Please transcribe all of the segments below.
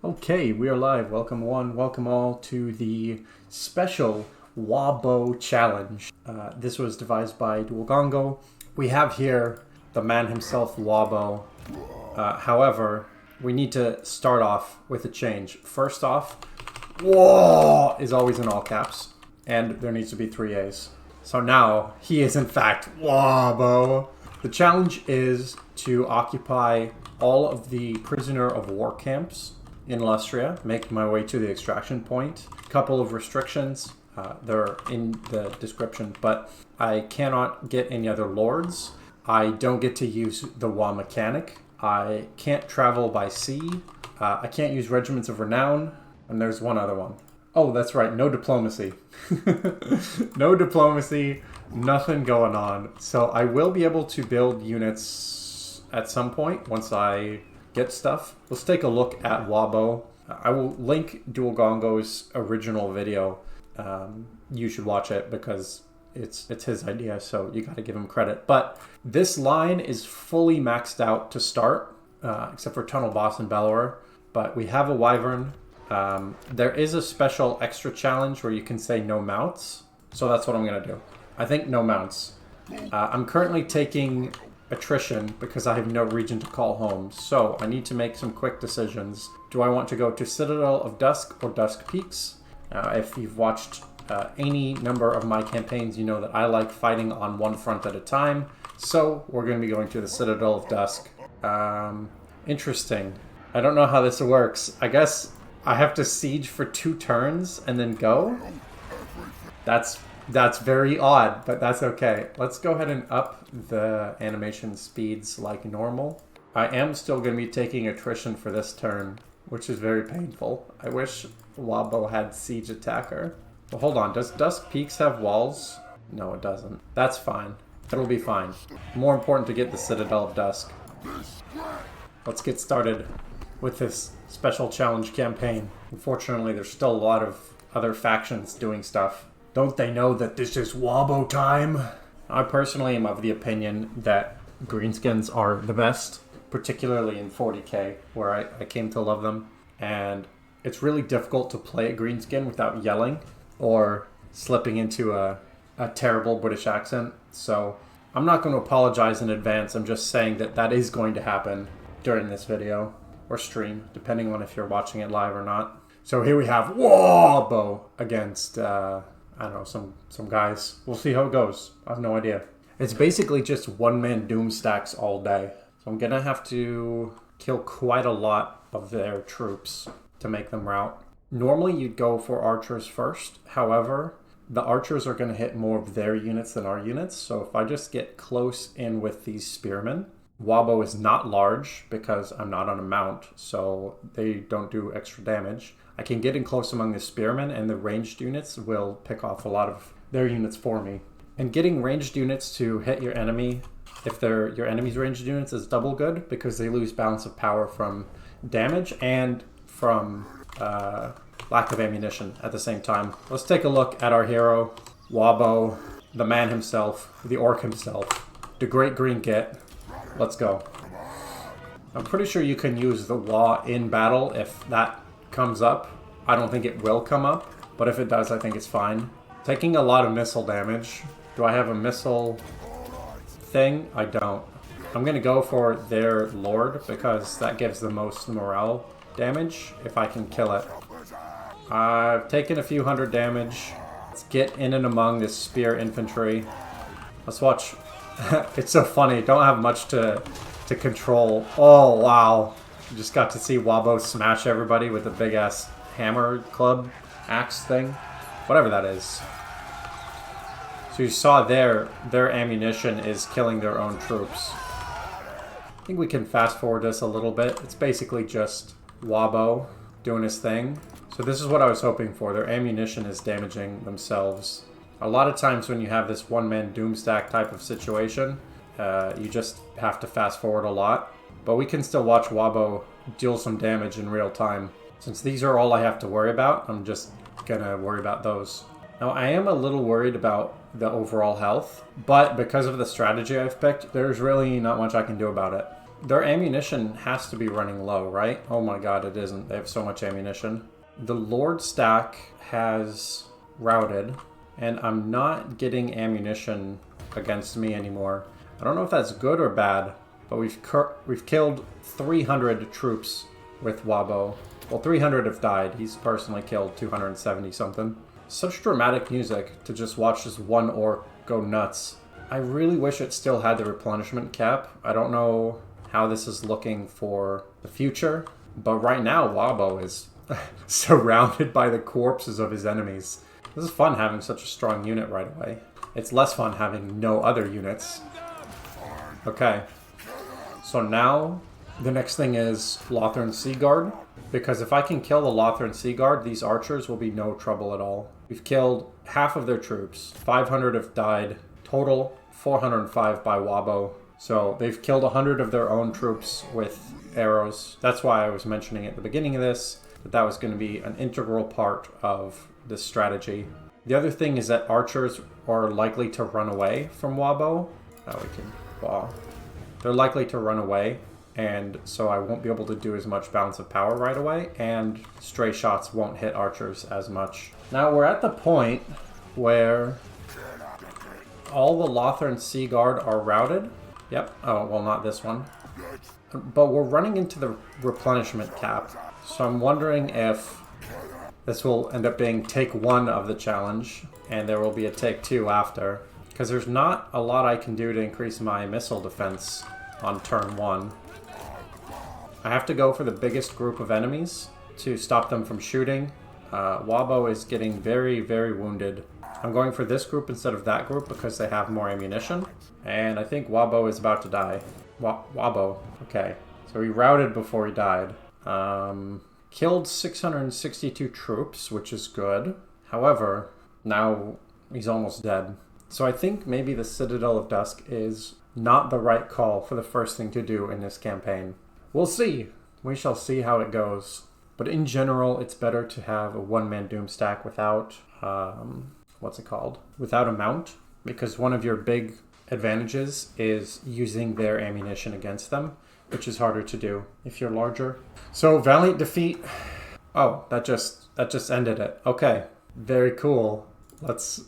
Okay, we are live. Welcome one, welcome all to the special WAAAHGBO challenge. This was devised by Duelgongo. We have here the man himself, WAAAHGBO. However, we need to start off with a change. First off, WAAAH is always in all caps, and there needs to be 3 A's. So now, he is in fact WAAAHGBO. The challenge is to occupy all of the prisoner of war camps in Lustria, make my way to the extraction point. A couple of restrictions, they're in the description, but I cannot get any other lords. I don't get to use the WAAAH mechanic. I can't travel by sea. I can't use Regiments of Renown, and there's one other one. Oh, that's right, no diplomacy. No diplomacy, nothing going on. So I will be able to build units at some point once I get stuff. Let's take a look at WAAAHGBO. I will link Duelgongo's original video. You should watch it because it's his idea, so you got to give him credit. But this line is fully maxed out to start, except for Tunnel Boss and Bellower. But we have a Wyvern. There is a special extra challenge where you can say no mounts, so that's what I'm going to do. I think no mounts. I'm currently taking attrition because I have no region to call home, so I need to make some quick decisions. Do I want to go to Citadel of Dusk or Dusk Peaks? If you've watched any number of my campaigns, you know that I like fighting on one front at a time, so we're going to be going to the Citadel of Dusk. Interesting. I don't know how this works. I guess I have to siege for 2 turns and then go? That's very odd, but that's okay. Let's go ahead and up the animation speeds like normal. I am still going to be taking attrition for this turn, which is very painful. I wish WAAAHGBO had Siege Attacker. Well, hold on, does Dusk Peaks have walls? No, it doesn't. That's fine. It'll be fine. More important to get the Citadel of Dusk. Let's get started with this special challenge campaign. Unfortunately, there's still a lot of other factions doing stuff. Don't they know that this is WAAAHGBO time? I personally am of the opinion that greenskins are the best, particularly in 40k, where I came to love them. And it's really difficult to play a greenskin without yelling or slipping into a terrible British accent. So I'm not going to apologize in advance. I'm just saying that that is going to happen during this video or stream, depending on if you're watching it live or not. So here we have WAAAHGBO against I don't know, some guys. We'll see how it goes. I have no idea. It's basically just one-man doom stacks all day. So I'm gonna have to kill quite a lot of their troops to make them rout. Normally you'd go for archers first. However, the archers are gonna hit more of their units than our units. So if I just get close in with these spearmen, WAAAHGBO is not large because I'm not on a mount, so they don't do extra damage. I can get in close among the spearmen, and the ranged units will pick off a lot of their units for me. And getting ranged units to hit your enemy, if they're your enemy's ranged units, is double good because they lose balance of power from damage and from lack of ammunition at the same time. Let's take a look at our hero, WAAAHGBO, the man himself, the orc himself, the Great Green Git. Let's go. I'm pretty sure you can use the WAAAH in battle if that comes up. I don't think it will come up, but if it does, I think it's fine. Taking a lot of missile damage. Do I have a missile thing? I don't. I'm going to go for their lord because that gives the most morale damage if I can kill it. I've taken a few hundred damage. Let's get in and among this spear infantry. Let's watch. It's so funny. Don't have much to control. Oh, wow. Just got to see WAAAHGBO smash everybody with a big-ass hammer club axe thing. Whatever that is. So you saw their ammunition is killing their own troops. I think we can fast-forward this a little bit. It's basically just WAAAHGBO doing his thing. So this is what I was hoping for. Their ammunition is damaging themselves. A lot of times when you have this one-man doomstack type of situation, you just have to fast-forward a lot. But we can still watch WAAAHGBO deal some damage in real time. Since these are all I have to worry about, I'm just gonna worry about those. Now, I am a little worried about the overall health, but because of the strategy I've picked, there's really not much I can do about it. their ammunition has to be running low, right? Oh my god, it isn't. They have so much ammunition. The Lord stack has routed, and I'm not getting ammunition against me anymore. I don't know if that's good or bad, but we've killed 300 troops with WAAAHGBO. Well, 300 have died. He's personally killed 270 something. Such dramatic music to just watch this one orc go nuts. I really wish it still had the replenishment cap. I don't know how this is looking for the future, but right now WAAAHGBO is surrounded by the corpses of his enemies. This is fun having such a strong unit right away. It's less fun having no other units. Okay, so now the next thing is Lothern Sea Guard, because if I can kill the Lothern Sea Guard, these archers will be no trouble at all. We've killed half of their troops. 500 have died. Total 405 by WAAAHGBO. So they've killed 100 of their own troops with arrows. That's why I was mentioning at the beginning of this that was going to be an integral part of this strategy. The other thing is that archers are likely to run away from WAAAHGBO. Now we can... Wow. They're likely to run away, and so I won't be able to do as much balance of power right away, and stray shots won't hit archers as much. Now we're at the point where all the Lothern Sea Guard are routed. Yep. Oh, well, not this one. But we're running into the replenishment cap, so I'm wondering if this will end up being take 1 of the challenge, and there will be a take 2 after. Because there's not a lot I can do to increase my missile defense on turn 1. I have to go for the biggest group of enemies to stop them from shooting. WAAAHGBO is getting very, very wounded. I'm going for this group instead of that group because they have more ammunition. And I think WAAAHGBO is about to die. WAAAHGBO. Okay. So he routed before he died. Killed 662 troops, which is good. However, now he's almost dead. So I think maybe the Citadel of Dusk is not the right call for the first thing to do in this campaign. We'll see. We shall see how it goes. But in general, it's better to have a one-man doom stack without, what's it called? Without a mount, because one of your big advantages is using their ammunition against them, which is harder to do if you're larger. So Valiant defeat. Oh, that just ended it. Okay, very cool. Let's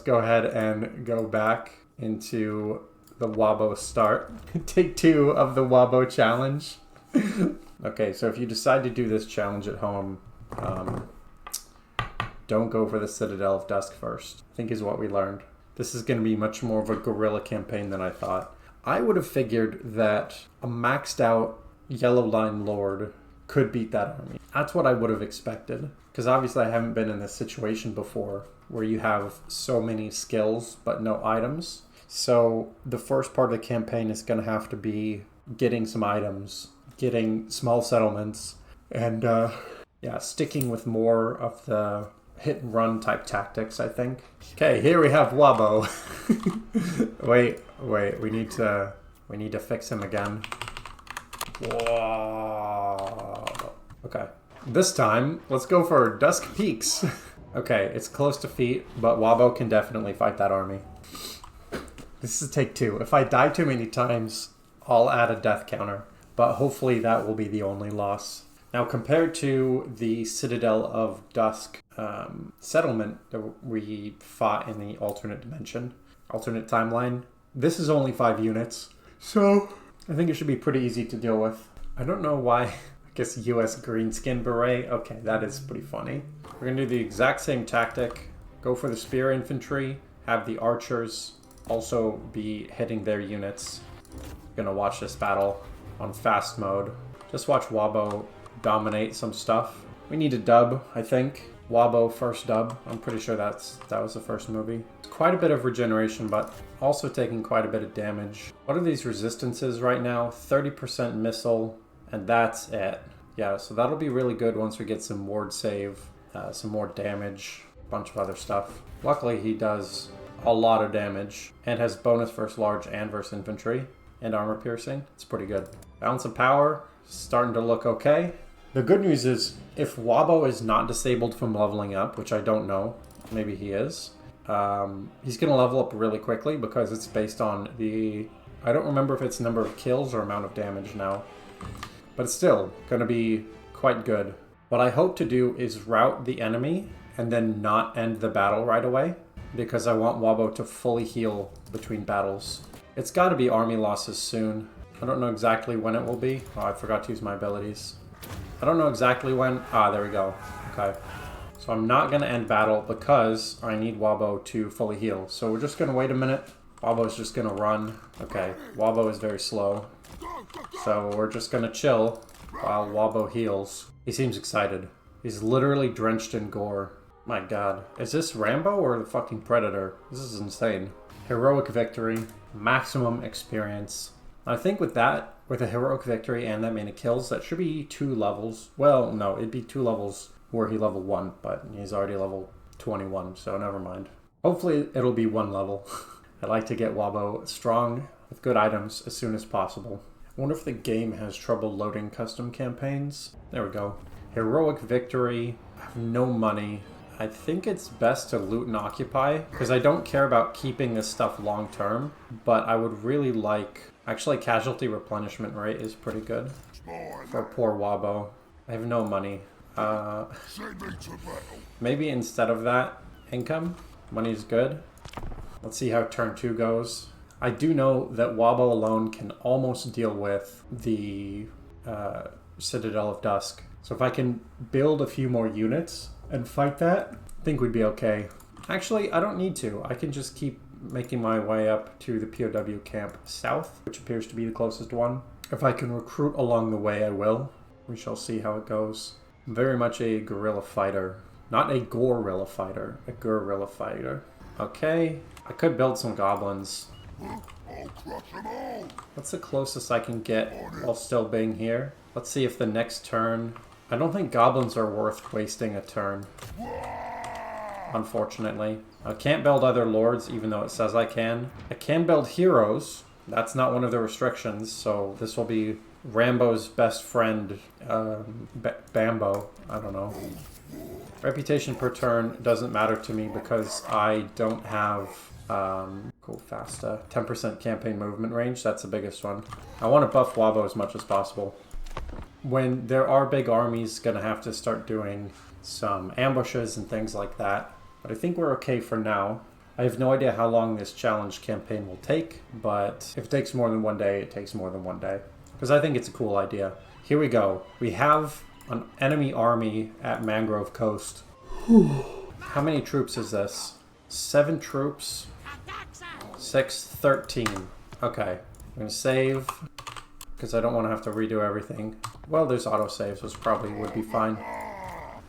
go ahead and go back into the WAAAHGBO start. Take 2 of the WAAAHGBO challenge. Okay, so if you decide to do this challenge at home, don't go for the Citadel of Dusk first, I think is what we learned. This is going to be much more of a guerrilla campaign than I thought. I would have figured that a maxed out Yellow Line Lord could beat that army. That's what I would have expected, because obviously I haven't been in this situation before where you have so many skills but no items. So the first part of the campaign is going to have to be getting some items, getting small settlements, and sticking with more of the hit and run type tactics, I think. Okay, here we have WAAAHGBO. wait, we need to fix him again. Whoa. Okay. This time, let's go for Dusk Peaks. Okay, it's close to defeat, but WAAAHGBO can definitely fight that army. This is take 2. If I die too many times, I'll add a death counter, but hopefully that will be the only loss. Now, compared to the Citadel of Dusk settlement that we fought in the alternate dimension, alternate timeline, this is only 5 units, so I think it should be pretty easy to deal with. I don't know why. I guess US greenskin beret. Okay, that is pretty funny. We're going to do the exact same tactic. Go for the spear infantry. Have the archers also be hitting their units. Going to watch this battle on fast mode. Just watch WAAAHGBO dominate some stuff. We need a dub, I think. WAAAHGBO first dub. I'm pretty sure that was the first movie. It's quite a bit of regeneration, but also taking quite a bit of damage. What are these resistances right now? 30% missile, and that's it. Yeah, so that'll be really good once we get some ward save, some more damage, a bunch of other stuff. Luckily, he does a lot of damage and has bonus versus large and versus infantry and armor piercing. It's pretty good. Balance of power, starting to look okay. The good news is if WAAAHGBO is not disabled from leveling up, which I don't know, maybe he is, he's going to level up really quickly because it's based on the I don't remember if it's number of kills or amount of damage now. But it's still going to be quite good. What I hope to do is rout the enemy and then not end the battle right away, because I want WAAAHGBO to fully heal between battles. It's got to be army losses soon. I don't know exactly when it will be. Oh, I forgot to use my abilities. I don't know exactly when. Ah, there we go. Okay. So I'm not going to end battle because I need WAAAHGBO to fully heal. So we're just going to wait a minute. WAAAHGBO is just going to run. Okay, WAAAHGBO is very slow. So we're just going to chill while WAAAHGBO heals. He seems excited. He's literally drenched in gore. My god. Is this Rambo or the fucking Predator? This is insane. Heroic victory. Maximum experience. I think with that, with a heroic victory and that many kills, that should be 2 levels. Well, no, it'd be 2 levels were he level 1, but he's already level 21, so never mind. Hopefully it'll be 1 level. I'd like to get WAAAHGBO strong with good items as soon as possible. I wonder if the game has trouble loading custom campaigns. There we go. Heroic victory. I have no money. I think it's best to loot and occupy, because I don't care about keeping this stuff long term, but I would really like... Actually, casualty replenishment rate is pretty good for poor WAAAHGBO. I have no money. Maybe instead of that, income. Money's good. Let's see how turn 2 goes. I do know that WAAAHGBO alone can almost deal with the Citadel of Dusk. So if I can build a few more units and fight that, I think we'd be okay. Actually, I don't need to. I can just keep making my way up to the POW camp south, which appears to be the closest one. If I can recruit along the way, I will. We shall see how it goes. I'm very much a guerrilla fighter. Not a gorilla fighter, a guerrilla fighter. Okay, I could build some goblins. What's the closest I can get while still being here? Let's see if the next turn... I don't think goblins are worth wasting a turn. Unfortunately. I can't build other lords, even though it says I can. I can build heroes. That's not one of the restrictions, so this will be Rambo's best friend, Bambo. I don't know. Reputation per turn doesn't matter to me because I don't have... go faster. 10% campaign movement range, that's the biggest one. I want to buff WAAAHGBO as much as possible. When there are big armies, gonna have to start doing some ambushes and things like that. But I think we're okay for now. I have no idea how long this challenge campaign will take, but if it takes more than 1 day, it takes more than 1 day. Because I think it's a cool idea. Here we go. We have an enemy army at Mangrove Coast. How many troops is this? 7 troops. 6, 13. Okay. I'm gonna save, because I don't want to have to redo everything. Well, there's autosaves, which probably would be fine.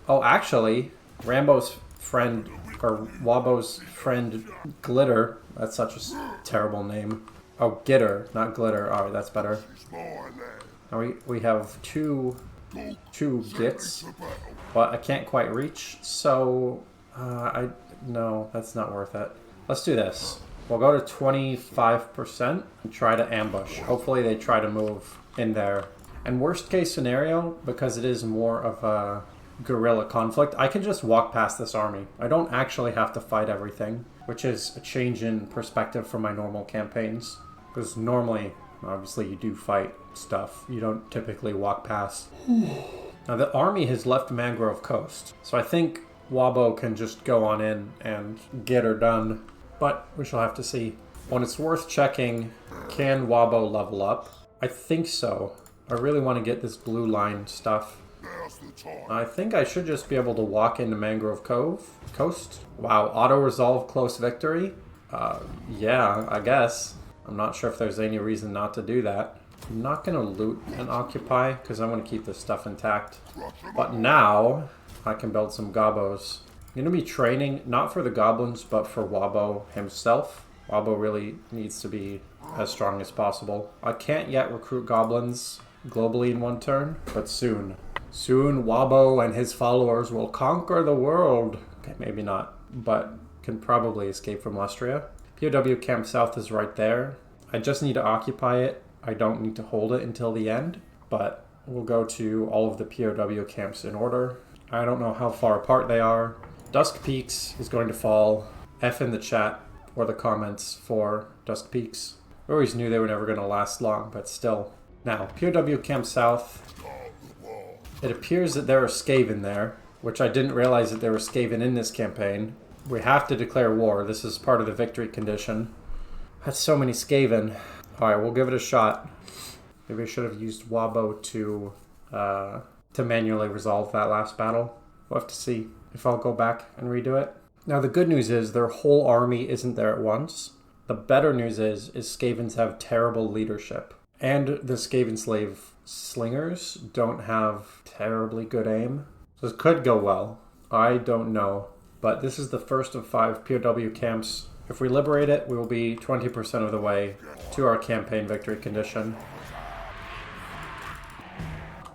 Oh, actually, Rambo's friend, or WAAAHGBO's friend, Glitter. That's such a terrible name. Oh, Gitter, not Glitter. Alright, that's better. Now we have two gits, but I can't quite reach, so no, that's not worth it. Let's do this. We'll go to 25% and try to ambush. Hopefully they try to move in there. And worst case scenario, because it is more of a guerrilla conflict, I can just walk past this army. I don't actually have to fight everything, which is a change in perspective from my normal campaigns. Because normally, obviously, you do fight stuff. You don't typically walk past. Now, the army has left Mangrove Coast, so I think WAAAHGBO can just go on in and get her done. But we shall have to see. When it's worth checking, can WAAAHGBO level up? I think so. I really want to get this blue line stuff. I think I should just be able to walk into Mangrove Coast. Wow, auto-resolve close victory? Yeah, I guess. I'm not sure if there's any reason not to do that. I'm not going to loot and occupy, because I want to keep this stuff intact. But now, I can build some gobos. I'm going to be training, not for the goblins, but for WAAAHGBO himself. WAAAHGBO really needs to be as strong as possible. I can't yet recruit goblins globally in 1 turn, but soon. Soon, WAAAHGBO and his followers will conquer the world. Okay, maybe not, but can probably escape from Lustria. POW Camp South is right there. I just need to occupy it. I don't need to hold it until the end, but we'll go to all of the POW camps in order. I don't know how far apart they are. Dusk Peaks is going to fall. F in the chat or the comments for Dusk Peaks. I always knew they were never going to last long, but still. Now, POW Camp South. It appears that there are Skaven there, which I didn't realize that there were Skaven in this campaign. We have to declare war. This is part of the victory condition. That's so many Skaven. Alright, we'll give it a shot. Maybe I should have used WAAAHGBO to manually resolve that last battle. We'll have to see if I'll go back and redo it. Now, the good news is their whole army isn't there at once. The better news is Skavens have terrible leadership. And the Skaven slave slingers don't have terribly good aim. So this could go well. I don't know. But this is the first of 5 POW camps. If we liberate it, we will be 20% of the way to our campaign victory condition.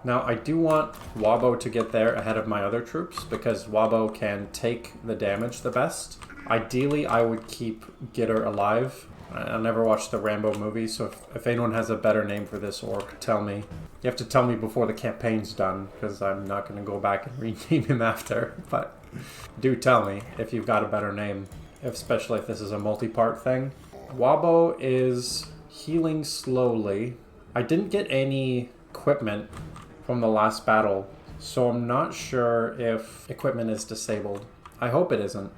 Now, I do want WAAAHGBO to get there ahead of my other troops because WAAAHGBO can take the damage the best. Ideally, I would keep Gitter alive. I never watched the Rambo movie, so if anyone has a better name for this orc, tell me. You have to tell me before the campaign's done, because I'm not going to go back and rename him after. But do tell me if you've got a better name, especially if this is a multi-part thing. WAAAHGBO is healing slowly. I didn't get any equipment from the last battle, so I'm not sure if equipment is disabled. I hope it isn't.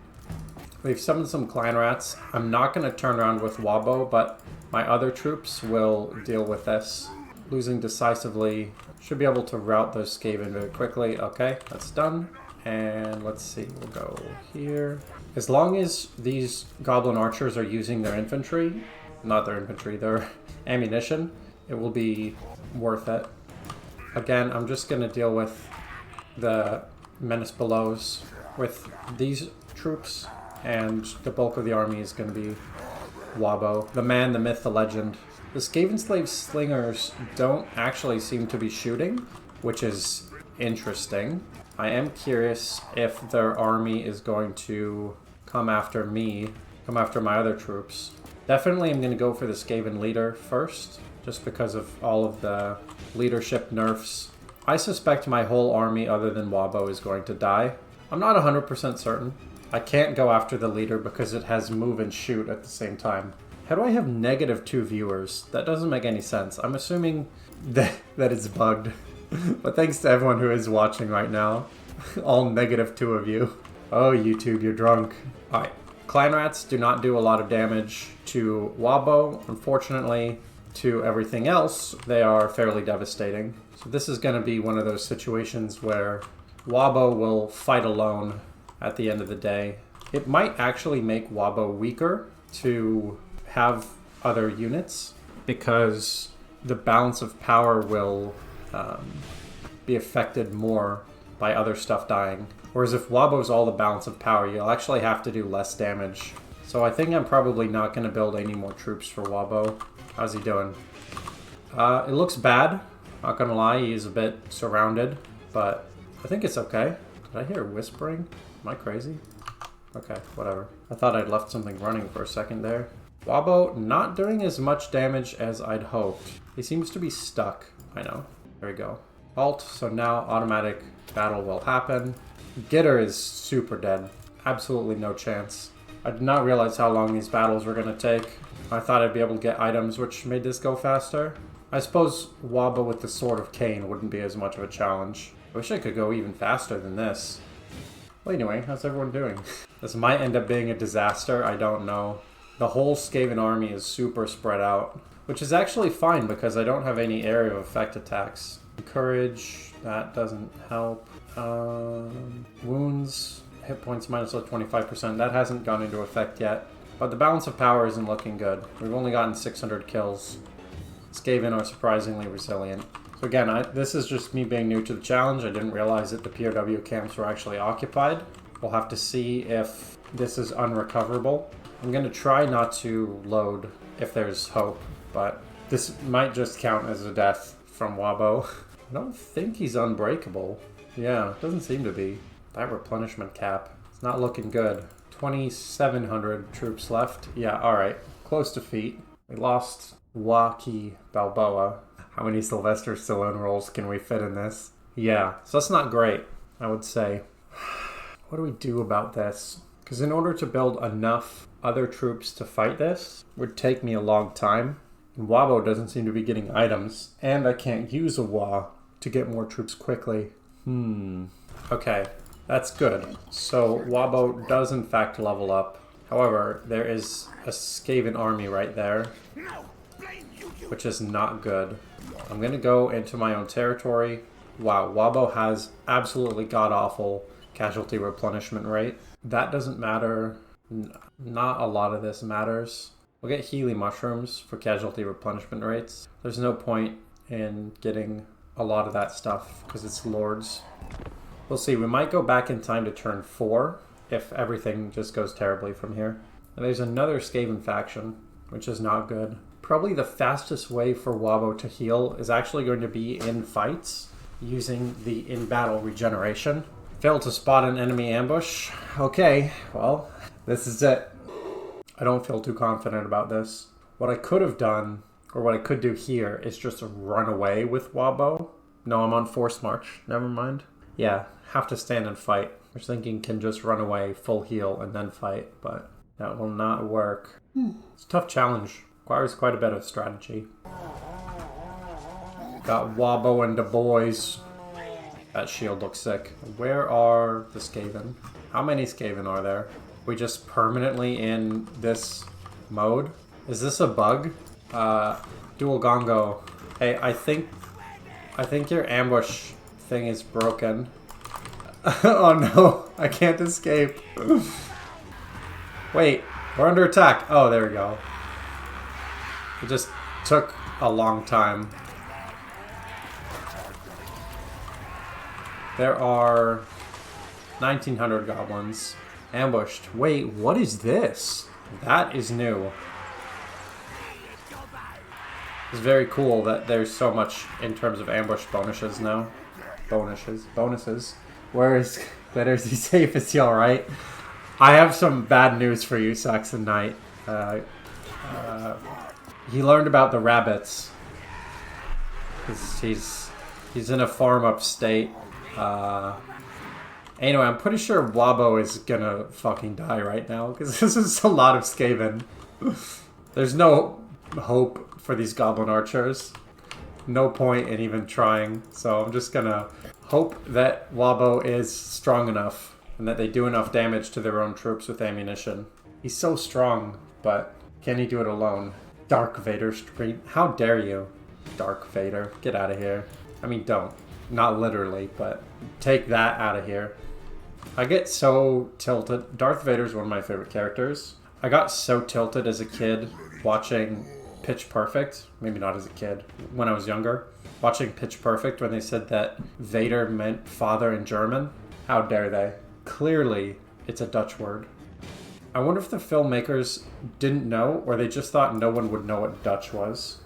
We've summoned some clan rats. I'm not going to turn around with WAAAHGBO, but my other troops will deal with this. Losing decisively. Should be able to rout those Skaven very quickly. Okay, that's done. And let's see, we'll go here. As long as these goblin archers are using their infantry, not their infantry, their ammunition, it will be worth it. Again, I'm just going to deal with the Menace Belows with these troops. And the bulk of the army is going to be WAAAHGBO. The man, the myth, the legend. The Skaven Slave Slingers don't actually seem to be shooting, which is interesting. I am curious if their army is going to come after me, come after my other troops. Definitely I'm going to go for the Skaven leader first, just because of all of the leadership nerfs. I suspect my whole army other than WAAAHGBO is going to die. I'm not 100% certain. I can't go after the leader because it has move and shoot at the same time. How do I have -2 viewers? That doesn't make any sense. I'm assuming that it's bugged. But thanks to everyone who is watching right now. All -2 of you. Oh, YouTube, you're drunk. Alright. Clan rats do not do a lot of damage to WAAAHGBO. Unfortunately, to everything else, they are fairly devastating. So this is going to be one of those situations where WAAAHGBO will fight alone at the end of the day. It might actually make WAAAHGBO weaker to have other units because the balance of power will be affected more by other stuff dying. Whereas if WAAAHGBO's all the balance of power, you'll actually have to do less damage. So I think I'm probably not going to build any more troops for WAAAHGBO. How's he doing? It looks bad. Not gonna lie, he is a bit surrounded, but I think it's okay. Did I hear whispering? Am I crazy? Okay, whatever. I thought I'd left something running for a second there. WAAAHGBO not doing as much damage as I'd hoped. He seems to be stuck. I know. There we go. Halt, so now automatic battle will happen. Gitter is super dead. Absolutely no chance. I did not realize how long these battles were going to take. I thought I'd be able to get items which made this go faster. I suppose WAAAHGBO with the Sword of Cain wouldn't be as much of a challenge. I wish I could go even faster than this. Well, anyway, how's everyone doing? This might end up being a disaster, I don't know. The whole Skaven army is super spread out, which is actually fine because I don't have any area of effect attacks. Courage, that doesn't help. Wounds, hit points minus 25%, that hasn't gone into effect yet. But the balance of power isn't looking good. We've only gotten 600 kills. Skaven are surprisingly resilient. So again, this is just me being new to the challenge. I didn't realize that the POW camps were actually occupied. We'll have to see if this is unrecoverable. I'm going to try not to load if there's hope, but this might just count as a death from WAAAHGBO. I don't think he's unbreakable. Yeah, doesn't seem to be. That replenishment cap, it's not looking good. 2,700 troops left. Yeah, alright. Close defeat. We lost WAAAHGBO Balboa. How many Sylvester Stallone roles can we fit in this? Yeah, so that's not great, I would say. What do we do about this? Because in order to build enough other troops to fight this, would take me a long time. WAAAHGBO doesn't seem to be getting items, and I can't use a WAAAH to get more troops quickly. Okay, that's good. So WAAAHGBO does in fact level up. However, there is a Skaven army right there, which is not good. I'm gonna go into my own territory. Wow, WAAAHGBO has absolutely god-awful casualty replenishment rate. That doesn't matter. Not a lot of this matters. We'll get Healy mushrooms for casualty replenishment rates. There's no point in getting a lot of that stuff because it's lords. We'll see. We might go back in time to turn 4 if everything just goes terribly from here. And there's another Skaven faction, which is not good. Probably the fastest way for WAAAHGBO to heal is actually going to be in fights using the in-battle regeneration. Failed to spot an enemy ambush. Okay, well, this is it. I don't feel too confident about this. What I could have done, or what I could do here, is just run away with WAAAHGBO. No, I'm on forced march. Never mind. Yeah, have to stand and fight. I was thinking can just run away, full heal, and then fight, but that will not work. It's a tough challenge. Requires quite a bit of strategy. Got WAAAHGBO and the boys. That shield looks sick. Where are the Skaven? How many Skaven are there? We just permanently in this mode? Is this a bug? Duelgongo. Hey, I think your ambush thing is broken. Oh no, I can't escape. Wait, we're under attack. Oh, there we go. It just took a long time. There are 1,900 goblins ambushed. Wait, what is this? That is new. It's very cool that there's so much in terms of ambush bonuses now. Bonuses. Where is Glittersy safe? Is he alright? I have some bad news for you, Saxon Knight. He learned about the rabbits. He's in a farm upstate. Anyway, I'm pretty sure WAAAHGBO is gonna fucking die right now, because this is a lot of Skaven. There's no hope for these goblin archers. No point in even trying, so I'm just gonna hope that WAAAHGBO is strong enough, and that they do enough damage to their own troops with ammunition. He's so strong, but can he do it alone? Dark Vader stream. How dare you, Dark Vader? Get out of here. I mean, don't. Not literally, but take that out of here. I get so tilted. Darth Vader's one of my favorite characters. I got so tilted as a kid watching Pitch Perfect. Maybe not as a kid. When I was younger. Watching Pitch Perfect when they said that Vader meant father in German. How dare they? Clearly, it's a Dutch word. I wonder if the filmmakers didn't know, or they just thought no one would know what Dutch was.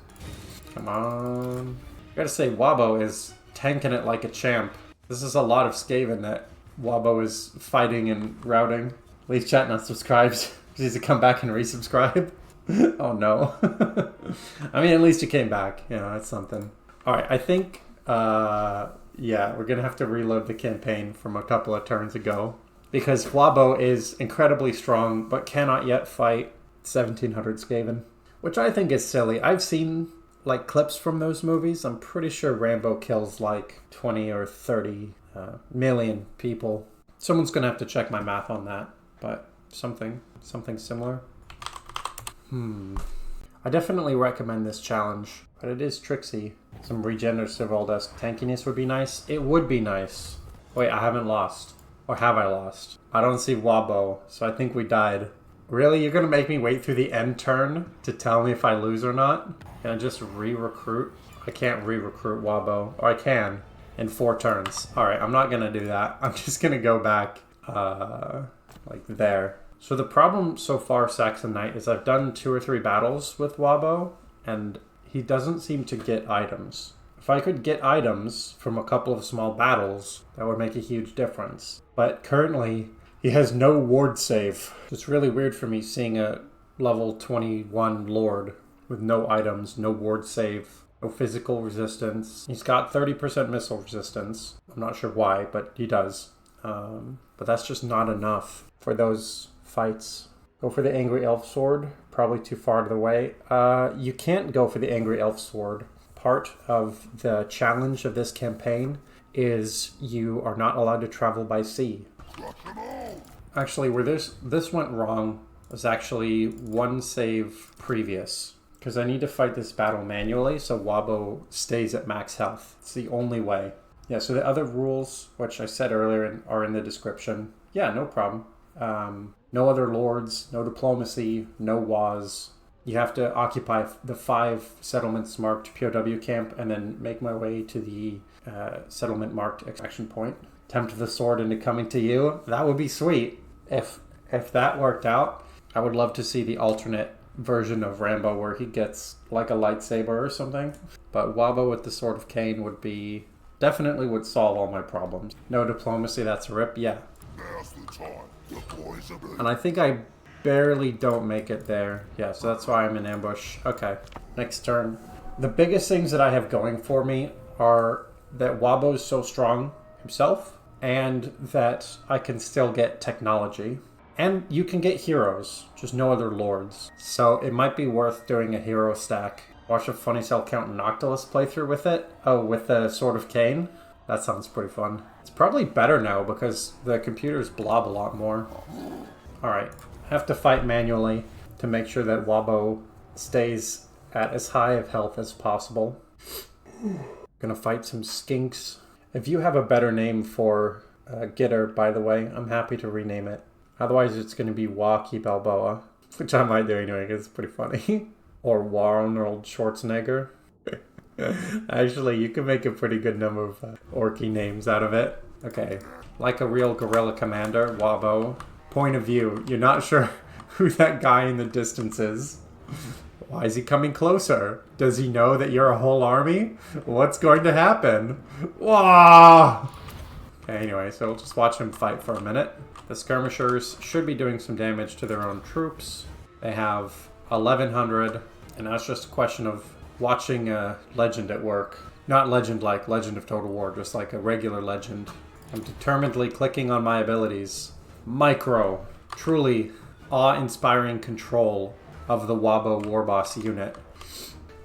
Come on. I gotta say, WAAAHGBO is tanking it like a champ. This is a lot of Skaven that WAAAHGBO is fighting and routing. Leave chat not subscribed. He needs to come back and resubscribe. Oh no. I mean, at least you came back. You know, that's something. Alright, I think, yeah, we're gonna have to reload the campaign from a couple of turns ago. Because WAAAHGBO is incredibly strong, but cannot yet fight 1,700 Skaven. Which I think is silly. I've seen like clips from those movies. I'm pretty sure Rambo kills like 20 or 30 million people. Someone's gonna have to check my math on that, but something similar. I definitely recommend this challenge, but it is tricksy. Some regenerative old tankiness would be nice. It would be nice. Wait, I haven't lost. Or have I lost? I don't see WAAAHGBO, so I think we died. Really? You're gonna make me wait through the end turn to tell me if I lose or not? Can I just re-recruit? I can't re-recruit WAAAHGBO. Or I can in 4 turns. Alright, I'm not gonna do that. I'm just gonna go back, like there. So the problem so far, Saxon Knight, is I've done 2 or 3 battles with WAAAHGBO, and he doesn't seem to get items. If I could get items from a couple of small battles, that would make a huge difference. But currently, he has no ward save. It's really weird for me seeing a level 21 Lord with no items, no ward save, no physical resistance. He's got 30% missile resistance. I'm not sure why, but he does. But that's just not enough for those fights. Go for the Angry Elf Sword. Probably too far to the way. You can't go for the Angry Elf Sword. Part of the challenge of this campaign is you are not allowed to travel by sea. Actually, where this went wrong was actually one save previous. Because I need to fight this battle manually, so WAAAHGBO stays at max health. It's the only way. Yeah, so the other rules, which I said earlier, are in the description. Yeah, no problem. No other lords, no diplomacy, no WAAAHs. You have to occupy the 5 settlements marked POW camp and then make my way to the settlement marked extraction point. Tempt the sword into coming to you. That would be sweet. If that worked out, I would love to see the alternate version of Rambo where he gets like a lightsaber or something. But WAAAHGBO with the Sword of Cain would be... definitely would solve all my problems. No diplomacy, that's a rip, yeah. And I think I barely don't make it there. Yeah, so that's why I'm in ambush. Okay, next turn. The biggest things that I have going for me are that WAAAHGBO is so strong himself, and that I can still get technology. And you can get heroes, just no other lords. So it might be worth doing a hero stack. Watch a Funny Cell Count Noctilus playthrough with it. Oh, with the Sword of Cain. That sounds pretty fun. It's probably better now because the computers blob a lot more. Alright, have to fight manually to make sure that WAAAHGBO stays at as high of health as possible. Gonna fight some skinks. If you have a better name for Gitter, by the way, I'm happy to rename it. Otherwise, it's going to be WAAAHGBO, which I might do anyway, because it's pretty funny. Or Arnold Schwarzenegger. Actually, you can make a pretty good number of orky names out of it. Okay, like a real guerrilla commander, WAAAHGBO. Point of view, you're not sure who that guy in the distance is. Why is he coming closer? Does he know that you're a whole army? What's going to happen? Wah! Okay, anyway, so we'll just watch him fight for a minute. The skirmishers should be doing some damage to their own troops. They have 1,100, and that's just a question of watching a legend at work. Not legend like Legend of Total War, just like a regular legend. I'm determinedly clicking on my abilities. Micro. Truly awe-inspiring control of the WAAAHGBO Warboss unit.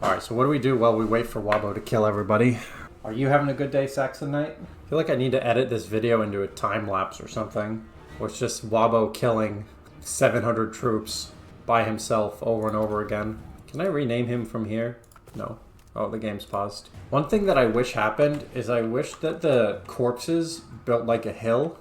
Alright, so what do we do while we wait for WAAAHGBO to kill everybody? Are you having a good day, Saxon Knight? I feel like I need to edit this video into a time-lapse or something. Or it's just WAAAHGBO killing 700 troops by himself over and over again. Can I rename him from here? No. Oh, the game's paused. One thing that I wish happened is I wish that the corpses built like a hill.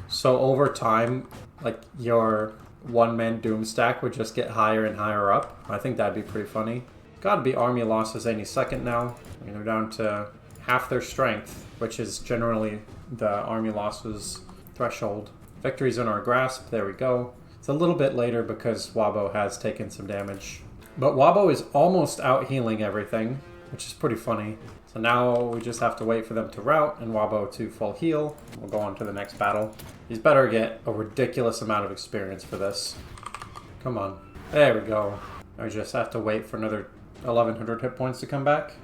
So over time, like your one-man doom stack would just get higher and higher up. I think that'd be pretty funny. Gotta be army losses any second now. They're down to half their strength, which is generally the army losses threshold. Victory's in our grasp, there we go. It's a little bit later because WAAAHGBO has taken some damage. But WAAAHGBO is almost out healing everything, which is pretty funny. So now we just have to wait for them to rout and WAAAHGBO to full heal. We'll go on to the next battle. He's better get a ridiculous amount of experience for this. Come on. There we go. I just have to wait for another 1,100 hit points to come back.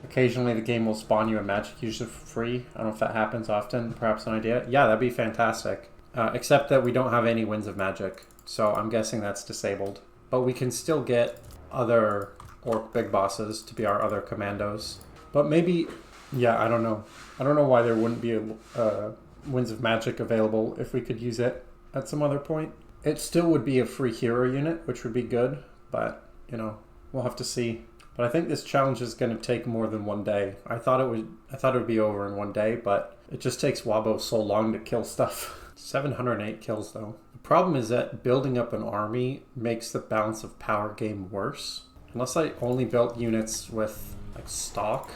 Occasionally the game will spawn you a magic user for free. I don't know if that happens often. Perhaps an idea. Yeah, that'd be fantastic. Except that we don't have any winds of magic. So I'm guessing that's disabled. But we can still get other orc big bosses to be our other commandos. But maybe... yeah, I don't know. I don't know why there wouldn't be a winds of magic available if we could use it at some other point. It still would be a free hero unit, which would be good. But, you know, we'll have to see. But I think this challenge is going to take more than one day. I thought it would be over in one day, but it just takes WAAAHGBO so long to kill stuff. 708 kills though. The problem is that building up an army makes the balance of power game worse. Unless I only built units with like stock,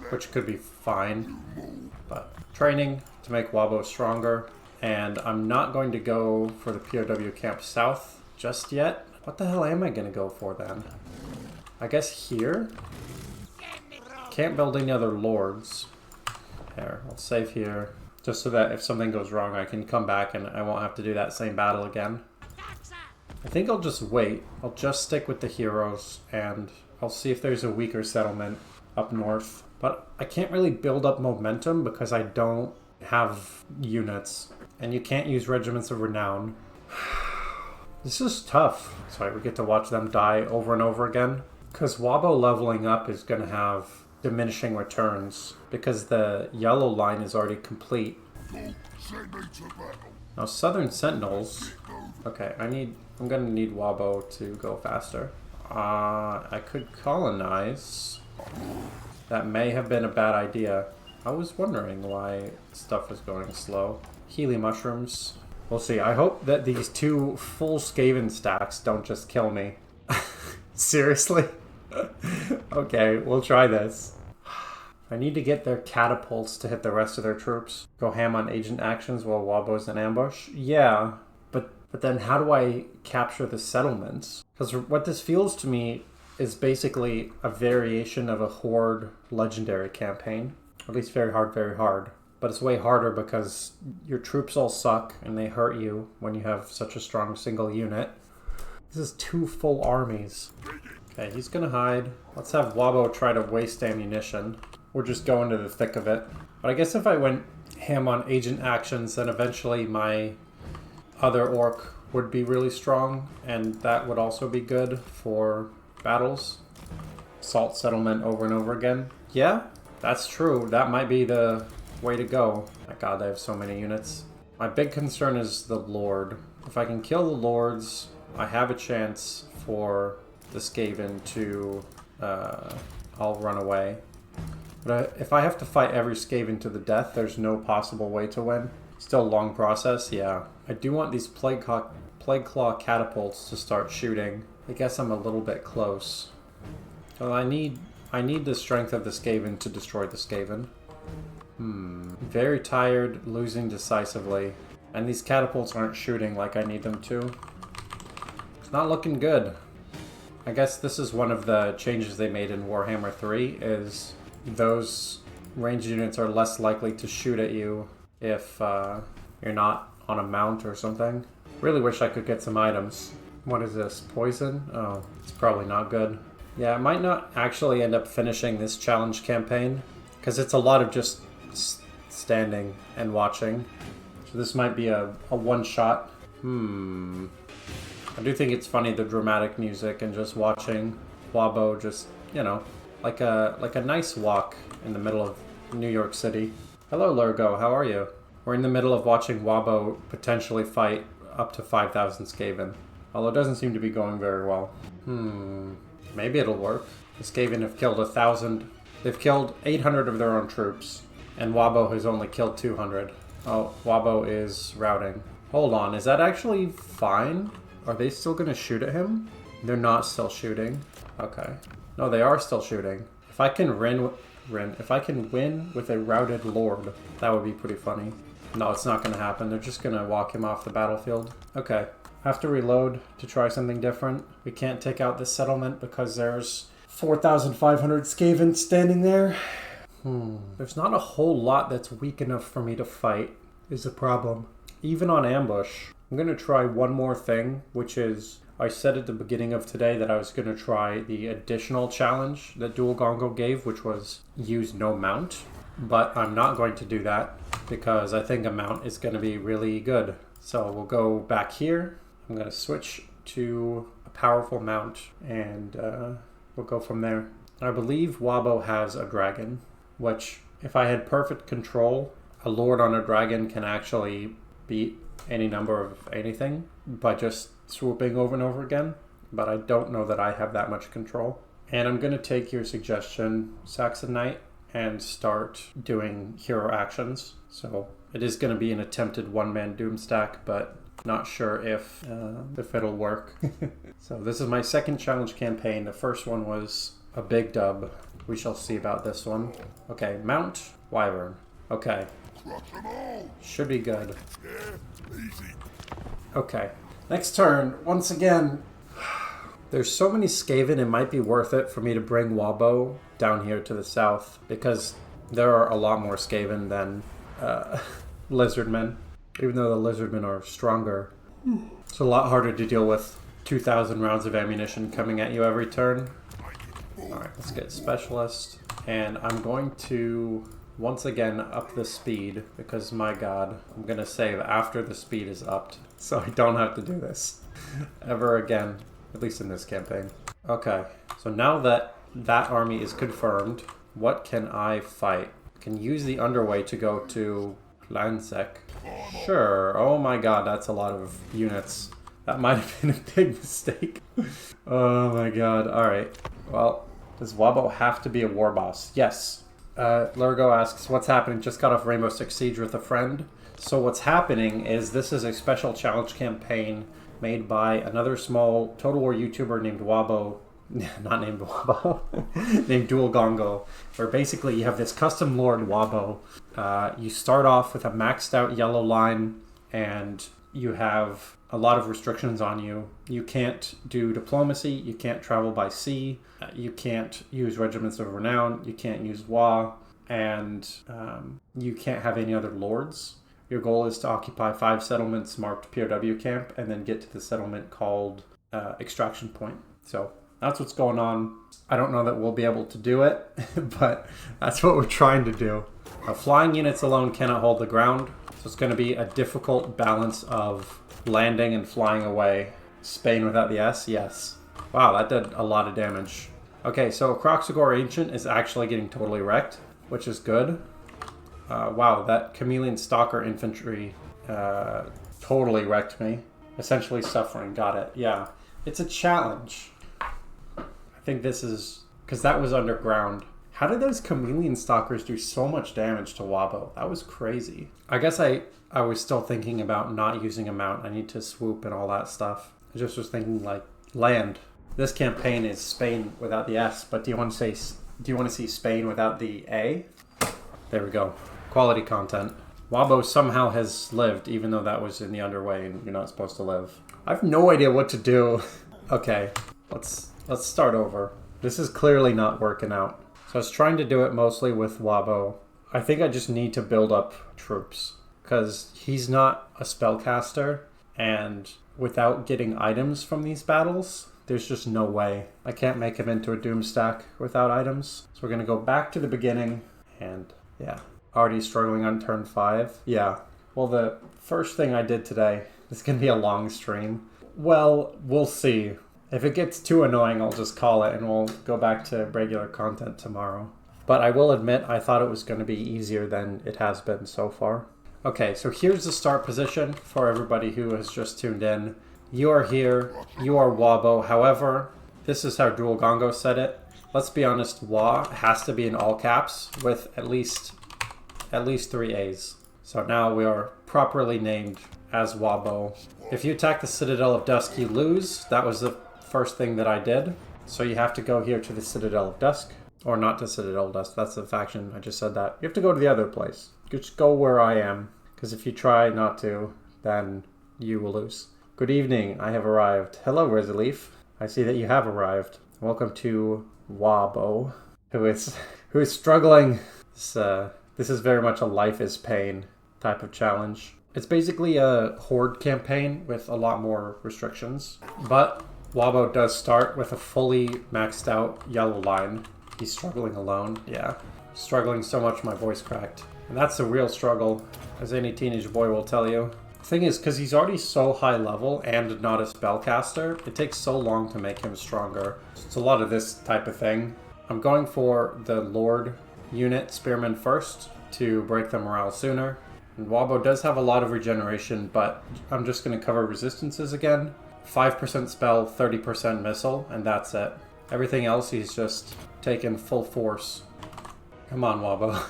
which could be fine. But training to make WAAAHGBO stronger. And I'm not going to go for the POW camp south just yet. What the hell am I going to go for then? I guess here? Can't build any other lords. There, I'll save here. Just so that if something goes wrong, I can come back and I won't have to do that same battle again. I think I'll just wait. I'll just stick with the heroes and I'll see if there's a weaker settlement up north. But I can't really build up momentum because I don't have units. And you can't use Regiments of Renown. This is tough. Sorry, we get to watch them die over and over again. Because WAAAHGBO leveling up is going to have diminishing returns. Because the yellow line is already complete. Now, Southern Sentinels... Okay, I'm going to need WAAAHGBO to go faster. I could colonize. That may have been a bad idea. I was wondering why stuff was going slow. Healy mushrooms. We'll see. I hope that these two full Skaven stacks don't just kill me. Seriously? Okay, we'll try this. I need to get their catapults to hit the rest of their troops. Go ham on agent actions while WAAAHGBO's in ambush. Yeah, but then how do I capture the settlements? Because what this feels to me is basically a variation of a Horde legendary campaign. At least very hard. But it's way harder because your troops all suck and they hurt you when you have such a strong single unit. This is 2 full armies. Okay, he's gonna hide. Let's have WAAAHGBO try to waste ammunition. We're just going to the thick of it. But I guess if I went ham on agent actions, then eventually my other orc would be really strong, and that would also be good for battles. Salt settlement over and over again. Yeah, that's true. That might be the way to go. My god, they have so many units. My big concern is the Lord. If I can kill the Lords, I have a chance for the Skaven to... I'll run away. But if I have to fight every Skaven to the death, there's no possible way to win. Still a long process, yeah. I do want these Plague Claw catapults to start shooting. I guess I'm a little bit close. Well, I need the strength of the Skaven to destroy the Skaven. Very tired, losing decisively. And these catapults aren't shooting like I need them to. It's not looking good. I guess this is one of the changes they made in Warhammer 3, is those ranged units are less likely to shoot at you if you're not on a mount or something. Really wish I could get some items. What is this? Poison? Oh, it's probably not good. Yeah, I might not actually end up finishing this challenge campaign, because it's a lot of just standing and watching. So this might be a one-shot. I do think it's funny, the dramatic music and just watching WAAAHGBO just, you know, like a nice walk in the middle of New York City. Hello, Lurgo, how are you? We're in the middle of watching WAAAHGBO potentially fight up to 5,000 Skaven. Although it doesn't seem to be going very well. Maybe it'll work. The Skaven have killed 1,000. They've killed 800 of their own troops. And WAAAHGBO has only killed 200. Oh, WAAAHGBO is routing. Hold on, is that actually fine? Are they still gonna shoot at him? They're not still shooting. Okay. No, they are still shooting. If I can win with a routed Lord, that would be pretty funny. No, it's not gonna happen. They're just gonna walk him off the battlefield. Okay. Have to reload to try something different. We can't take out this settlement because there's 4,500 Skaven standing there. There's not a whole lot that's weak enough for me to fight, is the problem. Even on ambush. I'm going to try one more thing, which is, I said at the beginning of today that I was going to try the additional challenge that Duelgongo gave, which was use no mount. But I'm not going to do that because I think a mount is going to be really good. So we'll go back here. I'm going to switch to a powerful mount and we'll go from there. I believe WAAAHGBO has a dragon, which if I had perfect control, a Lord on a dragon can actually beat any number of anything by just swooping over and over again, but I don't know that I have that much control. And I'm going to take your suggestion, Saxon Knight, and start doing hero actions. So it is going to be an attempted one-man doom stack, but not sure if it'll work. So this is my second challenge campaign. The first one was a big dub. We shall see about this one. Okay, Mount Wyvern. Okay. Should be good. Okay. Next turn. Once again, there's so many Skaven, it might be worth it for me to bring WAAAHGBO down here to the south, because there are a lot more Skaven than Lizardmen. Even though the Lizardmen are stronger. It's a lot harder to deal with 2,000 rounds of ammunition coming at you every turn. Alright, let's get Specialist. And I'm going to once again up the speed because, my god, I'm going to save after the speed is upped so I don't have to do this ever again, at least in this campaign. Okay, so now that that army is confirmed, what can I fight? I can use the underway to go to Lansek. Sure. Oh my god, that's a lot of units. That might have been a big mistake. Oh my god. Alright. Well, does WAAAHGBO have to be a war boss? Yes. Lurgo asks, what's happening? Just got off Rainbow Six Siege with a friend. So what's happening is this is a special challenge campaign made by another small Total War YouTuber named WAAAHGBO. Not named WAAAHGBO. Named Duelgongo. Where basically you have this custom lord WAAAHGBO. You start off with a maxed out yellow line and you have a lot of restrictions on you. You can't do diplomacy, you can't travel by sea, you can't use Regiments of Renown, you can't use WAAAH, and you can't have any other lords. Your goal is to occupy 5 settlements marked POW camp and then get to the settlement called Extraction Point. So that's what's going on. I don't know that we'll be able to do it, but that's what we're trying to do. Flying units alone cannot hold the ground, so it's going to be a difficult balance of landing and flying away. Spain without the S? Yes. Wow, that did a lot of damage. Okay, so Croxagore Ancient is actually getting totally wrecked, which is good. Wow, that Chameleon Stalker Infantry totally wrecked me. Essentially suffering, got it. Yeah, it's a challenge. I think this is... because that was underground. How did those Chameleon Stalkers do so much damage to WAAAHGBO? That was crazy. I guess I was still thinking about not using a mount. I need to swoop and all that stuff. I just was thinking, like, land. This campaign is Spain without the S, but do you want to see Spain without the A? There we go. Quality content. WAAAHGBO somehow has lived, even though that was in the underway and you're not supposed to live. I have no idea what to do. Okay, let's start over. This is clearly not working out. So I was trying to do it mostly with WAAAHGBO. I think I just need to build up troops because he's not a spellcaster, and without getting items from these battles, there's just no way. I can't make him into a doom stack without items. So we're going to go back to the beginning, and yeah. Already struggling on turn 5. Yeah. Well, the first thing I did today, this is going to be a long stream. Well, we'll see. If it gets too annoying, I'll just call it and we'll go back to regular content tomorrow. But I will admit, I thought it was going to be easier than it has been so far. Okay, so here's the start position for everybody who has just tuned in. You are here, you are WAAAHGBO. However, this is how Duelgongo said it. Let's be honest, WA has to be in all caps with at least 3 A's. So now we are properly named as WAAAHGBO. If you attack the Citadel of Dusk, you lose. That was the first thing that I did. So you have to go here to the Citadel of Dusk. Or not to Citadel of Dusk, that's the faction, I just said that. You have to go to the other place. Just go where I am. Because if you try not to, then you will lose. Good evening, I have arrived. Hello, Resolif. I see that you have arrived. Welcome to WAAAHGBO, who is struggling. This is very much a life is pain type of challenge. It's basically a horde campaign with a lot more restrictions. But WAAAHGBO does start with a fully maxed out yellow line. He's struggling alone, yeah. Struggling so much my voice cracked. And that's a real struggle, as any teenage boy will tell you. The thing is, because he's already so high level and not a spellcaster, it takes so long to make him stronger. So it's a lot of this type of thing. I'm going for the Lord unit Spearmen first to break the morale sooner. And WAAAHGBO does have a lot of regeneration, but I'm just going to cover resistances again. 5% spell, 30% missile, and that's it. Everything else he's just taken full force. Come on, WAAAHGBO.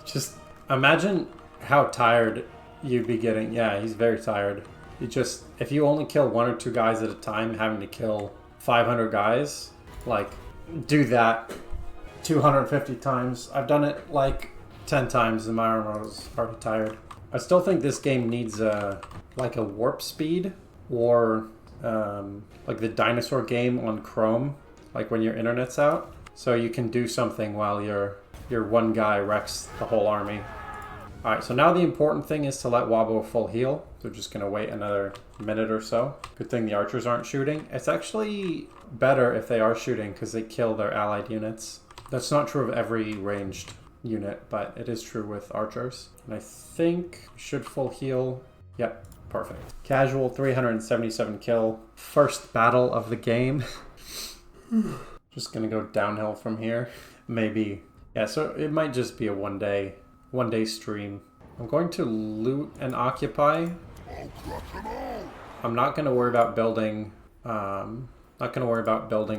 Just imagine how tired you'd be getting. Yeah, he's very tired. If you only kill 1 or 2 guys at a time, having to kill 500 guys, like, do that 250 times. I've done it like 10 times and my armor was already tired. I still think this game needs like a warp speed, or like the dinosaur game on Chrome, like when your internet's out, so you can do something while your one guy wrecks the whole army. Alright, so now the important thing is to let WAAAHGBO full heal. They're just going to wait another minute or so. Good thing the archers aren't shooting. It's actually better if they are shooting because they kill their allied units. That's not true of every ranged unit, but it is true with archers. And I think should full heal. Yep, perfect. Casual 377 kill. First battle of the game. Just gonna go downhill from here. Maybe. Yeah, so it might just be a one day stream. I'm going to loot and occupy. I'm not gonna worry about building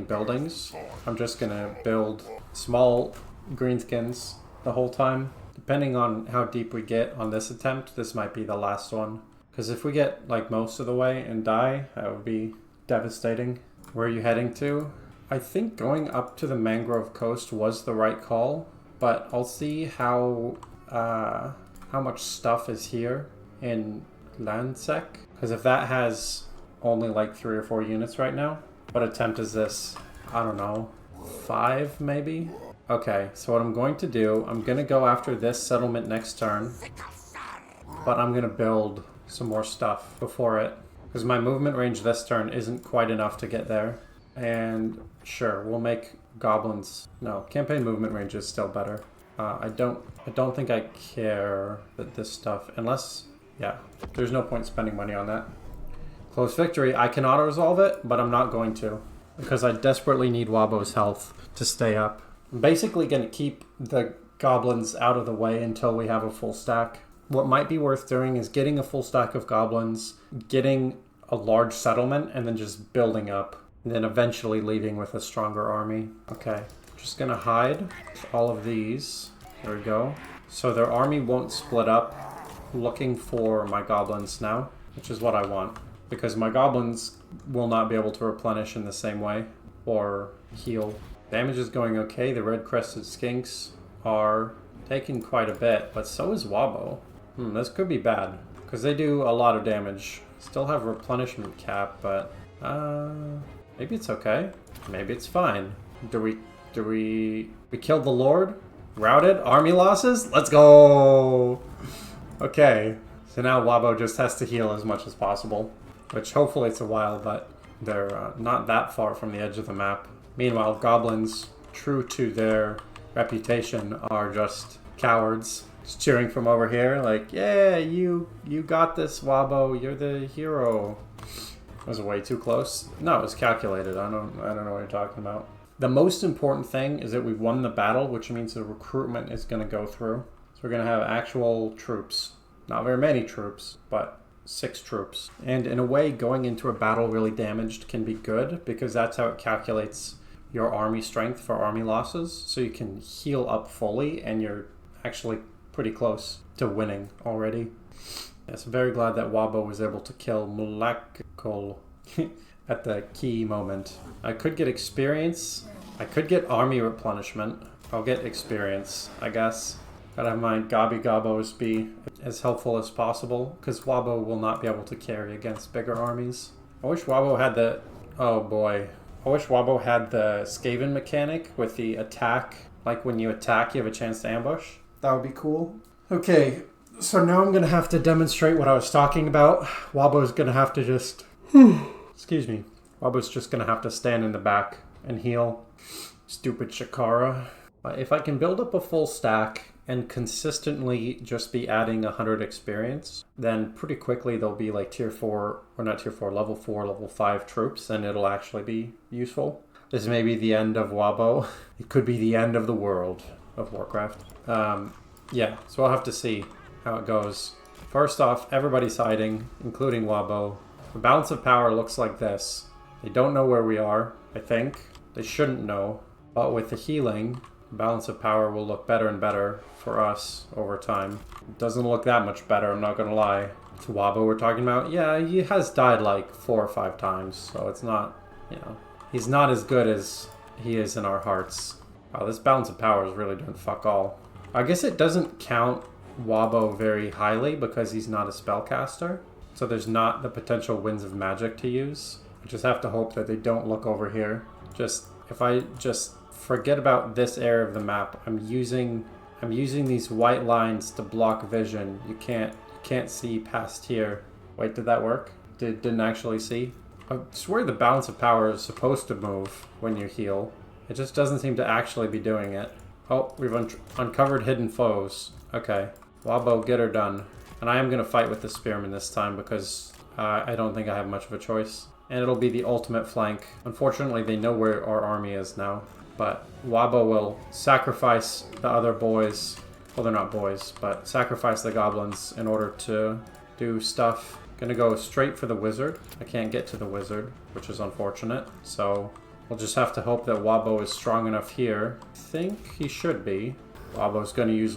buildings. I'm just gonna build small greenskins the whole time. Depending on how deep we get on this attempt, this might be the last one. Because if we get like most of the way and die, that would be devastating. Where are you heading to? I think going up to the mangrove coast was the right call, but I'll see how much stuff is here in Landsec. Because if that has only like 3 or 4 units right now, what attempt is this? I don't know, 5 maybe? Okay, so what I'm going to do, I'm going to go after this settlement next turn, but I'm going to build some more stuff before it, because my movement range this turn isn't quite enough to get there. And sure, we'll make goblins. No, campaign movement range is still better. I don't think I care that this stuff, unless, yeah, there's no point spending money on that. Close victory, I can auto-resolve it, but I'm not going to, because I desperately need WAAAHGBO's health to stay up. I'm basically going to keep the goblins out of the way until we have a full stack. What might be worth doing is getting a full stack of goblins, getting a large settlement, and then just building up. And then eventually leaving with a stronger army. Okay, just gonna hide all of these. There we go. So their army won't split up. Looking for my goblins now, which is what I want. Because my goblins will not be able to replenish in the same way or heal. Damage is going okay. The red-crested skinks are taking quite a bit, but so is WAAAHGBO. This could be bad, because they do a lot of damage. Still have replenishment cap, but maybe it's okay. Maybe it's fine. We killed the Lord? Routed? Army losses? Let's go! Okay. So now WAAAHGBO just has to heal as much as possible. Which hopefully it's a while, but they're not that far from the edge of the map. Meanwhile, goblins, true to their reputation, are just cowards. Just cheering from over here, like, yeah, you got this, WAAAHGBO, you're the hero. Was it way too close? No, it was calculated. I don't know what you're talking about. The most important thing is that we've won the battle, which means the recruitment is going to go through. So we're going to have actual troops. Not very many troops, but 6 troops. And in a way, going into a battle really damaged can be good, because that's how it calculates your army strength for army losses. So you can heal up fully, and you're actually pretty close to winning already. Yes, I'm very glad that WAAAHGBO was able to kill Mulakol at the key moment. I could get experience. I could get army replenishment. I'll get experience, I guess. Gotta have my Gobby-Gobbos be as helpful as possible, because WAAAHGBO will not be able to carry against bigger armies. I wish WAAAHGBO had the... Oh boy. I wish WAAAHGBO had the Skaven mechanic with the attack. Like when you attack, you have a chance to ambush. That would be cool. Okay. So now I'm going to have to demonstrate what I was talking about. WAAAHGBO's going to have to just... Excuse me. WAAAHGBO's just going to have to stand in the back and heal. Stupid Shakara. But if I can build up a full stack and consistently just be adding 100 experience, then pretty quickly they'll be like tier 4, or not tier 4, level 4, level 5 troops, and it'll actually be useful. This may be the end of WAAAHGBO. It could be the end of the world of Warcraft. Yeah, so I'll have to see how it goes. First off, everybody's hiding, including WAAAHGBO. The balance of power looks like this. They don't know where we are, I think. They shouldn't know. But with the healing, the balance of power will look better and better for us over time. It doesn't look that much better, I'm not gonna lie. It's WAAAHGBO we're talking about. Yeah, he has died like 4 or 5 times, so it's not, you know, he's not as good as he is in our hearts. Wow, this balance of power is really doing fuck all. I guess it doesn't count WAAAHGBO very highly because he's not a spellcaster. So there's not the potential winds of magic to use. I just have to hope that they don't look over here. If I just forget about this area of the map, I'm using these white lines to block vision. You can't see past here. Wait, did that work? Didn't actually see? I swear the balance of power is supposed to move when you heal. It just doesn't seem to actually be doing it. Oh, we've uncovered hidden foes. Okay. WAAAHGBO, get her done. And I am going to fight with the spearman this time because I don't think I have much of a choice. And it'll be the ultimate flank. Unfortunately, they know where our army is now. But WAAAHGBO will sacrifice the other boys. Well, they're not boys, but sacrifice the goblins in order to do stuff. Gonna go straight for the wizard. I can't get to the wizard, which is unfortunate. So we'll just have to hope that WAAAHGBO is strong enough here. I think he should be. WAAAHGBO's gonna use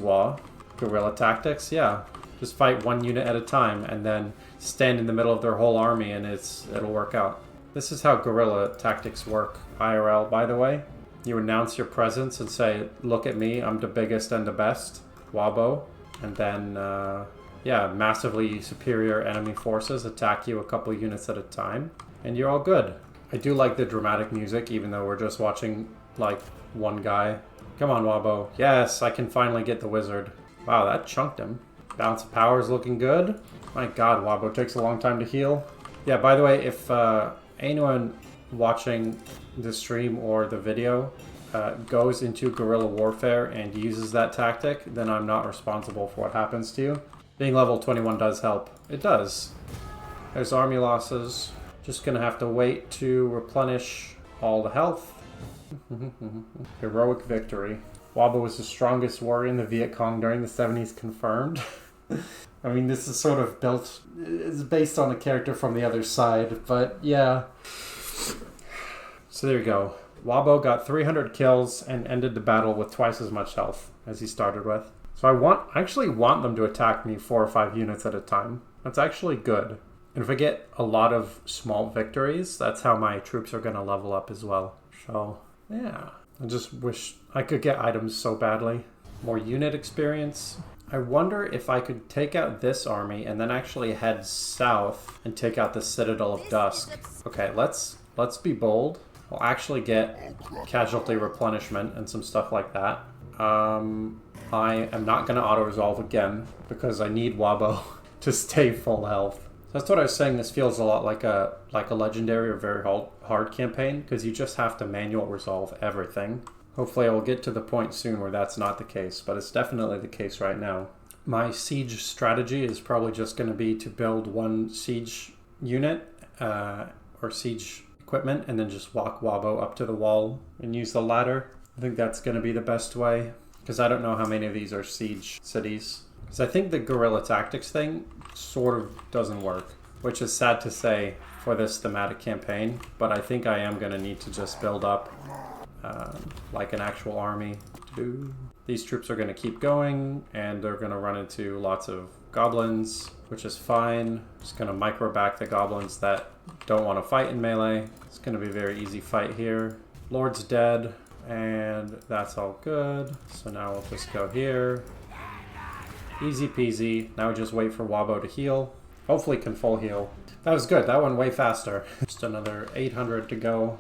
guerrilla tactics, yeah. Just fight one unit at a time and then stand in the middle of their whole army and it'll work out. This is how guerrilla tactics work, IRL, by the way. You announce your presence and say, look at me, I'm the biggest and the best, WAAAHGBO. And then, yeah, massively superior enemy forces attack you a couple units at a time. And you're all good. I do like the dramatic music, even though we're just watching, like, one guy. Come on, WAAAHGBO. Yes, I can finally get the wizard. Wow, that chunked him. Balance of power is looking good. My god, WAAAHGBO takes a long time to heal. Yeah, by the way, if anyone watching the stream or the video goes into guerrilla warfare and uses that tactic, then I'm not responsible for what happens to you. Being level 21 does help. It does. There's army losses. Just gonna have to wait to replenish all the health. Heroic victory. WAAAHGBO was the strongest warrior in the Viet Cong during the 70s, confirmed. I mean, this is sort of it's based on a character from the other side, but yeah. So there you go. WAAAHGBO got 300 kills and ended the battle with twice as much health as he started with. So I actually want them to attack me 4 or 5 units at a time. That's actually good. And if I get a lot of small victories, that's how my troops are going to level up as well. So, yeah. I just wish I could get items so badly. More unit experience. I wonder if I could take out this army and then actually head south and take out the Citadel of Dusk. Okay, let's be bold. We'll actually get casualty replenishment and some stuff like that. I am not going to auto-resolve again because I need WAAAHGBO to stay full health. That's what I was saying. This feels a lot like a legendary or very hard campaign because you just have to manual resolve everything. Hopefully I will get to the point soon where that's not the case, but it's definitely the case right now. My siege strategy is probably just going to be to build one siege unit or siege equipment and then just walk WAAAHGBO up to the wall and use the ladder. I think that's going to be the best way because I don't know how many of these are siege cities. Because I think the guerrilla tactics thing sort of doesn't work, which is sad to say for this thematic campaign, but I think I am going to need to just build up like an actual army. These troops are going to keep going and they're going to run into lots of goblins, which is fine. Just going to micro back the goblins that don't want to fight in melee. It's going to be a very easy fight here. Lord's dead and that's all good. So now we'll just go here. Easy peasy. Now we just wait for WAAAHGBO to heal. Hopefully can full heal. That was good. That went way faster. Just another 800 to go.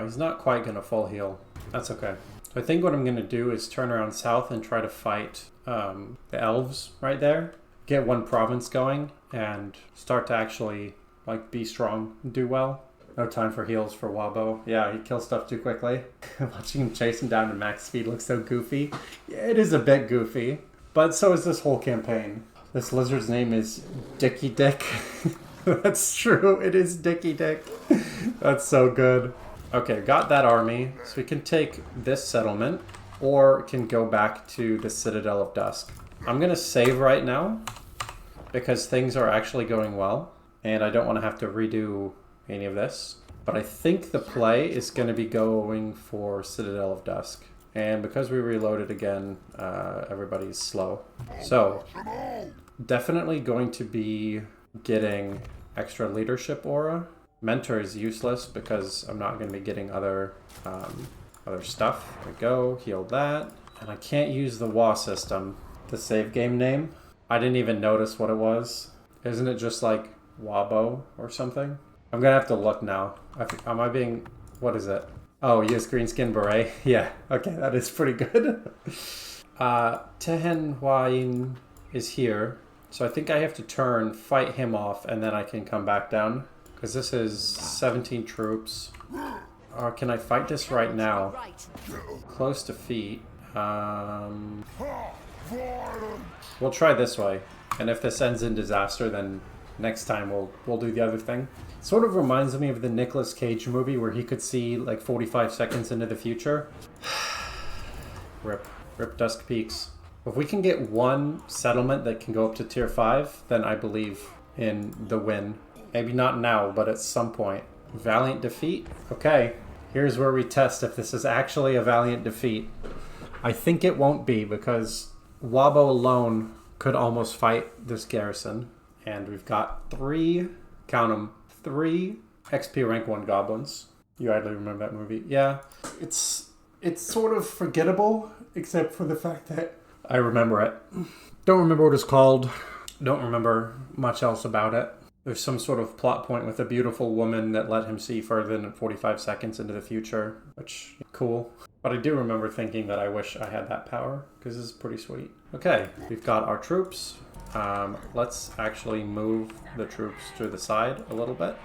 He's not quite going to full heal. That's okay. So I think what I'm going to do is turn around south and try to fight the elves right there. Get one province going and start to actually like be strong and do well. No time for heals for WAAAHGBO. Yeah, he kills stuff too quickly. Watching him chase him down at max speed looks so goofy. Yeah, it is a bit goofy. But so is this whole campaign. This lizard's name is Dicky Dick. That's true, it is Dicky Dick. That's so good. Okay, got that army. So we can take this settlement or can go back to the Citadel of Dusk. I'm going to save right now because things are actually going well. And I don't want to have to redo any of this. But I think the play is going to be going for Citadel of Dusk. And because we reloaded again, everybody's slow. So, definitely going to be getting extra leadership aura. Mentor is useless because I'm not going to be getting other stuff. There we go, heal that. And I can't use the WAAAH system, the save game name. I didn't even notice what it was. Isn't it just like WAAAHGBO or something? I'm going to have to look now. Am I being... What is it? Oh, use green skin beret. Yeah, okay, that is pretty good. Tehen Huayin is here. So I think I have to turn, fight him off, and then I can come back down. Because this is 17 troops. Or can I fight this right now? Close defeat. We'll try this way. And if this ends in disaster, then next time we'll do the other thing. Sort of reminds me of the Nicolas Cage movie where he could see like 45 seconds into the future. Rip Dusk Peaks. If we can get one settlement that can go up to tier 5, then I believe in the win. Maybe not now, but at some point. Valiant defeat? Okay, here's where we test if this is actually a valiant defeat. I think it won't be because WAAAHGBO alone could almost fight this garrison. And we've got 3, count them, 3 XP rank 1 goblins. You idly remember that movie? Yeah, it's sort of forgettable, except for the fact that I remember it. Don't remember what it's called. Don't remember much else about it. There's some sort of plot point with a beautiful woman that let him see further than 45 seconds into the future, which cool. But I do remember thinking that I wish I had that power, because this is pretty sweet. Okay, we've got our troops. Let's actually move the troops to the side a little bit.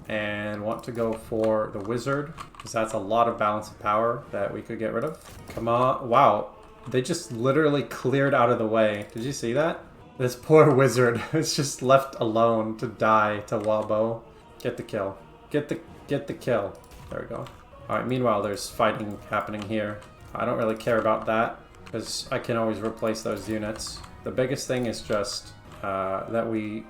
And want to go for the wizard, because that's a lot of balance of power that we could get rid of. Come on. Wow. They just literally cleared out of the way. Did you see that? This poor wizard is just left alone to die to WAAAHGBO. Get the kill. Get the kill. There we go. Alright, meanwhile there's fighting happening here. I don't really care about that, because I can always replace those units. The biggest thing is just that we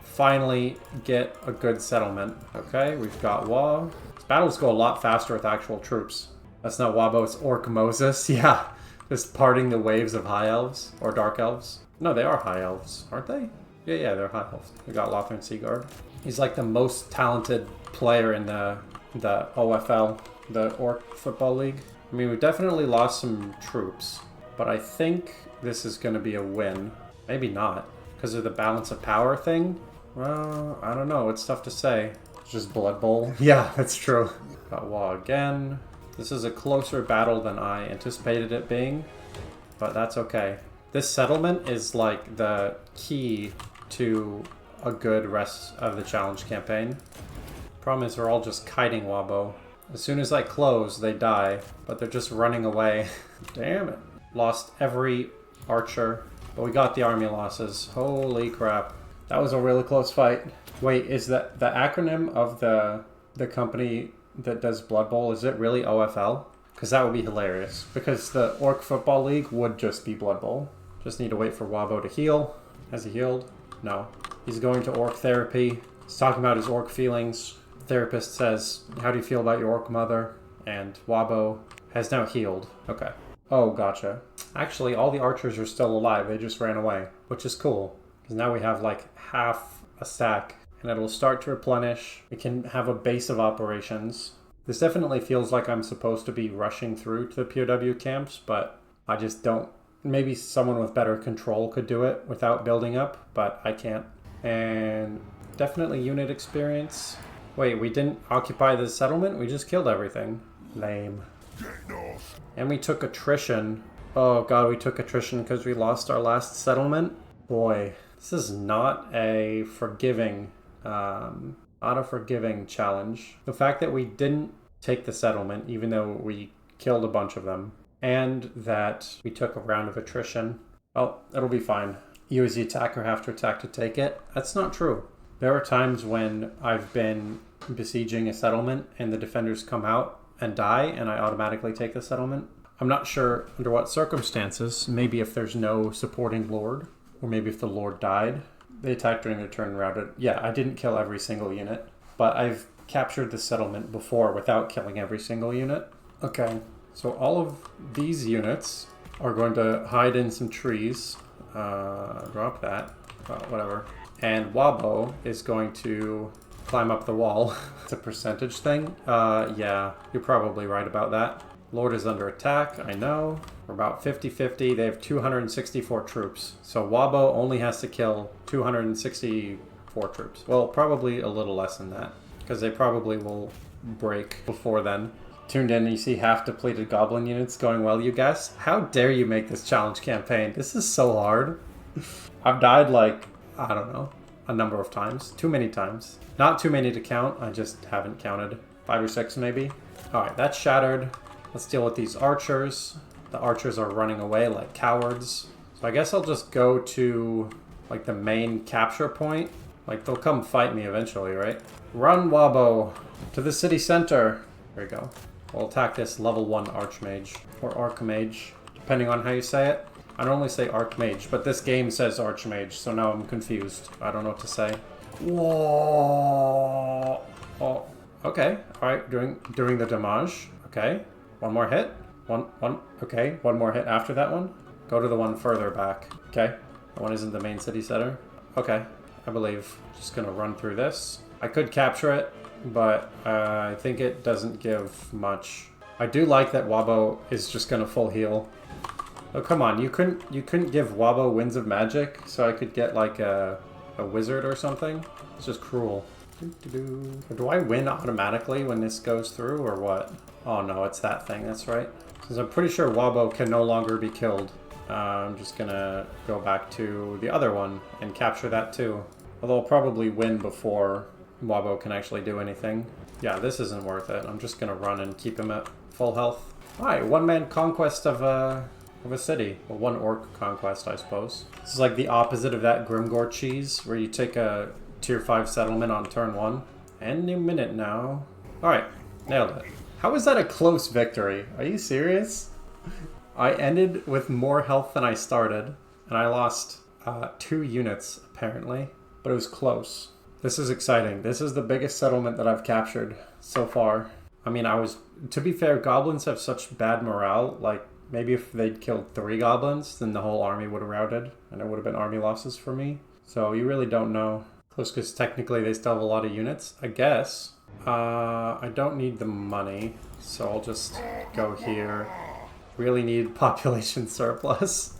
finally get a good settlement. Okay, we've got WAAAH. These battles go a lot faster with actual troops. That's not WAAAHGBO, it's Orc Moses. Yeah, just parting the waves of high elves or dark elves. No, they are high elves, aren't they? Yeah, they're high elves. We got Lothran Seaguard. He's like the most talented player in the OFL, the Orc Football League. I mean, we definitely lost some troops, but I think this is going to be a win. Maybe not, because of the balance of power thing. Well, I don't know. It's tough to say. It's just Blood Bowl. Yeah, that's true. Got WAAAH again. This is a closer battle than I anticipated it being, but that's okay. This settlement is like the key to a good rest of the challenge campaign. Problem is they're all just kiting WAAAHGBO. As soon as I close, they die, but they're just running away. Damn it. Lost every archer, but we got the army losses. Holy crap. That was a really close fight. Wait, is that the acronym of the company that does Blood Bowl, is it really OFL? Because that would be hilarious. Because the Orc Football League would just be Blood Bowl. Just need to wait for WAAAHGBO to heal. Has he healed? No. He's going to Orc therapy. He's talking about his Orc feelings. The therapist says, how do you feel about your Orc mother? And WAAAHGBO has now healed. Okay. Oh, gotcha. Actually, all the archers are still alive. They just ran away, which is cool. Because now we have like half a stack. And it'll start to replenish. We can have a base of operations. This definitely feels like I'm supposed to be rushing through to the POW camps, but I just don't. Maybe someone with better control could do it without building up, but I can't. And definitely unit experience. Wait, we didn't occupy the settlement? We just killed everything. Lame. And we took attrition. Oh god, we took attrition because we lost our last settlement? Boy, this is not a forgiving challenge. The fact that we didn't take the settlement, even though we killed a bunch of them, and that we took a round of attrition, well, it'll be fine. You as the attacker have to attack to take it. That's not true. There are times when I've been besieging a settlement and the defenders come out and die and I automatically take the settlement. I'm not sure under what circumstances. Maybe if there's no supporting lord, or maybe if the lord died. They attacked during their turn and routed. Yeah, I didn't kill every single unit, but I've captured the settlement before without killing every single unit. Okay, so all of these units are going to hide in some trees. Drop that. Whatever. And WAAAHGBO is going to climb up the wall. It's a percentage thing. Yeah, you're probably right about that. Lord is under attack, I know. We're about 50-50. They have 264 troops. So WAAAHGBO only has to kill 264 troops. Well, probably a little less than that, because they probably will break before then. Tuned in and you see half depleted goblin units going well, you guess? How dare you make this challenge campaign? This is so hard. I've died like, I don't know, a number of times. Too many times. Not too many to count, I just haven't counted. 5 or 6 maybe. Alright, that's shattered. Let's deal with these archers. The archers are running away like cowards. So I guess I'll just go to like the main capture point. Like they'll come fight me eventually, right? Run, WAAAHGBO, to the city center. There you go. We'll attack this level 1 Archmage, or Archmage, depending on how you say it. I normally say Archmage, but this game says Archmage, so now I'm confused. I don't know what to say. Whoa! Oh, okay. Alright, doing the damage. Okay. One more hit. Okay, one more hit after that one. Go to the one further back. Okay. That one isn't the main city center. Okay, I believe. Just gonna run through this. I could capture it, but I think it doesn't give much. I do like that WAAAHGBO is just gonna full heal. Oh, come on, you couldn't give WAAAHGBO Winds of Magic so I could get like a wizard or something? It's just cruel. Do I win automatically when this goes through or what? Oh no, it's that thing, that's right. Because I'm pretty sure WAAAHGBO can no longer be killed. I'm just gonna go back to the other one and capture that too. Although I'll probably win before WAAAHGBO can actually do anything. Yeah, this isn't worth it. I'm just gonna run and keep him at full health. Alright, one-man conquest of a city. Well, one orc conquest, I suppose. This is like the opposite of that Grimgore cheese, where you take a tier 5 settlement on turn 1. Any minute now. Alright, nailed it. How is that a close victory? Are you serious? I ended with more health than I started, and I lost 2 units, apparently. But it was close. This is exciting. This is the biggest settlement that I've captured so far. I mean, to be fair, goblins have such bad morale. Like, maybe if they'd killed 3 goblins, then the whole army would have routed, and it would have been army losses for me. So you really don't know. Close, because technically they still have a lot of units, I guess. I don't need the money, so I'll just go here. Really need population surplus.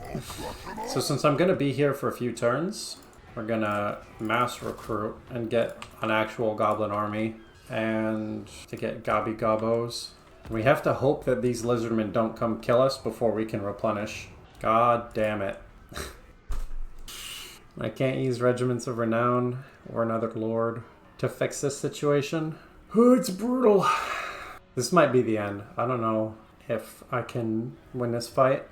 So since I'm going to be here for a few turns, we're going to mass recruit and get an actual goblin army and to get WAAAHGBOs. We have to hope that these lizardmen don't come kill us before we can replenish. God damn it. I can't use Regiments of Renown or another lord to fix this situation. Oh, it's brutal. This might be the end. I don't know if I can win this fight.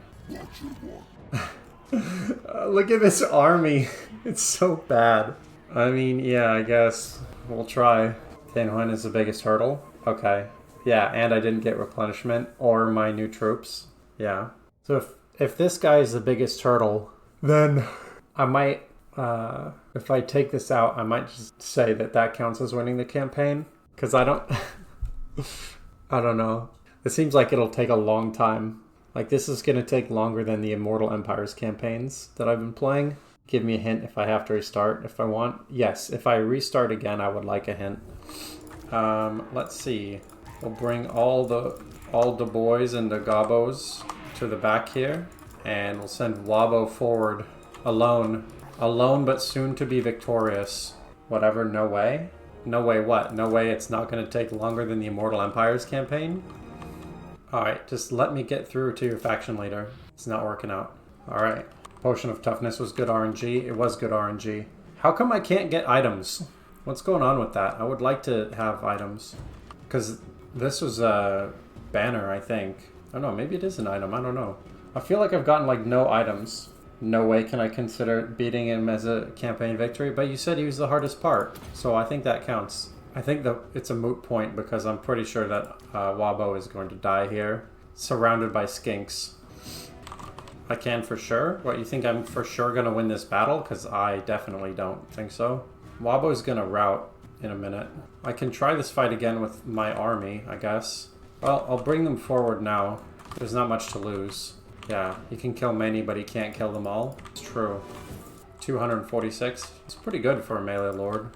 Look at this army. It's so bad. I mean, yeah, I guess we'll try. Tianhuan is the biggest hurdle. Okay. Yeah, and I didn't get replenishment or my new troops. Yeah. So if this guy is the biggest hurdle, then I might, if I take this out, I might just say that counts as winning the campaign. Because I don't know. It seems like it'll take a long time. Like, this is going to take longer than the Immortal Empires campaigns that I've been playing. Give me a hint if I have to restart, if I want. Yes, if I restart again, I would like a hint. Let's see. We'll bring all the boys and the gobos to the back here. And we'll send WAAAHGBO forward alone. Alone, but soon to be victorious. Whatever, no way? No way what? No way it's not going to take longer than the Immortal Empires campaign? Alright, just let me get through to your faction leader. It's not working out. Alright. Potion of Toughness was good RNG. It was good RNG. How come I can't get items? What's going on with that? I would like to have items. Because this was a banner, I think. I don't know, maybe it is an item. I don't know. I feel like I've gotten like no items. No way can I consider beating him as a campaign victory, but you said he was the hardest part. So I think that counts. I think that it's a moot point because I'm pretty sure that WAAAHGBO is going to die here, surrounded by skinks. I can for sure? What, you think I'm for sure going to win this battle? Because I definitely don't think so. WAAAHGBO is going to rout in a minute. I can try this fight again with my army, I guess. Well, I'll bring them forward now. There's not much to lose. Yeah, he can kill many, but he can't kill them all. It's true. 246. It's pretty good for a melee lord.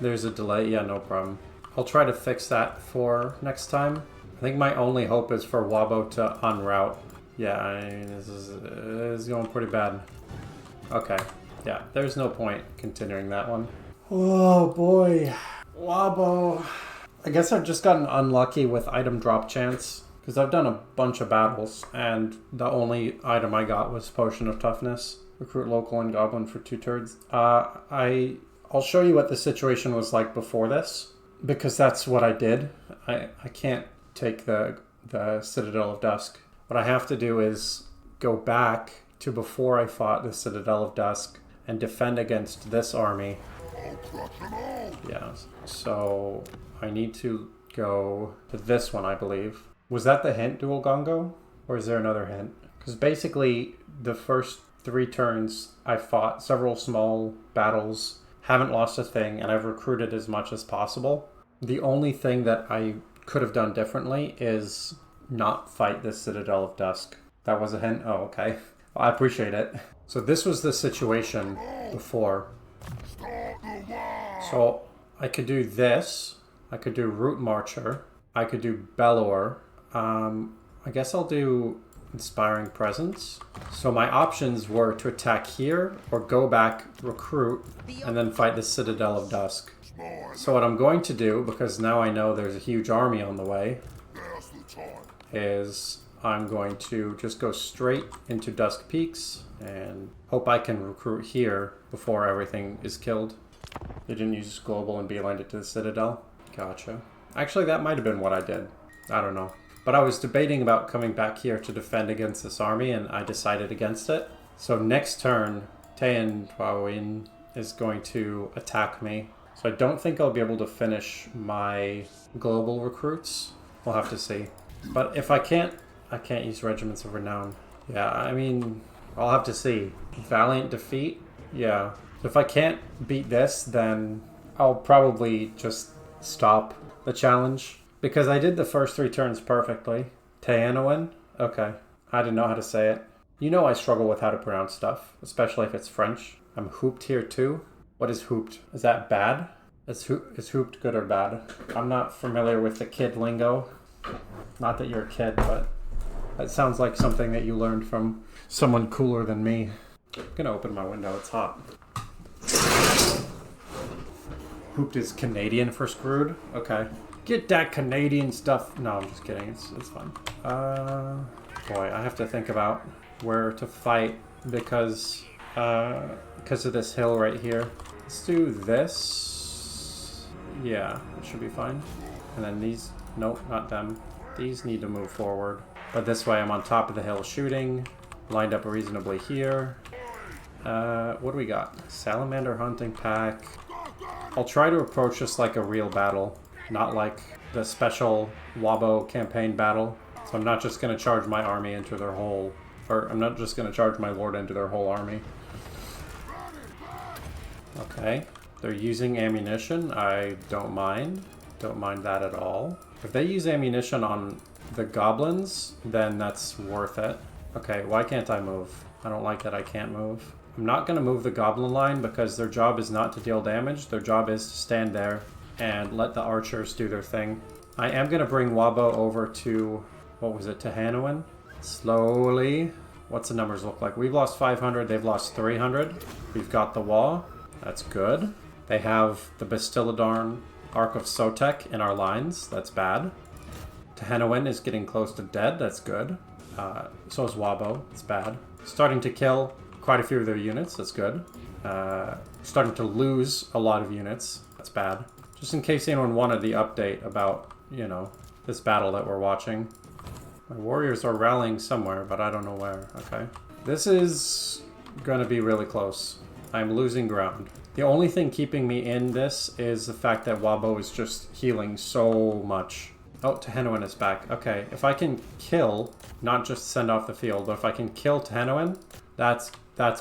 There's a delay. Yeah, no problem. I'll try to fix that for next time. I think my only hope is for WAAAHGBO to unroute. Yeah, I mean, this is going pretty bad. Okay. Yeah, there's no point continuing that one. Oh, boy. WAAAHGBO. I guess I've just gotten unlucky with item drop chance. Because I've done a bunch of battles, and the only item I got was Potion of Toughness. Recruit local and goblin for 2 turns. I'll show you what the situation was like before this, because that's what I did. I can't take the Citadel of Dusk. What I have to do is go back to before I fought the Citadel of Dusk and defend against this army. Yeah, so I need to go to this one, I believe. Was that the hint, Duelgongo? Or is there another hint? Because basically, the first 3 turns, I fought several small battles, haven't lost a thing, and I've recruited as much as possible. The only thing that I could have done differently is not fight this Citadel of Dusk. That was a hint? Oh, okay. Well, I appreciate it. So this was the situation before. So I could do this. I could do Root Marcher. I could do Bellower. I guess I'll do Inspiring Presence. So my options were to attack here or go back, recruit, and then fight the Citadel of Dusk. So what I'm going to do, because now I know there's a huge army on the way, is I'm going to just go straight into Dusk Peaks and hope I can recruit here before everything is killed. They didn't use global and beelined it to the Citadel. Gotcha. Actually, that might have been what I did. I don't know. But I was debating about coming back here to defend against this army, and I decided against it. So next turn, Taean Hwawin is going to attack me. So I don't think I'll be able to finish my global recruits. We'll have to see. But if I can't use Regiments of Renown. Yeah, I mean, I'll have to see. Valiant defeat? Yeah. If I can't beat this, then I'll probably just stop the challenge. Because I did the first 3 turns perfectly. Taeanowin? Okay. I didn't know how to say it. You know I struggle with how to pronounce stuff, especially if it's French. I'm hooped here too. What is hooped? Is that bad? Is hooped good or bad? I'm not familiar with the kid lingo. Not that you're a kid, but that sounds like something that you learned from someone cooler than me. I'm gonna open my window, it's hot. Hooped is Canadian for screwed? Okay. Get that Canadian stuff. No, I'm just kidding. It's fun. Boy, I have to think about where to fight because of this hill right here. Let's do this. Yeah, it should be fine. And then these, nope, not them. These need to move forward. But this way I'm on top of the hill shooting. Lined up reasonably here. What do we got? Salamander hunting pack. I'll try to approach this like a real battle. Not like the special WAAAHGBO campaign battle. So I'm not just going to charge my army into their whole... Or I'm not just going to charge my lord into their whole army. Okay. They're using ammunition. I don't mind. Don't mind that at all. If they use ammunition on the goblins, then that's worth it. Okay, why can't I move? I don't like that I can't move. I'm not going to move the goblin line because their job is not to deal damage. Their job is to stand there and let the archers do their thing. I am going to bring WAAAHGBO over to, what was it, Taeanowin? Slowly. What's the numbers look like? We've lost 500, they've lost 300. We've got the wall. That's good. They have the Bastiladarn Ark of Sotek in our lines. That's bad. Taeanowin is getting close to dead. That's good. So is WAAAHGBO. It's bad. Starting to kill quite a few of their units. That's good. Starting to lose a lot of units. That's bad. Just in case anyone wanted the update about, you know, this battle that we're watching. My warriors are rallying somewhere, but I don't know where. Okay. This is going to be really close. I'm losing ground. The only thing keeping me in this is the fact that WAAAHGBO is just healing so much. Oh, Taeanowin is back. Okay, if I can kill, not just send off the field, but if I can kill Taeanowin, that's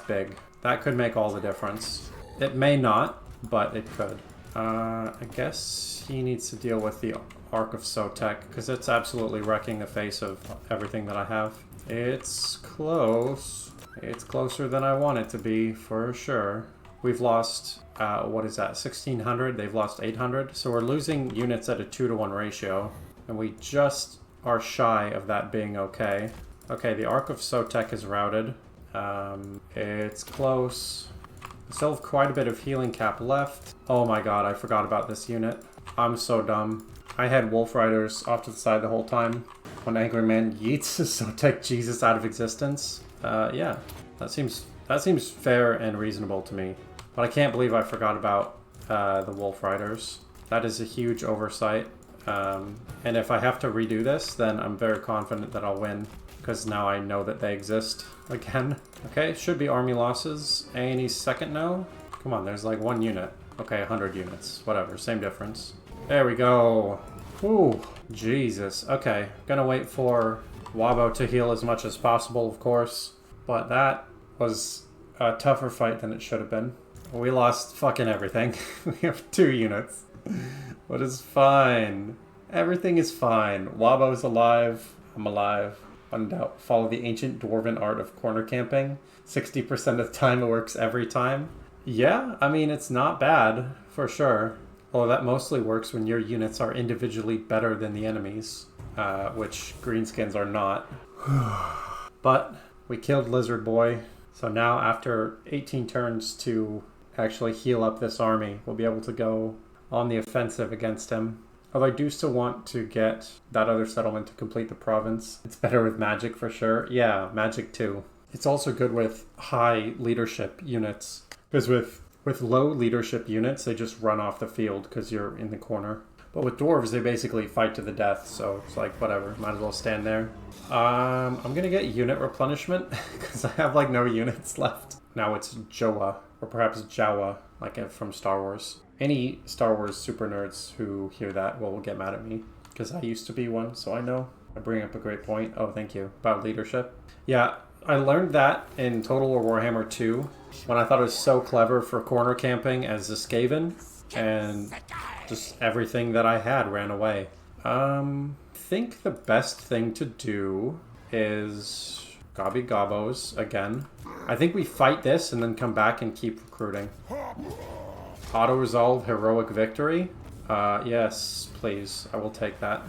big. That could make all the difference. It may not, but it could. I guess he needs to deal with the Ark of Sotek, because it's absolutely wrecking the face of everything that I have. It's close. It's closer than I want it to be, for sure. We've lost, what is that, 1,600? They've lost 800. So we're losing units at a 2-to-1 ratio, and we just are shy of that being okay. Okay, the Ark of Sotek is routed. It's close. We still have quite a bit of healing cap left. Oh my god, I forgot about this unit. I'm so dumb. I had Wolf Riders off to the side the whole time. When Angry Man yeets Sotek Jesus out of existence. Yeah, that seems fair and reasonable to me. But I can't believe I forgot about the Wolf Riders. That is a huge oversight. And if I have to redo this, then I'm very confident that I'll win, because now I know that they exist again. Okay, should be army losses. Any second now? Come on, there's like 1 unit. Okay, 100 units. Whatever, same difference. There we go. Ooh, Jesus. Okay, gonna wait for WAAAHGBO to heal as much as possible, of course. But that was a tougher fight than it should have been. We lost fucking everything. We have 2 units. But it's fine. Everything is fine. WAAAHGBO's alive. I'm alive. Undoubt. Follow the ancient dwarven art of corner camping. 60% of the time it works every time. Yeah, I mean, it's not bad, for sure. Although that mostly works when your units are individually better than the enemies, which greenskins are not. But we killed Lizard Boy, so now after 18 turns to actually heal up this army, we'll be able to go on the offensive against him. Although I do still want to get that other settlement to complete the province. It's better with magic for sure. Yeah, magic too. It's also good with high leadership units, because with low leadership units, they just run off the field because you're in the corner. But with dwarves, they basically fight to the death, so it's like, whatever, might as well stand there. I'm gonna get unit replenishment, because I have like no units left. Now it's Joa, or perhaps Jawa, like from Star Wars. Any Star Wars super nerds who hear that will get mad at me, because I used to be one, so I know. I bring up a great point. Oh, thank you. About leadership. Yeah, I learned that in Total War Warhammer 2, when I thought it was so clever for corner camping as a Skaven, and just everything that I had ran away. I think the best thing to do is WAAAHGBOs again. I think we fight this and then come back and keep recruiting. Auto-resolve heroic victory? Yes, please. I will take that.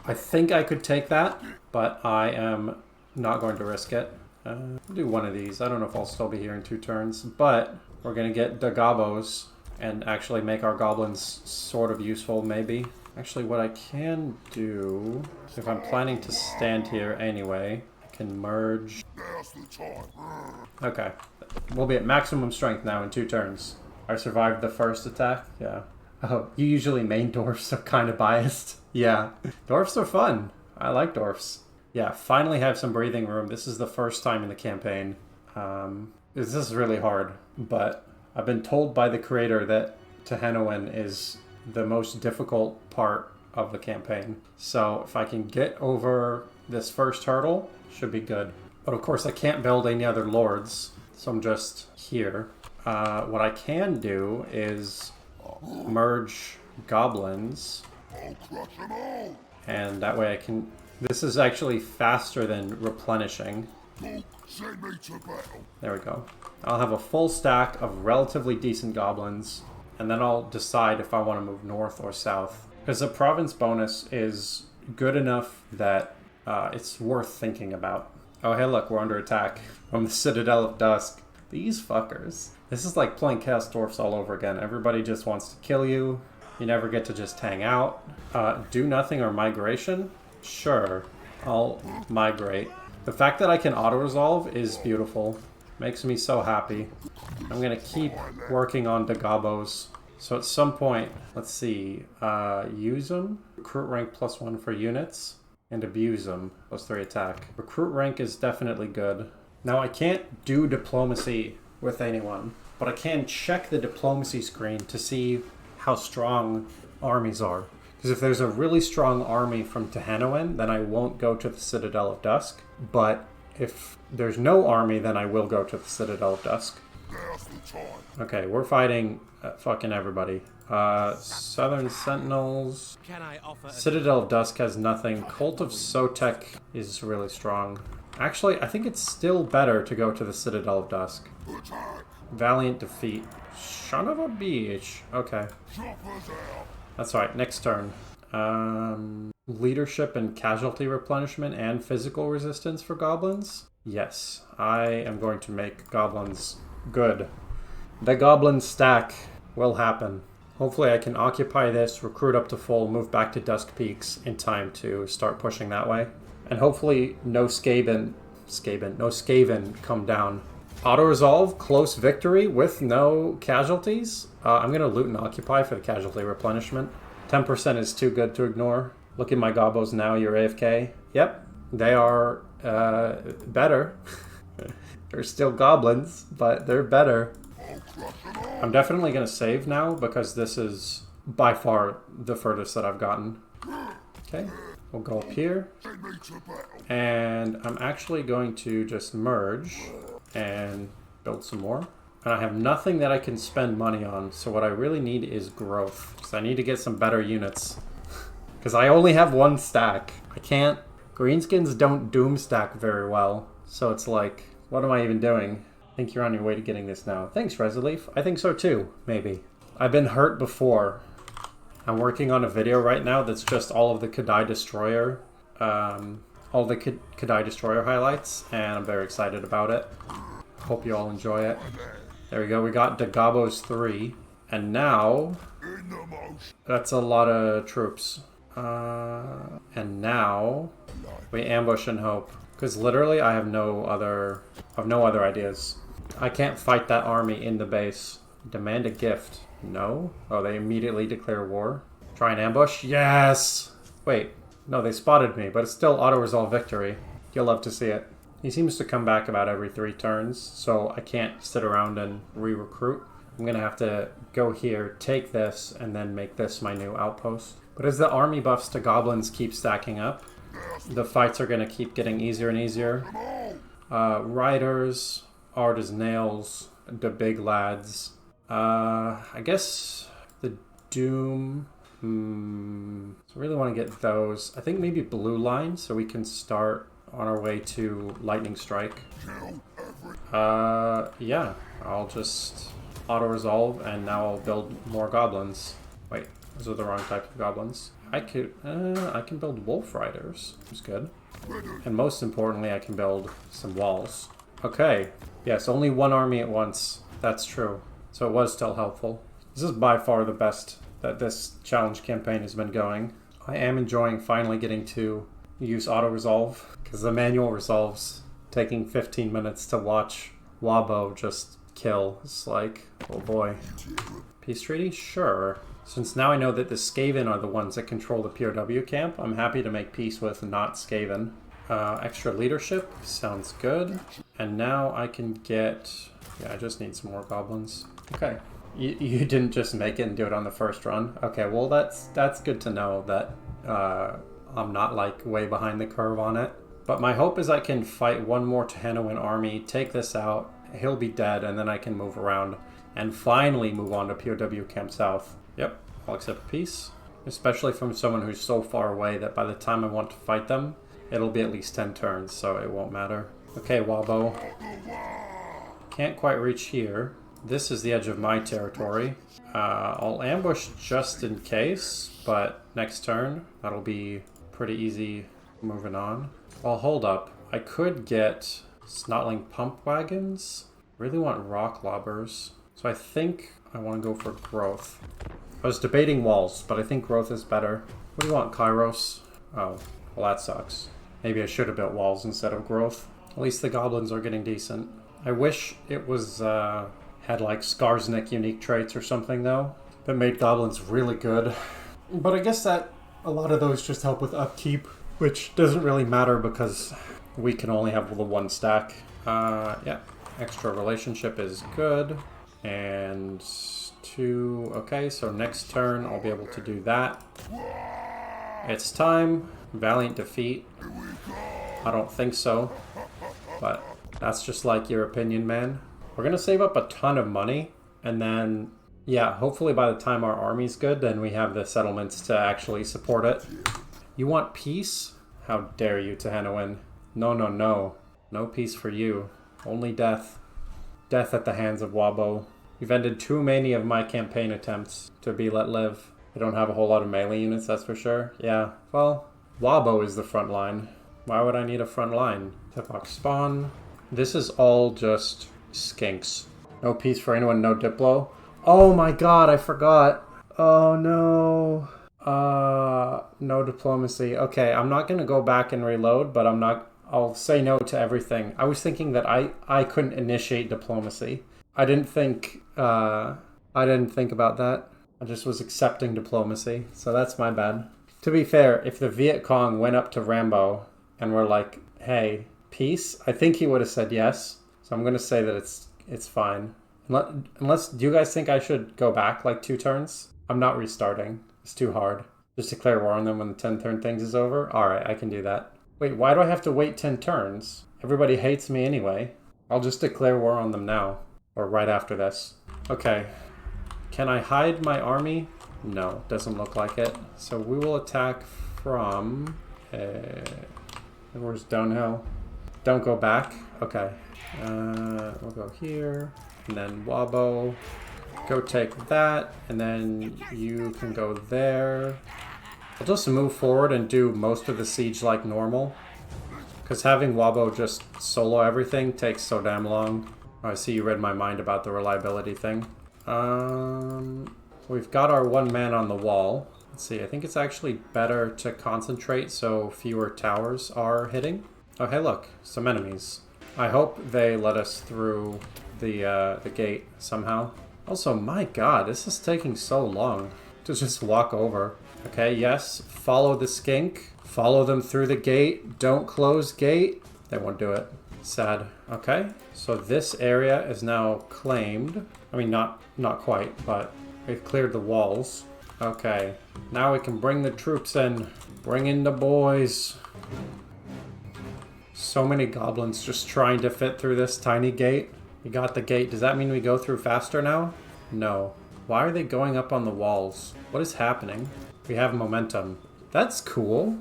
I think I could take that, but I am not going to risk it. I'll do one of these. I don't know if I'll still be here in 2 turns, but we're going to get the WAAAHGBOs and actually make our goblins sort of useful, maybe. Actually, what I can do, if I'm planning to stand here anyway, I can merge. Okay. We'll be at maximum strength now in 2 turns. I survived the first attack? Yeah. Oh, you usually main dwarfs, so kind of biased. Yeah. Dwarfs are fun. I like dwarfs. Yeah, finally have some breathing room. This is the first time in the campaign. This is really hard, but I've been told by the creator that Tehenowen is the most difficult part of the campaign. So if I can get over this first hurdle, should be good. But of course I can't build any other lords, so I'm just here. What I can do is merge goblins, and that way I can... This is actually faster than replenishing. There we go. I'll have a full stack of relatively decent goblins, and then I'll decide if I want to move north or south. Because the province bonus is good enough that it's worth thinking about. Oh, hey look, we're under attack from the Citadel of Dusk. These fuckers. This is like playing Chaos Dwarfs all over again. Everybody just wants to kill you. You never get to just hang out. Do nothing or migration? Sure, I'll migrate. The fact that I can auto-resolve is beautiful. Makes me so happy. I'm gonna keep working on the WAAAHGBOs. So at some point, let's see, use them. Recruit rank +1 for units. And abuse them, +3 attack. Recruit rank is definitely good. Now I can't do diplomacy with anyone, but I can check the diplomacy screen to see how strong armies are. Because if there's a really strong army from Tehenowen, then I won't go to the Citadel of Dusk. But if there's no army, then I will go to the Citadel of Dusk. Okay, we're fighting fucking everybody. Southern Sentinels. Citadel of Dusk has nothing. Cult of Sotek is really strong. Actually, I think it's still better to go to the Citadel of Dusk. Valiant defeat. Son of a bitch. Okay. That's right, next turn. Leadership and casualty replenishment and physical resistance for goblins? Yes, I am going to make goblins good. The goblin stack will happen. Hopefully I can occupy this, recruit up to full, move back to Dusk Peaks in time to start pushing that way. And hopefully no Skaven come down. Auto-resolve, close victory with no casualties. I'm going to loot and occupy for the casualty replenishment. 10% is too good to ignore. Look at my gobos now, you're AFK. Yep, they are better. They're still goblins, but they're better. I'm definitely going to save now because this is by far the furthest that I've gotten. Okay, we'll go up here. And I'm actually going to just merge and build some more. And I have nothing that I can spend money on, so what I really need is growth. So I need to get some better units. Because I only have one stack. I can't... Greenskins don't doom stack very well. So it's like, what am I even doing? I think you're on your way to getting this now. Thanks, Resilief. I think so too, maybe. I've been hurt before. I'm working on a video right now that's just all of the Kadai Destroyer. All the Kadai Destroyer highlights, and I'm very excited about it. Hope you all enjoy it. There we go, we got WAAAHGBOs 3. And now... That's a lot of troops. And now... we ambush and hope. Because literally I have no other ideas. I can't fight that army in the base. Demand a gift. No? Oh, they immediately declare war. Try and ambush? Yes! Wait. No, they spotted me, but it's still auto-resolve victory. You'll love to see it. He seems to come back about every 3 turns, so I can't sit around and re-recruit. I'm gonna have to go here, take this, and then make this my new outpost. But as the army buffs to goblins keep stacking up, the fights are gonna keep getting easier and easier. Riders, hard as nails, the big lads. I guess the Doom... So I really want to get those. I think maybe blue line, so we can start on our way to Lightning Strike. Yeah, I'll just auto-resolve, and now I'll build more goblins. Wait, those are the wrong type of goblins. I can build Wolf Riders, which is good. And most importantly, I can build some walls. Okay, yes, only one army at once. That's true. So it was still helpful. This is by far the best that this challenge campaign has been going. I am enjoying finally getting to use auto-resolve, because the manual resolves taking 15 minutes to watch WAAAHGBO just kill. It's like, oh boy. Peace treaty? Sure. Since now I know that the Skaven are the ones that control the POW camp, I'm happy to make peace with not Skaven. Extra leadership sounds good. And now I can get... yeah, I just need some more goblins. Okay. You didn't just make it and do it on the first run? Okay, well that's good to know that I'm not like way behind the curve on it. But my hope is I can fight one more Tehanoan army, take this out, he'll be dead, and then I can move around and finally move on to POW Camp South. Yep, I'll accept peace. Especially from someone who's so far away that by the time I want to fight them, it'll be at least 10 turns, so it won't matter. Okay, WAAAHGBO. Can't quite reach here. This is the edge of my territory. I'll ambush just in case, but next turn, that'll be pretty easy moving on. Well, hold up. I could get Snotling Pump Wagons. Really want Rock Lobbers. So I think I want to go for growth. I was debating walls, but I think growth is better. What do you want, Kairos? Oh, well that sucks. Maybe I should have built walls instead of growth. At least the goblins are getting decent. I wish it was, had like Skarsnik unique traits or something though, that made goblins really good. But I guess that a lot of those just help with upkeep, which doesn't really matter because we can only have the one stack. Yeah, extra relationship is good. And 2, okay, so next turn I'll be able to do that. It's time. Valiant defeat. I don't think so, but that's just like your opinion, man. We're gonna save up a ton of money, and then, yeah, hopefully by the time our army's good, then we have the settlements to actually support it. You want peace? How dare you, Tehanoan? No, no, no. No peace for you. Only death. Death at the hands of WAAAHGBO. You've ended too many of my campaign attempts to be let live. I don't have a whole lot of melee units, that's for sure. Yeah, well, WAAAHGBO is the front line. Why would I need a front line? Tepok spawn. This is all just skinks. No peace for anyone, no Diplo. Oh my god, I forgot. Oh no. No diplomacy. Okay, I'm not gonna go back and reload, but I'll say no to everything. I was thinking that I couldn't initiate diplomacy. I didn't think about that. I just was accepting diplomacy, so that's my bad. To be fair, if the Viet Cong went up to Rambo and were like, hey, peace, I think he would have said yes. So I'm going to say that it's fine. Unless, do you guys think I should go back like 2 turns? I'm not restarting. It's too hard. Just declare war on them when the 10 turn things is over? Alright, I can do that. Wait, why do I have to wait 10 turns? Everybody hates me anyway. I'll just declare war on them now. Or right after this. Okay. Can I hide my army? No, doesn't look like it. So we will attack from... where's downhill? Don't go back? Okay. We'll go here. And then WAAAHGBO. Go take that. And then you can go there. I'll just move forward and do most of the siege like normal. Because having WAAAHGBO just solo everything takes so damn long. Oh, I see you read my mind about the reliability thing. We've got our 1 man on the wall. Let's see, I think it's actually better to concentrate so fewer towers are hitting. Oh, hey look, some enemies. I hope they let us through the gate somehow. Also, my god, this is taking so long to just walk over. Okay, yes, follow the skink. Follow them through the gate. Don't close gate. They won't do it. Sad. Okay, so this area is now claimed. I mean, not quite, but we've cleared the walls. Okay, now we can bring the troops in. Bring in the boys. So many goblins just trying to fit through this tiny gate. We got the gate. Does that mean we go through faster now? No. Why are they going up on the walls? What is happening? We have momentum. That's cool.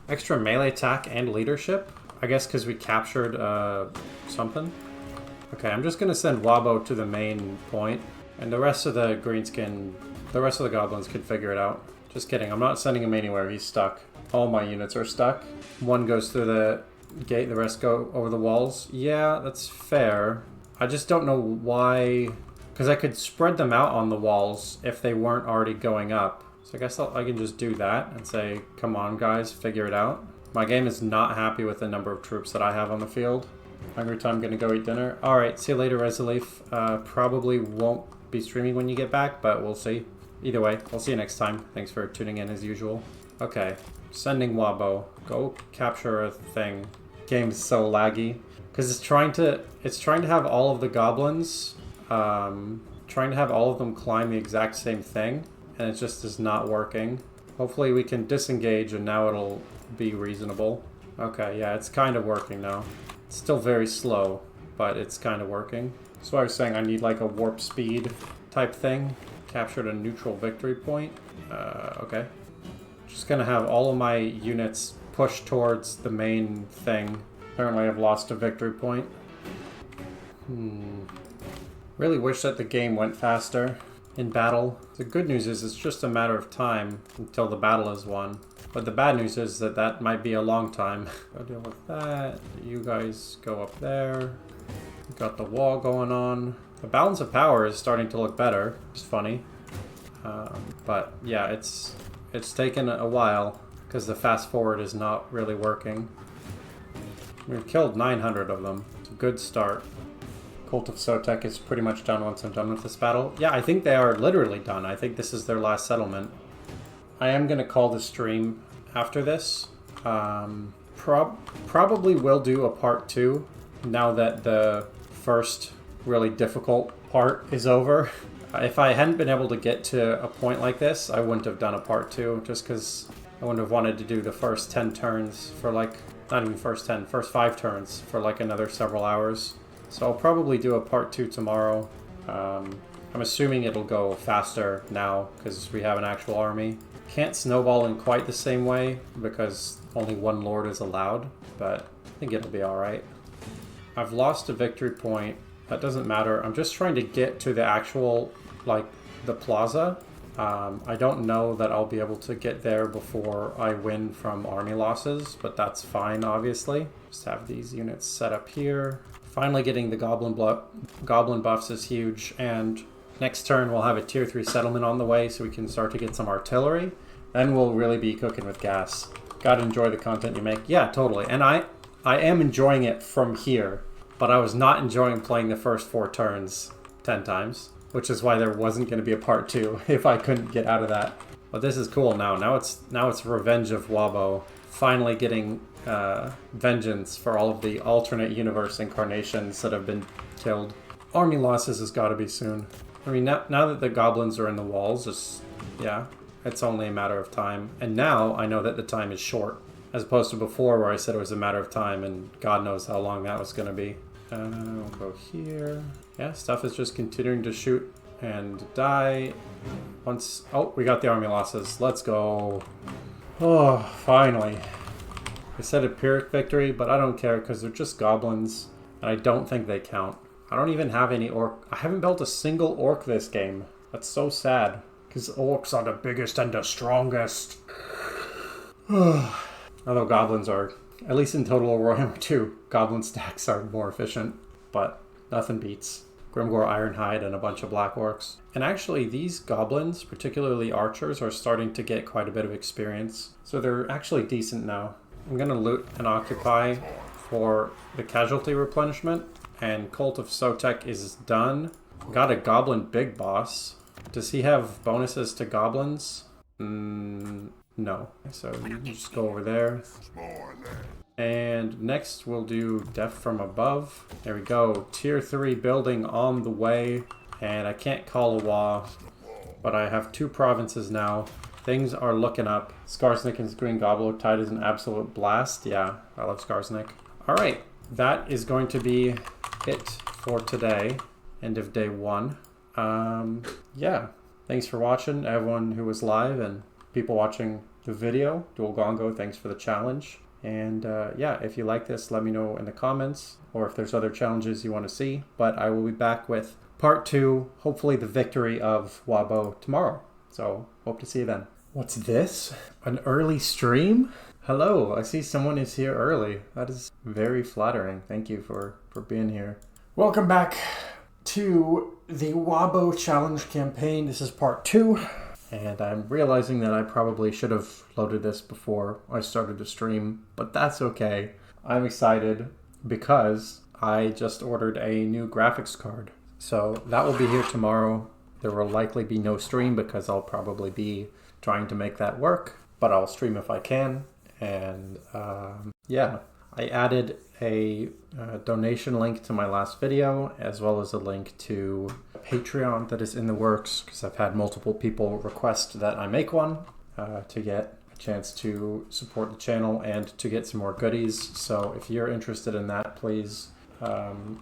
Extra melee attack and leadership? I guess because we captured something. Okay, I'm just going to send WAAAHGBO to the main point. And the rest of the greenskin, the rest of the goblins can figure it out. Just kidding, I'm not sending him anywhere, he's stuck. All my units are stuck. 1 goes through the gate, the rest go over the walls. Yeah, that's fair. I just don't know why... Because I could spread them out on the walls if they weren't already going up. So I guess I can just do that and say, come on guys, figure it out. My game is not happy with the number of troops that I have on the field. Hungry time, gonna go eat dinner. Alright, see you later, Resolif. Probably won't be streaming when you get back, but we'll see. Either way, we'll see you next time. Thanks for tuning in as usual. Okay, sending WAAAHGBO. Go capture a thing. Game's so laggy. Because it's trying to have all of the goblins, trying to have all of them climb the exact same thing. And it just is not working. Hopefully we can disengage and now it'll be reasonable. Okay, yeah, it's kind of working now. It's still very slow, but it's kind of working. So I was saying I need like a warp speed type thing. Captured a neutral victory point. Okay. Just gonna have all of my units push towards the main thing. Apparently I've lost a victory point. Really wish that the game went faster in battle. The good news is it's just a matter of time until the battle is won. But the bad news is that that might be a long time. Go deal with that. You guys go up there. We've got the wall going on. The balance of power is starting to look better. It's funny. But yeah, it's taken a while because the fast forward is not really working. We've killed 900 of them. It's a good start. Cult of Sotek is pretty much done once I'm done with this battle. Yeah, I think they are literally done. I think this is their last settlement. I am going to call the stream after this. Probably will do a part 2 now that the first really difficult part is over. If I hadn't been able to get to a point like this, I wouldn't have done a part 2 just because I wouldn't have wanted to do the first 10 turns for like, not even first 10, first 5 turns for like another several hours. So I'll probably do a part 2 tomorrow. I'm assuming it'll go faster now because we have an actual army. Can't snowball in quite the same way because only 1 lord is allowed, but I think it'll be alright. I've lost a victory point. That doesn't matter. I'm just trying to get to the actual, like, the plaza. I don't know that I'll be able to get there before I win from army losses, but that's fine, obviously. Just have these units set up here. Finally getting the goblin buffs is huge, and next turn we'll have a tier 3 settlement on the way so we can start to get some artillery. Then we'll really be cooking with gas. Gotta enjoy the content you make. Yeah, totally. And I am enjoying it from here, but I was not enjoying playing the first 4 turns 10 times. which is why there wasn't going to be a part 2 if I couldn't get out of that. But this is cool now. Now it's Revenge of WAAAHGBO. Finally getting vengeance for all of the alternate universe incarnations that have been killed. Army losses has got to be soon. I mean, now that the goblins are in the walls, it's only a matter of time. And now I know that the time is short, as opposed to before where I said it was a matter of time and God knows how long that was going to be. We'll go here. Yeah, stuff is just continuing to shoot and die. Oh, we got the army losses. Let's go. Oh, finally. I said a Pyrrhic victory, but I don't care because they're just goblins, and I don't think they count. I don't even have any orc. I haven't built a single orc this game. That's so sad, because orcs are the biggest and the strongest. Although goblins are, at least in Total Warhammer 2, goblin stacks are more efficient, but nothing beats Grimgor Ironhide and a bunch of black orcs. And actually these goblins, particularly archers, are starting to get quite a bit of experience. So they're actually decent now. I'm going to loot and occupy for the casualty replenishment, and Cult of Sotek is done. Got a goblin big boss. Does he have bonuses to goblins? No. So you just go over there. And next we'll do Death from Above. There we go. Tier 3 building on the way. And I can't call a WAAAH, but I have 2 provinces now. Things are looking up. Skarsnik and Green Gobbler tied is an absolute blast. Yeah, I love Skarsnik. Alright, that is going to be it for today. End of day 1. Yeah, thanks for watching, everyone who was live and people watching the video. Duelgongo, thanks for the challenge. And yeah, if you like this, let me know in the comments, or if there's other challenges you want to see. But I will be back with part 2, hopefully the victory of WAAAHGBO tomorrow. So, hope to see you then. What's this? An early stream? Hello, I see someone is here early. That is very flattering. Thank you for being here. Welcome back to the WAAAHGBO challenge campaign. This is part 2. And I'm realizing that I probably should have loaded this before I started the stream, but that's okay. I'm excited because I just ordered a new graphics card. So that will be here tomorrow. There will likely be no stream because I'll probably be trying to make that work, but I'll stream if I can. And yeah, I added a donation link to my last video, as well as a link to Patreon that is in the works, because I've had multiple people request that I make one to get a chance to support the channel and to get some more goodies. So if you're interested in that, please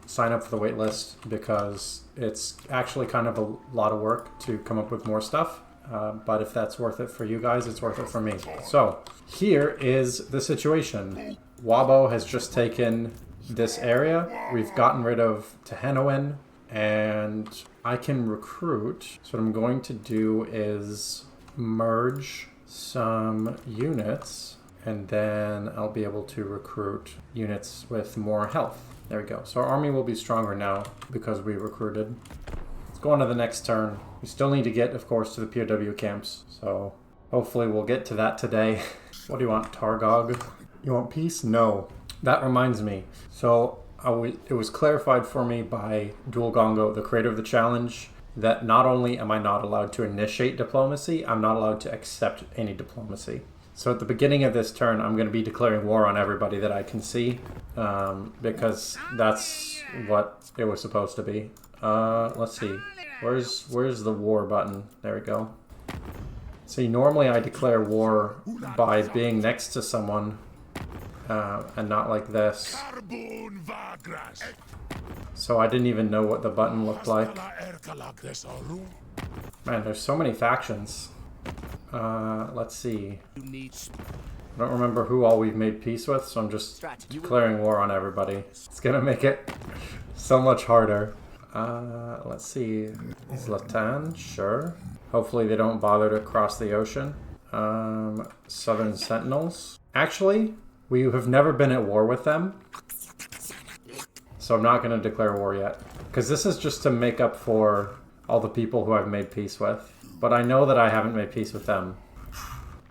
sign up for the wait list, because it's actually kind of a lot of work to come up with more stuff. But if that's worth it for you guys, it's worth it for me. So here is the situation. WAAAHGBO has just taken this area. We've gotten rid of Tehenoin, and I can recruit. So what I'm going to do is merge some units, and then I'll be able to recruit units with more health. There we go. So our army will be stronger now because we recruited. Let's go on to the next turn. We still need to get, of course, to the POW camps. So hopefully we'll get to that today. What do you want, Targog? You want peace? No. That reminds me. So it was clarified for me by Duelgongo, the creator of the challenge, that not only am I not allowed to initiate diplomacy, I'm not allowed to accept any diplomacy. So at the beginning of this turn, I'm going to be declaring war on everybody that I can see, because that's what it was supposed to be. Let's see. Where's the war button? There we go. See, normally I declare war by being next to someone, and not like this. So I didn't even know what the button looked like. Man, there's so many factions. Let's see. I don't remember who all we've made peace with, so I'm just declaring war on everybody. It's gonna make it so much harder. Let's see. Zlatan, sure. Hopefully they don't bother to cross the ocean. Southern Sentinels. Actually, we have never been at war with them, so I'm not going to declare war yet, because this is just to make up for all the people who I've made peace with. But I know that I haven't made peace with them.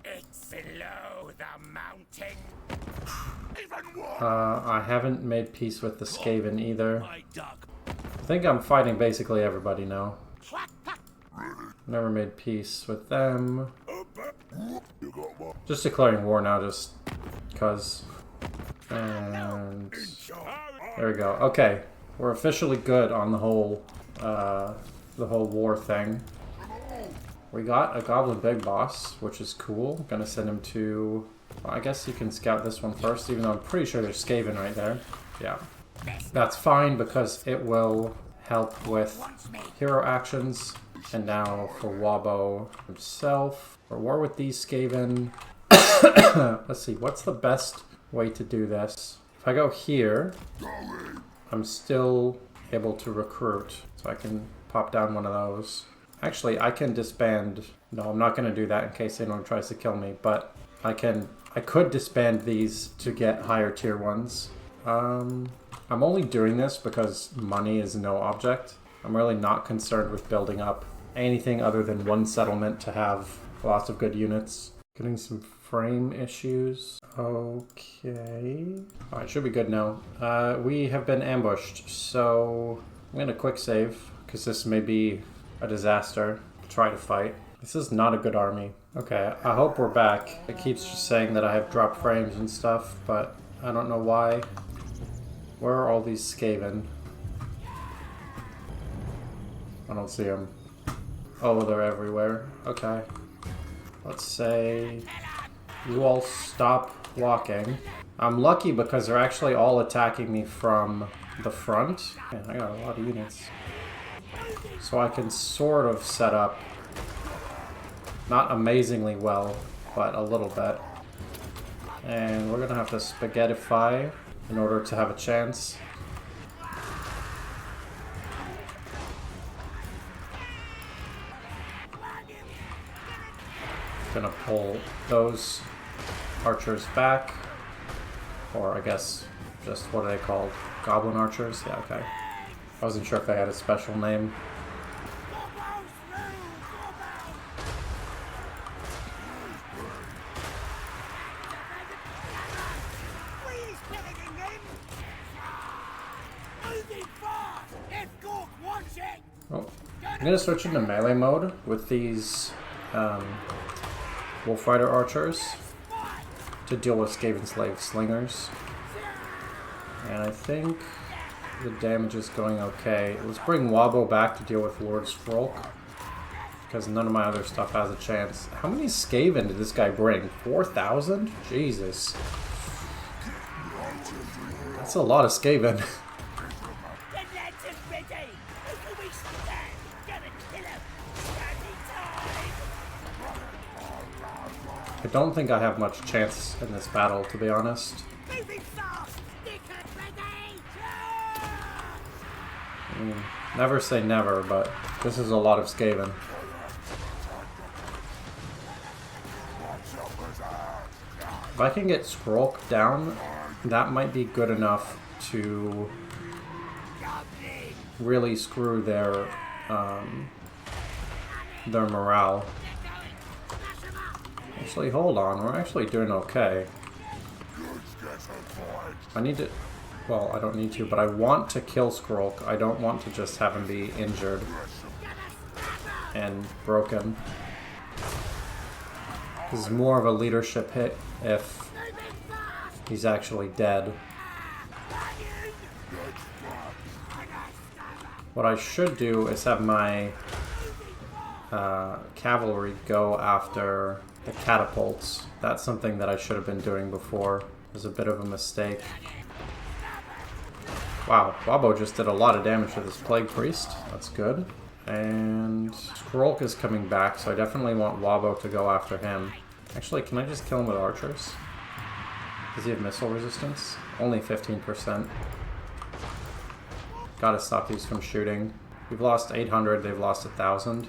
It's below the mountain. I haven't made peace with the Skaven either. I think I'm fighting basically everybody now. Never made peace with them. Just declaring war now, just because. And there we go. Okay, we're officially good on the whole war thing. We got a Goblin Big Boss, which is cool. Gonna send him to... Well, I guess you can scout this one first, even though I'm pretty sure there's Skaven right there. Yeah. That's fine, because it will help with hero actions. And now for WAAAHGBO himself. For war with these Skaven... Let's see, what's the best way to do this? If I go here, I'm still able to recruit. So I can pop down one of those. Actually, I can disband... No, I'm not going to do that in case anyone tries to kill me, but I could disband these to get higher tier ones. I'm only doing this because money is no object. I'm really not concerned with building up anything other than one settlement to have lots of good units. Getting some frame issues. Okay. Alright, should be good now. We have been ambushed, so I'm going to quick save because this may be a disaster to try to fight. This is not a good army. Okay, I hope we're back. It keeps just saying that I have dropped frames and stuff, but I don't know why. Where are all these Skaven? I don't see them. Oh, they're everywhere. Okay. Let's say you all stop walking. I'm lucky because they're actually all attacking me from the front. Man, I got a lot of units. So I can sort of set up, not amazingly well, but a little bit. And we're gonna have to spaghettify in order to have a chance. Gonna pull those archers back. Or I guess, just what are they called? Goblin archers? Yeah, okay. I wasn't sure if they had a special name. Oh, I'm gonna switch into melee mode with these Wolf Rider archers to deal with Skaven Slave Slingers. And I think the damage is going okay. Let's bring WAAAHGBO back to deal with Lord Skrolk, because none of my other stuff has a chance. How many Skaven did this guy bring? 4,000? Jesus. That's a lot of Skaven. I don't think I have much chance in this battle, to be honest. I mean, never say never, but this is a lot of Skaven. If I can get Skrolk down, that might be good enough to really screw their morale. Actually, hold on. We're actually doing okay. I need to... Well, I don't need to, but I want to kill Skrolk. I don't want to just have him be injured and broken. This is more of a leadership hit if he's actually dead. What I should do is have my cavalry go after the catapults. That's something that I should have been doing before. It was a bit of a mistake. Wow, WAAAHGBO just did a lot of damage to this Plague Priest. That's good. And Skrolk is coming back, so I definitely want WAAAHGBO to go after him. Actually, can I just kill him with archers? Does he have missile resistance? Only 15%. Gotta stop these from shooting. We've lost 800, they've lost 1,000.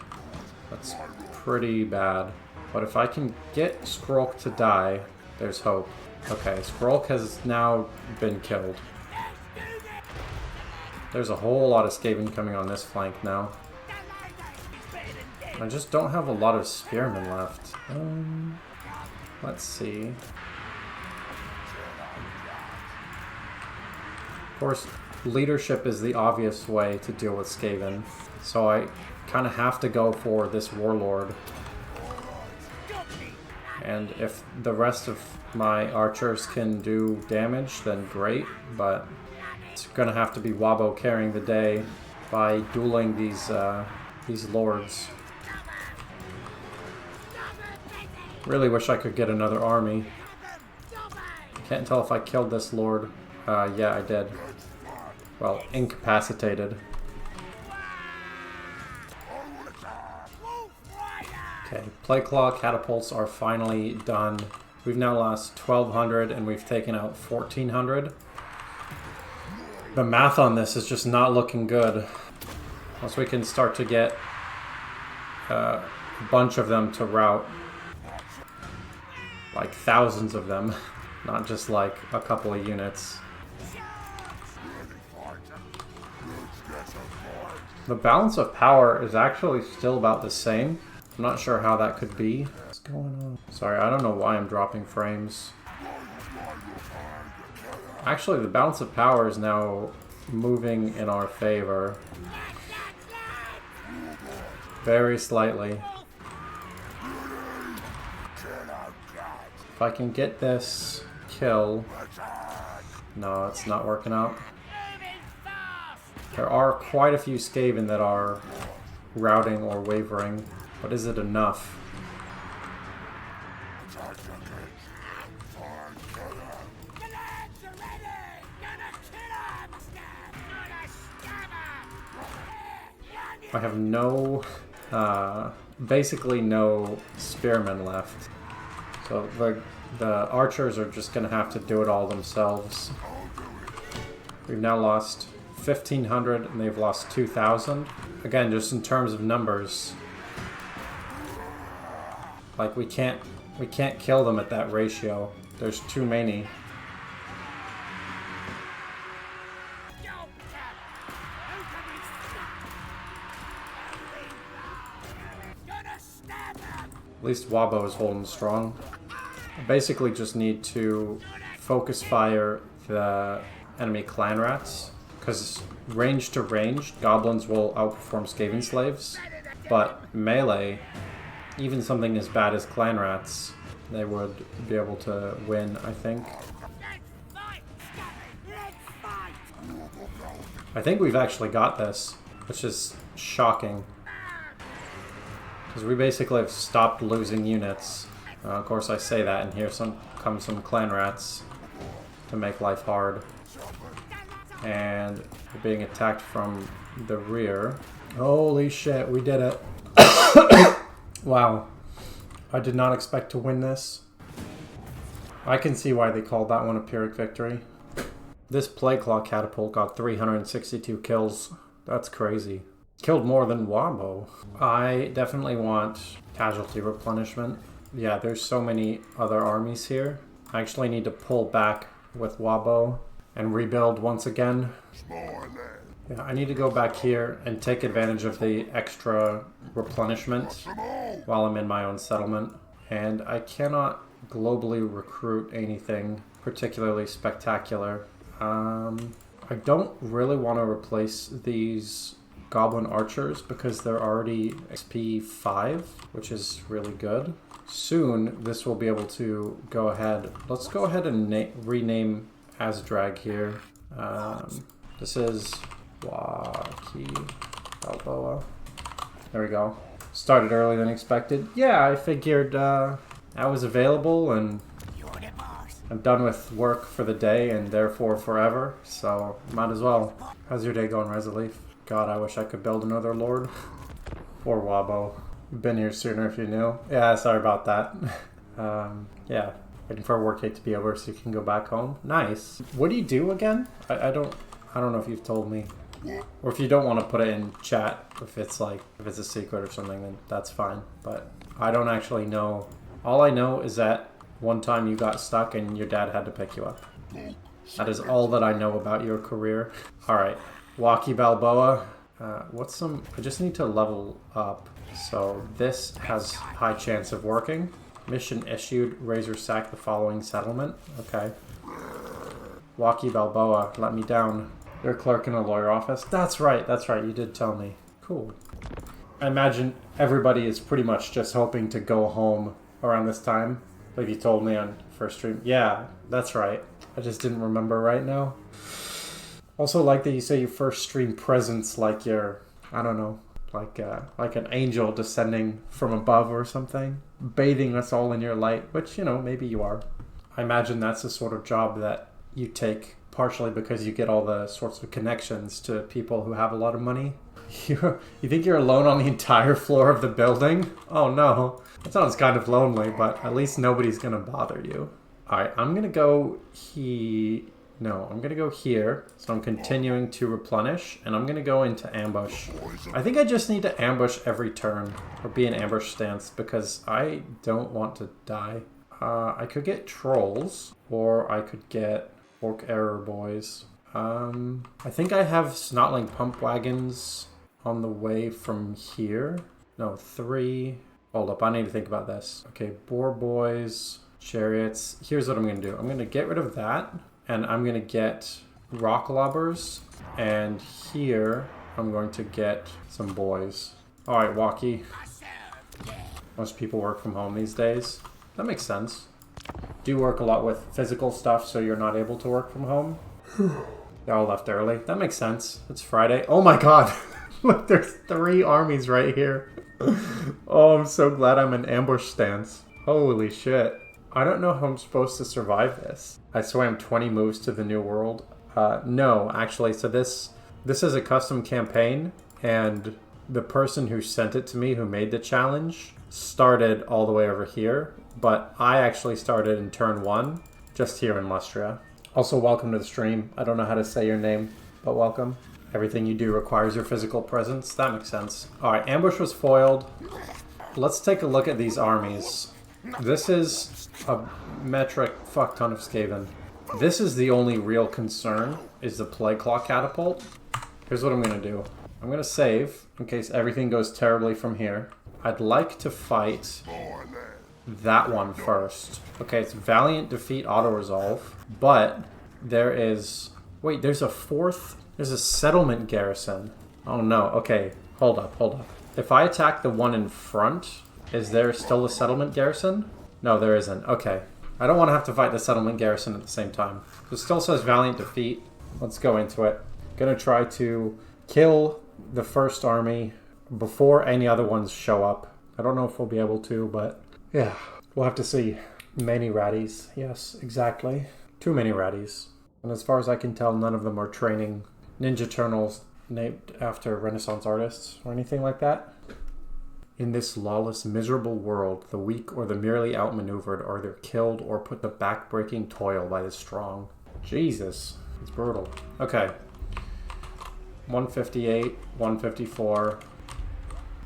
That's pretty bad. But if I can get Skrolk to die, there's hope. Okay, Skrolk has now been killed. There's a whole lot of Skaven coming on this flank now. I just don't have a lot of spearmen left. Let's see. Of course, leadership is the obvious way to deal with Skaven. So I kind of have to go for this warlord. And if the rest of my archers can do damage, then great, but it's gonna have to be WAAAHGBO carrying the day by dueling these lords. Really wish I could get another army. Can't tell if I killed this lord. Yeah, I did. Well, incapacitated. Okay, Plague Claw catapults are finally done. We've now lost 1,200 and we've taken out 1,400. The math on this is just not looking good. Once we can start to get a bunch of them to rout. Like thousands of them, not just like a couple of units. The balance of power is actually still about the same. I'm not sure how that could be. What's going on? Sorry, I don't know why I'm dropping frames. Actually, the balance of power is now moving in our favor. Very slightly. If I can get this kill... No, it's not working out. There are quite a few Skaven that are routing or wavering, but is it enough? I have no, basically no spearmen left. So the archers are just going to have to do it all themselves. We've now lost 1,500 and they've lost 2,000. Again, just in terms of numbers. Like we can't kill them at that ratio. There's too many. At least WAAAHGBO is holding strong. I basically just need to focus fire the enemy clan rats, because range to range, goblins will outperform Skaven slaves, but melee, even something as bad as clan rats, they would be able to win, I think. I think we've actually got this, which is shocking. Because we basically have stopped losing units. Of course I say that, and here comes some clan rats to make life hard. And we're being attacked from the rear. Holy shit, we did it. Wow. I did not expect to win this. I can see why they called that one a Pyrrhic victory. This Plague Claw catapult got 362 kills. That's crazy. Killed more than WAAAHGBO. I definitely want casualty replenishment. Yeah, there's so many other armies here. I actually need to pull back with WAAAHGBO and rebuild once again. Yeah, I need to go back here and take advantage of the extra replenishment while I'm in my own settlement. And I cannot globally recruit anything particularly spectacular. I don't really want to replace these Goblin Archers because they're already XP 5, which is really good. Soon, this will be able to go ahead. Let's go ahead and rename Asdrag here. This is WAAAHGBO. There we go. Started earlier than expected. Yeah, I figured I was available and I'm done with work for the day and therefore forever, so might as well. How's your day going, Resolif? God, I wish I could build another lord. Poor WAAAHGBO. You've been here sooner if you knew. Yeah, sorry about that. Yeah, waiting for workday to be over so you can go back home. Nice. What do you do again? I don't know if you've told me. Or if you don't want to put it in chat, if it's a secret or something, then that's fine. But I don't actually know. All I know is that one time you got stuck and your dad had to pick you up. That is all that I know about your career. Alright. Wacky Balboa. I just need to level up. So this has high chance of working. Mission issued. Razor sack the following settlement. Okay. Wacky Balboa, let me down. You're a clerk in a lawyer office. That's right. You did tell me. Cool. I imagine everybody is pretty much just hoping to go home around this time. Like you told me on first stream. Yeah, that's right. I just didn't remember right now. Also like that you say you first stream presence like you're, I don't know, like an angel descending from above or something. Bathing us all in your light, which, you know, maybe you are. I imagine that's the sort of job that you take partially because you get all the sorts of connections to people who have a lot of money. You think you're alone on the entire floor of the building? Oh no. That sounds kind of lonely, but at least nobody's gonna bother you. Alright, I'm gonna go I'm gonna go here. So I'm continuing to replenish, and I'm gonna go into ambush. I think I just need to ambush every turn, or be in ambush stance, because I don't want to die. I could get trolls, or I could get orc error boys. I think I have snotling pump wagons on the way from here. No, 3. Hold up, I need to think about this. Okay, boar boys, chariots. Here's what I'm going to do. I'm going to get rid of that, and I'm going to get rock lobbers. And here, I'm going to get some boys. Alright, walkie. Most people work from home these days. That makes sense. Do work a lot with physical stuff, so you're not able to work from home. They all left early. That makes sense. It's Friday. Oh my god! Look, there's 3 armies right here. Oh, I'm so glad I'm in ambush stance. Holy shit. I don't know how I'm supposed to survive this. I swam 20 moves to the new world. No, actually, so this is a custom campaign, and the person who sent it to me, who made the challenge, started all the way over here, but I actually started in turn 1, just here in Lustria. Also, welcome to the stream. I don't know how to say your name, but welcome. Everything you do requires your physical presence. That makes sense. Alright, ambush was foiled. Let's take a look at these armies. This is a metric fuck ton of Skaven. This is the only real concern, is the Plague Claw Catapult. Here's what I'm going to do. I'm going to save, in case everything goes terribly from here. I'd like to fight that one first. Okay, it's Valiant Defeat Auto-Resolve, but there is... Wait, there's a 4th... There's a settlement garrison. Oh no, okay. Hold up. If I attack the one in front, is there still a settlement garrison? No, there isn't. Okay. I don't want to have to fight the settlement garrison at the same time. It still says Valiant Defeat. Let's go into it. Gonna try to kill the first army before any other ones show up. I don't know if we'll be able to, but yeah. We'll have to see. Many ratties. Yes, exactly. Too many ratties. And as far as I can tell, none of them are training Ninja Turtles named after Renaissance artists or anything like that. In this lawless, miserable world, the weak or the merely outmaneuvered are either killed or put to back-breaking toil by the strong. Jesus, it's brutal. Okay. 158, 154. Of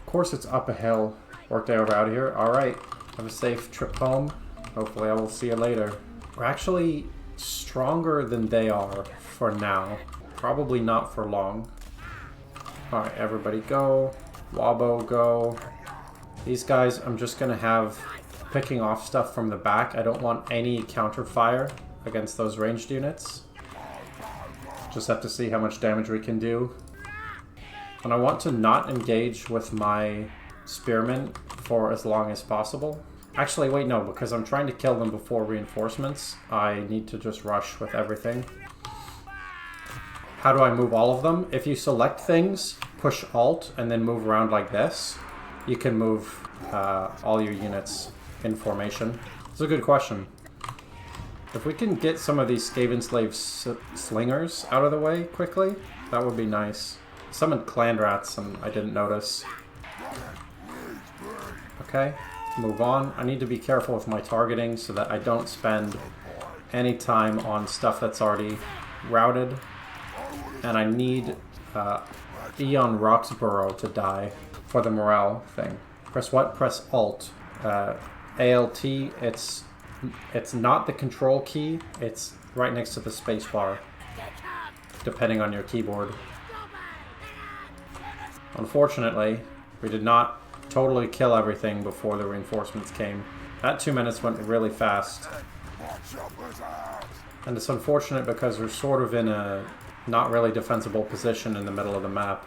course it's up a hill. Workday over out of here. Alright. Have a safe trip home. Hopefully I will see you later. We're actually stronger than they are for now. Probably not for long. Alright, everybody go. WAAAHGBO go. These guys, I'm just going to have picking off stuff from the back. I don't want any counter fire against those ranged units. Just have to see how much damage we can do. And I want to not engage with my spearmen for as long as possible. Actually, wait, no, because I'm trying to kill them before reinforcements. I need to just rush with everything. How do I move all of them? If you select things, push Alt, and then move around like this, you can move all your units in formation. It's a good question. If we can get some of these Skaven Slave slingers out of the way quickly, that would be nice. Summoned clan rats and I didn't notice. Okay, move on. I need to be careful with my targeting so that I don't spend any time on stuff that's already routed. And I need Eon Roxborough to die for the morale thing. Press what? Press Alt. ALT, it's not the control key, it's right next to the space bar, depending on your keyboard. Unfortunately, we did not totally kill everything before the reinforcements came. That 2 minutes went really fast. And it's unfortunate because we're sort of in a not really defensible position in the middle of the map.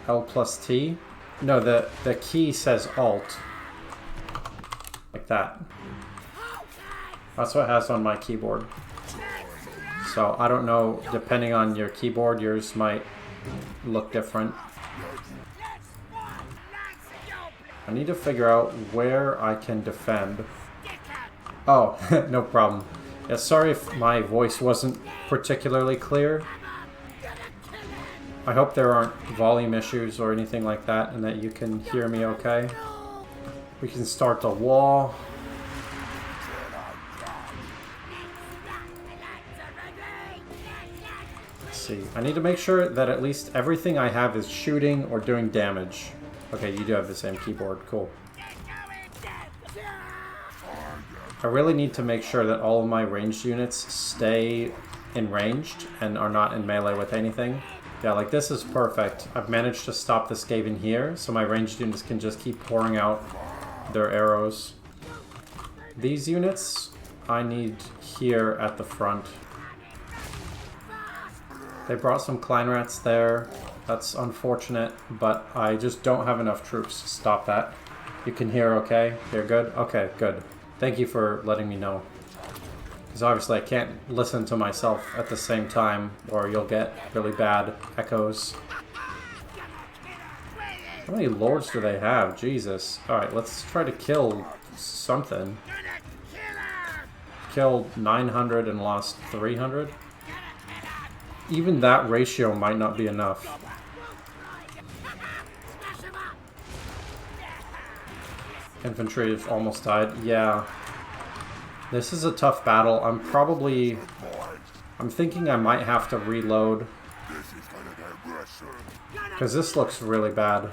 L plus T. No, the key says Alt. Like that. That's what it has on my keyboard. So I don't know, depending on your keyboard, yours might look different. I need to figure out where I can defend. Oh, no problem. Yeah, sorry if my voice wasn't particularly clear. I hope there aren't volume issues or anything like that and that you can hear me okay. We can start the wall. Let's see. I need to make sure that at least everything I have is shooting or doing damage. Okay, you do have the same keyboard. Cool. I really need to make sure that all of my ranged units stay in ranged and are not in melee with anything. Yeah, like this is perfect. I've managed to stop the Skaven here, so my ranged units can just keep pouring out their arrows. These units I need here at the front. They brought some Kleinrats there. That's unfortunate, but I just don't have enough troops to stop that. You can hear okay? You're good? Okay, good. Thank you for letting me know. Because obviously I can't listen to myself at the same time, or you'll get really bad echoes. How many lords do they have? Jesus. Alright, let's try to kill something. Killed 900 and lost 300? Even that ratio might not be enough. Infantry have almost died. Yeah. This is a tough battle. I'm thinking I might have to reload. Because this looks really bad.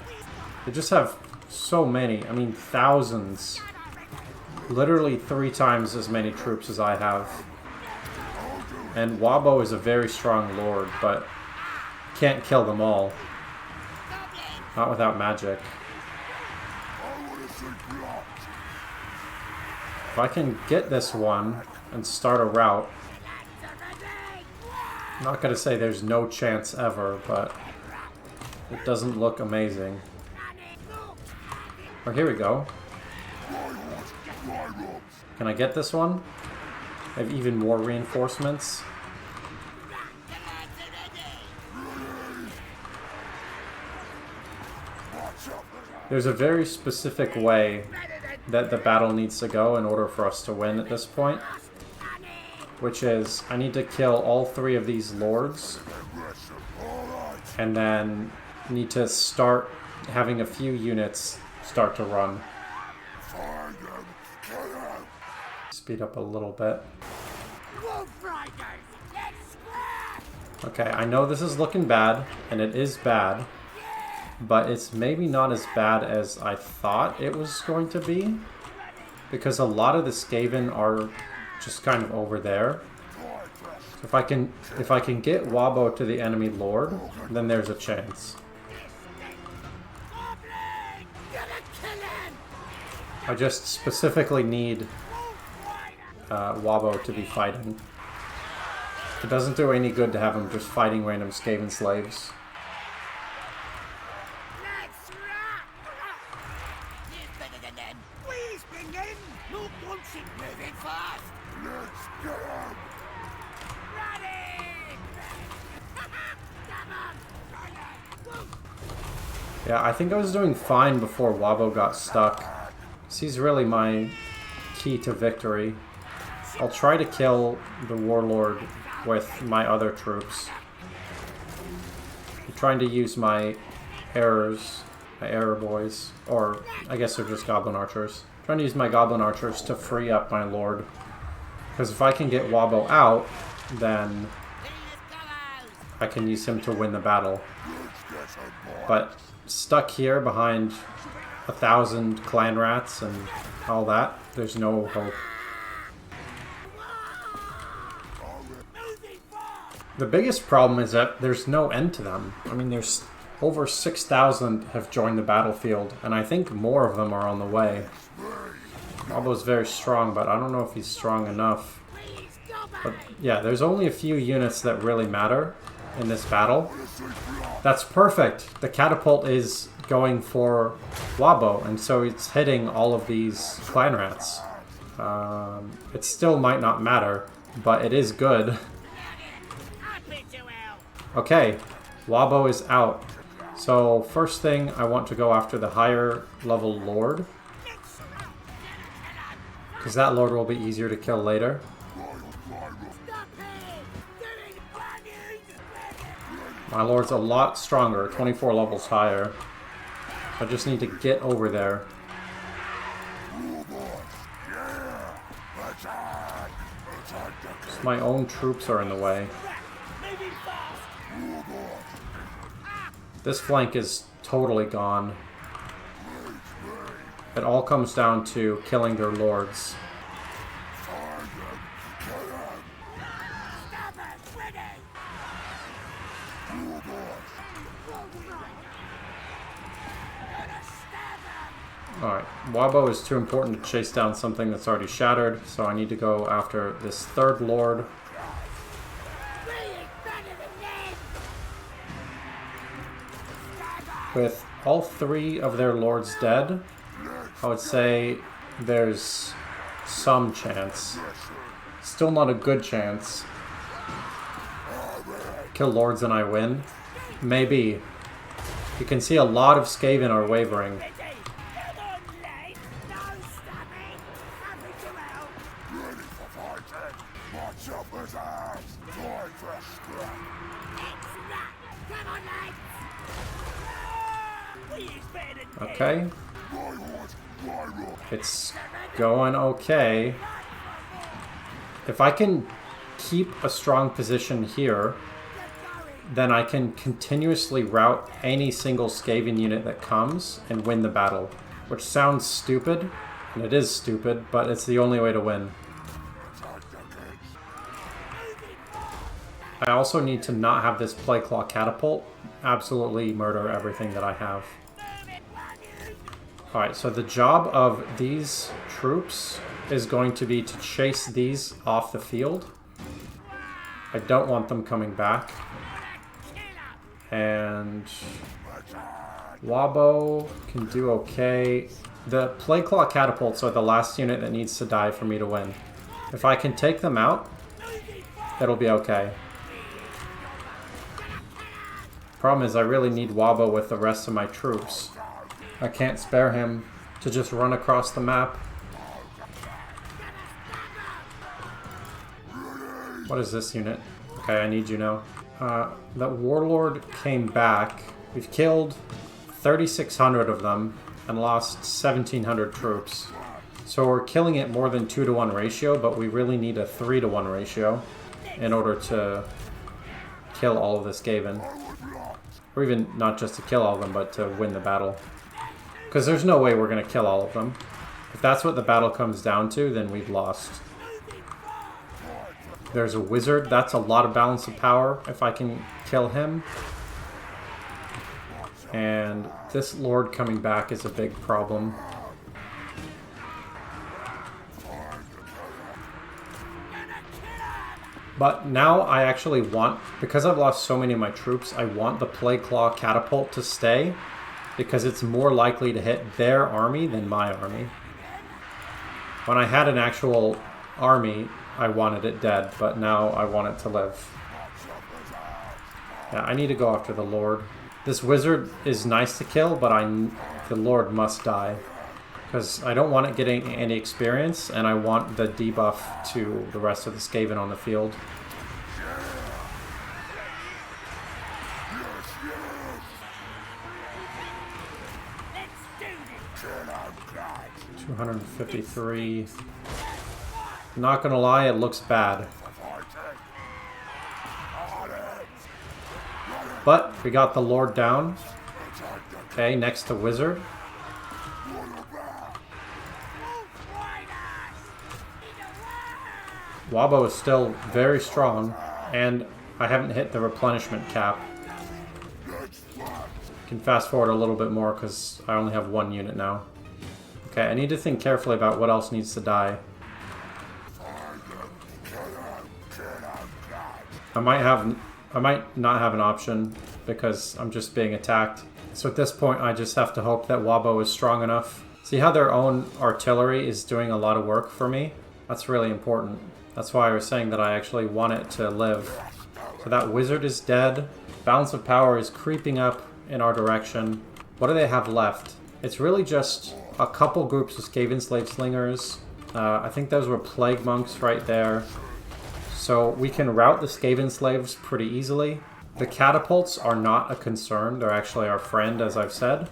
They just have so many. I mean, thousands. Literally 3 times as many troops as I have. And WAAAHGBO is a very strong lord, but can't kill them all. Not without magic. If I can get this one and start a route, I'm not going to say there's no chance ever, but it doesn't look amazing. Oh, here we go. Can I get this one? I have even more reinforcements. There's a very specific way that the battle needs to go in order for us to win at this point. Which is, I need to kill all 3 of these lords. And then need to start having a few units start to run. Speed up a little bit. Okay, I know this is looking bad, and it is bad. But it's maybe not as bad as I thought it was going to be. Because a lot of the Skaven are just kind of over there. So if I can get WAAAHGBO to the enemy lord, then there's a chance. I just specifically need WAAAHGBO to be fighting. It doesn't do any good to have him just fighting random Skaven slaves. Yeah, I think I was doing fine before WAAAHGBO got stuck. He's really my key to victory. I'll try to kill the warlord with my other troops. I'm trying to use my errors, my error boys, or I guess they're just goblin archers. I'm trying to use my goblin archers to free up my lord. Because if I can get WAAAHGBO out, then I can use him to win the battle. But stuck here behind 1,000 clan rats and all that, there's no hope. The biggest problem is that there's no end to them. I mean, there's over 6,000 have joined the battlefield, and I think more of them are on the way. WAAAHGBO's very strong, but I don't know if he's strong enough. But yeah, there's only a few units that really matter. in this battle. That's perfect. The catapult is going for WAAAHGBO, and so it's hitting all of these clan rats. It still might not matter, but it is good. Okay, WAAAHGBO is out. So first thing, I want to go after the higher level lord, because that lord will be easier to kill later. My lord's a lot stronger, 24 levels higher. I just need to get over there. Just my own troops are in the way. This flank is totally gone. It all comes down to killing their lords. Alright, WAAAHGBO is too important to chase down something that's already shattered, so I need to go after this third lord. With all three of their lords dead, I would say there's some chance. Still not a good chance. Kill lords and I win. Maybe. You can see a lot of Skaven are wavering. Okay. It's going okay. If I can keep a strong position here, then I can continuously rout any single Skaven unit that comes and win the battle. Which sounds stupid, and it is stupid, but it's the only way to win. I also need to not have this Plague Claw catapult absolutely murder everything that I have. Alright, so the job of these troops is going to be to chase these off the field. I don't want them coming back. And WAAAHGBO can do okay. The Plague Claw catapults are the last unit that needs to die for me to win. If I can take them out, it'll be okay. Problem is, I really need WAAAHGBO with the rest of my troops. I can't spare him to just run across the map. What is this unit? Okay, I need you now. The warlord came back. We've killed 3,600 of them and lost 1,700 troops. So we're killing it more than 2-to-1 ratio, but we really need a 3-to-1 ratio in order to kill all of the Skaven. Or even not just to kill all of them, but to win the battle. Because there's no way we're going to kill all of them. If that's what the battle comes down to, then we've lost. There's a wizard. That's a lot of balance of power if I can kill him. And this lord coming back is a big problem. But now I actually want, because I've lost so many of my troops, I want the Plague Claw catapult to stay, because it's more likely to hit their army than my army. When I had an actual army, I wanted it dead, but now I want it to live. Yeah, I need to go after the Lord. This wizard is nice to kill, but the Lord must die. Because I don't want it getting any experience, and I want the debuff to the rest of the Skaven on the field. $253. Not gonna lie, it looks bad. But we got the Lord down. Okay, next to Wizard. WAAAHGBO is still very strong, and I haven't hit the replenishment cap. Can fast forward a little bit more because I only have one unit now. Okay, I need to think carefully about what else needs to die. I might have I might not have an option because I'm just being attacked. So at this point, I just have to hope that WAAAHGBO is strong enough. See how their own artillery is doing a lot of work for me? That's really important. That's why I was saying that I actually want it to live. So that wizard is dead. Balance of power is creeping up in our direction. What do they have left? It's really just a couple groups of Skaven Slave Slingers. I think those were Plague Monks right there. So we can rout the Skaven Slaves pretty easily. The catapults are not a concern. They're actually our friend, as I've said.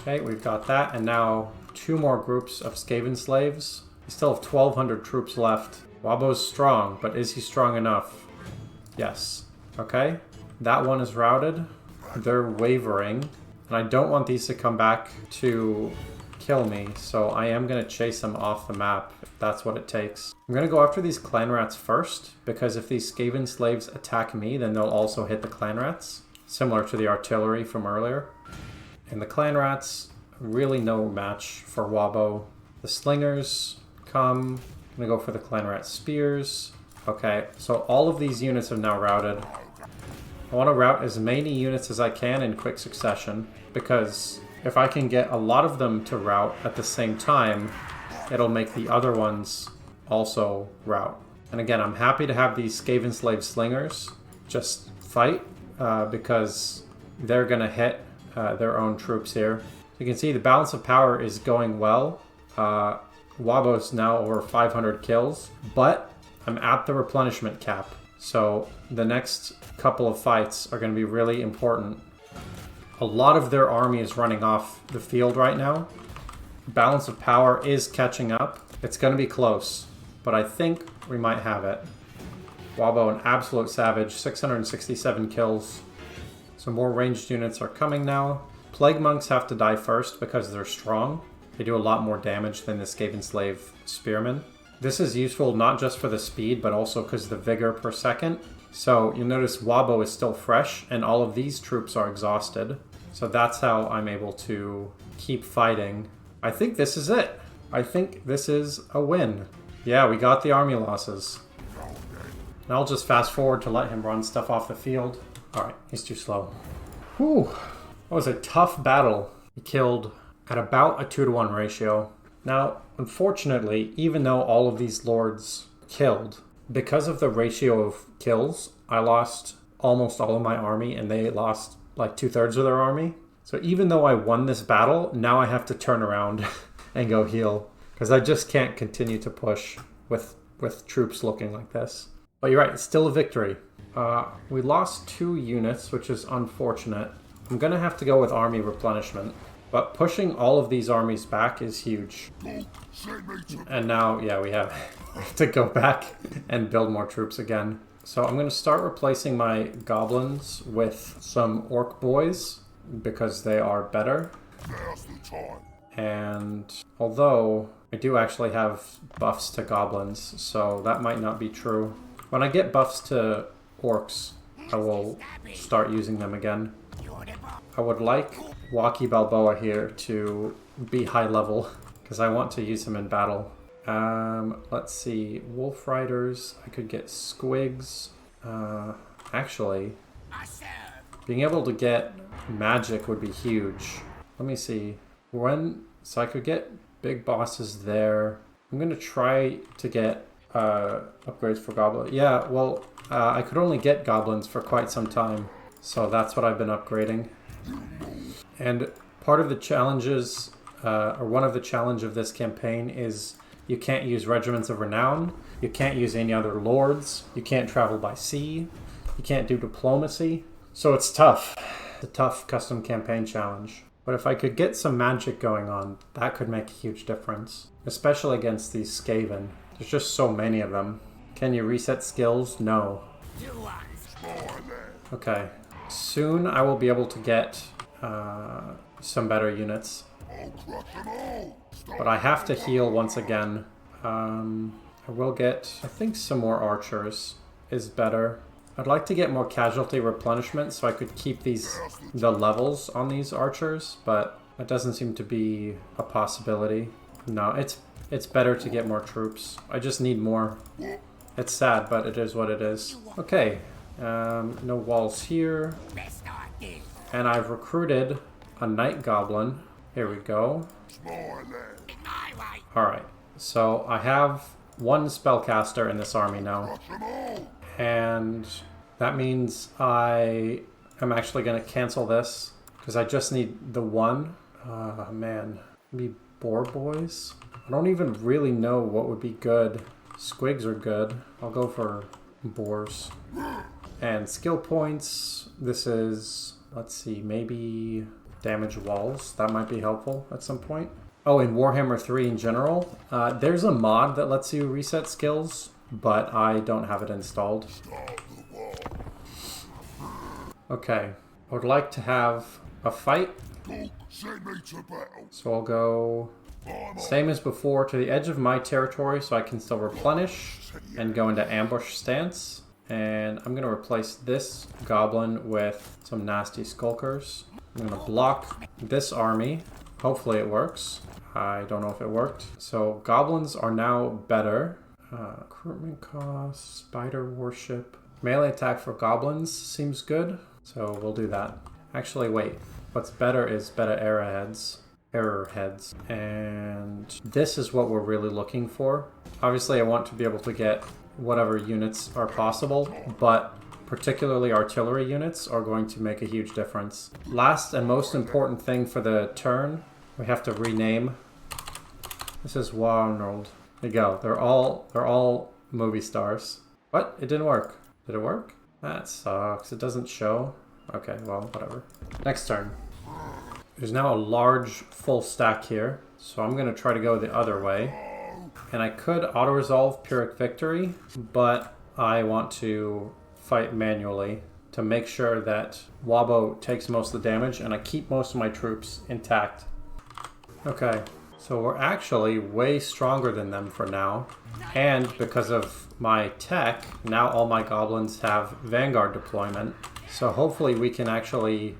Okay, we've got that. And now 2 more groups of Skaven Slaves. We still have 1,200 troops left. WAAAHGBO's strong, but is he strong enough? Yes. Okay. That one is routed. They're wavering. And I don't want these to come back to kill me, so I am going to chase them off the map, if that's what it takes. I'm going to go after these clan rats first, because if these Skaven Slaves attack me, then they'll also hit the clan rats, similar to the artillery from earlier. And the clan rats, really no match for WAAAHGBO. The slingers come. I'm going to go for the clan rat spears. Okay, so all of these units have now routed. I want to rout as many units as I can in quick succession, because if I can get a lot of them to rout at the same time, it'll make the other ones also rout. And again, I'm happy to have these Skaven Slave Slingers just fight, because they're going to hit their own troops here. So you can see the balance of power is going well. WAAAHGBO's now over 500 kills, but I'm at the replenishment cap. So the next couple of fights are going to be really important. A lot of their army is running off the field right now. Balance of power is catching up. It's going to be close, but I think we might have it. WAAAHGBO, an absolute savage, 667 kills. Some more ranged units are coming now. Plague Monks have to die first because they're strong. They do a lot more damage than the Skaven Slave Spearmen. This is useful not just for the speed, but also because of the vigor per second. So you'll notice WAAAHGBO is still fresh, and all of these troops are exhausted. So that's how I'm able to keep fighting. I think this is it. I think this is a win. Yeah, we got the army losses. And I'll just fast forward to let him run stuff off the field. Alright, he's too slow. Whew. That was a tough battle. He killed at about a 2-to-1 ratio. Now, unfortunately, even though all of these lords killed, because of the ratio of kills, I lost almost all of my army, and they lost like 2/3 of their army. So even though I won this battle, now I have to turn around and go heal, because I just can't continue to push with troops looking like this. But you're right, it's still a victory. We lost 2 units, which is unfortunate. I'm going to have to go with army replenishment. But pushing all of these armies back is huge. And now, yeah, we have to go back and build more troops again. So I'm going to start replacing my goblins with some orc boys, because they are better. And although I do actually have buffs to goblins, so that might not be true. When I get buffs to orcs, I will start using them again. I would like Wacky Balboa here to be high level, because I want to use him in battle. Let's see, Wolf Riders, I could get Squigs. Actually, being able to get magic would be huge. Let me see. So I could get big bosses there. I'm going to try to get upgrades for goblins. Yeah, well, I could only get goblins for quite some time, so that's what I've been upgrading. And part of the challenges, or one of the challenge of this campaign is you can't use Regiments of Renown, you can't use any other lords, you can't travel by sea, you can't do diplomacy. So it's tough. It's a tough custom campaign challenge. But if I could get some magic going on, that could make a huge difference. Especially against these Skaven. There's just so many of them. Can you reset skills? No. Okay. Soon I will be able to get some better units. But I have to heal once again. I will get, I think, some more archers is better. I'd like to get more casualty replenishment so I could keep the levels on these archers, but that doesn't seem to be a possibility. No, it's better to get more troops. I just need more. It's sad, but it is what it is. Okay, no walls here. And I've recruited a night goblin. Here we go. Alright, so I have one spellcaster in this army now. And that means I am actually going to cancel this because I just need the one. Man, maybe boar boys? I don't even really know what would be good. Squigs are good. I'll go for boars. And skill points, this is, let's see, maybe damage walls. That might be helpful at some point. Oh, in Warhammer 3 in general, there's a mod that lets you reset skills, but I don't have it installed. Okay, I would like to have a fight. So I'll go same as before to the edge of my territory so I can still replenish and go into ambush stance. And I'm going to replace this goblin with some nasty skulkers. I'm going to block this army. Hopefully it works. I don't know if it worked. So goblins are now better. Recruitment cost, spider worship. Melee attack for goblins seems good. So we'll do that. Actually, wait. What's better is better arrowheads. Arrowheads. And this is what we're really looking for. Obviously, I want to be able to get whatever units are possible, but particularly artillery units are going to make a huge difference. Last and most important thing for the turn, we have to rename. This is Warnold. There you go. They're all movie stars. What? It didn't work. Did it work? That sucks. It doesn't show. Okay, well, whatever. Next turn. There's now a large full stack here, so I'm going to try to go the other way. And I could auto-resolve Pyrrhic Victory, but I want to fight manually to make sure that WAAAHGBO takes most of the damage and I keep most of my troops intact. Okay, so we're actually way stronger than them for now. And because of my tech, now all my goblins have Vanguard deployment. So hopefully we can actually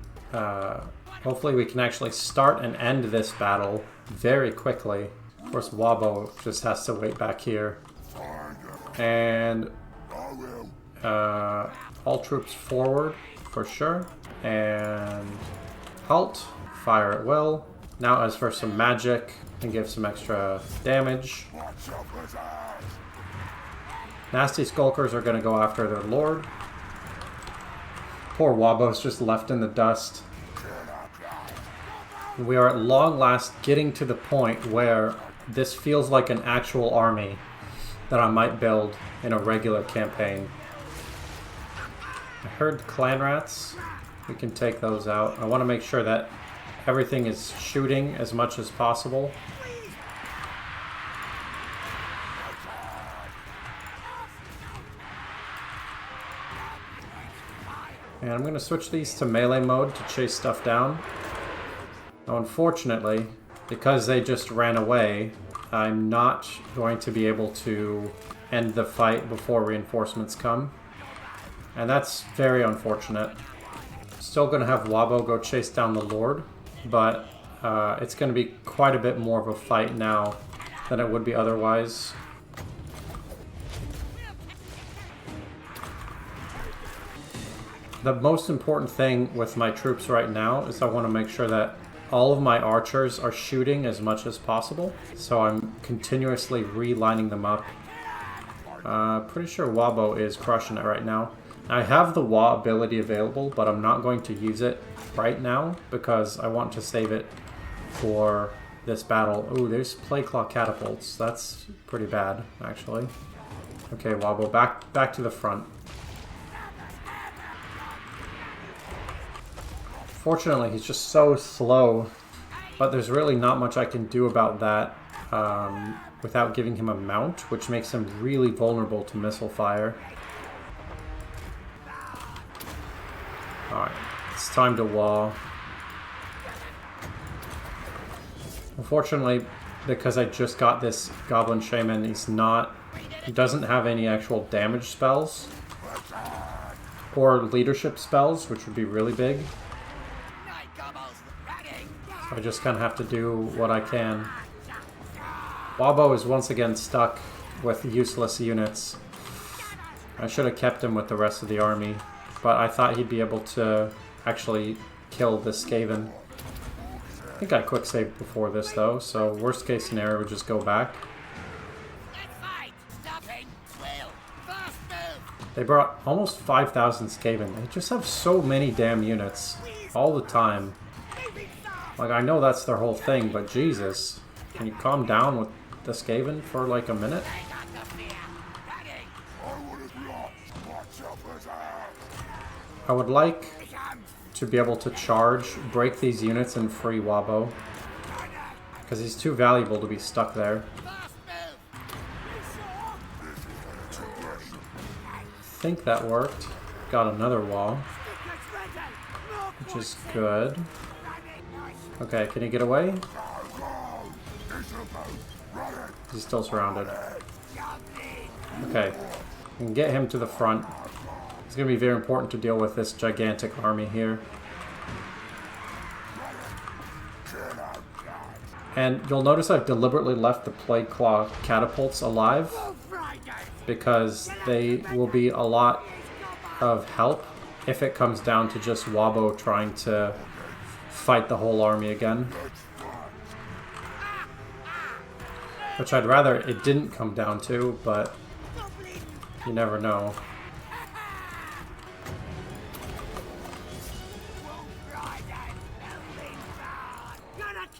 start and end this battle very quickly. Of course, WAAAHGBO just has to wait back here. And all troops forward for sure. And halt, fire at will. Now as for some magic, and give some extra damage. Nasty Skulkers are going to go after their lord. Poor WAAAHGBO's just left in the dust. We are at long last getting to the point where this feels like an actual army that I might build in a regular campaign. I heard clan rats. We can take those out. I want to make sure that everything is shooting as much as possible. And I'm going to switch these to melee mode to chase stuff down. Now, unfortunately, because they just ran away, I'm not going to be able to end the fight before reinforcements come. And that's very unfortunate. Still going to have WAAAHGBO go chase down the Lord, but it's going to be quite a bit more of a fight now than it would be otherwise. The most important thing with my troops right now is I want to make sure that all of my archers are shooting as much as possible. So I'm continuously relining them up. Pretty sure WAAAHGBO is crushing it right now. I have the WA ability available, but I'm not going to use it right now because I want to save it for this battle. Ooh, there's Plagueclaw catapults. That's pretty bad, actually. Okay, WAAAHGBO, back to the front. Fortunately, he's just so slow, but there's really not much I can do about that without giving him a mount, which makes him really vulnerable to missile fire. Alright, it's time to wall. Unfortunately, because I just got this Goblin Shaman, he doesn't have any actual damage spells or leadership spells, which would be really big. So I just kind of have to do what I can. WAAAHGBO is once again stuck with useless units. I should have kept him with the rest of the army, but I thought he'd be able to actually kill this Skaven. I think I quick saved before this though, so worst case scenario would just go back. They brought almost 5,000 Skaven. They just have so many damn units all the time. Like, I know that's their whole thing, but Jesus. Can you calm down with the Skaven for like a minute? I would like to be able to charge, break these units, and free WAAAHGBO. Because he's too valuable to be stuck there. I think that worked. Got another wall. Which is good. Okay, can he get away? He's still surrounded. Okay, we can get him to the front. It's going to be very important to deal with this gigantic army here. And you'll notice I've deliberately left the Plague Claw catapults alive because they will be a lot of help if it comes down to just WAAAHGBO trying to fight the whole army again. Which I'd rather it didn't come down to, but you never know.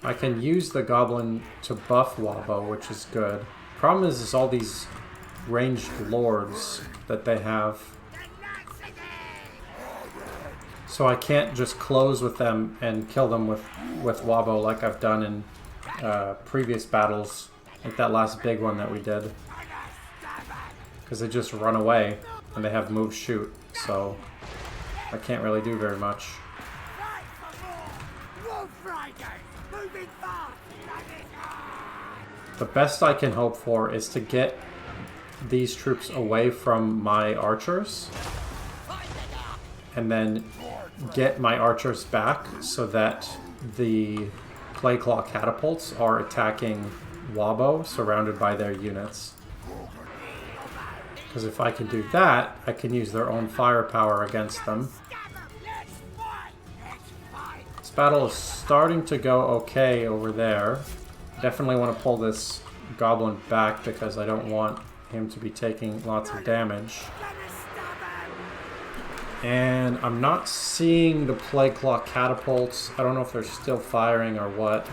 I can use the goblin to buff WAAAHGBO, which is good. Problem is all these ranged lords that they have. So I can't just close with them and kill them with WAAAHGBO like I've done in previous battles, like that last big one that we did. Because they just run away and they have move shoot, so I can't really do very much. The best I can hope for is to get these troops away from my archers and then get my archers back so that the Plague Claw catapults are attacking WAAAHGBO surrounded by their units. Because if I can do that, I can use their own firepower against them. This battle is starting to go okay over there. Definitely want to pull this goblin back because I don't want him to be taking lots of damage. And I'm not seeing the Plague Claw catapults. I don't know if they're still firing or what.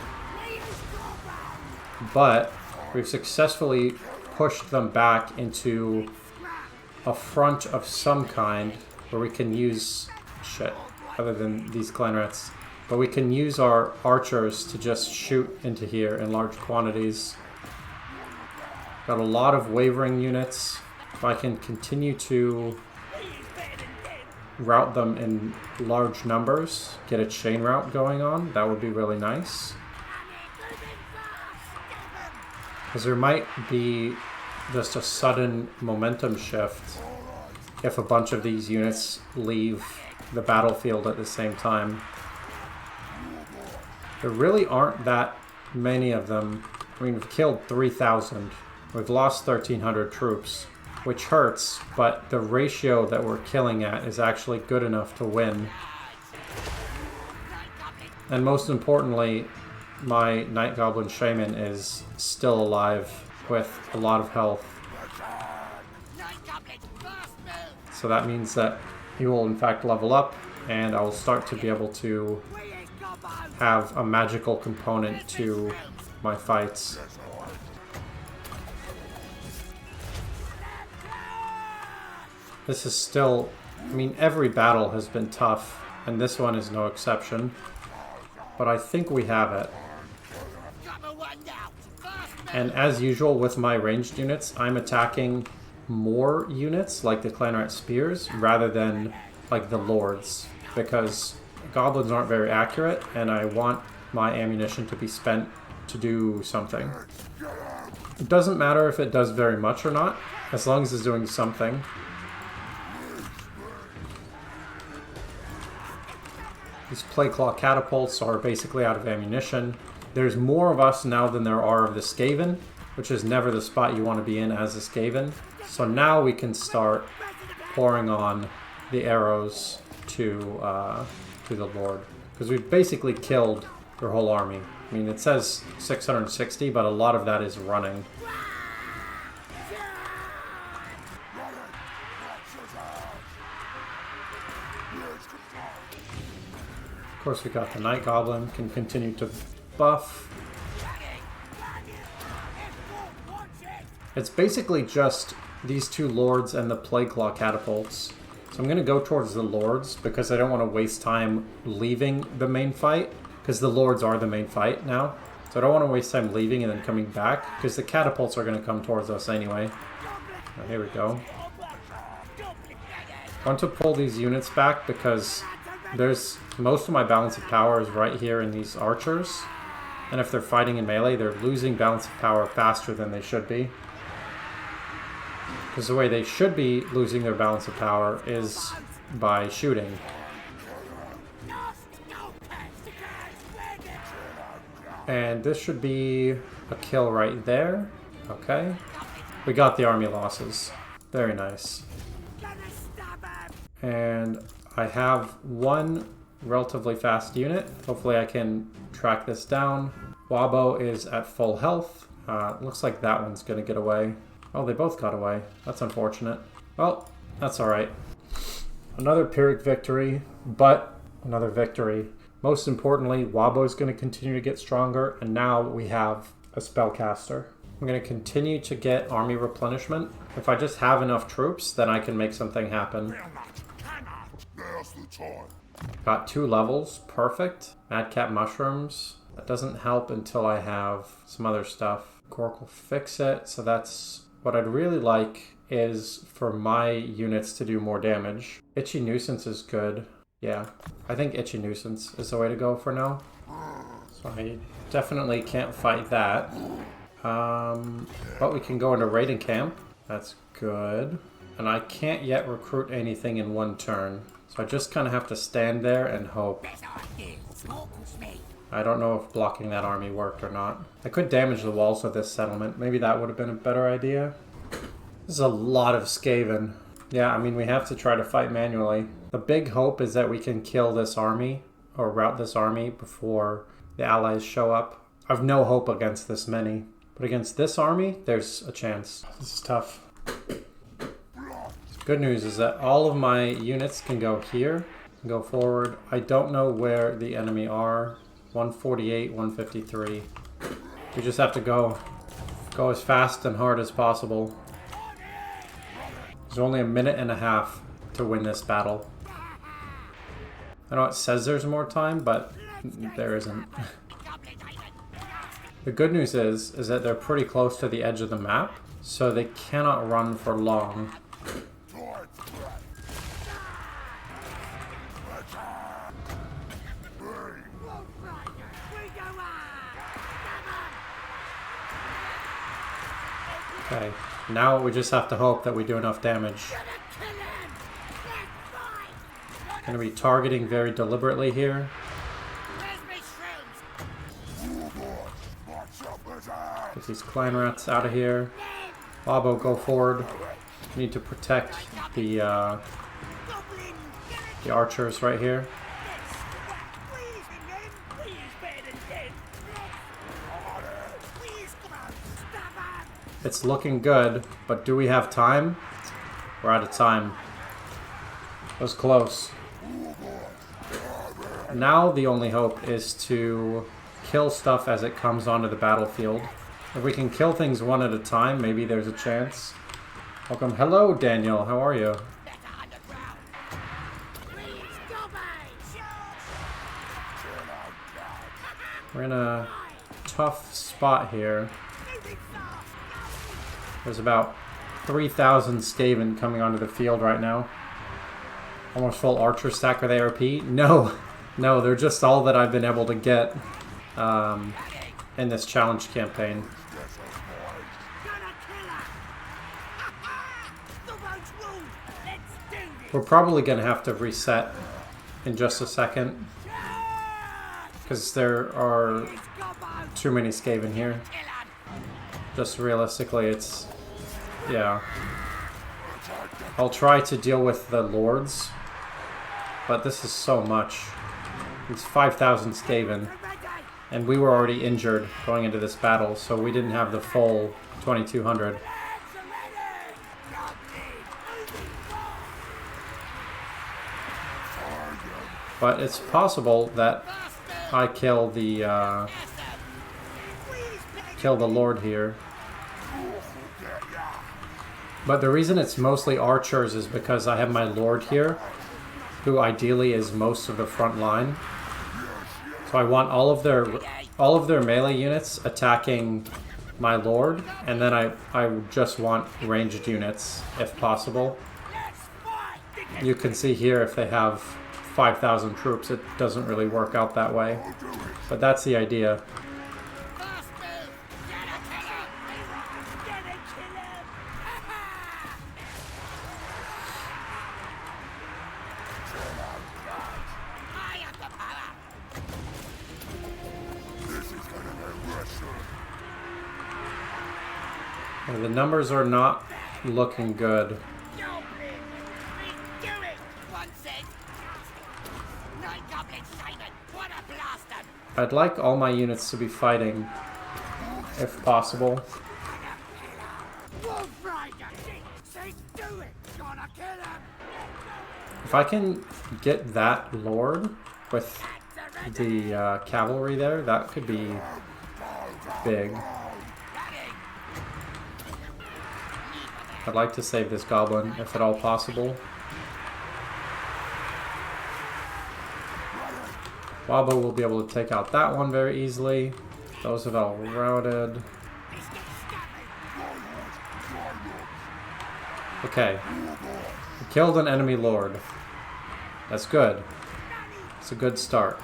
But we've successfully pushed them back into a front of some kind where we can use shit other than these clan rats. But we can use our archers to just shoot into here in large quantities. Got a lot of wavering units. If I can continue to route them in large numbers, get a chain route going on, that would be really nice. Because there might be just a sudden momentum shift if a bunch of these units leave the battlefield at the same time. There really aren't that many of them. I mean, we've killed 3,000. We've lost 1,300 troops, which hurts, but the ratio that we're killing at is actually good enough to win. And most importantly, my Night Goblin Shaman is still alive with a lot of health. So that means that he will in fact level up, and I will start to be able to have a magical component to my fights. This is still, I mean, every battle has been tough, and this one is no exception. But I think we have it. And as usual with my ranged units, I'm attacking more units, like the Clan Rat Spears, rather than like the Lords, because goblins aren't very accurate, and I want my ammunition to be spent to do something. It doesn't matter if it does very much or not, as long as it's doing something. These Plague Claw catapults are basically out of ammunition. There's more of us now than there are of the Skaven, which is never the spot you want to be in as a Skaven. So now we can start pouring on the arrows to the Lord. Because we've basically killed their whole army. I mean, it says 660, but a lot of that is running. Of course, we got the Night Goblin, can continue to buff. It's basically just these two Lords and the Plague Claw catapults. So I'm going to go towards the Lords because I don't want to waste time leaving the main fight. Because the Lords are the main fight now. So I don't want to waste time leaving and then coming back. Because the catapults are going to come towards us anyway. Oh, here we go. I want to pull these units back because there's most of my balance of power is right here in these archers. And if they're fighting in melee, they're losing balance of power faster than they should be. Because the way they should be losing their balance of power is by shooting. And this should be a kill right there. Okay. We got the army losses. Very nice. And I have one relatively fast unit. Hopefully I can track this down. WAAAHGBO is at full health. Looks like that one's going to get away. Oh, they both got away. That's unfortunate. Well, that's alright. Another Pyrrhic victory, but another victory. Most importantly, WAAAHGBO is going to continue to get stronger, and now we have a spellcaster. I'm going to continue to get army replenishment. If I just have enough troops, then I can make something happen. Got 2 levels, perfect. Madcap mushrooms. That doesn't help until I have some other stuff. Gork will fix it, so that's... What I'd really like is for my units to do more damage. Itchy Nuisance is good. Yeah, I think Itchy Nuisance is the way to go for now. So I definitely can't fight that. But we can go into raiding camp. That's good. And I can't yet recruit anything in one turn. So I just kind of have to stand there and hope. I don't know if blocking that army worked or not. I could damage the walls of this settlement. Maybe that would have been a better idea. This is a lot of Skaven. Yeah, I mean, we have to try to fight manually. The big hope is that we can kill this army, or rout this army, before the allies show up. I've no hope against this many. But against this army, there's a chance. This is tough. Good news is that all of my units can go here, and go forward. I don't know where the enemy are. 148, 153. We just have to go as fast and hard as possible. There's only a minute and a half to win this battle. I know it says there's more time, but there isn't. The good news is that they're pretty close to the edge of the map, so they cannot run for long. Okay, now we just have to hope that we do enough damage. Gonna be targeting very deliberately here. Get these clan rats out of here. WAAAHGBO, go forward. We need to protect the archers right here. It's looking good, but do we have time? We're out of time. That was close. Now the only hope is to kill stuff as it comes onto the battlefield. If we can kill things one at a time, maybe there's a chance. Welcome. Hello, Daniel. How are you? We're in a tough spot here. There's about 3,000 Skaven coming onto the field right now. Almost full archer stack with ARP. No, they're just all that I've been able to get in this challenge campaign. We're probably going to have to reset in just a second, because there are too many Skaven here. Just realistically, it's... yeah. I'll try to deal with the lords, but this is so much. It's 5,000 Skaven, and we were already injured going into this battle, so we didn't have the full 2,200. But it's possible that I kill the lord here. But the reason it's mostly archers is because I have my lord here, who ideally is most of the front line. So I want all of their melee units attacking my lord, and then I just want ranged units if possible. You can see here if they have 5,000 troops, it doesn't really work out that way. But that's the idea. The numbers are not looking good. I'd like all my units to be fighting, if possible. If I can get that lord with the cavalry there, that could be big. I'd like to save this goblin, if at all possible. WAAAHGBO will be able to take out that one very easily. Those have all routed. Okay. We killed an enemy lord. That's good. It's a good start.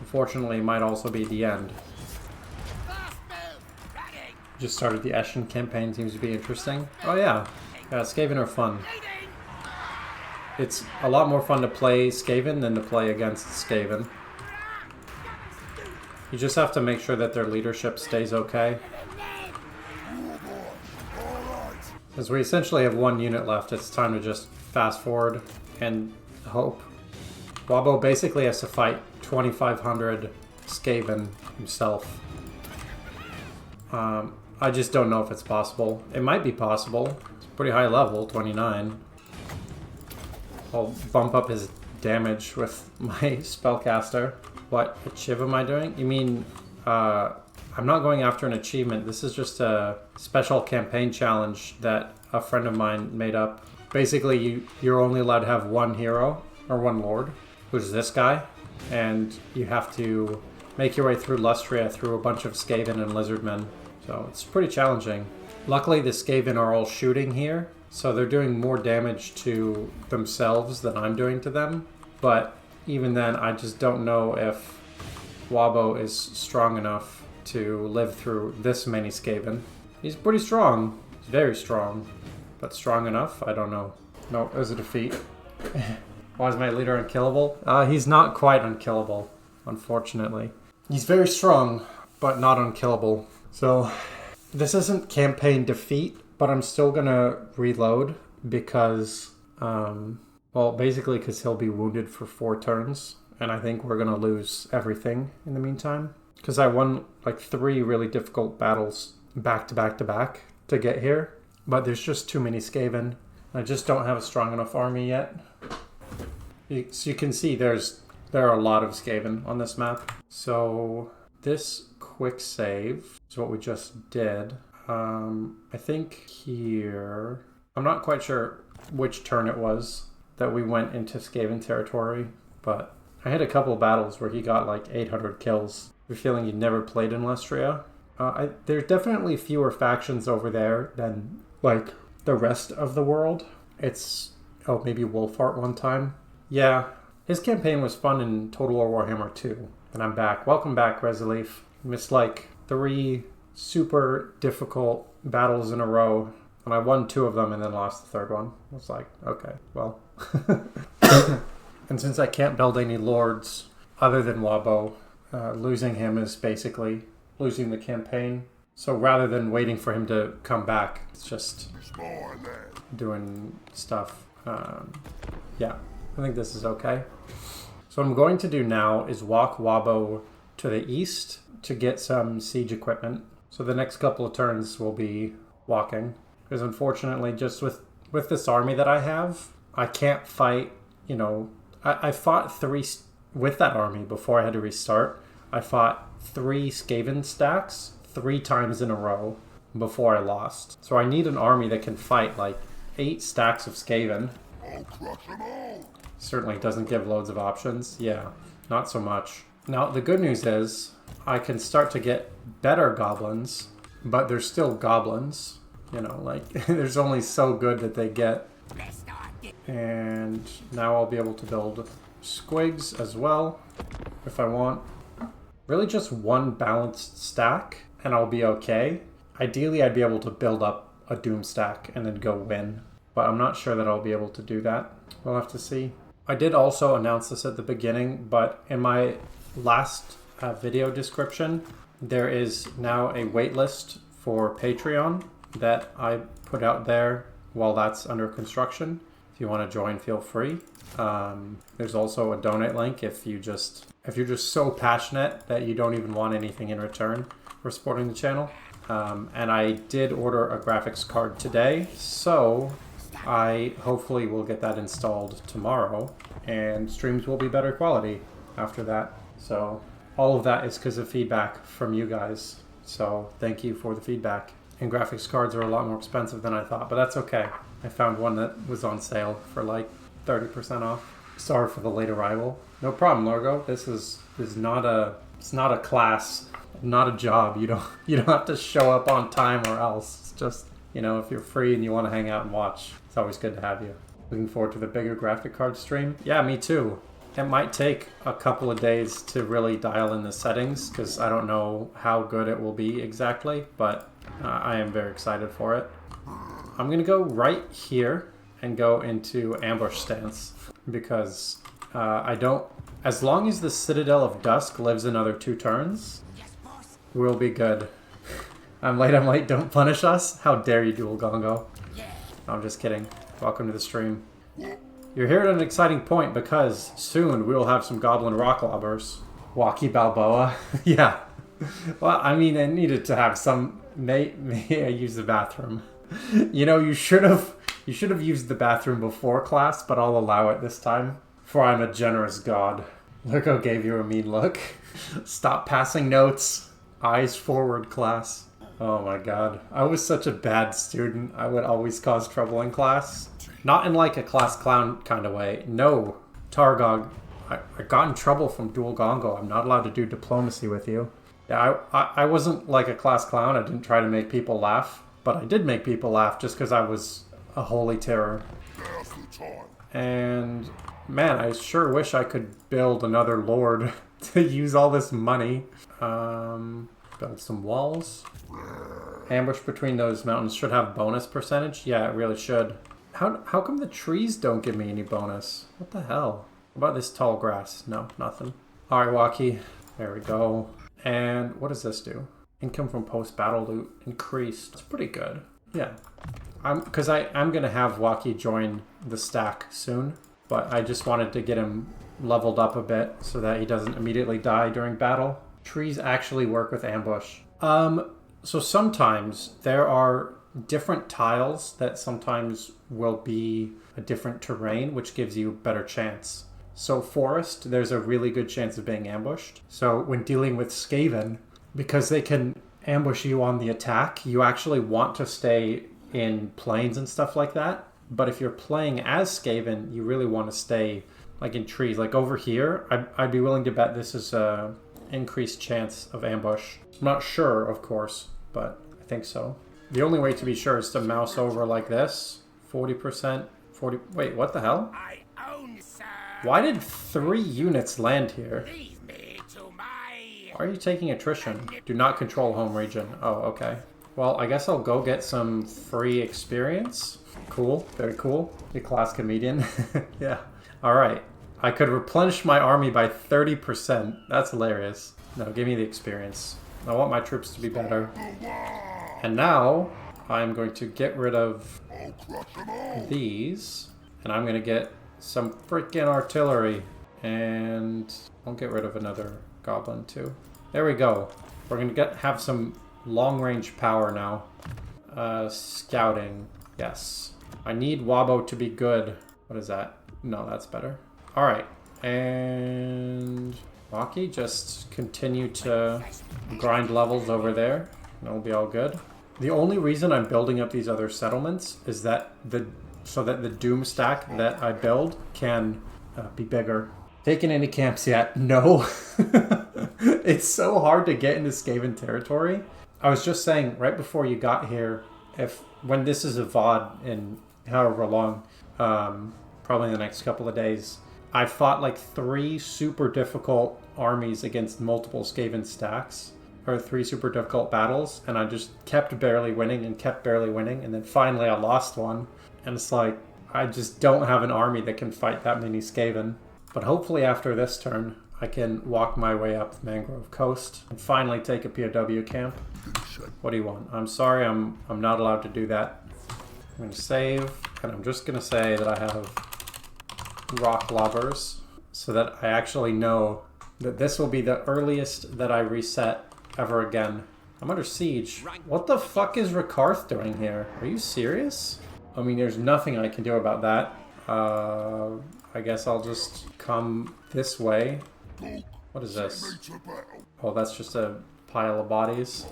Unfortunately, it might also be the end. Just started the Ashen campaign, seems to be interesting. Oh yeah, Skaven are fun. It's a lot more fun to play Skaven than to play against Skaven. You just have to make sure that their leadership stays okay. Because we essentially have one unit left, it's time to just fast forward and hope. WAAAHGBO basically has to fight 2,500 Skaven himself. I just don't know if it's possible. It might be possible. It's pretty high level, 29. I'll bump up his damage with my spellcaster. What achieve am I doing? You mean, I'm not going after an achievement. This is just a special campaign challenge that a friend of mine made up. Basically, you're only allowed to have one hero, or one lord, who's this guy. And you have to make your way through Lustria through a bunch of Skaven and Lizardmen. So it's pretty challenging. Luckily, the Skaven are all shooting here, so they're doing more damage to themselves than I'm doing to them. But even then, I just don't know if WAAAHGBO is strong enough to live through this many Skaven. He's pretty strong. He's very strong. But strong enough? I don't know. No, it was a defeat. Why is my leader unkillable? He's not quite unkillable, unfortunately. He's very strong, but not unkillable. So, this isn't campaign defeat, but I'm still gonna reload because, well, basically because he'll be wounded for 4 turns, and I think we're gonna lose everything in the meantime. Because I won like 3 really difficult battles back to back to back to get here, but there's just too many Skaven. I just don't have a strong enough army yet. So you can see there are a lot of Skaven on this map. So this quick save is what we just did. I think here, I'm not quite sure which turn it was that we went into Skaven territory, but I had a couple of battles where he got like 800 kills. You're feeling you'd never played in Lustria. There's definitely fewer factions over there than like the rest of the world. It's, oh, maybe Wolfheart one time. Yeah, his campaign was fun in Total War Warhammer 2. And I'm back. Welcome back, Resilief. Missed like 3 super difficult battles in a row, and I won 2 of them and then lost the 3rd one. I was like, okay, well. And since I can't build any lords other than WAAAHGBO, losing him is basically losing the campaign. So rather than waiting for him to come back, it's just doing stuff. Yeah, I think this is okay. So what I'm going to do now is walk WAAAHGBO to the east to get some siege equipment. So the next couple of turns will be walking. Because unfortunately, just with this army that I have, I can't fight, you know, I fought 3, with that army before I had to restart, I fought 3 Skaven stacks 3 times in a row before I lost. So I need an army that can fight like 8 stacks of Skaven. I'll crush them all. Certainly doesn't give loads of options. Yeah, not so much. Now, the good news is I can start to get better goblins, but they're still goblins. You know, like, there's only so good that they get. And now I'll be able to build squigs as well, if I want. Really just 1 balanced stack, and I'll be okay. Ideally, I'd be able to build up a doom stack and then go win. But I'm not sure that I'll be able to do that. We'll have to see. I did also announce this at the beginning, but in my last video description, there is now a waitlist for Patreon that I put out there while that's under construction. If you want to join, feel free. There's also a donate link if you're just so passionate that you don't even want anything in return for supporting the channel. And I did order a graphics card today, so I hopefully will get that installed tomorrow, and streams will be better quality after that. So all of that is because of feedback from you guys. So thank you for the feedback. And graphics cards are a lot more expensive than I thought, but that's okay. I found one that was on sale for like 30% off. Sorry for the late arrival. No problem, Lorgo. This is not a class, not a job. You don't have to show up on time or else. It's just, you know, if you're free and you want to hang out and watch, it's always good to have you. Looking forward to the bigger graphic card stream. Yeah, me too. It might take a couple of days to really dial in the settings because I don't know how good it will be exactly, but I am very excited for it. I'm going to go right here and go into ambush stance because I don't... As long as the Citadel of Dusk lives another 2 turns, we'll be good. I'm late, don't punish us. How dare you, Duelgongo. No, I'm just kidding. Welcome to the stream. You're here at an exciting point because soon we will have some goblin rock lobbers. Walkie Balboa. Yeah. Well, I mean, I needed to have some... May I use the bathroom? You know, you should have used the bathroom before class, but I'll allow it this time. For I'm a generous god. Lurko gave you a mean look. Stop passing notes. Eyes forward, class. Oh my god. I was such a bad student. I would always cause trouble in class. Not in like a class clown kind of way. No. Targog, I got in trouble from Duelgongo. I'm not allowed to do diplomacy with you. Yeah, I wasn't like a class clown. I didn't try to make people laugh. But I did make people laugh just because I was a holy terror. And man, I sure wish I could build another lord to use all this money. Build some walls. Ambush between those mountains should have bonus percentage. Yeah, it really should. How come the trees don't give me any bonus? What the hell? What about this tall grass? No, nothing. Alright, Walkie. There we go. And what does this do? Income from post-battle loot increased. It's pretty good. Yeah. Because I'm going to have Walkie join the stack soon. But I just wanted to get him leveled up a bit so that he doesn't immediately die during battle. Trees actually work with ambush. So sometimes there are different tiles that sometimes will be a different terrain, which gives you a better chance. So forest, there's a really good chance of being ambushed. So when dealing with Skaven, because they can ambush you on the attack, you actually want to stay in plains and stuff like that. But if you're playing as Skaven, you really want to stay like in trees. Like over here, I'd be willing to bet this is a increased chance of ambush. I'm not sure, of course, but I think so. The only way to be sure is to mouse over like this. 40%, 40... Wait, what the hell? I own, sir. Why did 3 units land here? Leave me to my... Why are you taking attrition? Do not control home region. Oh, okay. Well, I guess I'll go get some free experience. Cool. Very cool. The class comedian. Yeah. Alright. I could replenish my army by 30%. That's hilarious. No, give me the experience. I want my troops to be better. And now I'm going to get rid of these. And I'm going to get some freaking artillery. And I'll get rid of another goblin too. There we go. We're going to have some long-range power now. Scouting. Yes. I need WAAAHGBO to be good. What is that? No, that's better. Alright. And Rocky, just continue to grind levels over there. And it'll be all good. The only reason I'm building up these other settlements is that so that the Doom stack that I build can be bigger. Taking any camps yet? No. It's so hard to get into Skaven territory. I was just saying right before you got here, when this is a VOD in however long, probably in the next couple of days, I fought like 3 super difficult armies against multiple Skaven stacks, or 3 super difficult battles, and I just kept barely winning and kept barely winning, and then finally I lost one, and it's like, I just don't have an army that can fight that many Skaven. But hopefully after this turn, I can walk my way up the Mangrove Coast and finally take a POW camp. What do you want? I'm sorry, I'm not allowed to do that. I'm going to save, and I'm just going to say that I have rock lobbers so that I actually know that this will be the earliest that I reset ever again. I'm under siege. What the fuck is Rakarth doing here? Are you serious? I mean, there's nothing I can do about that. I guess I'll just come this way. What is this? Oh, that's just a pile of bodies.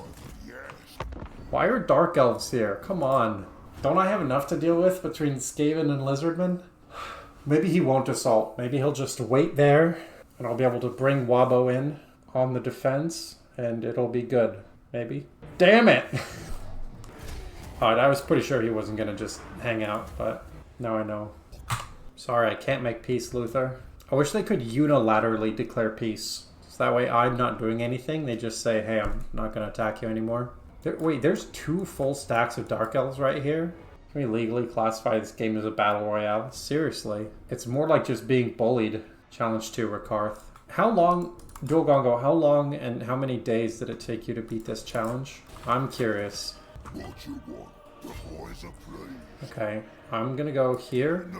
Why are Dark Elves here? Come on. Don't I have enough to deal with between Skaven and Lizardman? Maybe he won't assault. Maybe he'll just wait there, and I'll be able to bring WAAAHGBO in on the defense, and it'll be good. Maybe. Damn it! Alright, I was pretty sure he wasn't gonna just hang out, but now I know. Sorry, I can't make peace, Luther. I wish they could unilaterally declare peace. So that way I'm not doing anything. They just say, hey, I'm not going to attack you anymore. Wait, there's 2 full stacks of Dark Elves right here? Can we legally classify this game as a battle royale? Seriously. It's more like just being bullied. Challenge 2, Rakarth. How long, Duelgongo, how long and how many days did it take you to beat this challenge? I'm curious. What you want? The boys are playing. Okay, I'm gonna go here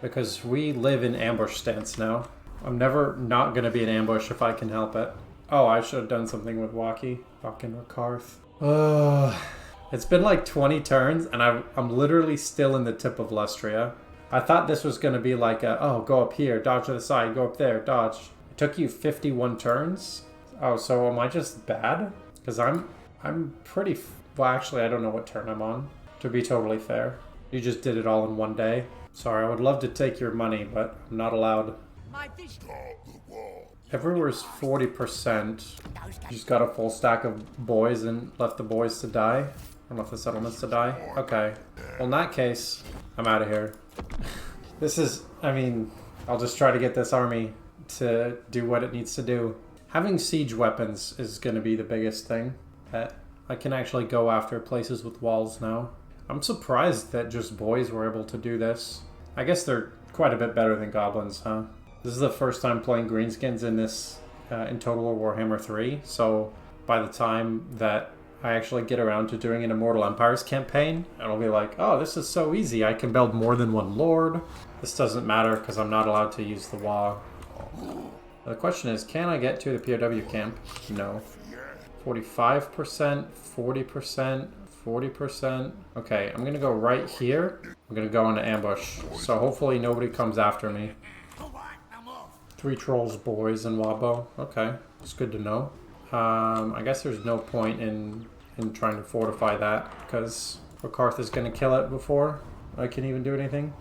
because we live in ambush stance now. I'm never not gonna be in ambush if I can help it. Oh, I should have done something with Waki. Fucking Rakarth. It's been like 20 turns and I'm literally still in the tip of Lustria. I thought this was gonna be like oh, go up here, dodge to the side, go up there, dodge. It took you 51 turns? Oh, so am I just bad? Because I'm pretty... Well, actually, I don't know what turn I'm on, to be totally fair. You just did it all in one day. Sorry, I would love to take your money, but I'm not allowed. Everywhere's 40%. You just got a full stack of boys and left the boys to die? Or left the settlements to die? Okay. Well, in that case, I'm out of here. This is, I mean, I'll just try to get this army to do what it needs to do. Having siege weapons is going to be the biggest thing. I can actually go after places with walls now. I'm surprised that just boys were able to do this. I guess they're quite a bit better than goblins, huh? This is the first time playing greenskins in this, in Total War Warhammer 3, so by the time that I actually get around to doing an Immortal Empires campaign, it'll be like, oh, this is so easy, I can build more than one lord. This doesn't matter because I'm not allowed to use the WAAAH. The question is, can I get to the POW camp? No. 45%, 40%, 40%. Okay, I'm gonna go right here. I'm gonna go into ambush. So hopefully nobody comes after me. 3 trolls, boys, and WAAAHGBO. Okay, it's good to know. I guess there's no point in trying to fortify that because Rakarth is gonna kill it before I can even do anything.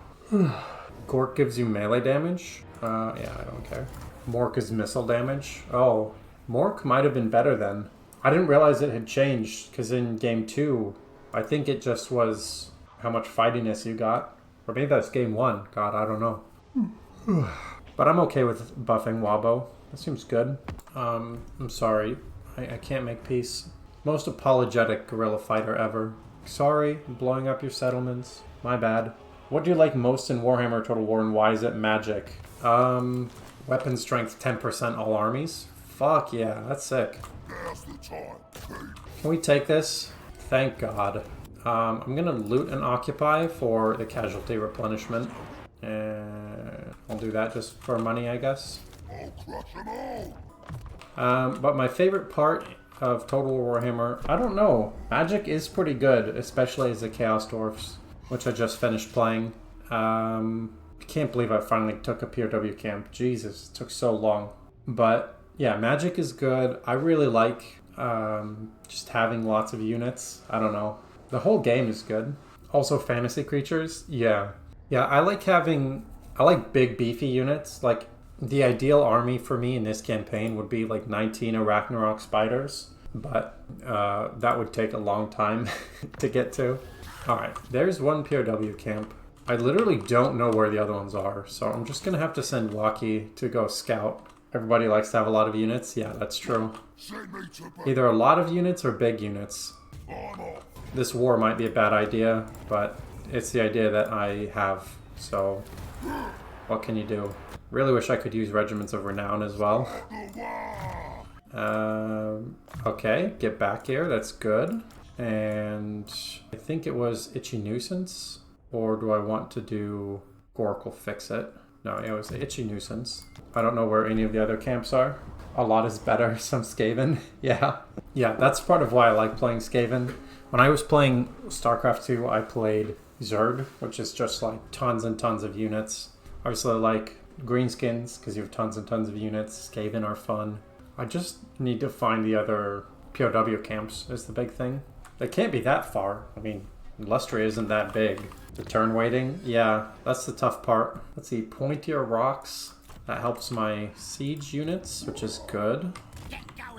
Gork gives you melee damage? Yeah, I don't care. Mork is missile damage. Oh, Mork might have been better then. I didn't realize it had changed, because in game 2, I think it just was how much fightiness you got. Or maybe that's game 1. God, I don't know. But I'm okay with buffing WAAAHGBO. That seems good. I'm sorry. I can't make peace. Most apologetic guerrilla fighter ever. Sorry, I'm blowing up your settlements. My bad. What do you like most in Warhammer Total War, and why is it magic? Weapon strength 10% all armies. Fuck yeah, that's sick. Now's the time. Can we take this? Thank God. I'm gonna loot and occupy for the casualty replenishment. And I'll do that just for money, I guess. I'll crush them all. But my favorite part of Total Warhammer, I don't know. Magic is pretty good, especially as the Chaos Dwarfs, which I just finished playing. I can't believe I finally took a POW camp. Jesus, it took so long. But yeah, Magic is good. I really like just having lots of units. I don't know. The whole game is good. Also, fantasy creatures, yeah. Yeah, I like big beefy units. Like, the ideal army for me in this campaign would be like 19 Ragnarok spiders, but that would take a long time to get to. Alright, there's one POW camp. I literally don't know where the other ones are, so I'm just gonna have to send Waki to go scout. Everybody likes to have a lot of units. Yeah, that's true. Either a lot of units or big units. This war might be a bad idea, but it's the idea that I have, so what can you do? Really wish I could use Regiments of Renown as well. Okay, get back here, that's good. And I think it was Itchy Nuisance, or do I want to do Gork will fix it? No, it was Itchy Nuisance. I don't know where any of the other camps are. A lot is better, some Skaven, yeah. Yeah, that's part of why I like playing Skaven. When I was playing StarCraft 2, I played Zerg, which is just like tons and tons of units. Obviously I like greenskins because you have tons and tons of units. Skaven are fun. I just need to find the other POW camps is the big thing. They can't be that far. I mean, Lustria isn't that big. The turn waiting, yeah, that's the tough part. Let's see, pointier rocks. That helps my siege units, which is good.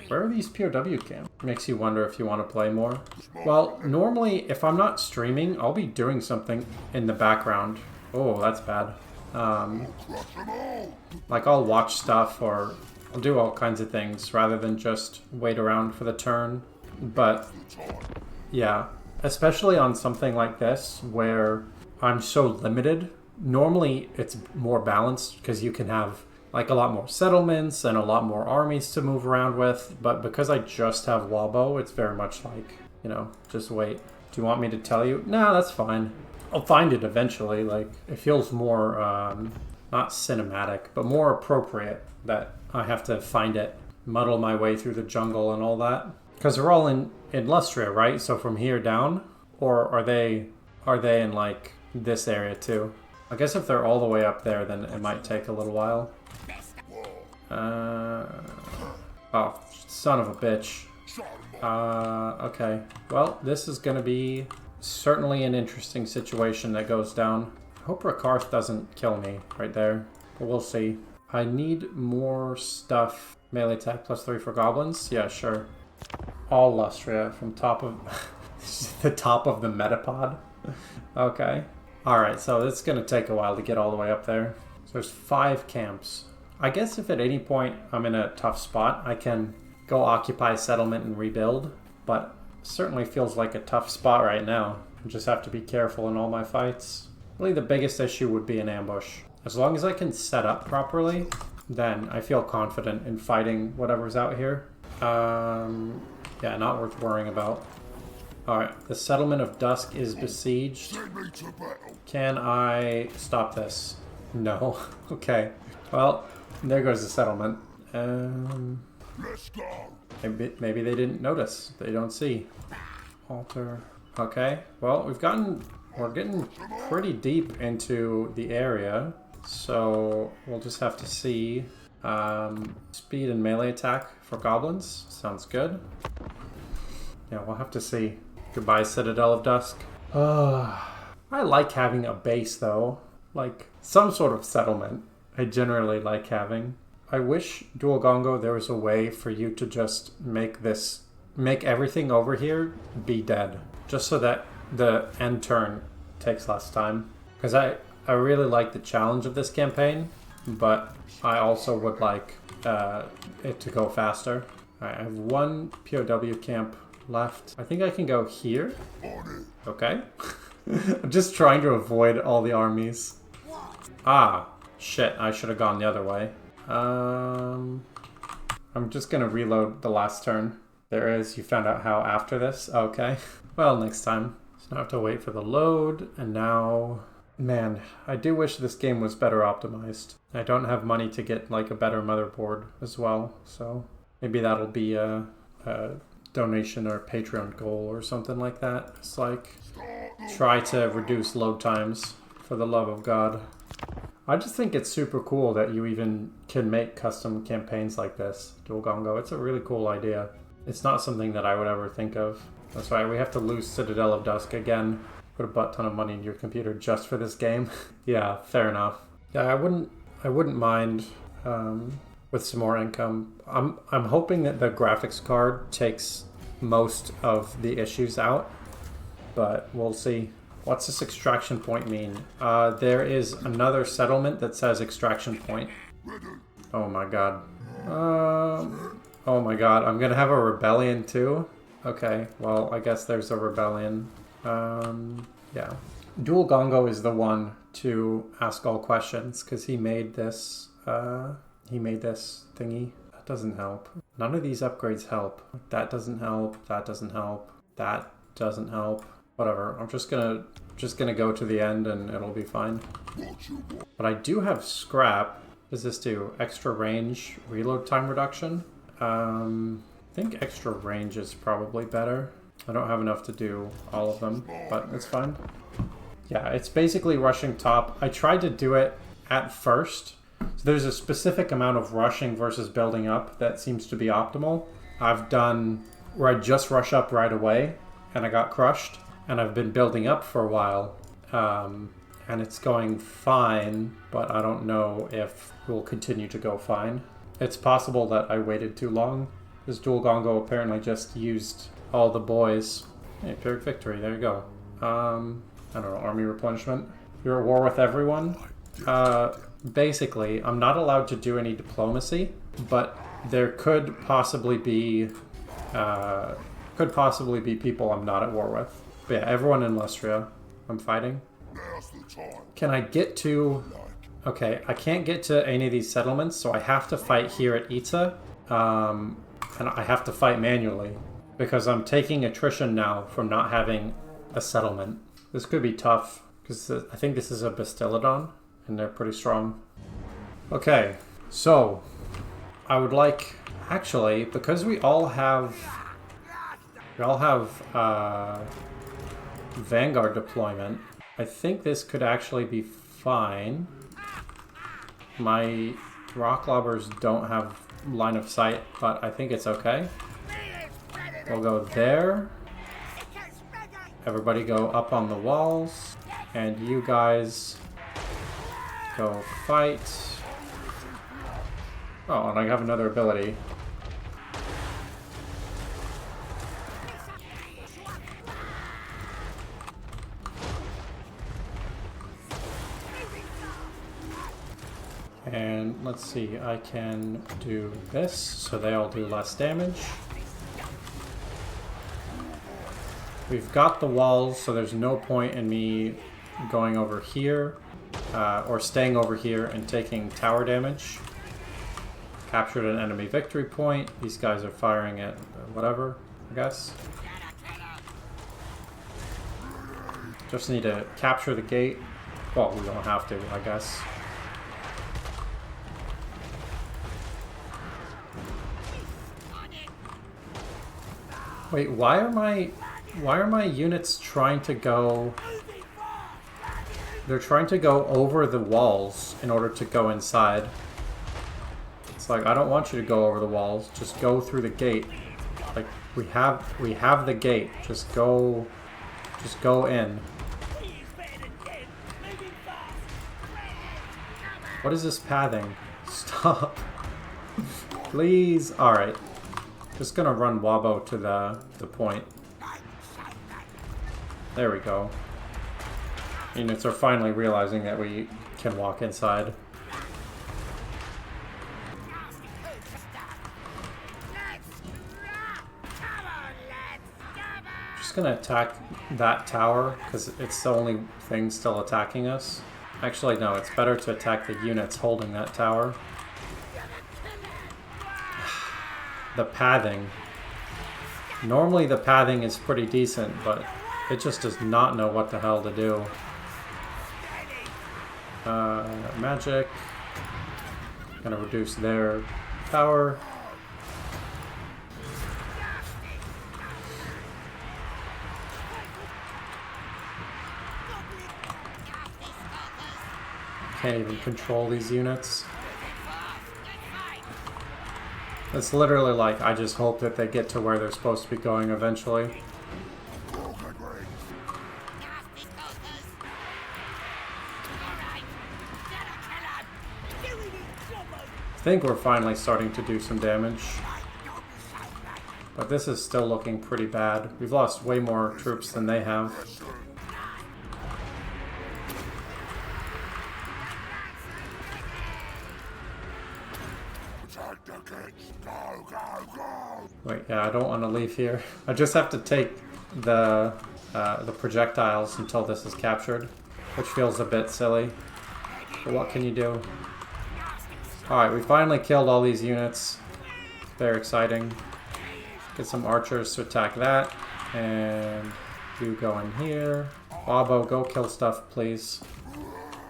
Where are these POW camps? Makes you wonder if you want to play more. Well, normally, if I'm not streaming, I'll be doing something in the background. Oh, that's bad. Like, I'll watch stuff or I'll do all kinds of things rather than just wait around for the turn. But, yeah, especially on something like this where I'm so limited. Normally, it's more balanced because you can have like a lot more settlements and a lot more armies to move around with, but because I just have WAAAHGBO, it's very much like, you know, just wait. Do you want me to tell you? No, that's fine. I'll find it eventually. Like, it feels more, not cinematic, but more appropriate that I have to find it, muddle my way through the jungle and all that. Because they're all in Lustria, right? So from here down? Or are they in, like, this area too? I guess if they're all the way up there, then it might take a little while. Oh, son of a bitch. Okay. Well, this is gonna be certainly an interesting situation that goes down. I hope Rakarth doesn't kill me right there, but we'll see. I need more stuff. Melee attack +3 for goblins? Yeah, sure. All Lustria from top of... the top of the metapod. Okay. Alright, so it's going to take a while to get all the way up there. So there's 5 camps. I guess if at any point I'm in a tough spot, I can go occupy settlement and rebuild. But certainly feels like a tough spot right now. I just have to be careful in all my fights. Really the biggest issue would be an ambush. As long as I can set up properly, then I feel confident in fighting whatever's out here. Yeah, not worth worrying about. Alright, the settlement of Dusk is besieged. Can I stop this? No. Okay. Well, there goes the settlement. Let's go. Maybe they didn't notice. They don't see. Altar. Okay. Well, we're getting pretty deep into the area. So we'll just have to see. Speed and melee attack for goblins. Sounds good. Yeah, we'll have to see. Goodbye, Citadel of Dusk. I like having a base, though. Like, some sort of settlement. I generally like having. I wish, Duelgongo, there was a way for you to just make everything over here be dead. Just so that the end turn takes less time. Because I really like the challenge of this campaign, but I also would like it to go faster. I have 1 POW camp left. I think I can go here. Okay. I'm just trying to avoid all the armies. Ah, shit, I should have gone the other way. I'm I'm just gonna reload the last turn. There is, you found out how after this? Okay. Well, next time. So now I have to wait for the load, and now... Man, I do wish this game was better optimized. I don't have money to get like a better motherboard as well, so maybe that'll be a donation or Patreon goal or something like that. It's like, try to reduce load times, for the love of God. I just think it's super cool that you even can make custom campaigns like this, Duelgongo. It's a really cool idea. It's not something that I would ever think of. That's right, we have to lose Citadel of Dusk again. Put a butt ton of money in your computer just for this game. Yeah, fair enough. Yeah, I wouldn't mind with some more income. I'm hoping that the graphics card takes most of the issues out, but we'll see. What's this extraction point mean? There is another settlement that says extraction point. Oh my god. Oh my god, I'm gonna have a rebellion too? Okay, well, I guess there's a rebellion. Yeah. Duelgongo is the one to ask all questions, because he made this thingy. That doesn't help. None of these upgrades help. That doesn't help, that doesn't help, that doesn't help. Whatever, I'm just gonna go to the end and it'll be fine. But I do have scrap. What does this do? Extra range, reload time reduction? I think extra range is probably better. I don't have enough to do all of them, but it's fine. Yeah, it's basically rushing top. I tried to do it at first. So there's a specific amount of rushing versus building up that seems to be optimal. I've done where I just rush up right away and I got crushed, and I've been building up for a while. And it's going fine, but I don't know if it will continue to go fine. It's possible that I waited too long. This Duelgongo apparently just used all the boys. Hey, Pyrrhic victory, there you go. I don't know, army replenishment. You're at war with everyone? Basically, I'm not allowed to do any diplomacy, but there could possibly be people I'm not at war with. But yeah, everyone in Lustria, I'm fighting. Can I get to... Okay, I can't get to any of these settlements, so I have to fight here at Ita. And I have to fight manually, because I'm taking attrition now from not having a settlement. This could be tough, because I think this is a Bastiladon, and they're pretty strong. Okay, so I would like, actually, because we all have Vanguard deployment, I think this could actually be fine. My rock lobbers don't have line of sight, but I think it's okay. We'll go there. Everybody go up on the walls, and you guys go fight. Oh, and I have another ability. And let's see, I can do this, so they all do less damage. We've got the walls, so there's no point in me going over here, or staying over here and taking tower damage. Captured an enemy victory point. These guys are firing at whatever, I guess. Just need to capture the gate. Well, we don't have to, I guess. Wait, why are my units trying to go... They're trying to go over the walls in order to go inside. It's like, I don't want you to go over the walls, just go through the gate. Like, we have the gate, just go in. What is this pathing? Stop. Please. Alright. Just gonna run WAAAHGBO to the point. There we go. Units are finally realizing that we can walk inside. Just gonna attack that tower, because it's the only thing still attacking us. Actually, no, it's better to attack the units holding that tower. the pathing. Normally the pathing is pretty decent, but it just does not know what the hell to do. Magic. Gonna reduce their power. Can't even control these units. It's literally like, I just hope that they get to where they're supposed to be going eventually. I think we're finally starting to do some damage. But this is still looking pretty bad. We've lost way more troops than they have. Wait, yeah, I don't want to leave here. I just have to take the projectiles until this is captured, which feels a bit silly. But what can you do? Alright, we finally killed all these units. Very exciting. Get some archers to attack that. And you go in here. WAAAHGBO, go kill stuff, please.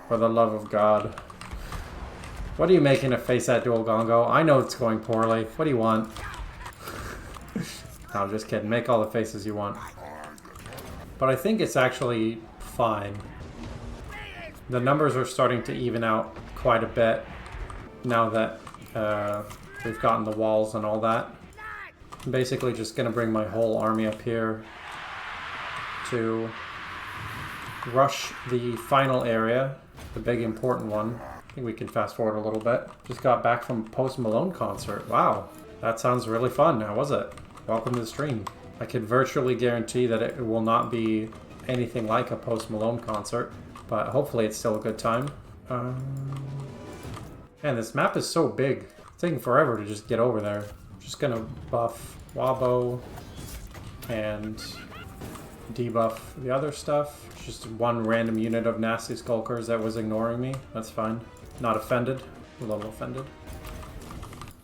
For the love of God. What are you making a face at, Duelgongo? I know it's going poorly. What do you want? No, I'm just kidding. Make all the faces you want. But I think it's actually fine. The numbers are starting to even out quite a bit now that we've gotten the walls and all that. I'm basically just going to bring my whole army up here to rush the final area, the big important one. I think we can fast forward a little bit. Just got back from Post Malone concert. Wow, that sounds really fun. How was it? Welcome to the stream. I can virtually guarantee that it will not be anything like a Post Malone concert, but hopefully it's still a good time. Man, this map is so big. It's taking forever to just get over there. I'm just gonna buff WAAAHGBO and debuff the other stuff. It's just one random unit of nasty skulkers that was ignoring me. That's fine. Not offended. A little offended.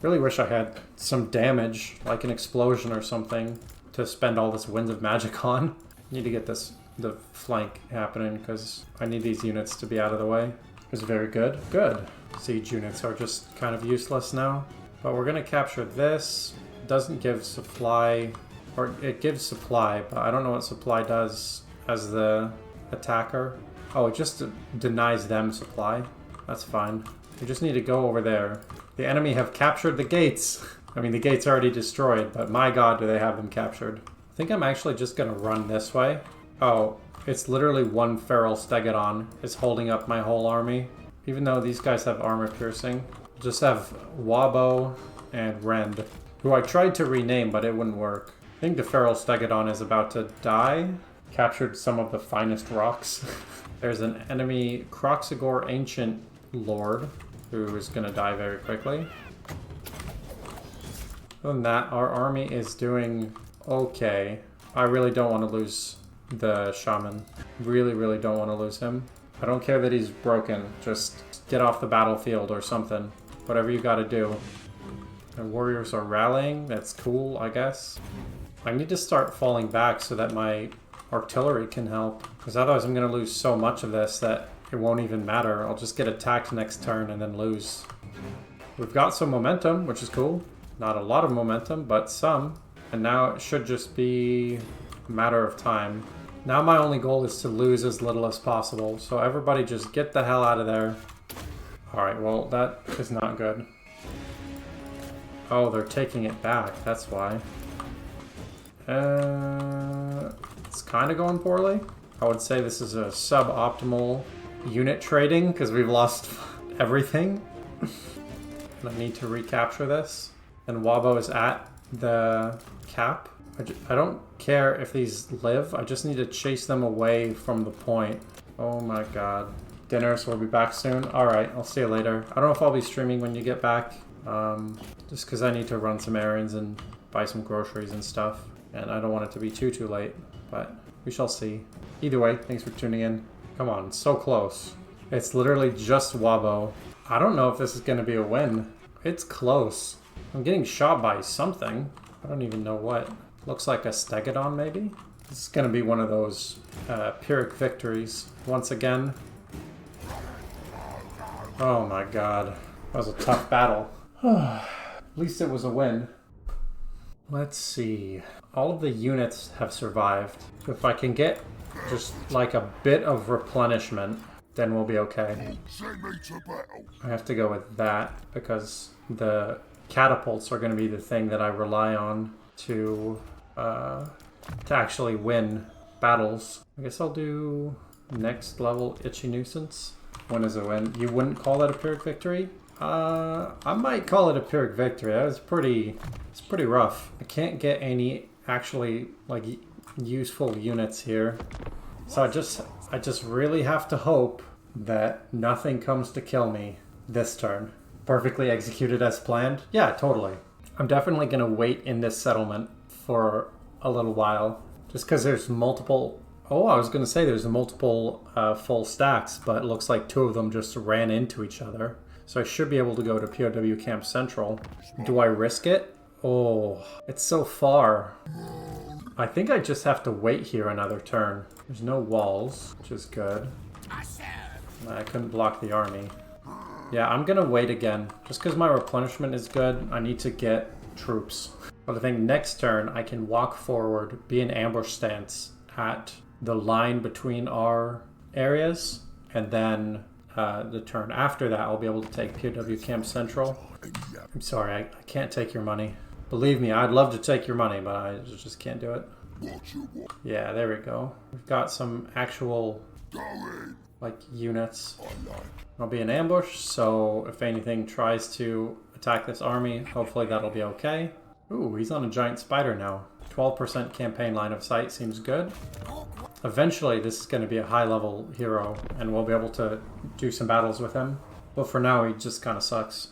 Really wish I had some damage, like an explosion or something, to spend all this Winds of Magic on. Need to get the flank happening, because I need these units to be out of the way. It's very good. Good. Siege units are just kind of useless now. But we're going to capture this. It doesn't give supply, or it gives supply, but I don't know what supply does as the attacker. Oh, it just denies them supply. That's fine. We just need to go over there. The enemy have captured the gates. I mean, the gates are already destroyed, but my god, do they have them captured. I think I'm actually just going to run this way. Oh, it's literally one Feral Stegodon is holding up my whole army. Even though these guys have armor piercing. Just have WAAAHGBO and Rend, who I tried to rename, but it wouldn't work. I think the Feral Stegodon is about to die. Captured some of the finest rocks. There's an enemy Kroxigor Ancient Lord, who is going to die very quickly. Other than that, our army is doing okay. I really don't want to lose the Shaman. Really, really don't want to lose him. I don't care that he's broken. Just get off the battlefield or something. Whatever you gotta do. The warriors are rallying. That's cool, I guess. I need to start falling back so that my artillery can help. Because otherwise I'm going to lose so much of this that it won't even matter. I'll just get attacked next turn and then lose. We've got some momentum, which is cool. Not a lot of momentum, but some. And now it should just be a matter of time. Now my only goal is to lose as little as possible. So everybody just get the hell out of there. Alright, well that is not good. Oh, they're taking it back. That's why. It's kind of going poorly. I would say this is a suboptimal unit trading because we've lost everything. I need to recapture this. And WAAAHGBO is at the cap. I don't care if these live. I just need to chase them away from the point. Oh my god. Dinner, so we'll be back soon. Alright, I'll see you later. I don't know if I'll be streaming when you get back. Just because I need to run some errands and buy some groceries and stuff. And I don't want it to be too late. But we shall see. Either way, thanks for tuning in. Come on, it's so close. It's literally just WAAAHGBO. I don't know if this is going to be a win. It's close. I'm getting shot by something. I don't even know what. Looks like a Stegodon, maybe? This is going to be one of those Pyrrhic victories once again. Oh my god. That was a tough battle. At least it was a win. Let's see. All of the units have survived. If I can get just like a bit of replenishment, then we'll be okay. I have to go with that because the catapults are going to be the thing that I rely on to actually win battles. I guess I'll do next level Itchy Nuisance. When is a win? You wouldn't call that a Pyrrhic victory? I might call it a Pyrrhic victory. That was it's pretty rough. I can't get any actually like useful units here. So I just really have to hope that nothing comes to kill me this turn. Perfectly executed as planned? Yeah, totally. I'm definitely going to wait in this settlement for a little while. Just because there's multiple... Oh, I was going to say there's multiple full stacks, but it looks like 2 of them just ran into each other. So I should be able to go to POW Camp Central. Do I risk it? Oh, it's so far. I think I just have to wait here another turn. There's no walls, which is good. I couldn't block the army. Yeah, I'm gonna wait again. Just because my replenishment is good, I need to get troops. But I think next turn I can walk forward, be in ambush stance at the line between our areas, and then the turn after that I'll be able to take POW Camp Central. I'm sorry, I can't take your money. Believe me, I'd love to take your money, but I just can't do it. Yeah, there we go. We've got some actual like units. I'll be in ambush, so if anything tries to attack this army, hopefully that'll be okay. Ooh, he's on a giant spider now. 12% campaign line of sight seems good. Eventually this is going to be a high level hero and we'll be able to do some battles with him. But for now he just kind of sucks.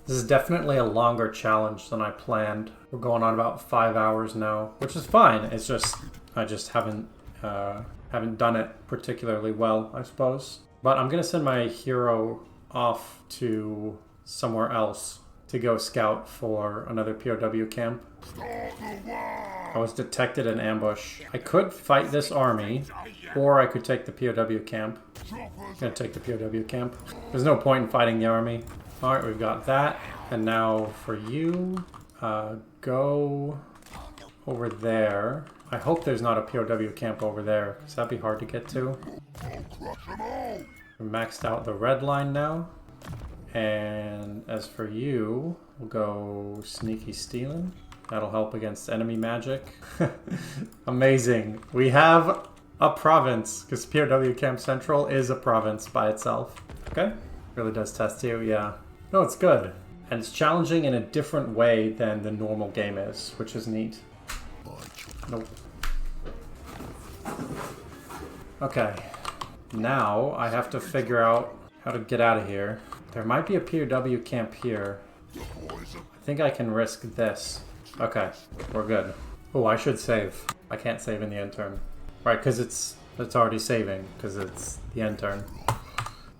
This is definitely a longer challenge than I planned. We're going on about 5 hours now, which is fine. It's just, I just haven't done it particularly well, I suppose. But I'm gonna send my hero off to somewhere else to go scout for another POW camp. I was detected in ambush. I could fight this army, or I could take the POW camp. I'm gonna take the POW camp. There's no point in fighting the army. Alright, we've got that. And now for you, go over there. I hope there's not a POW camp over there, because that'd be hard to get to. We maxed out the red line now. And as for you, we'll go sneaky stealing. That'll help against enemy magic. Amazing. We have a province, because POW Camp Central is a province by itself. Okay. Really does test you, yeah. No, it's good. And it's challenging in a different way than the normal game is, which is neat. Nope. Okay. Now I have to figure out how to get out of here. There might be a POW camp here. I think I can risk this. Okay, we're good. Oh, I should save. I can't save in the end turn. Right, because it's already saving, because it's the end turn.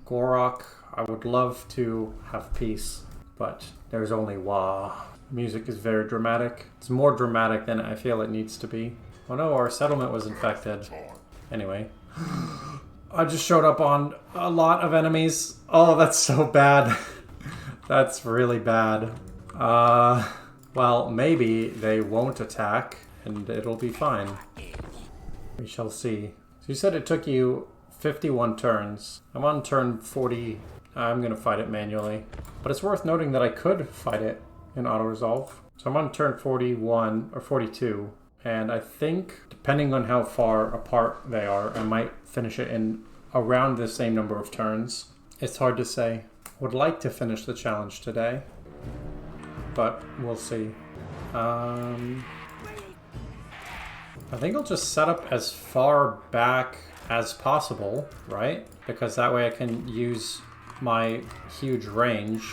Gorok, I would love to have peace, but there's only WAAAH. Music is very dramatic. It's more dramatic than I feel it needs to be. Oh no, our settlement was infected. Anyway. I just showed up on a lot of enemies. Oh, that's so bad. That's really bad. Well, maybe they won't attack and it'll be fine. We shall see. So you said it took you 51 turns. I'm on turn 40. I'm going to fight it manually. But it's worth noting that I could fight it in auto-resolve. So I'm on turn 41 or 42. And I think, depending on how far apart they are, I might finish it in around the same number of turns. It's hard to say. Would like to finish the challenge today, but we'll see. I think I'll just set up as far back as possible, right? Because that way I can use my huge range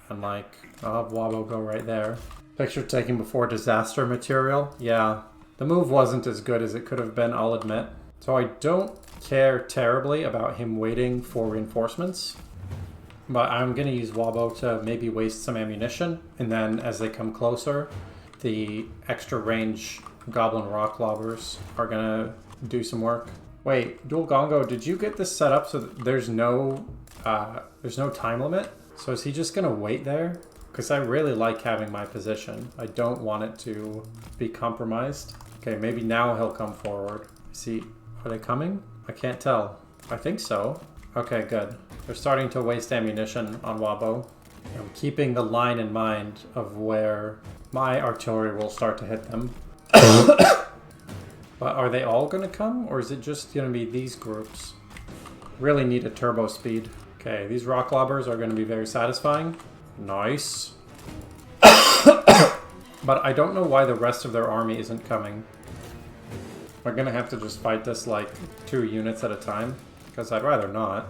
and like, I'll have WAAAHGBO go right there. Picture taken before disaster material. Yeah, the move wasn't as good as it could have been, I'll admit. So I don't care terribly about him waiting for reinforcements. But I'm going to use WAAAHGBO to maybe waste some ammunition, and then as they come closer, the extra range goblin rock lobbers are going to do some work. Wait, Duelgongo, did you get this set up so that there's no time limit? So is he just going to wait there? Because I really like having my position. I don't want it to be compromised. Okay, maybe now he'll come forward. See, are they coming? I can't tell. I think so. Okay, good. They're starting to waste ammunition on WAAAHGBO. I'm keeping the line in mind of where my artillery will start to hit them. But are they all going to come, or is it just going to be these groups? Really need a turbo speed. Okay, these rock lobbers are going to be very satisfying. Nice. But I don't know why the rest of their army isn't coming. We're going to have to just fight this like 2 units at a time, because I'd rather not.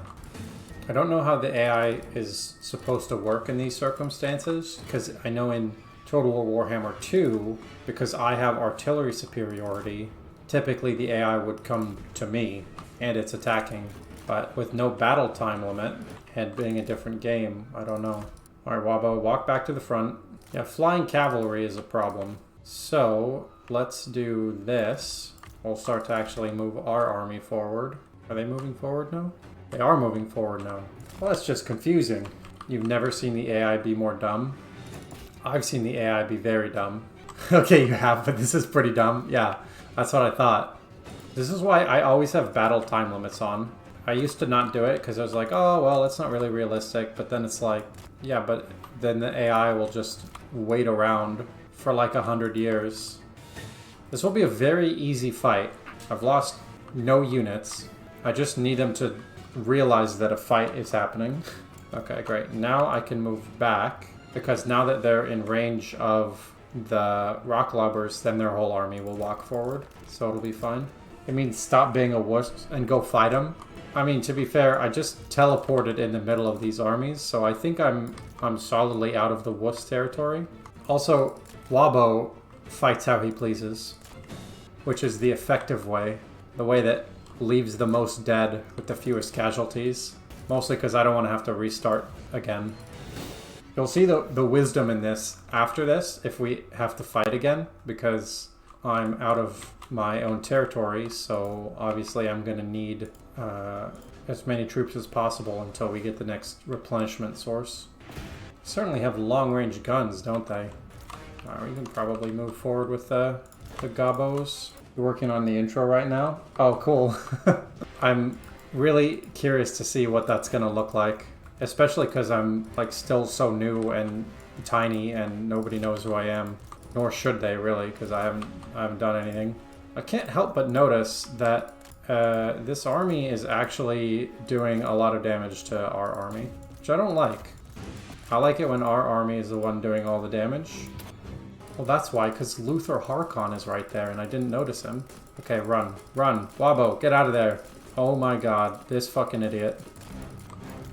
I don't know how the AI is supposed to work in these circumstances, because I know in Total War Warhammer 2, because I have artillery superiority, typically the AI would come to me, and it's attacking. But with no battle time limit, and being a different game, I don't know. Alright, WAAAHGBO, walk back to the front. Yeah, flying cavalry is a problem. So, let's do this. We'll start to actually move our army forward. Are they moving forward now? They are moving forward now. Well, that's just confusing. You've never seen the AI be more dumb? I've seen the AI be very dumb. Okay, you have, but this is pretty dumb. Yeah, that's what I thought. This is why I always have battle time limits on. I used to not do it because I was like, oh, well, it's not really realistic. But then it's like, yeah, but then the AI will just wait around for like 100 years. This will be a very easy fight. I've lost no units. I just need them to realize that a fight is happening. Okay, great. Now I can move back, because now that they're in range of the rock lobbers, then their whole army will walk forward. So it'll be fine. It means stop being a wuss and go fight them. I mean, to be fair, I just teleported in the middle of these armies, so I think I'm solidly out of the wuss territory. Also, WAAAHGBO fights how he pleases, which is the effective way. The way that leaves the most dead with the fewest casualties. Mostly because I don't want to have to restart again. You'll see the wisdom in this after this if we have to fight again, because I'm out of my own territory, so obviously I'm going to need as many troops as possible until we get the next replenishment source. Certainly have long-range guns, don't they? We can probably move forward with the gobos. You're working on the intro right now? Oh, cool. I'm really curious to see what that's going to look like, especially because I'm like still so new and tiny and nobody knows who I am, nor should they really, because I haven't done anything. I can't help but notice that this army is actually doing a lot of damage to our army, which I don't like. I like it when our army is the one doing all the damage. Well, that's why, because Luther Harkon is right there, and I didn't notice him. Okay, run. Run. WAAAHGBO, get out of there. Oh my god, this fucking idiot.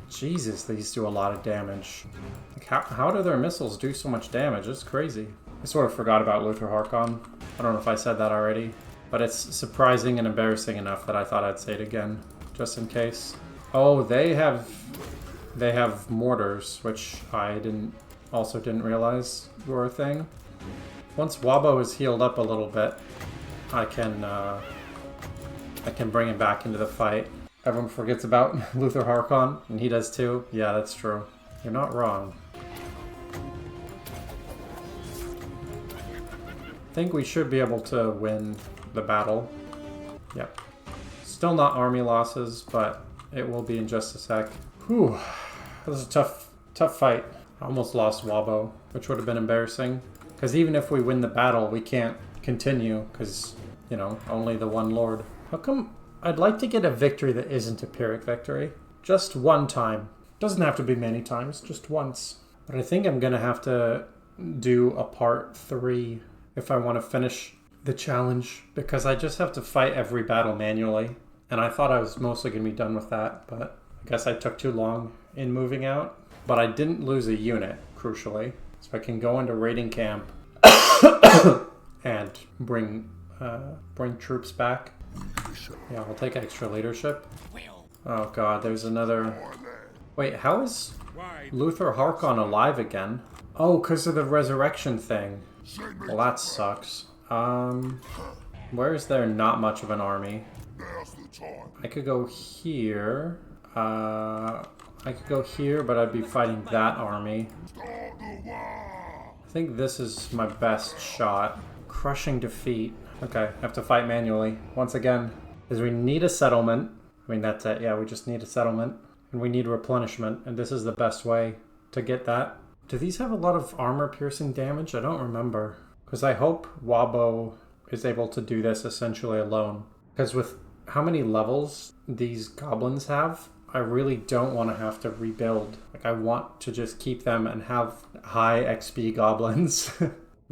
Jesus, these do a lot of damage. Like, how do their missiles do so much damage? It's crazy. I sort of forgot about Luther Harkon. I don't know if I said that already. But it's surprising and embarrassing enough that I thought I'd say it again, just in case. Oh, they have mortars, which I also didn't realize were a thing. Once WAAAHGBO is healed up a little bit, I can bring him back into the fight. Everyone forgets about Luther Harkon, and he does too. Yeah, that's true. You're not wrong. I think we should be able to win the battle. Yep. Still not army losses, but it will be in just a sec. Whew. That was a tough fight. I almost lost WAAAHGBO, which would have been embarrassing. Because even if we win the battle, we can't continue, because, you know, only the one lord. How come I'd like to get a victory that isn't a Pyrrhic victory? Just one time. Doesn't have to be many times, just once. But I think I'm going to have to do a part 3 if I want to finish the challenge, because I just have to fight every battle manually. And I thought I was mostly going to be done with that, but I guess I took too long in moving out. But I didn't lose a unit, crucially. So I can go into raiding camp and bring troops back. Yeah, we'll take extra leadership. Oh god, there's another Wait, how is Luther Harkon alive again? Oh, because of the resurrection thing. Well, that sucks. Where is there not much of an army? I could go here. I could go here, but I'd be fighting that army. I think this is my best shot. Crushing defeat. Okay, I have to fight manually once again. Because we need a settlement. I mean, that's it. Yeah, we just need a settlement. And we need replenishment. And this is the best way to get that. Do these have a lot of armor-piercing damage? I don't remember. Because I hope WAAAHGBO is able to do this essentially alone. Because with how many levels these goblins have, I really don't want to have to rebuild. Like, I want to just keep them and have high XP goblins.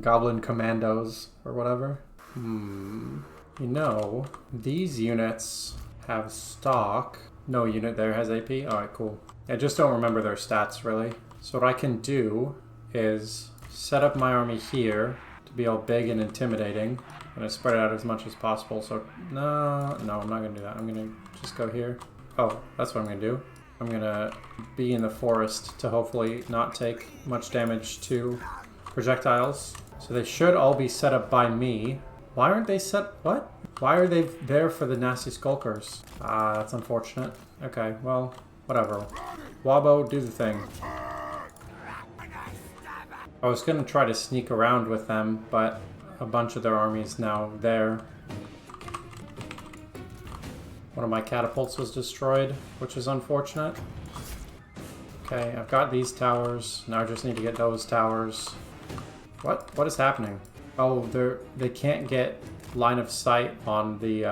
Goblin commandos, or whatever. You know, these units have stock. No unit there has AP. Alright, cool. I just don't remember their stats, really. So what I can do is set up my army here to be all big and intimidating. I'm going to spread it out as much as possible. So, no, I'm not going to do that. I'm going to just go here. Oh, that's what I'm going to do. I'm going to be in the forest to hopefully not take much damage to projectiles. So they should all be set up by me. Why aren't they set? What? Why are they there for the nasty skulkers? Ah, that's unfortunate. Okay, well, whatever. WAAAHGBO, do the thing. I was going to try to sneak around with them, but a bunch of their armies now there. One of my catapults was destroyed, which is unfortunate. Okay, I've got these towers. Now I just need to get those towers. What is happening? Oh, they can't get line of sight on the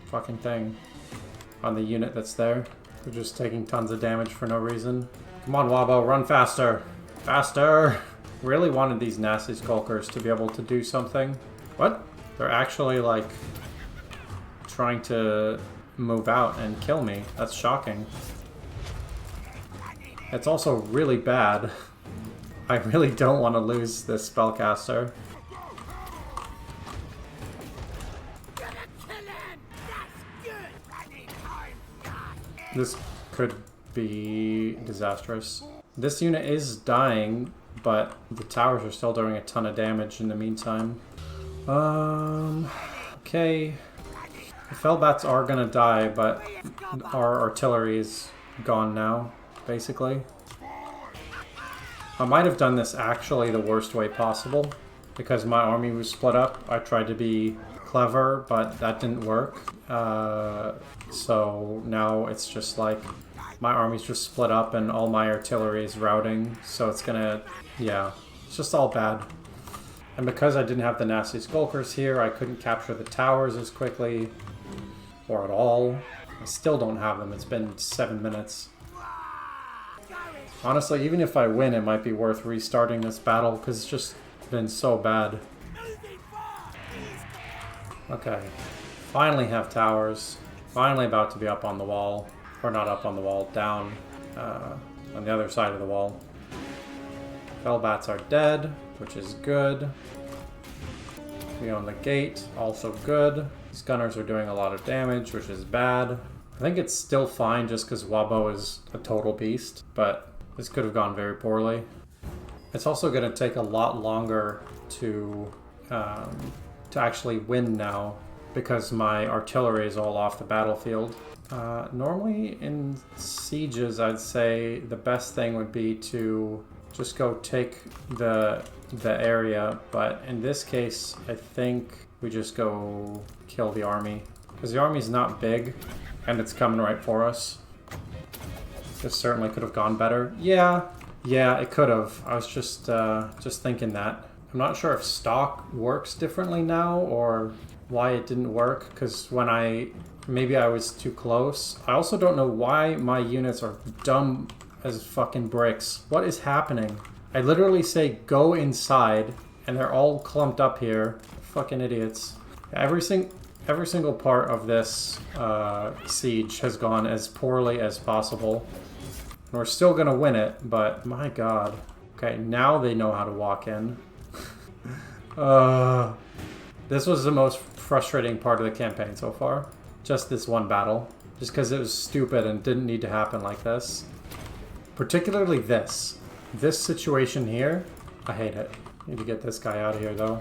fucking thing, on the unit that's there. They're just taking tons of damage for no reason. Come on, WAAAHGBO, run faster, faster! Really wanted these nasty skulkers to be able to do something. What? They're actually like trying to move out and kill me. That's shocking. It's also really bad. I really don't want to lose this spellcaster. This could be disastrous. This unit is dying, but the towers are still doing a ton of damage in the meantime. Okay. The Fellbats are gonna die, but our artillery is gone now, basically. I might have done this actually the worst way possible, because my army was split up. I tried to be clever, but that didn't work. So now it's just like my army's just split up and all my artillery is routing, so it's gonna, yeah, it's just all bad. And because I didn't have the nasty skulkers here, I couldn't capture the towers as quickly, or at all. I still don't have them. It's been 7 minutes. Honestly, even if I win, it might be worth restarting this battle, because it's just been so bad. Okay. Finally have towers. Finally about to be up on the wall. Or not up on the wall, down on the other side of the wall. Fellbats are dead, which is good. We own the gate, also good. These gunners are doing a lot of damage, which is bad. I think it's still fine just because WAAAHGBO is a total beast, but this could have gone very poorly. It's also going to take a lot longer to actually win now because my artillery is all off the battlefield. Normally in sieges, I'd say the best thing would be to just go take the area, but in this case, I think we just go kill the army because the army's not big and it's coming right for us. This certainly could have gone better. Yeah, it could have. I was just thinking that. I'm not sure if stock works differently now or why it didn't work, because when maybe I was too close. I also don't know why my units are dumb as fucking bricks. What is happening? I literally say go inside and they're all clumped up here. Fucking idiots. Every single part of this siege has gone as poorly as possible. And we're still gonna win it, but my god. Okay, now they know how to walk in. This was the most frustrating part of the campaign so far. Just this one battle. just because it was stupid and didn't need to happen like this. Particularly this. This situation here, I hate it. Need to get this guy out of here though.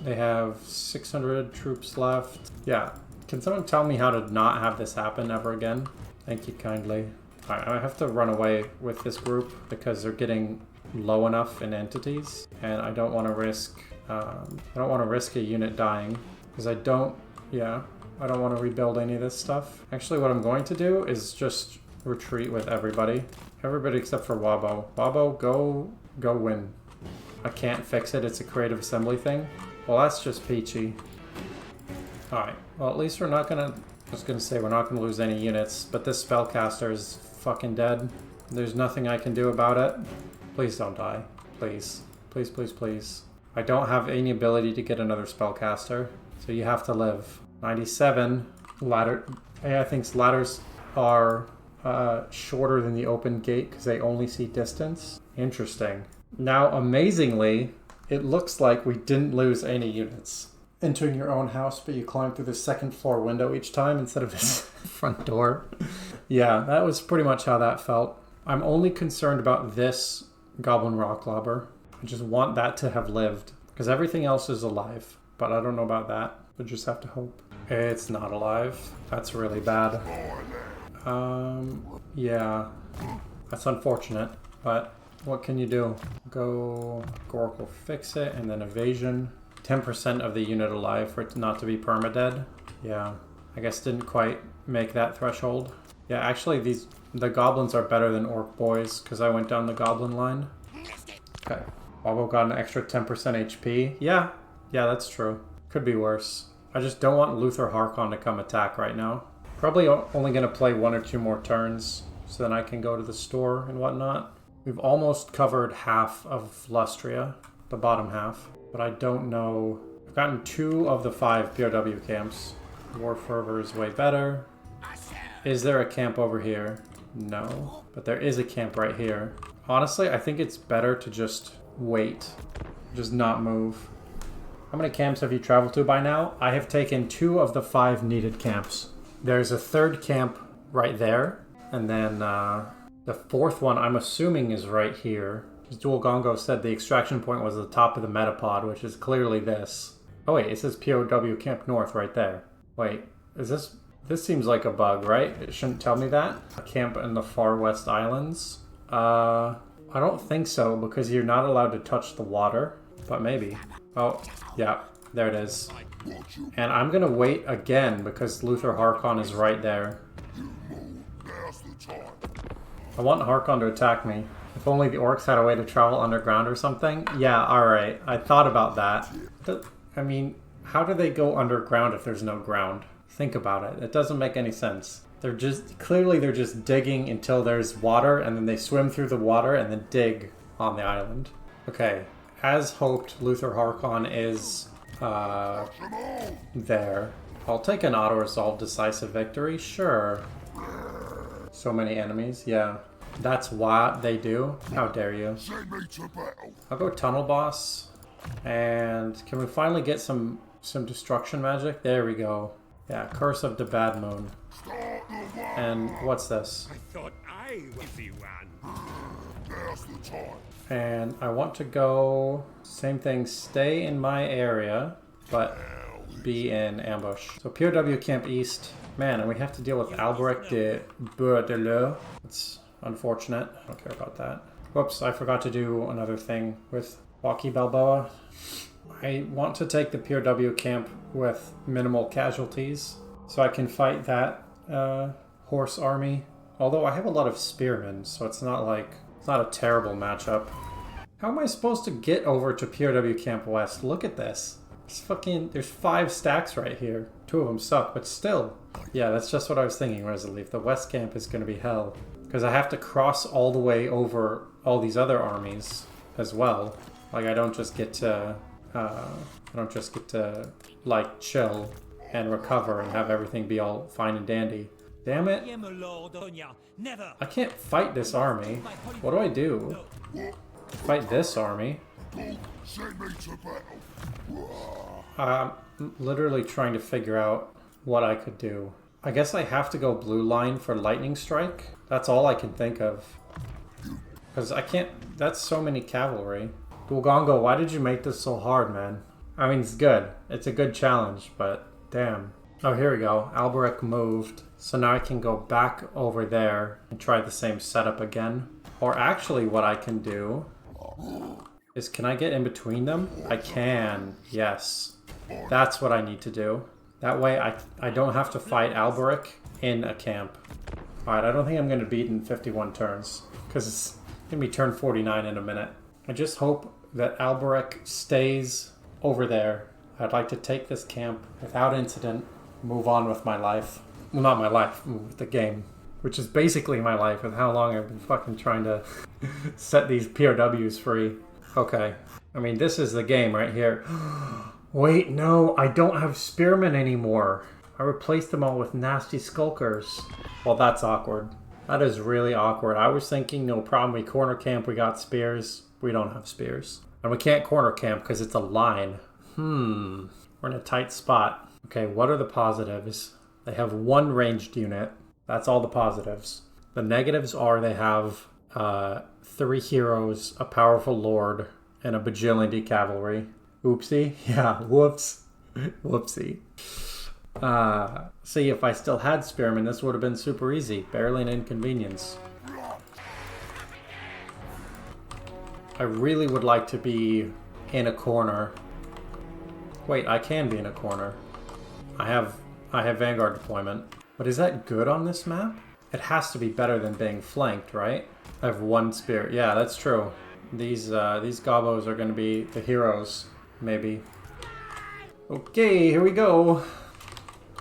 They have 600 troops left. Yeah. Can someone tell me how to not have this happen ever again? Thank you kindly. Alright, I have to run away with this group because they're getting low enough in entities, and I don't want to risk. I don't want to risk a unit dying because I don't. Yeah, I don't want to rebuild any of this stuff. Actually, what I'm going to do is just retreat with everybody. Everybody except for WAAAHGBO. WAAAHGBO, go win. I can't fix it. It's a creative assembly thing. Well, that's just peachy. Alright, well at least we're not gonna... I was gonna say we're not gonna lose any units, but this spellcaster is fucking dead. There's nothing I can do about it. Please don't die. Please. Please, please, please. I don't have any ability to get another spellcaster, so you have to live. 97. Ladder... AI thinks ladders are shorter than the open gate because they only see distance. Interesting. Now, amazingly, it looks like we didn't lose any units. Entering your own house, but you climb through the second floor window each time instead of this front door. Yeah, that was pretty much how that felt. I'm only concerned about this Goblin Rock Lobber. I just want that to have lived, because everything else is alive. But I don't know about that. I just have to hope. It's not alive. That's really bad. Yeah. That's unfortunate, but what can you do? Go Goracle fix it, and then evasion. 10% of the unit alive for it not to be permadead. Yeah, I guess didn't quite make that threshold. Yeah, actually the goblins are better than orc boys because I went down the goblin line. Okay, WAAAHGBO got an extra 10% HP. Yeah, that's true. Could be worse. I just don't want Luther Harkon to come attack right now. Probably only going to play 1 or 2 more turns so then I can go to the store and whatnot. We've almost covered half of Lustria, the bottom half. But I don't know. I've gotten 2 of the 5 POW camps. War Fervor is way better. Is there a camp over here? No. But there is a camp right here. Honestly, I think it's better to just wait. Just not move. How many camps have you traveled to by now? I have taken 2 of the 5 needed camps. There's a 3rd camp right there. And then the 4th one I'm assuming is right here. Duelgongo said the extraction point was the top of the metapod, which is clearly this. Oh wait, it says POW Camp North right there. Wait, is this... This seems like a bug, right? It shouldn't tell me that. A camp in the far west islands. I don't think so, because you're not allowed to touch the water. But maybe. Oh, yeah, there it is. And I'm gonna wait again, because Luther Harkon is right there. I want Harkon to attack me. If only the orcs had a way to travel underground or something. Yeah, alright. I thought about that. I mean, how do they go underground if there's no ground? Think about it. It doesn't make any sense. They're just digging until there's water, and then they swim through the water and then dig on the island. Okay. As hoped, Luther Harkon is there. I'll take an auto-resolve decisive victory. Sure. So many enemies. Yeah. That's what they do? How dare you? I'll go Tunnel Boss. And can we finally get some destruction magic? There we go. Yeah, Curse of the Bad Moon. And what's this? I thought I was the one. And I want to go... Same thing, stay in my area, but be in ambush. So POW Camp East. Man, and we have to deal with Albrecht de Bourdeleu. It's... unfortunate. I don't care about that. Whoops, I forgot to do another thing with Joachim Balboa. I want to take the POW camp with minimal casualties so I can fight that horse army. Although I have a lot of spearmen, so it's not a terrible matchup. How am I supposed to get over to POW Camp West? Look at this. There's 5 stacks right here. 2 of them suck, but still. Yeah, that's just what I was thinking, Resolute. The West Camp is going to be hell. Because I have to cross all the way over all these other armies as well. Like, I don't just get to, like, chill and recover and have everything be all fine and dandy. Damn it. I can't fight this army. What do I do? Fight this army? I'm literally trying to figure out what I could do. I guess I have to go blue line for lightning strike. That's all I can think of. Because I can't... That's so many cavalry. Duelgongo, why did you make this so hard, man? I mean, it's good. It's a good challenge, but damn. Oh, here we go. Alberic moved. So now I can go back over there and try the same setup again. Or actually what I can do is, can I get in between them? I can. Yes. That's what I need to do. That way I don't have to fight Alberic in a camp. Alright, I don't think I'm going to beat in 51 turns. Because it's going to be turn 49 in a minute. I just hope that Alberic stays over there. I'd like to take this camp without incident. Move on with my life. Well, not my life, with the game. Which is basically my life with how long I've been fucking trying to set these POWs free. Okay. I mean, this is the game right here. Wait, no, I don't have spearmen anymore. I replaced them all with nasty skulkers. Well, that's awkward. That is really awkward. I was thinking, no problem, we corner camp, we got spears. We don't have spears. And we can't corner camp because it's a line. We're in a tight spot. Okay, what are the positives? They have one ranged unit. That's all the positives. The negatives are they have 3 heroes, a powerful lord, and a bajillion cavalry. Oopsie. Yeah, whoops. Whoopsie. See, if I still had spearmen, this would have been super easy. Barely an inconvenience. I really would like to be in a corner. Wait, I can be in a corner. I have Vanguard deployment. But is that good on this map? It has to be better than being flanked, right? I have 1 spear. Yeah, that's true. These gobos are going to be the heroes, maybe. Okay, here we go.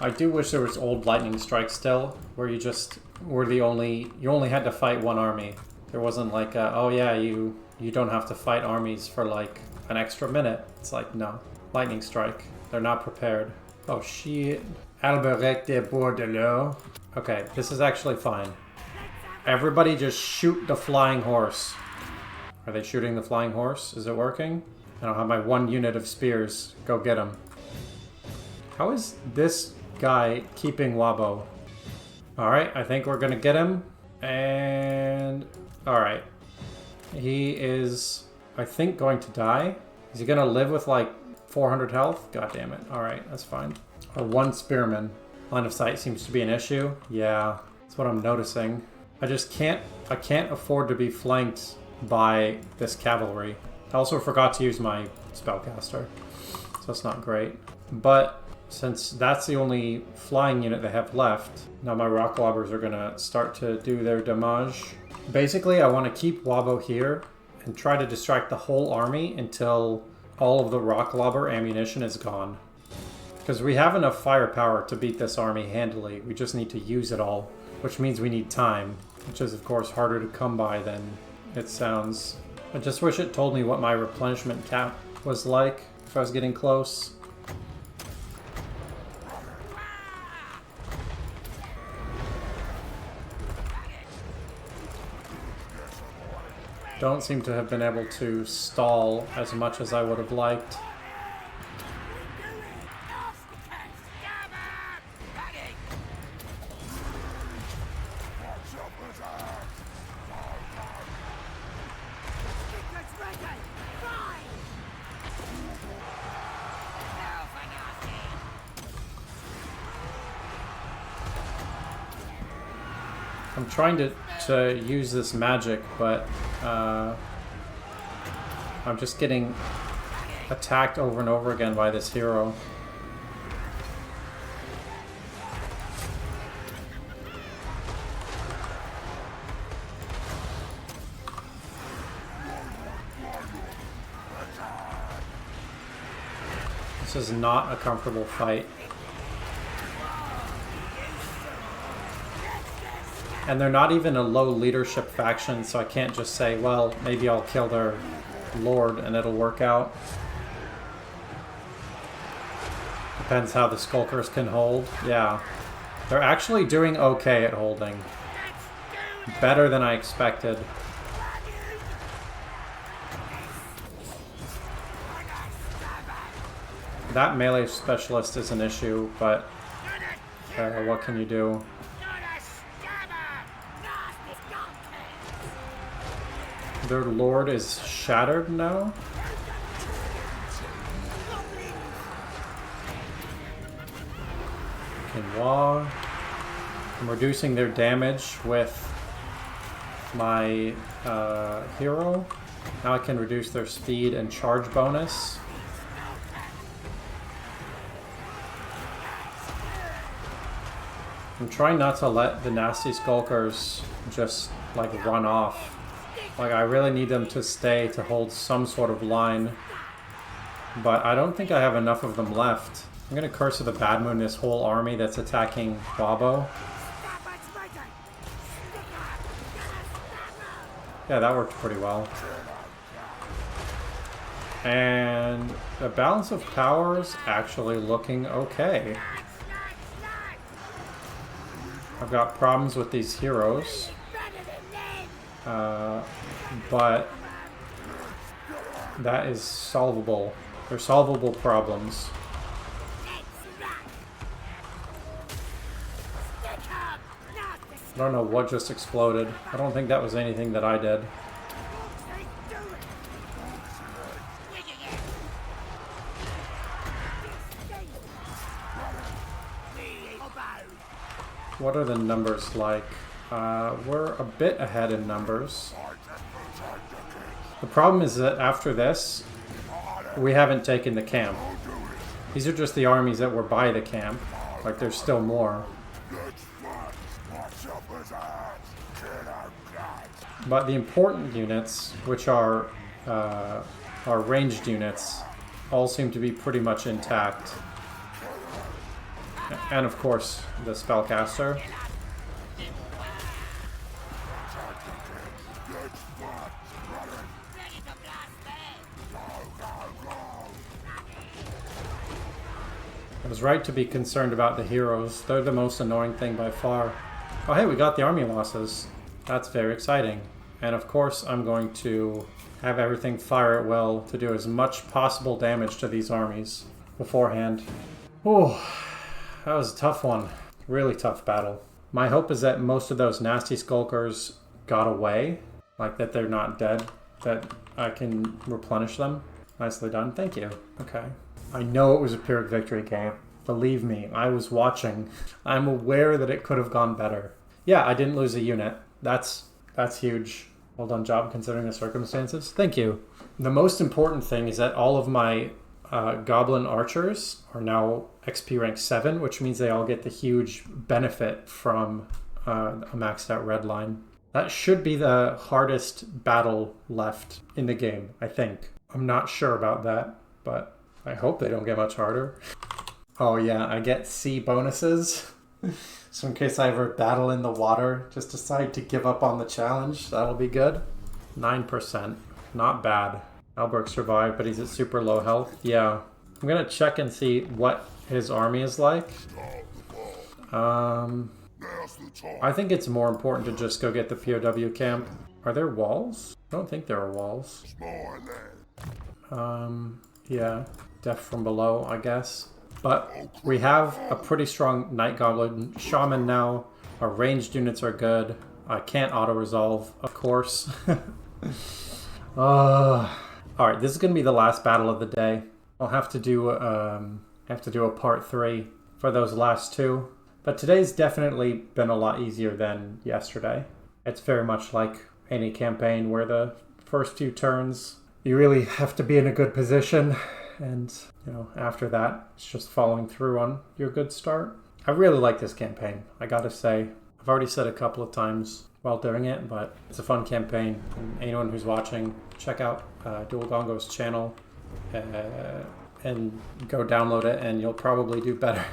I do wish there was old lightning strike still, where you just were you only had to fight 1 army. There wasn't like, oh yeah, you don't have to fight armies for like an extra minute. It's like, no. Lightning strike. They're not prepared. Oh shit. Alberic. Okay, this is actually fine. Everybody just shoot the flying horse. Are they shooting the flying horse? Is it working? I don't have my 1 unit of spears. Go get him. How is this guy keeping WAAAHGBO? Alright, I think we're gonna get him. And... Alright. He is, I think, going to die. Is he gonna live with like 400 health? God damn it. Alright, that's fine. Or 1 spearman. Line of sight seems to be an issue. Yeah, that's what I'm noticing. I can't afford to be flanked by this cavalry. I also forgot to use my spellcaster, so that's not great. But since that's the only flying unit they have left, now my rock lobbers are gonna start to do their damage. Basically, I want to keep WAAAHGBO here and try to distract the whole army until all of the rock lobber ammunition is gone. Because we have enough firepower to beat this army handily. We just need to use it all, which means we need time, which is of course harder to come by than it sounds. I just wish it told me what my replenishment cap was like if I was getting close. Don't seem to have been able to stall as much as I would have liked. I'm trying to use this magic, but I'm just getting attacked over and over again by this hero. This is not a comfortable fight. And they're not even a low leadership faction, so I can't just say, well, maybe I'll kill their lord and it'll work out. Depends how the skulkers can hold. Yeah. They're actually doing okay at holding. Better than I expected. That melee specialist is an issue, but What can you do? Their lord is shattered now? Quinoa. I'm reducing their damage with my hero. Now I can reduce their speed and charge bonus. I'm trying not to let the nasty skulkers just like run off. Like I really need them to stay to hold some sort of line. But I don't think I have enough of them left. I'm gonna Curse of the Bad Moon this whole army that's attacking WAAAHGBO. Yeah, that worked pretty well. And the balance of power is actually looking okay. I've got problems with these heroes. But that is solvable. They're solvable problems. I don't know what just exploded. I don't think that was anything that I did. What are the numbers like? We're a bit ahead in numbers. The problem is that after this, we haven't taken the camp. These are just the armies that were by the camp. Like, there's still more. But the important units, which are ranged units, all seem to be pretty much intact. And of course, the spellcaster. I was right to be concerned about the heroes. They're the most annoying thing by far. Oh hey, we got the army losses. That's very exciting. And of course, I'm going to have everything fire at will to do as much possible damage to these armies beforehand. Oh, that was a tough one. Really tough battle. My hope is that most of those nasty skulkers got away. Like that they're not dead. That I can replenish them. Nicely done. Thank you. Okay. I know it was a Pyrrhic victory game. Believe me, I was watching. I'm aware that it could have gone better. Yeah, I didn't lose a unit. That's huge. Well done job considering the circumstances. Thank you. The most important thing is that all of my Goblin archers are now XP rank 7, which means they all get the huge benefit from a maxed out red line. That should be the hardest battle left in the game, I think. I'm not sure about that, but I hope they don't get much harder. Oh yeah, I get C bonuses. So in case I ever battle in the water, just decide to give up on the challenge. That'll be good. 9%. Not bad. Alberg survived, but he's at super low health. Yeah. I'm gonna check and see what his army is like. I think it's more important to just go get the POW camp. Are there walls? I don't think there are walls. Yeah. Death from below, I guess. But we have a pretty strong Night Goblin Shaman now. Our ranged units are good. I can't auto-resolve, of course. Alright, this is going to be the last battle of the day. I'll have to do a part 3 for those last two. But today's definitely been a lot easier than yesterday. It's very much like any campaign where the first few turns, you really have to be in a good position. And, you know, after that, it's just following through on your good start. I really like this campaign, I gotta say. I've already said a couple of times while doing it, but it's a fun campaign. And anyone who's watching, check out Duelgongo's channel and go download it, and you'll probably do better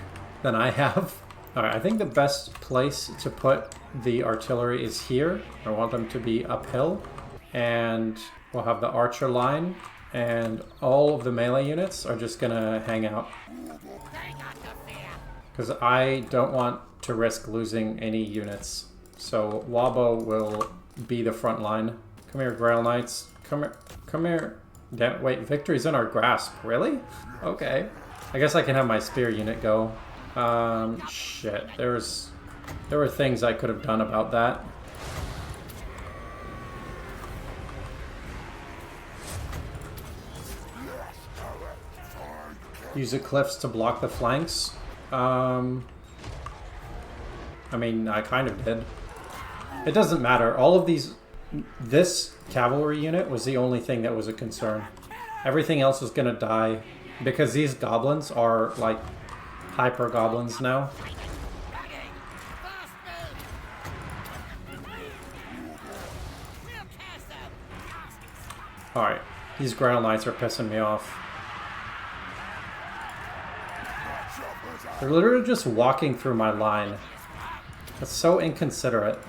than I have. Alright, I think the best place to put the artillery is here. I want them to be uphill, and we'll have the archer line. And all of the melee units are just gonna hang out. Because I don't want to risk losing any units. So WAAAHGBO will be the front line. Come here, Grail Knights. Come here. Come here. Wait, victory's in our grasp. Really? Okay. I guess I can have my spear unit go. Shit. There were things I could have done about that. Use the cliffs to block the flanks. I mean, I kind of did. It doesn't matter. All of these... This cavalry unit was the only thing that was a concern. Everything else is gonna die. Because these goblins are, like, hyper-goblins now. Alright. These ground knights are pissing me off. They're literally just walking through my line. That's so inconsiderate.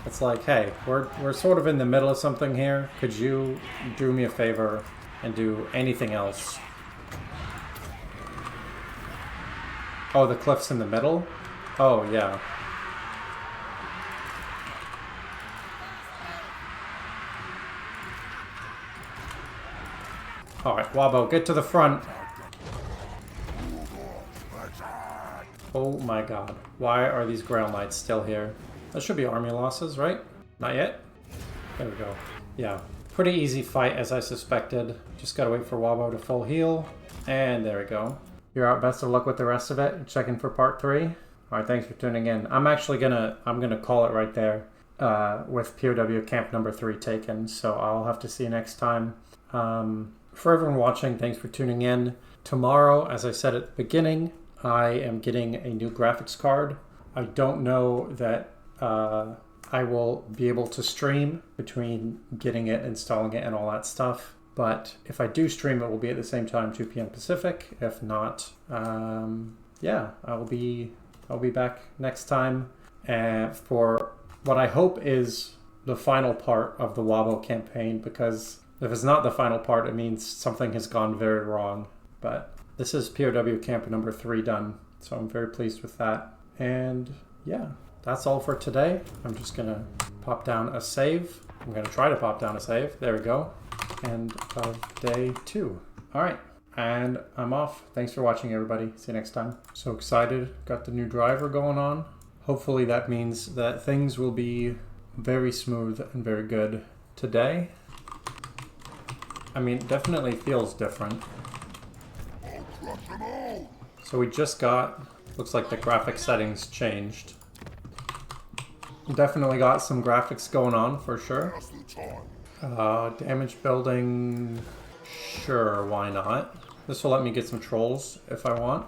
It's like, hey, we're sort of in the middle of something here. Could you do me a favor and do anything else? Oh, the cliff's in the middle? Oh, yeah. Alright, WAAAHGBO, get to the front. Oh my god. Why are these ground knights still here? That should be army losses, right? Not yet? There we go. Yeah. Pretty easy fight, as I suspected. Just gotta wait for WAAAHGBO to full heal. And there we go. You're out. Best of luck with the rest of it. Check in for part 3. Alright, thanks for tuning in. I'm actually gonna call it right there. With POW camp number 3 taken. So I'll have to see you next time. For everyone watching, thanks for tuning in. Tomorrow, as I said at the beginning, I am getting a new graphics card. I don't know that I will be able to stream between getting it, installing it, and all that stuff. But if I do stream, it will be at the same time, 2 p.m. Pacific. If not, yeah, I'll be back next time for what I hope is the final part of the WAAAHGBO campaign. Because if it's not the final part, it means something has gone very wrong. But this is POW camp number 3 done, so I'm very pleased with that. And yeah, that's all for today. I'm just gonna pop down a save. I'm gonna try to pop down a save. There we go. End of day 2. All right, and I'm off. Thanks for watching, everybody. See you next time. So excited. Got the new driver going on. Hopefully that means that things will be very smooth and very good today. I mean, it definitely feels different. So we just got, looks like the graphic settings changed. Definitely got some graphics going on for sure. Damage building, sure, why not? This will let me get some trolls if I want.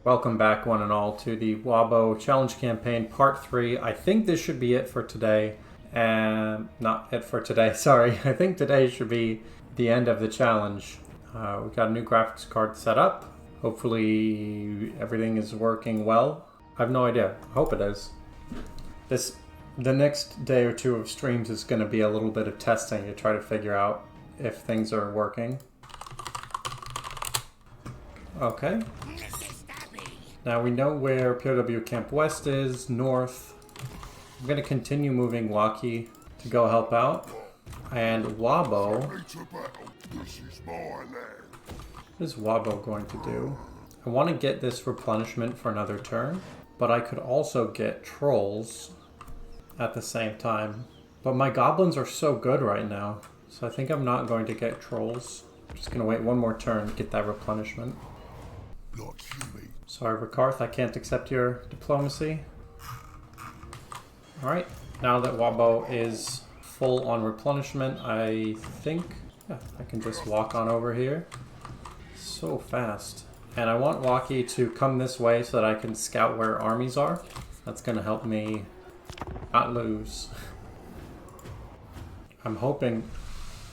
Welcome back, one and all, to the WAAAHGBO Challenge Campaign Part 3. I think this should be it for today. Not it for today, sorry. I think today should be the end of the challenge. We've got a new graphics card set up. Hopefully everything is working well. I have no idea. I hope it is. The next day or 2 of streams is going to be a little bit of testing to try to figure out if things are working. Okay. Now we know where POW Camp West is, north. I'm going to continue moving Waki to go help out. And WAAAHGBO... What is WAAAHGBO going to do? I want to get this replenishment for another turn, but I could also get trolls at the same time. But my goblins are so good right now, so I think I'm not going to get trolls. I'm just going to wait one more turn to get that replenishment. Sorry, Rikarth, I can't accept your diplomacy. Alright, now that WAAAHGBO is full on replenishment, I think I can just walk on over here. So fast. And I want Waki to come this way so that I can scout where armies are. That's going to help me not lose. I'm hoping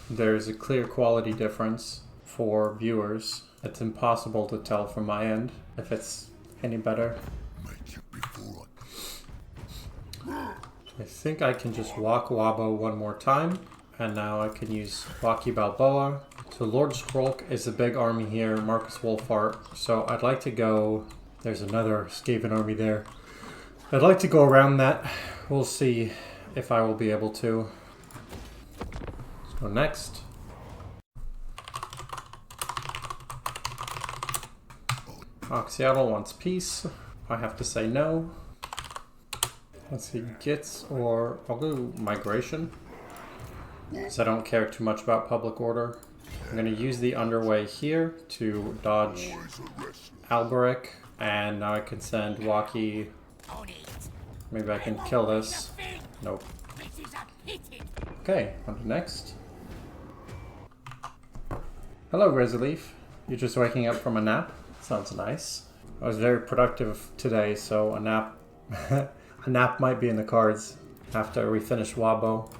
there's a clear quality difference for viewers. It's impossible to tell from my end if it's any better. I think I can just walk WAAAHGBO one more time. And now I can use Waki Balboa. So Lord Skrolk is a big army here, Marcus Wolfart. So I'd like to go... There's another Skaven army there. I'd like to go around that. We'll see if I will be able to. Let's go next. Oxyatl wants peace. I have to say no. Let's see, gits or I'll go migration. Because I don't care too much about public order. I'm going to use the underway here to dodge Alberic. And now I can send Waki. Maybe I can kill this. Nope. Okay, on to next. Hello, Resilief. You're just waking up from a nap? Sounds nice. I was very productive today, so a nap a nap might be in the cards after we finish WAAAHGBO.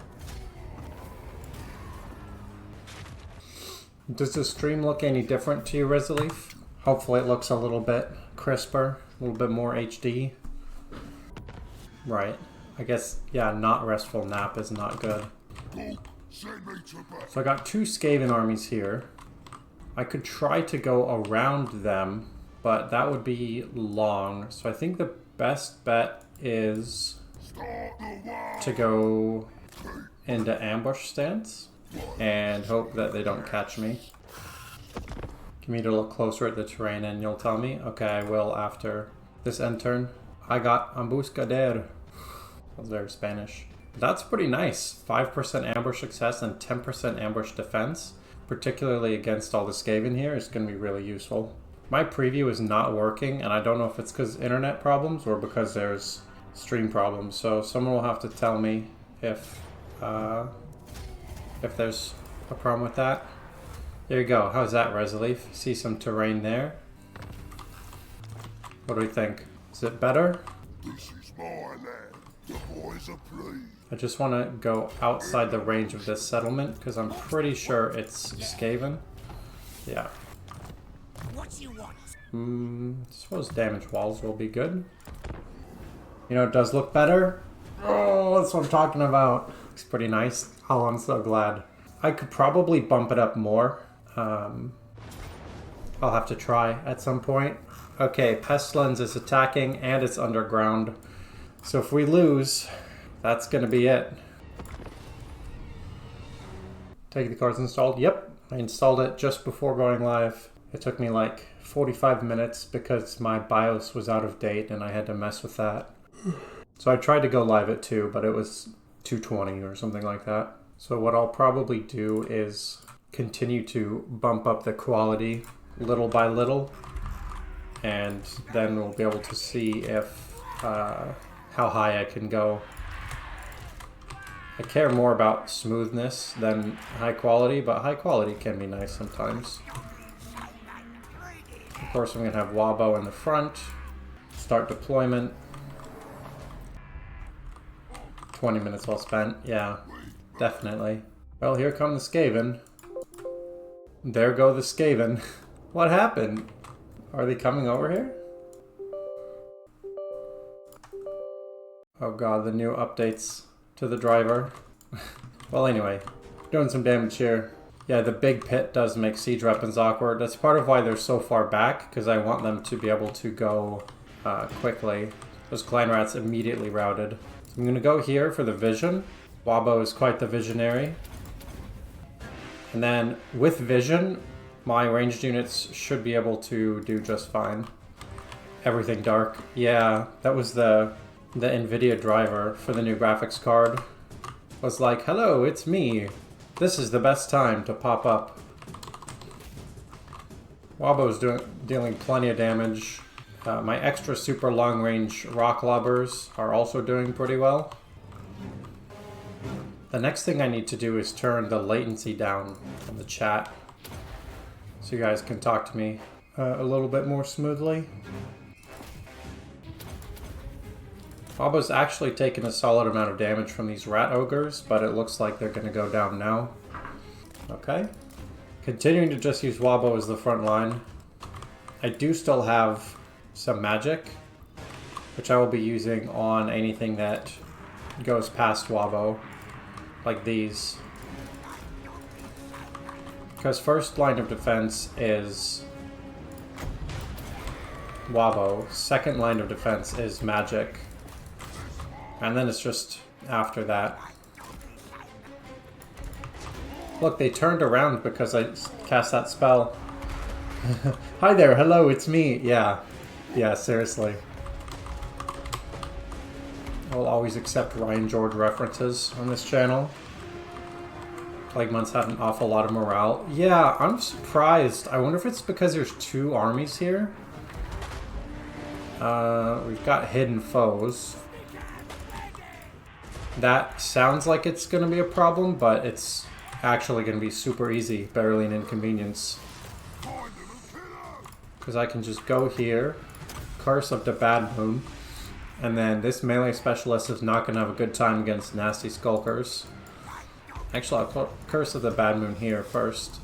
Does the stream look any different to you, Resilief? Hopefully it looks a little bit crisper, a little bit more HD. Right. I guess, yeah, not restful nap is not good. So I got 2 Skaven armies here. I could try to go around them, but that would be long. So I think the best bet is to go into ambush stance and hope that they don't catch me. Give me to look closer at the terrain and you'll tell me? Okay, I will after this end turn. I got embuscader. That was very Spanish. That's pretty nice. 5% ambush success and 10% ambush defense, particularly against all the Skaven here, is going to be really useful. My preview is not working, and I don't know if it's because internet problems or because there's stream problems. So someone will have to tell me if there's a problem with that. There you go. How's that, Resilief? See some terrain there. What do we think? Is it better? This is my land. The boys are pleased. I just want to go outside the range of this settlement because I'm pretty sure it's Skaven. Yeah. What you want? I suppose damage walls will be good. You know, it does look better. Oh, that's what I'm talking about. Looks pretty nice. Oh, I'm so glad. I could probably bump it up more. I'll have to try at some point. Okay, Pestilence is attacking and it's underground. So if we lose, that's going to be it. Take the cards installed. Yep, I installed it just before going live. It took me like 45 minutes because my BIOS was out of date and I had to mess with that. So I tried to go live at 2, but it was 2:20 or something like that. So what I'll probably do is continue to bump up the quality little by little. And then we'll be able to see if how high I can go. I care more about smoothness than high quality, but high quality can be nice sometimes. Of course, I'm going to have WAAAHGBO in the front. Start deployment. 20 minutes well spent. Yeah, definitely. Well, here come the Skaven. There go the Skaven. What happened? Are they coming over here? Oh god, the new updates to the driver. Well, anyway, doing some damage here. Yeah, the big pit does make siege weapons awkward. That's part of why they're so far back, because I want them to be able to go quickly. Those clan rats immediately routed. So I'm going to go here for the vision. WAAAHGBO is quite the visionary. And then with vision, my ranged units should be able to do just fine. Everything dark. Yeah, that was the NVIDIA driver for the new graphics card. Was like, hello, it's me. This is the best time to pop up. WAAAHGBO is dealing plenty of damage. My extra super long range rock lobbers are also doing pretty well. The next thing I need to do is turn the latency down in the chat so you guys can talk to me a little bit more smoothly. WAAAHGBO's actually taken a solid amount of damage from these rat ogres, but it looks like they're going to go down now. Okay. Continuing to just use WAAAHGBO as the front line. I do still have some magic, which I will be using on anything that goes past WAAAHGBO, like these. Because first line of defense is WAAAHGBO, second line of defense is magic, and then it's just after that. Look, they turned around because I cast that spell. Hi there, hello, it's me. Yeah. Yeah, seriously. I'll always accept Ryan George references on this channel. Plague Month's had an awful lot of morale. Yeah, I'm surprised. I wonder if it's because there's 2 armies here. We've got hidden foes. That sounds like it's going to be a problem, but it's actually going to be super easy. Barely an inconvenience. Because I can just go here, Curse of the Bad Moon, and then this melee specialist is not going to have a good time against nasty skulkers. Actually, I'll put Curse of the Bad Moon here first.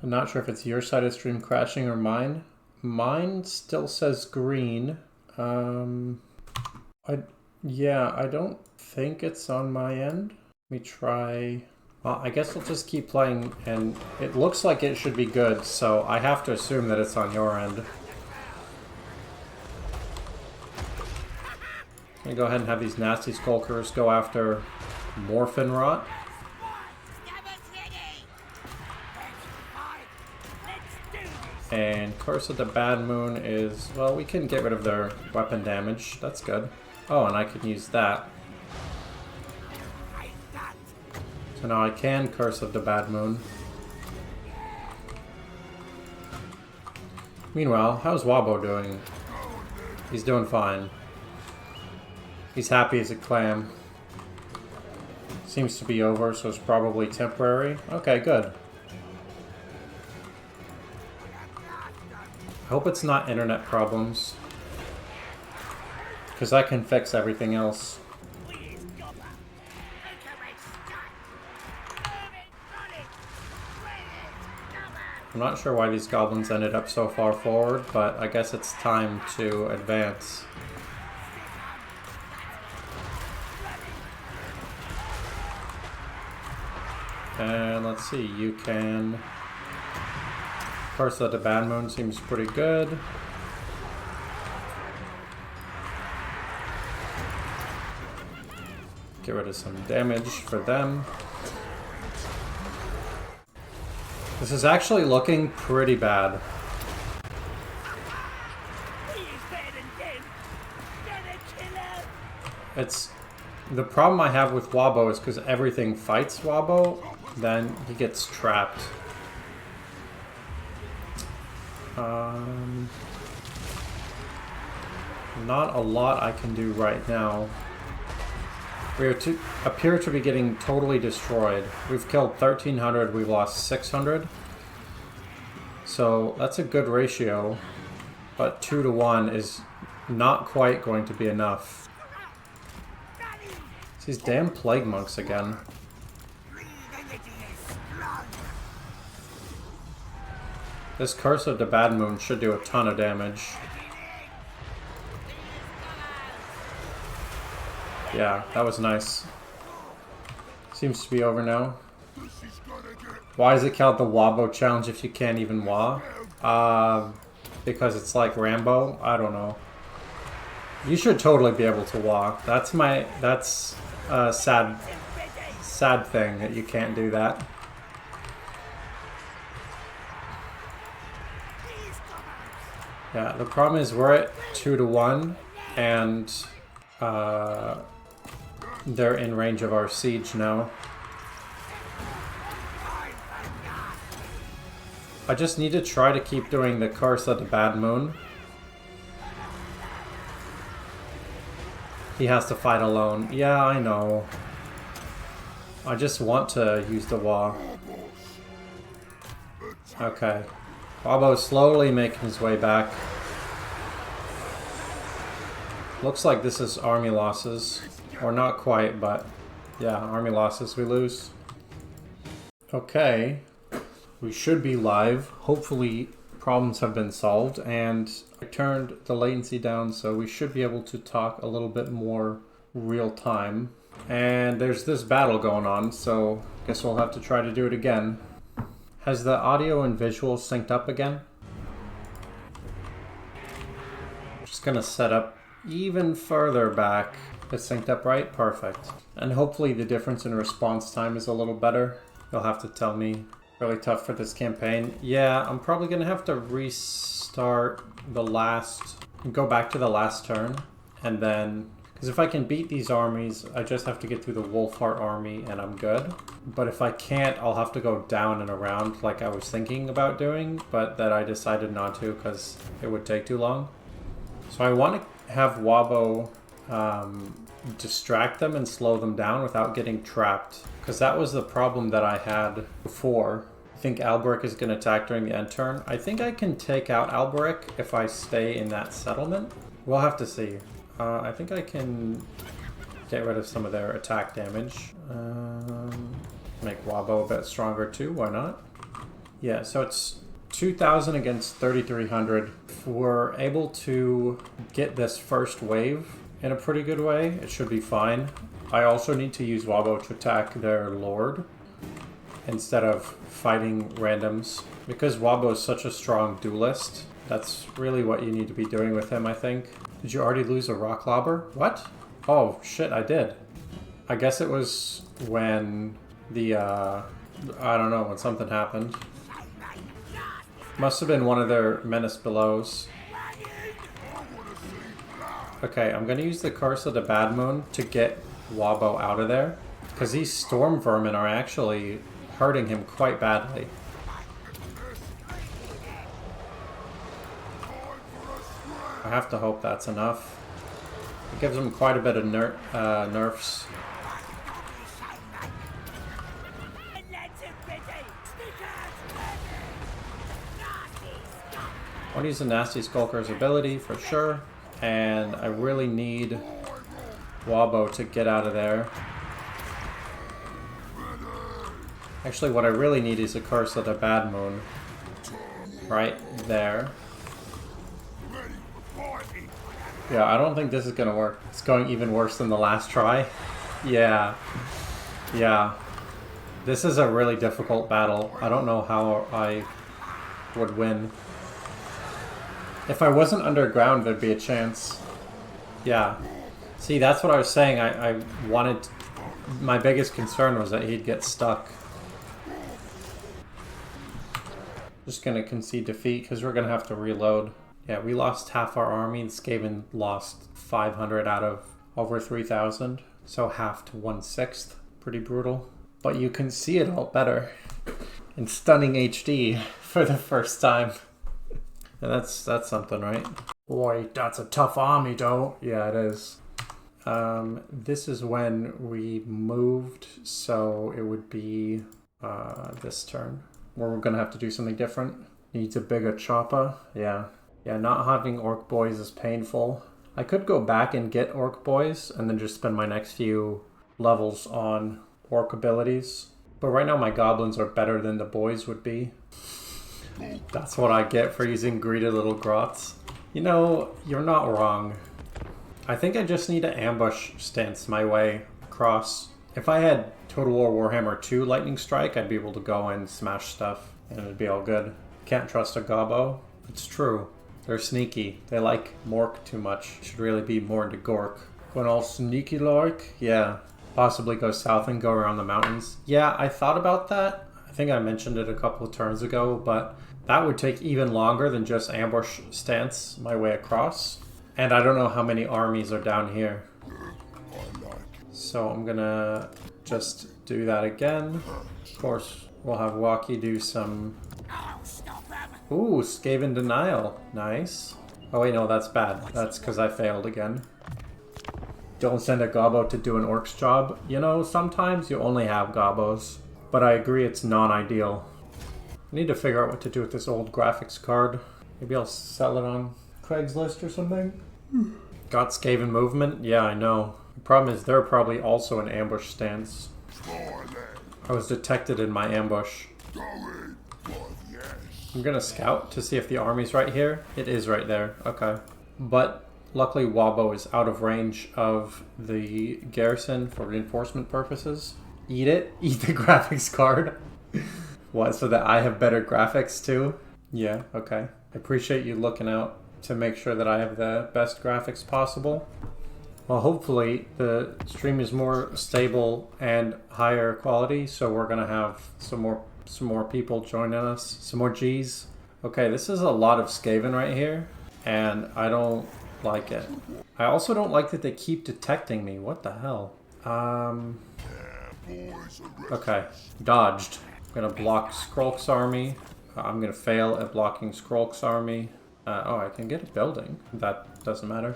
I'm not sure if it's your side of stream crashing or mine. Mine still says green. Yeah, I don't think it's on my end. Let me try. Well, I guess we'll just keep playing, and it looks like it should be good, so I have to assume that it's on your end. I'm gonna go ahead and have these nasty skulkers go after Morphin Rot. And Curse of the Bad Moon is, well, we can get rid of their weapon damage. That's good. Oh, and I can use that. So now I can Curse of the Bad Moon. Meanwhile, how's WAAAHGBO doing? He's doing fine. He's happy as a clam. Seems to be over, so it's probably temporary. Okay, good. I hope it's not internet problems, because I can fix everything else. I'm not sure why these goblins ended up so far forward, but I guess it's time to advance. And let's see, you can... Curse of the Bad Moon seems pretty good. Get rid of some damage for them. This is actually looking pretty bad. It's... The problem I have with WAAAHGBO is because everything fights WAAAHGBO, then he gets trapped. Not a lot I can do right now. We appear to be getting totally destroyed. We've killed 1,300, we've lost 600. So that's a good ratio, but 2 to 1 is not quite going to be enough. It's these damn plague monks again. This Curse of the Bad Moon should do a ton of damage. Yeah, that was nice. Seems to be over now. Why is it called the WAAAHGBO challenge if you can't even WA? Because it's like Rambo? I don't know. You should totally be able to WA. That's a sad thing that you can't do that. Yeah, the problem is we're at 2 to 1 and they're in range of our siege now. I just need to try to keep doing the Curse of the Bad Moon. He has to fight alone. Yeah, I know. I just want to use the WA. Okay. WAAAHGBO is slowly making his way back. Looks like this is army losses. Or not quite, but yeah, army losses, we lose. Okay. We should be live. Hopefully problems have been solved, and I turned the latency down so we should be able to talk a little bit more real time. And there's this battle going on, so I guess we'll have to try to do it again. Has the audio and visual synced up again? Just gonna set up even further back. It's synced up right? Perfect. And hopefully the difference in response time is a little better. You'll have to tell me. Really tough for this campaign. Yeah, I'm probably gonna have to restart the last... go back to the last turn. And then... because if I can beat these armies, I just have to get through the Wolfheart army and I'm good. But if I can't, I'll have to go down and around like I was thinking about doing, but that I decided not to because it would take too long. So I want to have WAAAHGBO distract them and slow them down without getting trapped. Because that was the problem that I had before. I think Alberic is going to attack during the end turn. I think I can take out Alberic if I stay in that settlement. We'll have to see. I think I can get rid of some of their attack damage. Make WAAAHGBO a bit stronger too, why not? Yeah, so it's 2,000 against 3,300. If we're able to get this first wave in a pretty good way, it should be fine. I also need to use WAAAHGBO to attack their lord instead of fighting randoms. Because WAAAHGBO is such a strong duelist, that's really what you need to be doing with him, I think. Did you already lose a rock lobber? What? Oh, shit, I did. I guess it was when the, I don't know, when something happened. Must have been one of their Menace Belows. Okay, I'm gonna use the Curse of the Bad Moon to get WAAAHGBO out of there. Because these Storm Vermin are actually hurting him quite badly. I have to hope that's enough. It gives him quite a bit of nerfs. I want to use the Nasty Skulker's ability for sure. And I really need WAAAHGBO to get out of there. Actually, what I really need is a Curse of the Bad Moon. Right there. Yeah, I don't think this is gonna work. It's going even worse than the last try. Yeah. Yeah. This is a really difficult battle. I don't know how I would win. If I wasn't underground, there'd be a chance. Yeah. See, that's what I was saying. I wanted... my biggest concern was that he'd get stuck. Just gonna concede defeat because we're gonna have to reload. Yeah, we lost half our army and Skaven lost 500 out of over 3,000. So half to 1/6. Pretty brutal. But you can see it all better in stunning HD for the first time. And that's something, right? Boy, that's a tough army, though. Yeah, it is. This is when we moved, so it would be this turn. Where we're gonna have to do something different. Needs a bigger chopper. Yeah. Yeah, not having Orc Boys is painful. I could go back and get Orc Boys and then just spend my next few levels on Orc abilities. But right now my Goblins are better than the Boys would be. That's what I get for using Greedy Little Grots. You know, you're not wrong. I think I just need to ambush stance my way across. If I had Total War Warhammer 2 Lightning Strike, I'd be able to go and smash stuff and it'd be all good. Can't trust a Gobbo. It's true. They're sneaky. They like Mork too much. Should really be more into Gork. Going all sneaky like? Yeah. Possibly go south and go around the mountains. Yeah, I thought about that. I think I mentioned it a couple of turns ago, but that would take even longer than just ambush stance my way across. And I don't know how many armies are down here. So I'm gonna just do that again. Of course, we'll have Waki do some... Ooh, Skaven Denial. Nice. Oh wait, no, that's bad. That's because I failed again. Don't send a Gobbo to do an Orc's job. You know, sometimes you only have Gobbos. But I agree it's non-ideal. I need to figure out what to do with this old graphics card. Maybe I'll sell it on Craigslist or something. Got Skaven movement? Yeah, I know. The problem is they're probably also in ambush stance. I was detected in my ambush. I'm gonna scout to see if the army's right here. It is right there. Okay. But luckily WAAAHGBO is out of range of the garrison for reinforcement purposes. Eat it. Eat the graphics card. What, so that I have better graphics too? Yeah, okay. I appreciate you looking out to make sure that I have the best graphics possible. Well, hopefully the stream is more stable and higher quality, so we're gonna have some more people joining us, some more G's. Okay, this is a lot of Skaven right here, and I don't like it. I also don't like that they keep detecting me. What the hell? Okay, dodged. I'm gonna block Skrulk's army. I'm gonna fail at blocking Skrulk's army. Oh, I can get a building. That doesn't matter.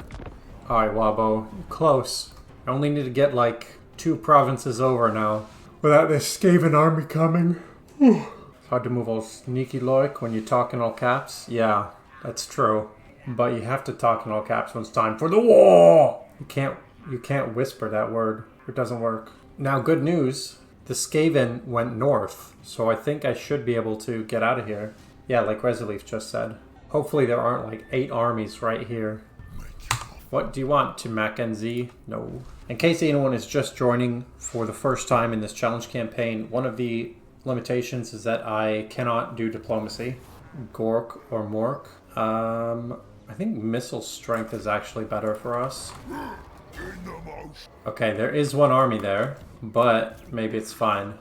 Alright, WAAAHGBO, close. I only need to get like 2 provinces over now without this Skaven army coming. It's hard to move all sneaky like when you talk in all caps. Yeah, that's true. But you have to talk in all caps when it's time for the war! You can't whisper that word. It doesn't work. Now, good news. The Skaven went north, so I think I should be able to get out of here. Yeah, like Resilief just said. Hopefully there aren't like 8 armies right here. What do you want to Mackenzie? No. In case anyone is just joining for the first time in this challenge campaign, one of the limitations is that I cannot do diplomacy. Gork or Mork. I think missile strength is actually better for us. Okay, there is 1 army there, but maybe it's fine.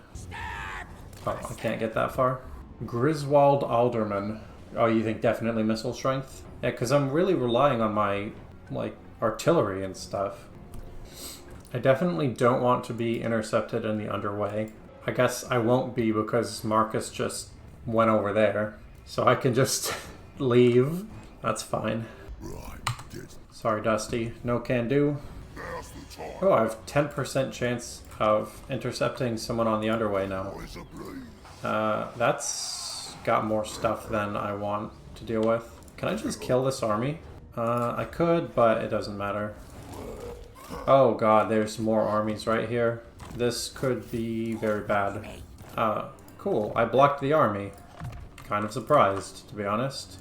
Oh, I can't get that far. Griswold Alderman. Oh, you think definitely missile strength? Yeah, because I'm really relying on my, like, artillery and stuff. I definitely don't want to be intercepted in the underway. I guess I won't be because Marcus just went over there. So I can just leave. That's fine. Sorry, Dusty. No can do. Oh, I have 10% chance of intercepting someone on the underway now. That's got more stuff than I want to deal with. Can I just kill this army? I could, but it doesn't matter. Oh god, there's more armies right here. This could be very bad. Cool. I blocked the army. Kind of surprised, to be honest.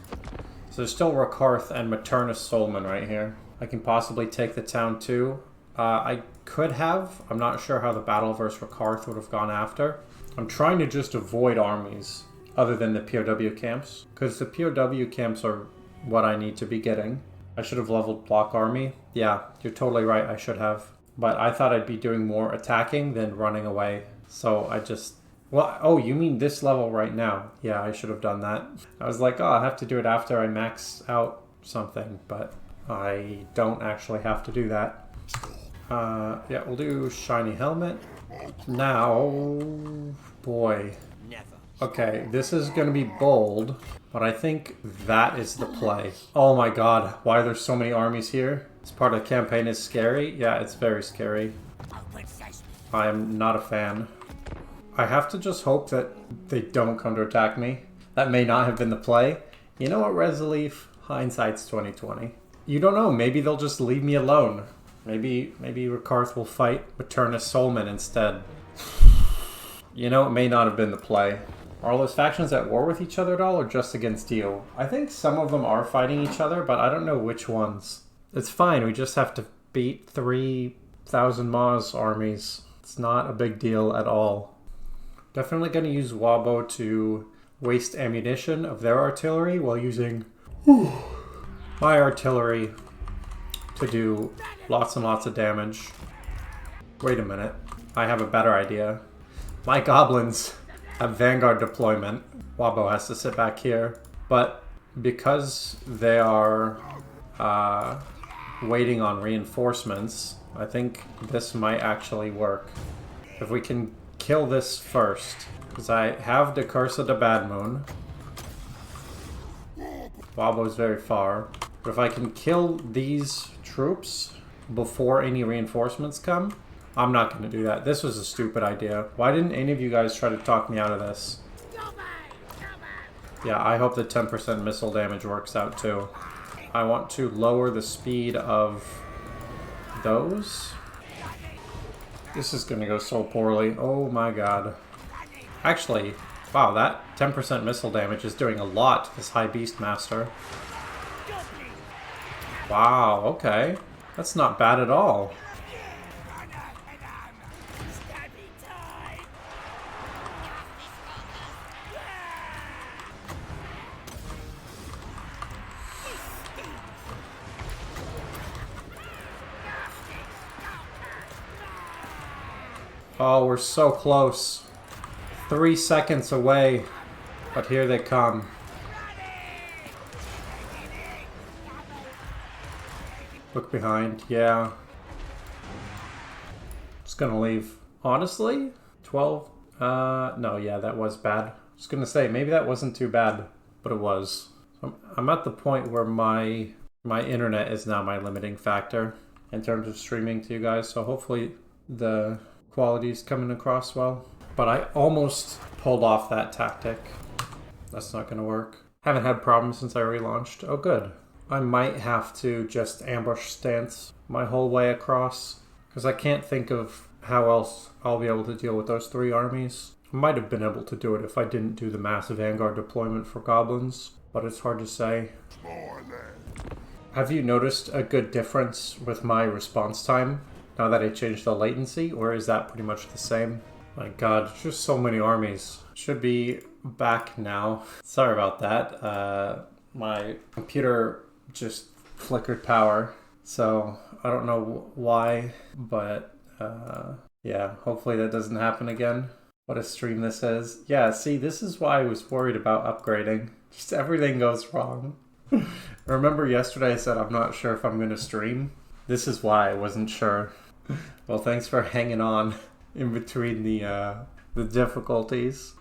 So there's still Rakarth and Maternus Solman right here. I can possibly take the town too. I could have. I'm not sure how the battle versus Rakarth would have gone after. I'm trying to just avoid armies other than the POW camps, because the POW camps are what I need to be getting. I should have leveled block army. Yeah, you're totally right, I should have. But I thought I'd be doing more attacking than running away. So I just... Well, oh, you mean this level right now? Yeah, I should have done that. I was like, oh, I'll have to do it after I max out something, but I don't actually have to do that. Yeah, we'll do shiny helmet. Now, boy. Okay, this is going to be bold, but I think that is the play. Oh my god, why are there so many armies here? This part of the campaign is scary? Yeah, it's very scary. I am not a fan. I have to just hope that they don't come to attack me. That may not have been the play. You know what, Resilief? Hindsight's 2020. You don't know, maybe they'll just leave me alone. Maybe Rakarth will fight Maternus Solman instead. You know, it may not have been the play. Are all those factions at war with each other at all, or just against you? I think some of them are fighting each other, but I don't know which ones. It's fine, we just have to beat 3,000 Ma's armies. It's not a big deal at all. Definitely going to use WAAAHGBO to waste ammunition of their artillery while using my artillery to do lots and lots of damage. Wait a minute. I have a better idea. My goblins have Vanguard deployment. WAAAHGBO has to sit back here. But because they are waiting on reinforcements, I think this might actually work. If we can kill this first, because I have the Curse of the Bad Moon. WAAAHGBO is very far. But if I can kill these troops before any reinforcements come, I'm not going to do that. This was a stupid idea. Why didn't any of you guys try to talk me out of this? Yeah, I hope the 10% missile damage works out too. I want to lower the speed of those. This is going to go so poorly. Oh my god. Actually, wow, that 10% missile damage is doing a lot to this High Beastmaster. Wow, okay. That's not bad at all. Oh, we're so close. 3 seconds away. But here they come. Look behind. Yeah. Just gonna leave. Honestly? 12? No, yeah, that was bad. Just gonna say, maybe that wasn't too bad. But it was. I'm at the point where my internet is now my limiting factor in terms of streaming to you guys. So hopefully the quality is coming across well. But I almost pulled off that tactic. That's not going to work. Haven't had problems since I relaunched. Oh, good. I might have to just ambush stance my whole way across, because I can't think of how else I'll be able to deal with those 3 armies. I might have been able to do it if I didn't do the massive Vanguard deployment for goblins, but it's hard to say. Have you noticed a good difference with my response time now that I changed the latency, or is that pretty much the same? My god, just so many armies. Should be back now. Sorry about that. My computer just flickered power, so I don't know why, but yeah, hopefully that doesn't happen again. What a stream this is. Yeah, see, this is why I was worried about upgrading. Just everything goes wrong. Remember yesterday I said I'm not sure if I'm going to stream? This is why I wasn't sure. Well, thanks for hanging on in between the difficulties.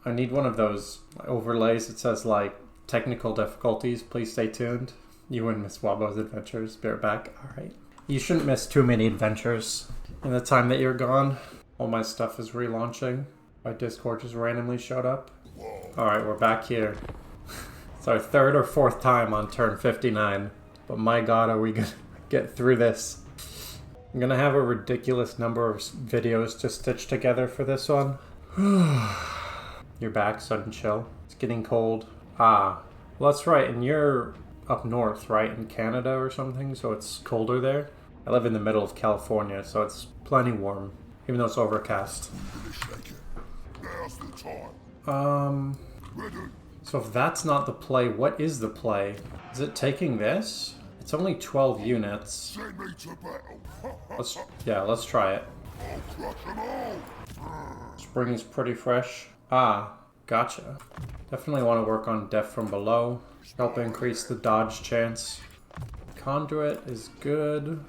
I need one of those overlays that says like technical difficulties. Please stay tuned. You wouldn't miss WAAAHGBO's adventures. Be right back. Alright. You shouldn't miss too many adventures in the time that you're gone. All my stuff is relaunching. My Discord just randomly showed up. Alright, we're back here. It's our 3rd or 4th time on turn 59. But my god, are we gonna get through this? I'm gonna have a ridiculous number of videos to stitch together for this one. You're back, sudden chill. It's getting cold. Ah, well that's right, and you're up north, right? In Canada or something, so it's colder there. I live in the middle of California, so it's plenty warm, even though it's overcast. So if that's not the play, what is the play? Is it taking this? It's only 12 units. Let's try it. Spring is pretty fresh. Ah, gotcha. Definitely want to work on Death from Below. Help increase the dodge chance. Conduit is good.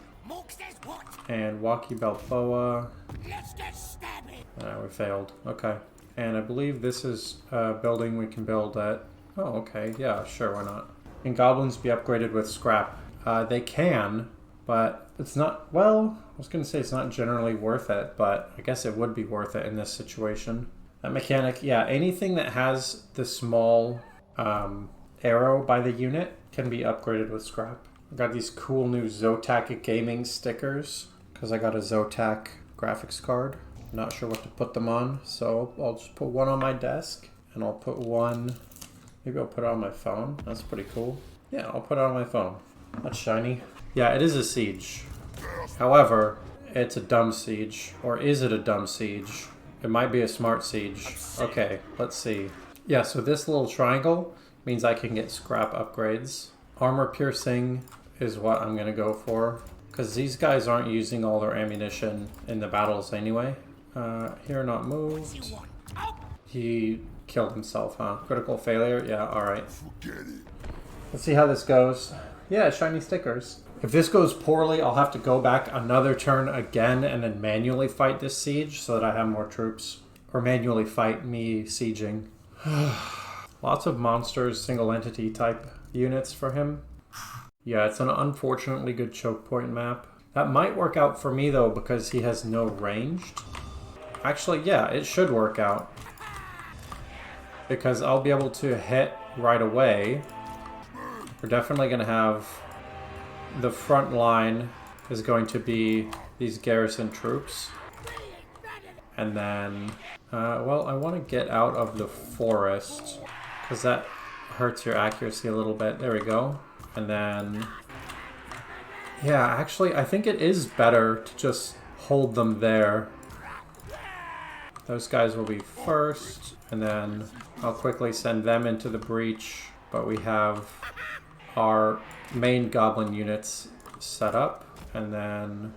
And Walkie Balboa. We failed. Okay. And I believe this is a building we can build at... Oh, okay. Yeah, sure, why not? Can goblins be upgraded with scrap? They can, but it's not... Well, I was going to say it's not generally worth it, but I guess it would be worth it in this situation. That mechanic, yeah, anything that has the small arrow by the unit can be upgraded with scrap. I got these cool new Zotac gaming stickers because I got a Zotac graphics card. Not sure what to put them on, so I'll just put one on my desk, and I'll put one, maybe I'll put it on my phone. That's pretty cool. Yeah, I'll put it on my phone. That's shiny. Yeah, it is a siege. However, it's a dumb siege. Or is it a dumb siege? It might be a smart siege. Okay, let's see. Yeah, so this little triangle means I can get scrap upgrades. Armor piercing is what I'm gonna go for, because these guys aren't using all their ammunition in the battles anyway. Here not moved. He killed himself, huh? Critical failure? Yeah, alright. Let's see how this goes. Yeah, shiny stickers. If this goes poorly, I'll have to go back another turn again and then manually fight this siege so that I have more troops. Or manually fight me sieging. Lots of monsters, single entity type units for him. Yeah, it's an unfortunately good choke point map. That might work out for me though because he has no ranged. Actually, yeah, it should work out. Because I'll be able to hit right away. We're definitely going to have... The front line is going to be these garrison troops. And then... well, I want to get out of the forest. Because that hurts your accuracy a little bit. There we go. And then... Yeah, actually, I think it is better to just hold them there. Those guys will be first, and then I'll quickly send them into the breach. But we have our main goblin units set up, and then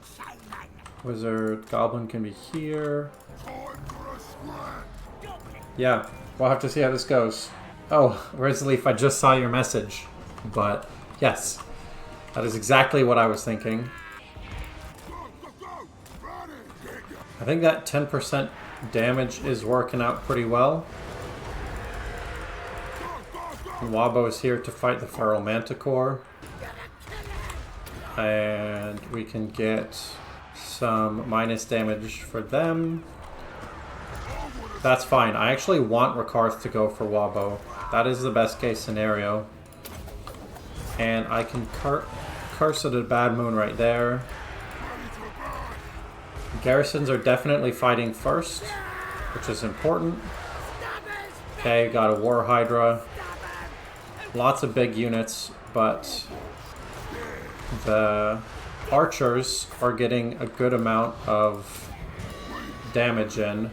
Wizard, Goblin can be here. Time for a scrap. Yeah, we'll have to see how this goes. Oh, Rezleaf, I just saw your message. But, yes, that is exactly what I was thinking. Go, go, go. Ready. I think that 10% damage is working out pretty well. And WAAAHGBO is here to fight the Feral Manticore. And we can get some minus damage for them. That's fine. I actually want Rakarth to go for WAAAHGBO. That is the best case scenario. And I can curse at a bad moon right there. Garrisons are definitely fighting first, which is important. Okay, got a War Hydra. Lots of big units, but the archers are getting a good amount of damage in.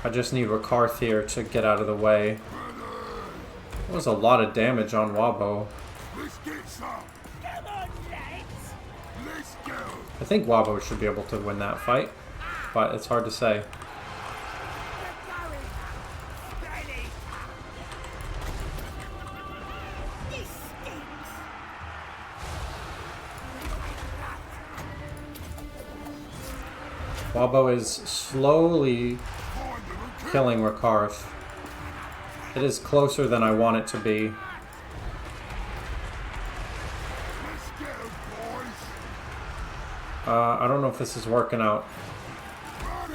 I just need Rakarth here to get out of the way. That was a lot of damage on WAAAHGBO. Let's get some. Come on, lads. Let's go. I think WAAAHGBO should be able to win that fight, but it's hard to say. We're going. Ready. This stinks. WAAAHGBO is slowly killing Rakarth. It is closer than I want it to be. Let's go, boys. I don't know if this is working out. Ready.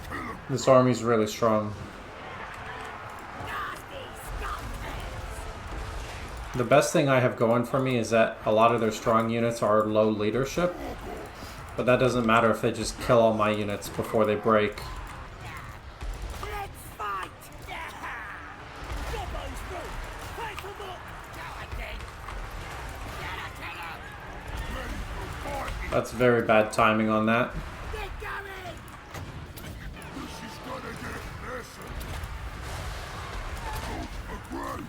Kill 'em. This army's really strong. Nasty scumbags. The best thing I have going for me is that a lot of their strong units are low leadership. But that doesn't matter if they just kill all my units before they break. Let's fight. Gobbo's through. Fight for more. Go again. Get a killer. Ready for fighting. That's very bad timing on that. Get going. This is gonna get messy. Go for grace.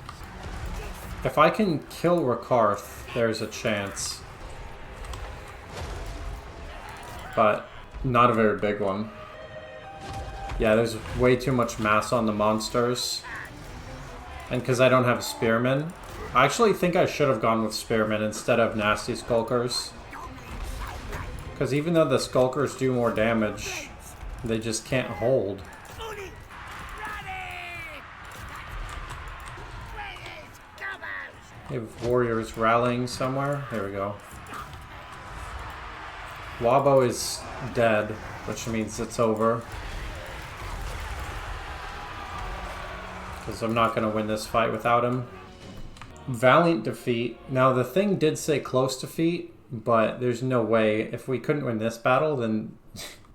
If I can kill Rakarth, there's a chance. But not a very big one. Yeah, there's way too much mass on the monsters. And because I don't have Spearmen, I actually think I should have gone with Spearmen instead of Nasty Skulkers. Because even though the Skulkers do more damage, they just can't hold. On it. Ready. Where's Gobbo's? We have warriors rallying somewhere. There we go. WAAAHGBO is dead, which means it's over. Because I'm not going to win this fight without him. Valiant defeat. Now, the thing did say close defeat, but there's no way. If we couldn't win this battle, then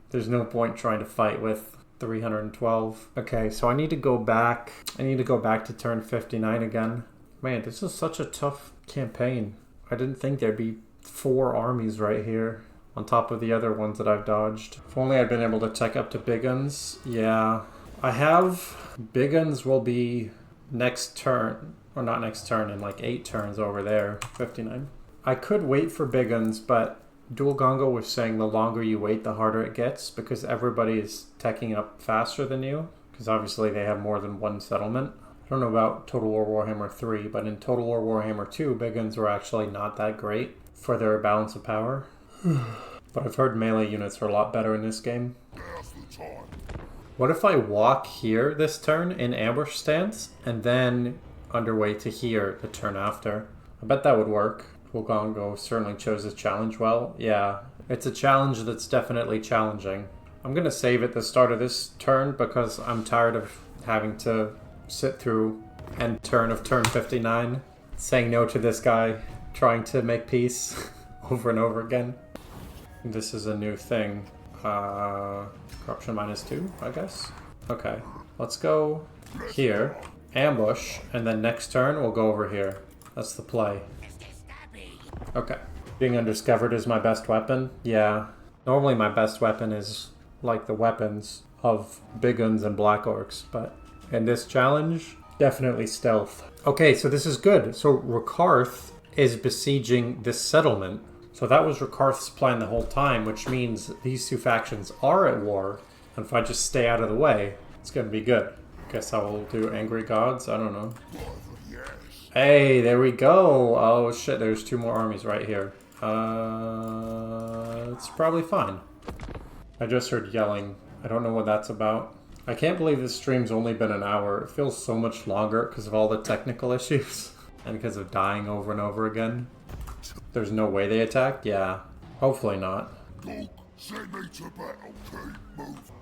there's no point trying to fight with 312. Okay, so I need to go back. I need to go back to turn 59 again. Man, this is such a tough campaign. I didn't think there'd be 4 armies right here on top of the other ones that I've dodged. If only I'd been able to tech up to big guns. Yeah, I have big guns will be next turn, or not next turn, in like 8 turns over there. 59. I could wait for big guns, but Duelgongo was saying the longer you wait, the harder it gets because everybody is teching up faster than you. Because obviously they have more than one settlement. I don't know about Total War Warhammer 3, but in Total War Warhammer 2, big guns were actually not that great for their balance of power. But I've heard melee units are a lot better in this game. Now's the time. What if I walk here this turn in ambush stance and then underway to here the turn after? I bet that would work. Duelgongo certainly chose this challenge well. Yeah, it's a challenge that's definitely challenging. I'm going to save at the start of this turn because I'm tired of having to sit through end turn of turn 59, saying no to this guy, trying to make peace over and over again. This is a new thing. Corruption -2, I guess. Okay, let's go here, ambush, and then next turn we'll go over here. That's the play. Okay. Being undiscovered is my best weapon. Yeah. Normally my best weapon is like the weapons of big guns and black orcs, but in this challenge, definitely stealth. Okay, so this is good. So Rakarth is besieging this settlement. So that was Rakarth's plan the whole time, which means these two factions are at war. And if I just stay out of the way, it's going to be good. Guess I will do Angry Gods? I don't know. Hey, there we go! Oh shit, there's 2 more armies right here. It's probably fine. I just heard yelling. I don't know what that's about. I can't believe this stream's only been an hour. It feels so much longer because of all the technical issues. And because of dying over and over again. There's no way they attack? Yeah. Hopefully not.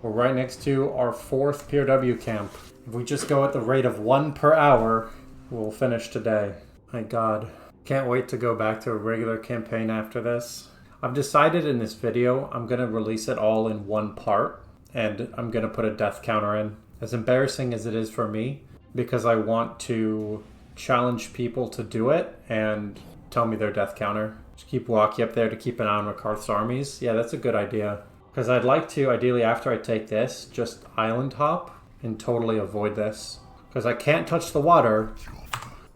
We're right next to our 4th POW camp. If we just go at the rate of 1 per hour, we'll finish today. My god. Can't wait to go back to a regular campaign after this. I've decided in this video I'm going to release it all in one part. And I'm going to put a death counter in. As embarrassing as it is for me. Because I want to challenge people to do it and tell me their death counter. Just keep walking up there to keep an eye on Rakarth's armies. Yeah, that's a good idea. Because I'd like to, ideally after I take this, just island hop and totally avoid this. Because I can't touch the water,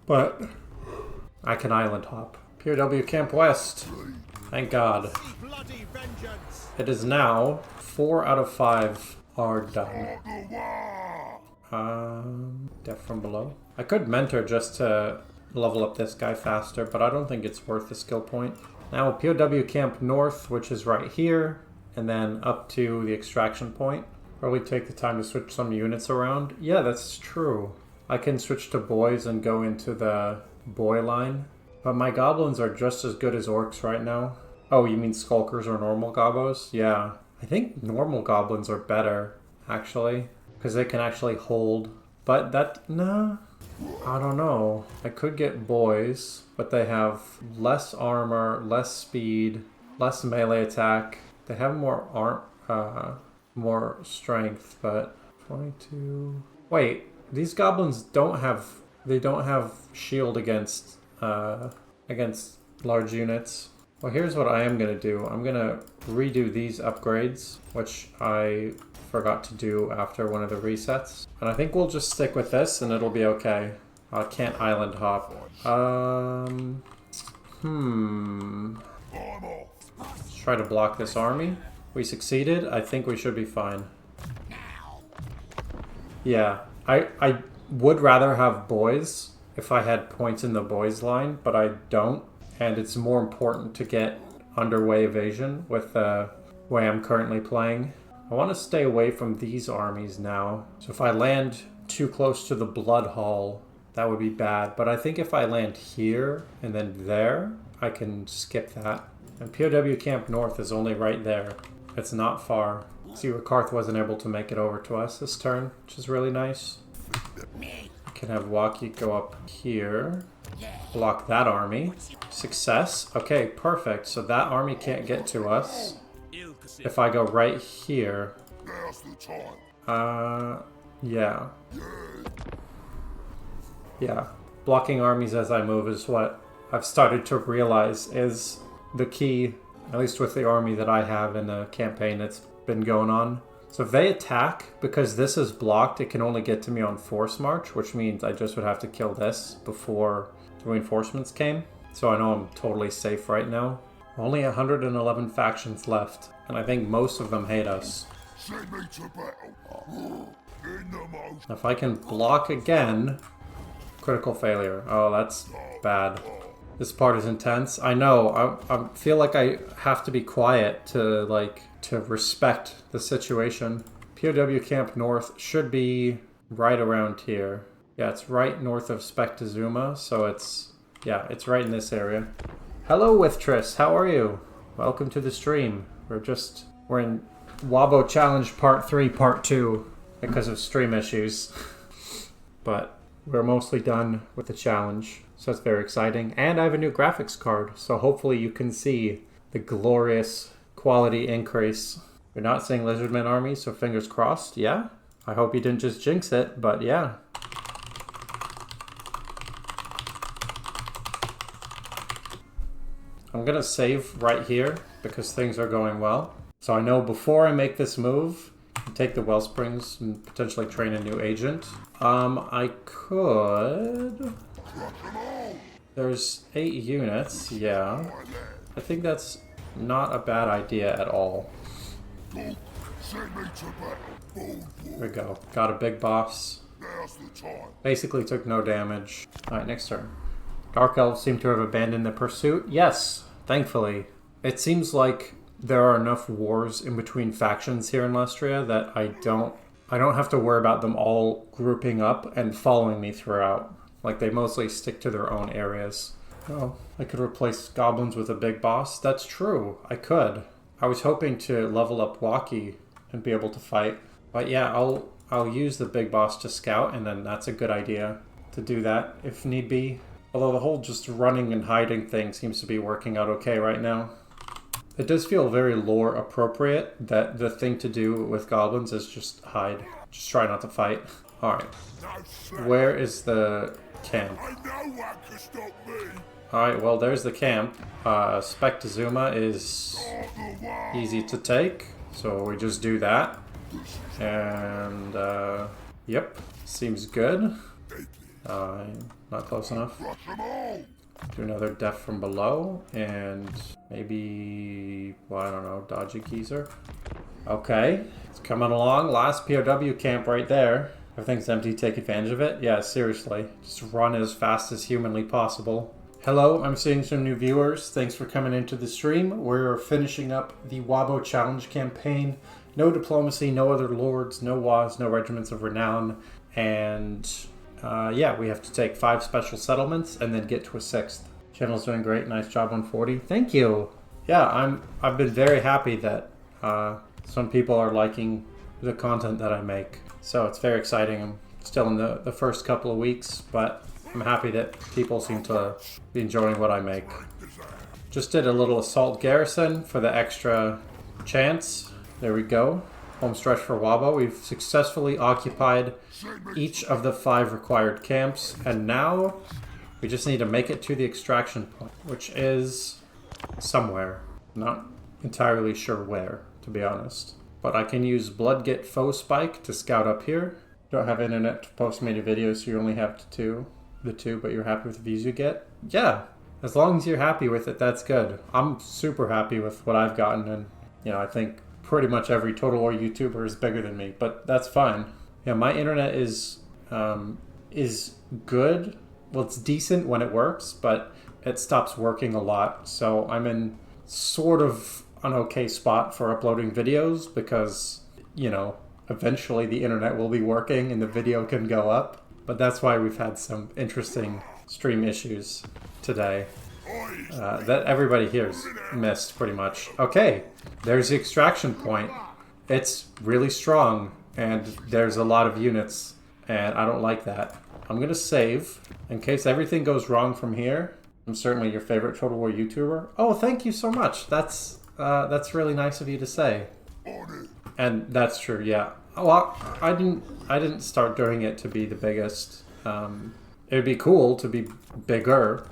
but I can island hop. POW Camp West. Thank God. It is now 4 out of 5 are done. Death from below. I could mentor just to level up this guy faster, but I don't think it's worth the skill point. Now POW Camp North, which is right here, and then up to the extraction point. Probably take the time to switch some units around. Yeah, that's true. I can switch to boys and go into the boy line, but my goblins are just as good as orcs right now. Oh, you mean skulkers or normal gobbos? Yeah. I think normal goblins are better, actually, because they can actually hold. But that, nah, I don't know. I could get boys, but they have less armor, less speed, less melee attack. They have more more strength, but 22. Wait, these goblins don't have. They don't have shield against large units. Well, here's what I am going to do. I'm going to redo these upgrades, which I forgot to do after one of the resets. And I think we'll just stick with this and it'll be okay. I can't island hop. Let's try to block this army. We succeeded. I think we should be fine. Yeah, I would rather have boys if I had points in the boys line, but I don't. And it's more important to get underway evasion with the way I'm currently playing. I want to stay away from these armies now. So if I land too close to the Blood Hall, that would be bad. But I think if I land here and then there, I can skip that. And POW Camp North is only right there. It's not far. See, Rakarth wasn't able to make it over to us this turn, which is really nice. I can have Waki go up here. Block that army. Success. Okay, perfect. So that army can't get to us. If I go right here. Yeah. Yeah. Blocking armies as I move is what I've started to realize is the key, at least with the army that I have in the campaign that's been going on. So if they attack, because this is blocked, it can only get to me on force march, which means I just would have to kill this before the reinforcements came. So I know I'm totally safe right now. Only 111 factions left, and I think most of them hate us. If I can block again, critical failure. Oh, that's bad. This part is intense. I know. I feel like I have to be quiet to respect the situation. POW Camp North should be right around here. Yeah, it's right north of Spectazuma, so it's right in this area. Hello, Withtress. How are you? Welcome to the stream. We're in WAAAHGBO Challenge Part 3, Part 2 because of stream issues. But we're mostly done with the challenge, so it's very exciting. And I have a new graphics card, so hopefully you can see the glorious quality increase. You're not seeing Lizardman Army, so fingers crossed, yeah? I hope you didn't just jinx it, but yeah. I'm gonna save right here because things are going well. So I know before I make this move, take the Wellsprings and potentially train a new agent. I could... There's 8 units, yeah. I think that's not a bad idea at all. Go, send me to battle. Bold There war. we go. Got a big boss. Now's the time. Basically took no damage. Alright, next turn. Dark Elves seem to have abandoned the pursuit. Yes, thankfully. It seems like there are enough wars in between factions here in Lestria that I don't have to worry about them all grouping up and following me throughout. Like, they mostly stick to their own areas. Oh, I could replace goblins with a big boss. That's true. I could. I was hoping to level up Waki and be able to fight. But yeah, I'll use the big boss to scout, and then that's a good idea to do that if need be. Although the whole just running and hiding thing seems to be working out okay right now. It does feel very lore appropriate that the thing to do with goblins is just hide. Just try not to fight. Alright. No sweat. Where is the camp? I know what can stop me. Alright, well there's the camp. Spectazuma is Of the war. easy to take. So we just do that. And yep. Seems good. Not close enough. Rush them all. Do another death from below, and maybe, well, I don't know, dodgy geezer. Okay, it's coming along. Last POW camp right there. Everything's empty, take advantage of it. Yeah, seriously, just run as fast as humanly possible. Hello, I'm seeing some new viewers. Thanks for coming into the stream. We're finishing up the WAAAHGBO challenge campaign. No diplomacy, no other lords, no WAAAHs, no regiments of renown, and yeah, we have to take 5 special settlements and then get to a 6th. Channel's doing great. Nice job on 40. Thank you. Yeah, I've been very happy that some people are liking the content that I make. So it's very exciting. I'm still in the first couple of weeks, but I'm happy that people seem to be enjoying what I make. Just did a little assault garrison for the extra chance. There we go. Home stretch for WAAAHGBO. We've successfully occupied each of the 5 required camps, and now we just need to make it to the extraction point, which is somewhere. Not entirely sure where, to be honest. But I can use Bloodgit Foe Spike to scout up here. Don't have internet to post many videos, so you only have the two, but you're happy with the views you get? Yeah, as long as you're happy with it, that's good. I'm super happy with what I've gotten, and you know, I think pretty much every Total War YouTuber is bigger than me, but that's fine. Yeah, my internet is good. Well, it's decent when it works, but it stops working a lot. So I'm in sort of an okay spot for uploading videos because, you know, eventually the internet will be working and the video can go up. But that's why we've had some interesting stream issues today that everybody here's missed pretty much. Okay, there's the extraction point. It's really strong and there's a lot of units and I don't like that. I'm gonna save in case everything goes wrong from here. I'm certainly your favorite Total War YouTuber. Oh, thank you so much. That's really nice of you to say. And that's true, yeah. Well, I didn't start doing it to be the biggest. It would be cool to be bigger,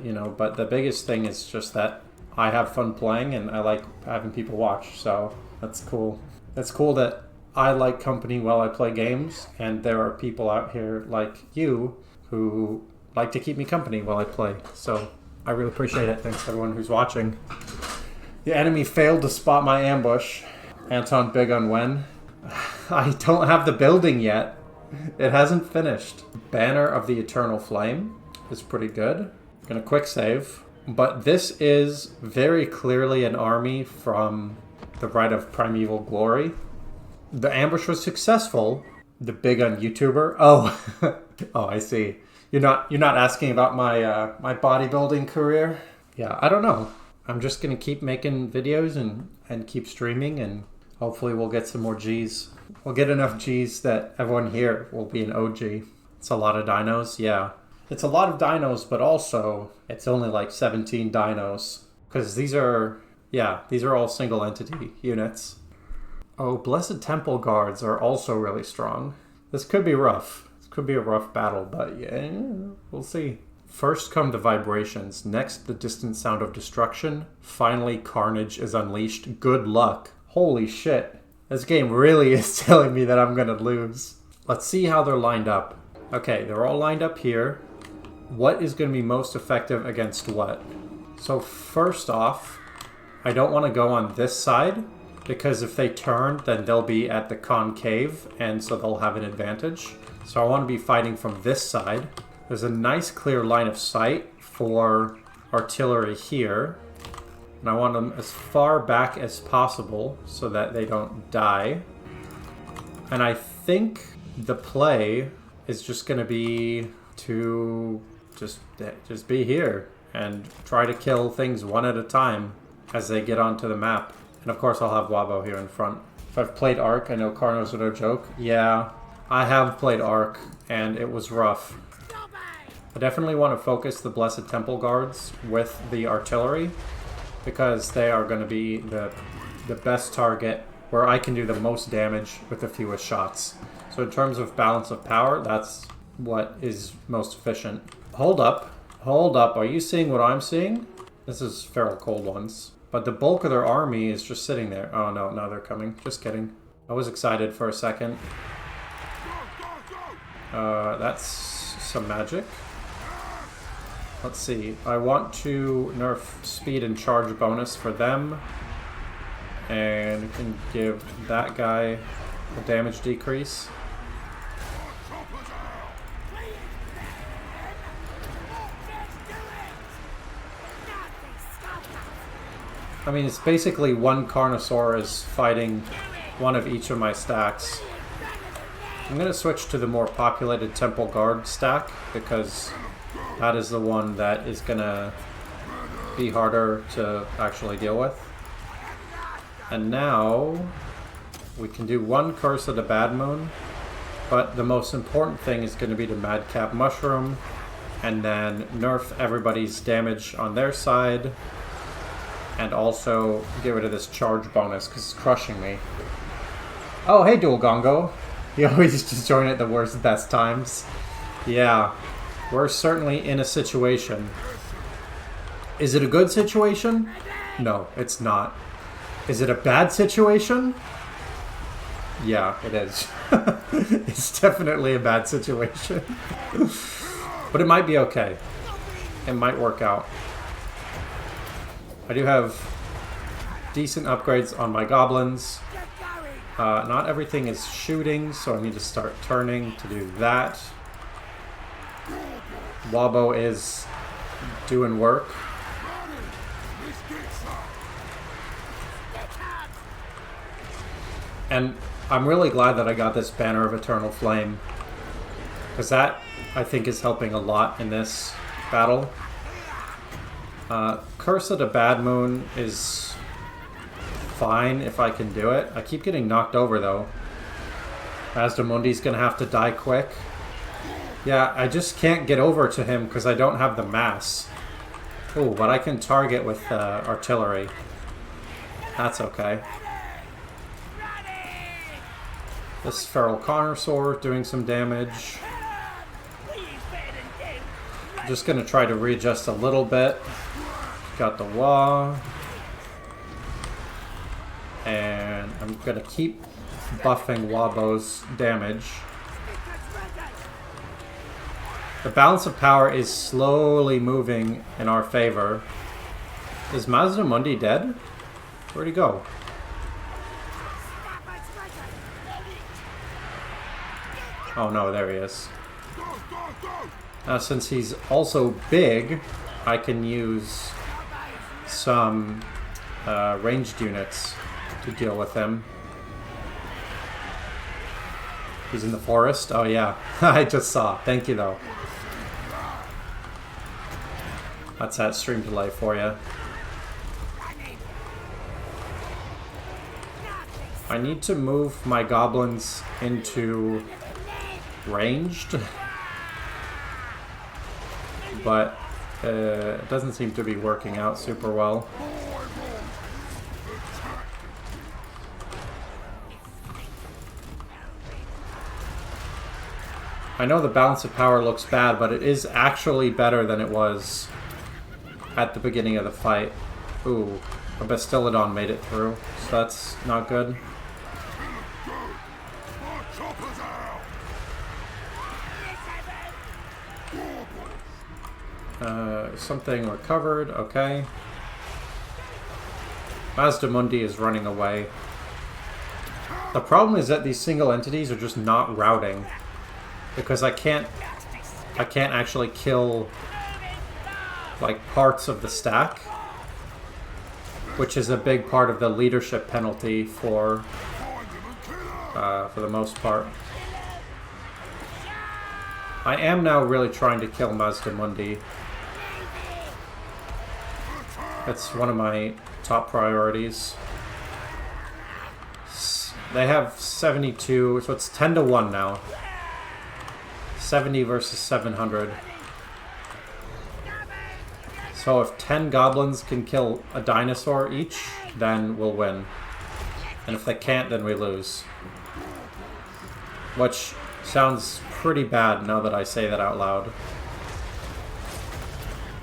you know, but the biggest thing is just that I have fun playing and I like having people watch, so that's cool. It's cool that I like company while I play games, and there are people out here like you who like to keep me company while I play, so I really appreciate it. Thanks everyone who's watching. The enemy failed to spot my ambush. Anton big on when? I don't have the building yet. It hasn't finished. Banner of the Eternal Flame is pretty good. Gonna quick save. But this is very clearly an army from the Rite of Primeval Glory. The ambush was successful. The big on YouTuber. Oh, oh, I see. You're not asking about my my bodybuilding career? Yeah, I don't know. I'm just gonna keep making videos and keep streaming, and hopefully we'll get some more G's. We'll get enough G's that everyone here will be an OG. It's a lot of dinos, yeah. It's a lot of dinos, but also it's only like 17 dinos. Because these are all single entity units. Oh, Blessed Temple Guards are also really strong. This could be rough. This could be a rough battle, but yeah, we'll see. First come the vibrations, next the distant sound of destruction, finally carnage is unleashed. Good luck. Holy shit. This game really is telling me that I'm gonna lose. Let's see how they're lined up. Okay, they're all lined up here. What is gonna be most effective against what? So first off, I don't want to go on this side, because if they turn, then they'll be at the concave, and so they'll have an advantage. So I want to be fighting from this side. There's a nice clear line of sight for artillery here. And I want them as far back as possible so that they don't die. And I think the play is just going to be to just be here and try to kill things one at a time as they get onto the map. And of course I'll have WAAAHGBO here in front. If I've played Ark, I know Carnos are no joke. Yeah, I have played Ark, and it was rough. I definitely want to focus the Blessed Temple Guards with the artillery, because they are going to be the best target where I can do the most damage with the fewest shots. So in terms of balance of power, that's what is most efficient. Hold up. Hold up. Are you seeing what I'm seeing? This is Feral Cold Ones. But the bulk of their army is just sitting there. Oh no, now they're coming. Just kidding. I was excited for a second. That's some magic. Let's see. I want to nerf speed and charge bonus for them. And we can give that guy a damage decrease. I mean, it's basically one Carnosaurus fighting one of each of my stacks. I'm going to switch to the more populated Temple Guard stack, because that is the one that is going to be harder to actually deal with. And now we can do one Curse of the Bad Moon, but the most important thing is going to be the Madcap Mushroom, and then nerf everybody's damage on their side. And also get rid of this charge bonus, because it's crushing me. Oh, hey, Duelgongo. You always just join at the worst, best times. Yeah, we're certainly in a situation. Is it a good situation? No, it's not. Is it a bad situation? Yeah, it is. It's definitely a bad situation. But it might be okay. It might work out. I do have decent upgrades on my goblins. Not everything is shooting, so I need to start turning to do that. WAAAHGBO is doing work. And I'm really glad that I got this Banner of Eternal Flame, because that, I think, is helping a lot in this battle. Curse of the Bad Moon is fine if I can do it. I keep getting knocked over, though. Asdamundi's gonna have to die quick. Yeah, I just can't get over to him because I don't have the mass. Oh, but I can target with artillery. That's okay. This Feral Carnosaur doing some damage. Just gonna try to readjust a little bit. Got the wah. And I'm gonna keep buffing WAAAHGBO's damage. The balance of power is slowly moving in our favor. Is Mazdamundi dead? Where'd he go? Oh no, there he is. Since he's also big, I can use some ranged units to deal with him. He's in the forest? Oh yeah, I just saw. Thank you though. That's that stream delay for you. I need to move my goblins into ranged, but it doesn't seem to be working out super well. I know the balance of power looks bad, but it is actually better than it was at the beginning of the fight. Ooh, a Bastillodon made it through, so that's not good. Something recovered, okay. Mazdamundi is running away. The problem is that these single entities are just not routing. Because I can't actually kill like parts of the stack. Which is a big part of the leadership penalty for the most part. I am now really trying to kill Mazdamundi. That's one of my top priorities. They have 72, so it's 10 to 1 now. 70 versus 700. So if 10 goblins can kill a dinosaur each, then we'll win. And if they can't, then we lose. Which sounds pretty bad now that I say that out loud.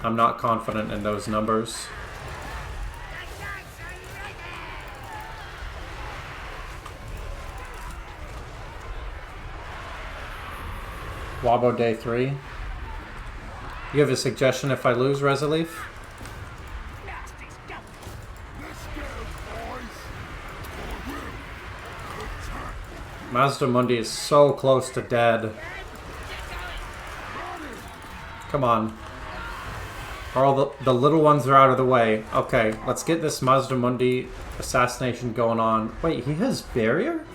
I'm not confident in those numbers. WAAAHGBO day 3. You have a suggestion if I lose, Resolif? Mazdamundi is so close to dead. Come on. All the little ones are out of the way. Okay, let's get this Mazdamundi assassination going on. Wait, he has barrier?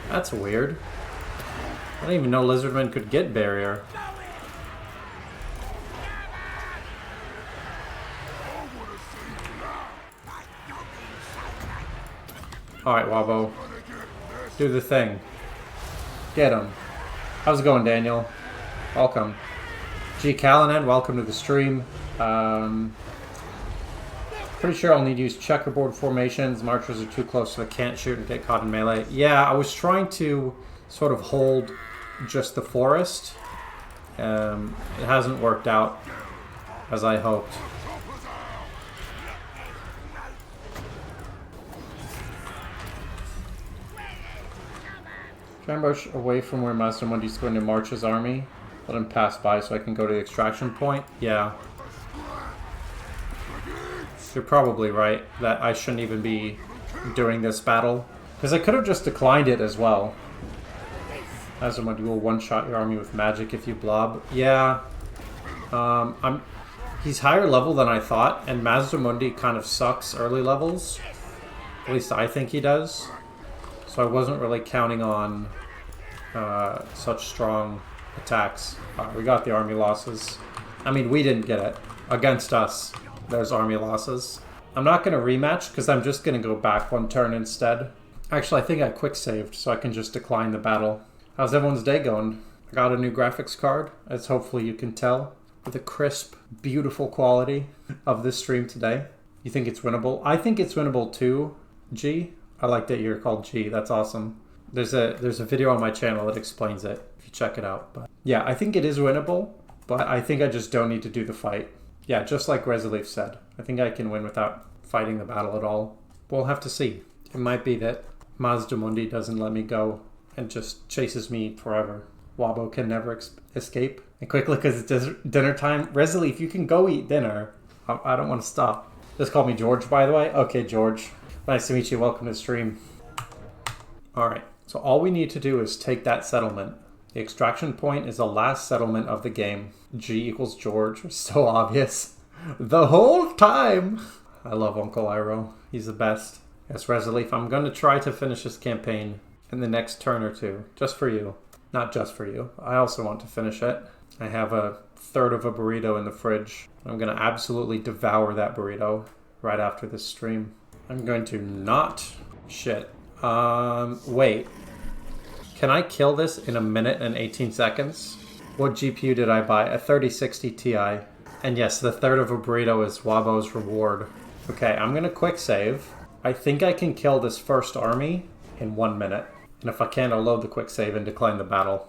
That's weird. I didn't even know Lizardmen could get barrier. Alright, WAAAHGBO. Do the thing. Get him. How's it going, Daniel? Welcome. G. Callanan, welcome to the stream. Pretty sure I'll need to use checkerboard formations. Marchers are too close so they can't shoot and get caught in melee. Yeah, I was trying to sort of hold just the forest. It hasn't worked out as I hoped. Try and march away from where Mazdamundi's going to march his army. Let him pass by so I can go to the extraction point. Yeah. You're probably right that I shouldn't even be doing this battle. Because I could have just declined it as well. Mazdamundi will one-shot your army with magic if you blob. Yeah. He's higher level than I thought, and Mazdamundi kind of sucks early levels. At least I think he does. So I wasn't really counting on such strong attacks. We got the army losses. I mean, we didn't get it. Against us, there's army losses. I'm not going to rematch because I'm just going to go back one turn instead. Actually, I think I quick saved so I can just decline the battle. How's everyone's day going? I got a new graphics card, as hopefully you can tell, with a crisp, beautiful quality of this stream today. You think it's winnable? I think it's winnable too, G. I like that you're called G. That's awesome. There's a video on my channel that explains it, if you check it out. But yeah, I think it is winnable, but I think I just don't need to do the fight. Yeah, just like Resolif said. I think I can win without fighting the battle at all. We'll have to see. It might be that Mazdamundi doesn't let me go and just chases me forever. WAAAHGBO can never escape. And quick look, because it's dinner time. Resolif, you can go eat dinner. I don't want to stop. Just call me George, by the way. Okay, George. Nice to meet you. Welcome to the stream. Alright, so all we need to do is take that settlement. The extraction point is the last settlement of the game. G equals George. So obvious. The whole time! I love Uncle Iroh. He's the best. Yes, Resolif, I'm going to try to finish this campaign in the next turn or two. Just for you. Not just for you. I also want to finish it. I have a third of a burrito in the fridge. I'm going to absolutely devour that burrito right after this stream. I'm going to not... Shit. Wait. Can I kill this in 1 minute and 18 seconds? What GPU did I buy? A 3060 Ti. And yes, the third of a burrito is WAAAHGBO's reward. Okay, I'm going to quick save. I think I can kill this first army in 1 minute. And if I can, I'll load the quick save and decline the battle.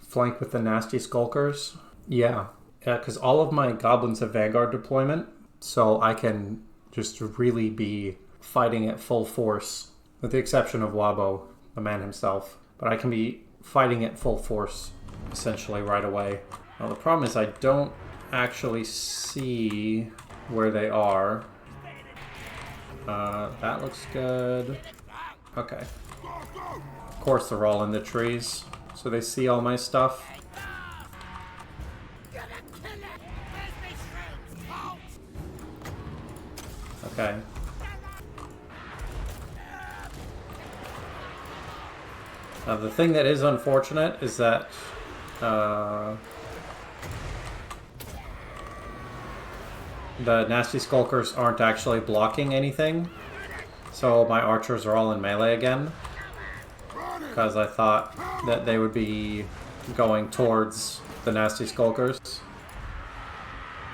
Flank with the nasty skulkers. Yeah, because all of my goblins have Vanguard deployment. So I can just really be fighting at full force. With the exception of WAAAHGBO, the man himself. But I can be fighting at full force, essentially, right away. Now, the problem is I don't actually see where they are. That looks good. Okay. Of course, they're all in the trees, so they see all my stuff. Okay. The thing that is unfortunate is that the nasty skulkers aren't actually blocking anything, so my archers are all in melee again, because I thought that they would be going towards the nasty skulkers.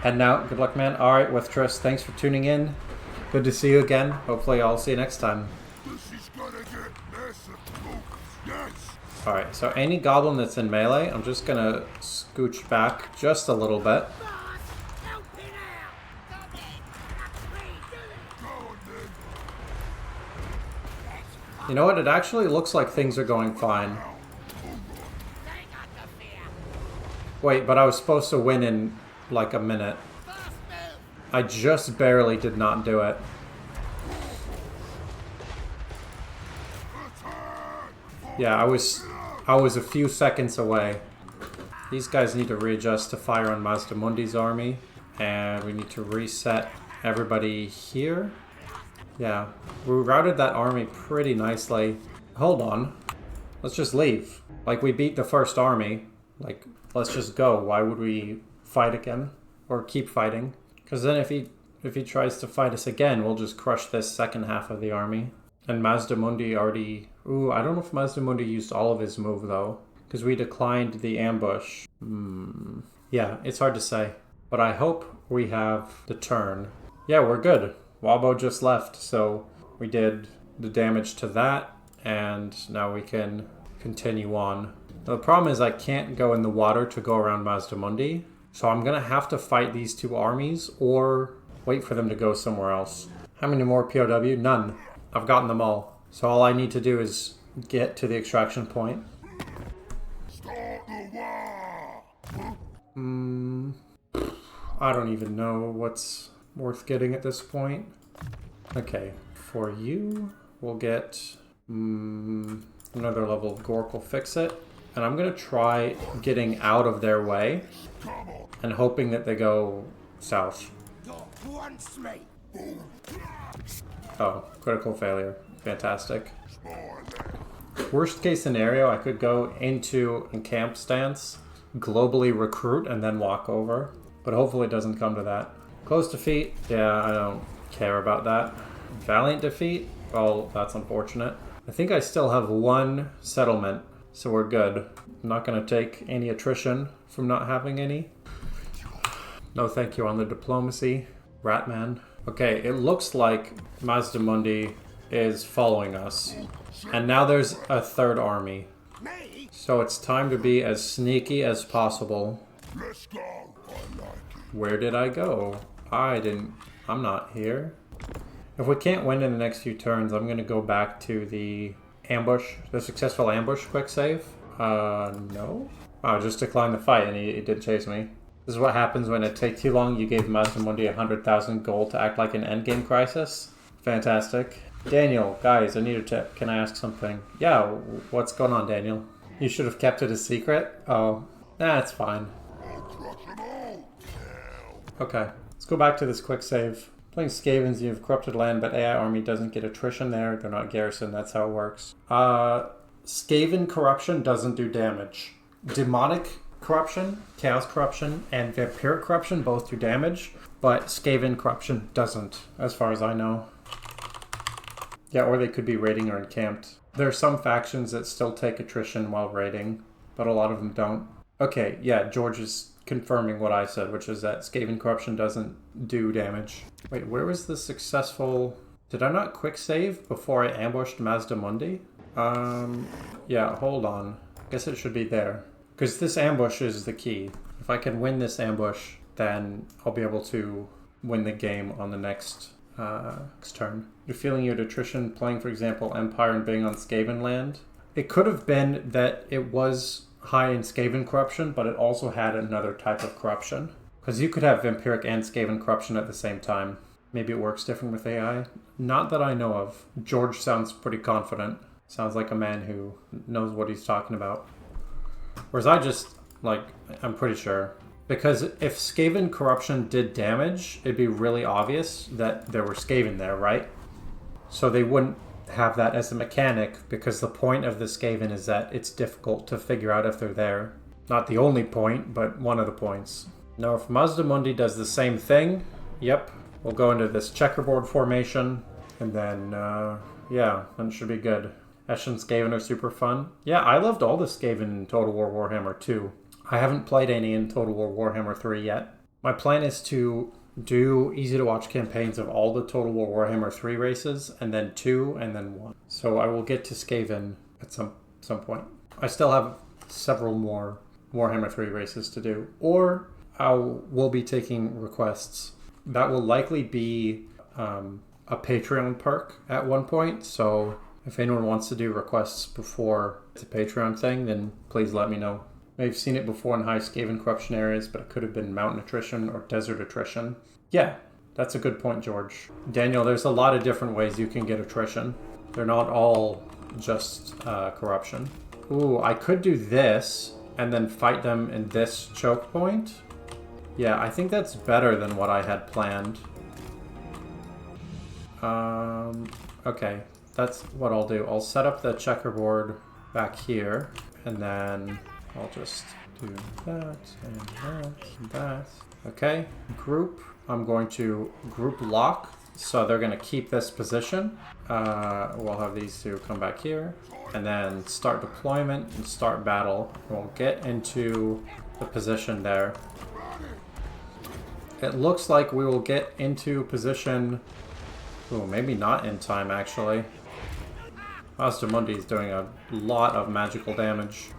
And now, good luck, man. Alright, with Triss, thanks for tuning in. Good to see you again. Hopefully I'll see you next time. Alright, so any goblin that's in melee, I'm just gonna scooch back just a little bit. You know what? It actually looks like things are going fine. Wait, but I was supposed to win in like a minute. I just barely did not do it. Yeah, I was a few seconds away. These guys need to readjust to fire on Mazdamundi's army, and we need to reset everybody here. Yeah, we routed that army pretty nicely. Hold on. Let's just leave. Like, we beat the first army. Like, let's just go. Why would we fight again? Or keep fighting? Because then if he tries to fight us again, we'll just crush this second half of the army. And Mazdamundi already... Ooh, I don't know if Mazdamundi used all of his move, though. Because we declined the ambush. Yeah, it's hard to say. But I hope we have the turn. Yeah, we're good. WAAAHGBO just left, so we did the damage to that, and now we can continue on. Now, the problem is I can't go in the water to go around Mazdamundi, so I'm gonna have to fight these two armies or wait for them to go somewhere else. How many more POW? None. I've gotten them all. So all I need to do is get to the extraction point. I don't even know what's worth getting at this point. Okay, for you, we'll get another level of Gork'll fix it. And I'm gonna try getting out of their way and hoping that they go south. Oh, critical failure. Fantastic. Worst case scenario, I could go into encamp stance, globally recruit, and then walk over. But hopefully it doesn't come to that. Close defeat, yeah, I don't care about that. Valiant defeat, well, that's unfortunate. I think I still have one settlement, so we're good. I'm not going to take any attrition from not having any. No thank you on the diplomacy, Ratman. Okay, it looks like Mazdamundi is following us. And now there's a third army. So it's time to be as sneaky as possible. Where did I go? I'm not here. If we can't win in the next few turns, I'm gonna go back to the ambush, the successful ambush quick save. No? Wow, just declined the fight and he did chase me. This is what happens when it takes too long. You gave Mazdamundi 100,000 gold to act like an endgame crisis. Fantastic. Daniel, guys, I need a tip. Can I ask something? Yeah, what's going on, Daniel? You should have kept it a secret? Oh, it's fine. Okay, let's go back to this quick save. Playing Skavens, you have corrupted land, but AI army doesn't get attrition there. They're not garrison, that's how it works. Skaven corruption doesn't do damage. Demonic corruption, chaos corruption, and vampiric corruption both do damage, but Skaven corruption doesn't, as far as I know. Yeah, or they could be raiding or encamped. There are some factions that still take attrition while raiding, but a lot of them don't. Okay, yeah, George is confirming what I said, which is that Skaven corruption doesn't do damage. Wait, where was the successful... Did I not quick save before I ambushed Mazdamundi? Yeah, hold on. Guess it should be there. Because this ambush is the key. If I can win this ambush, then I'll be able to win the game on the next turn. You're feeling your attrition playing, for example, Empire and being on Skaven land? It could have been that it was high in Skaven corruption, but it also had another type of corruption. Because you could have Vampiric and Skaven corruption at the same time. Maybe it works different with AI. Not that I know of. George sounds pretty confident. Sounds like a man who knows what he's talking about. Whereas I just, like, I'm pretty sure. Because if Skaven corruption did damage, it'd be really obvious that there were Skaven there, right? So they wouldn't have that as a mechanic, because the point of the Skaven is that it's difficult to figure out if they're there. Not the only point, but one of the points. Now if Mazdamundi does the same thing, yep, we'll go into this checkerboard formation, and then, yeah, that should be good. Eshin Skaven are super fun. Yeah, I loved all the Skaven in Total War Warhammer 2. I haven't played any in Total War Warhammer 3 yet. My plan is to do easy-to-watch campaigns of all the Total War Warhammer 3 races, and then 2, and then 1. So I will get to Skaven at some point. I still have several more Warhammer 3 races to do, or I will be taking requests. That will likely be a Patreon perk at one point, so if anyone wants to do requests before it's a Patreon thing, then please let me know. I've seen it before in high Skaven corruption areas, but it could have been mountain attrition or desert attrition. Yeah, that's a good point, George. Daniel, there's a lot of different ways you can get attrition. They're not all just corruption. Ooh, I could do this and then fight them in this choke point. Yeah, I think that's better than what I had planned. Okay, that's what I'll do. I'll set up the checkerboard back here, and then I'll just do that and that and that. Okay, group. I'm going to group lock, so they're going to keep this position. We'll have these two come back here, and then start deployment and start battle. We'll get into the position there. It looks like we will get into position... Ooh, maybe not in time, actually. Mazdamundi is doing a lot of magical damage.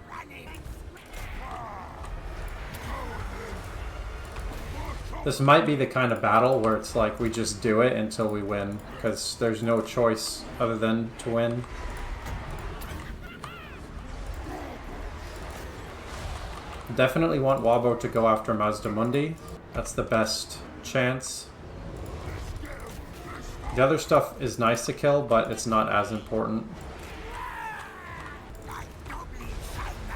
This might be the kind of battle where it's like we just do it until we win, because there's no choice other than to win. Definitely want WAAAHGBO to go after Mazdamundi. That's the best chance. The other stuff is nice to kill, but it's not as important.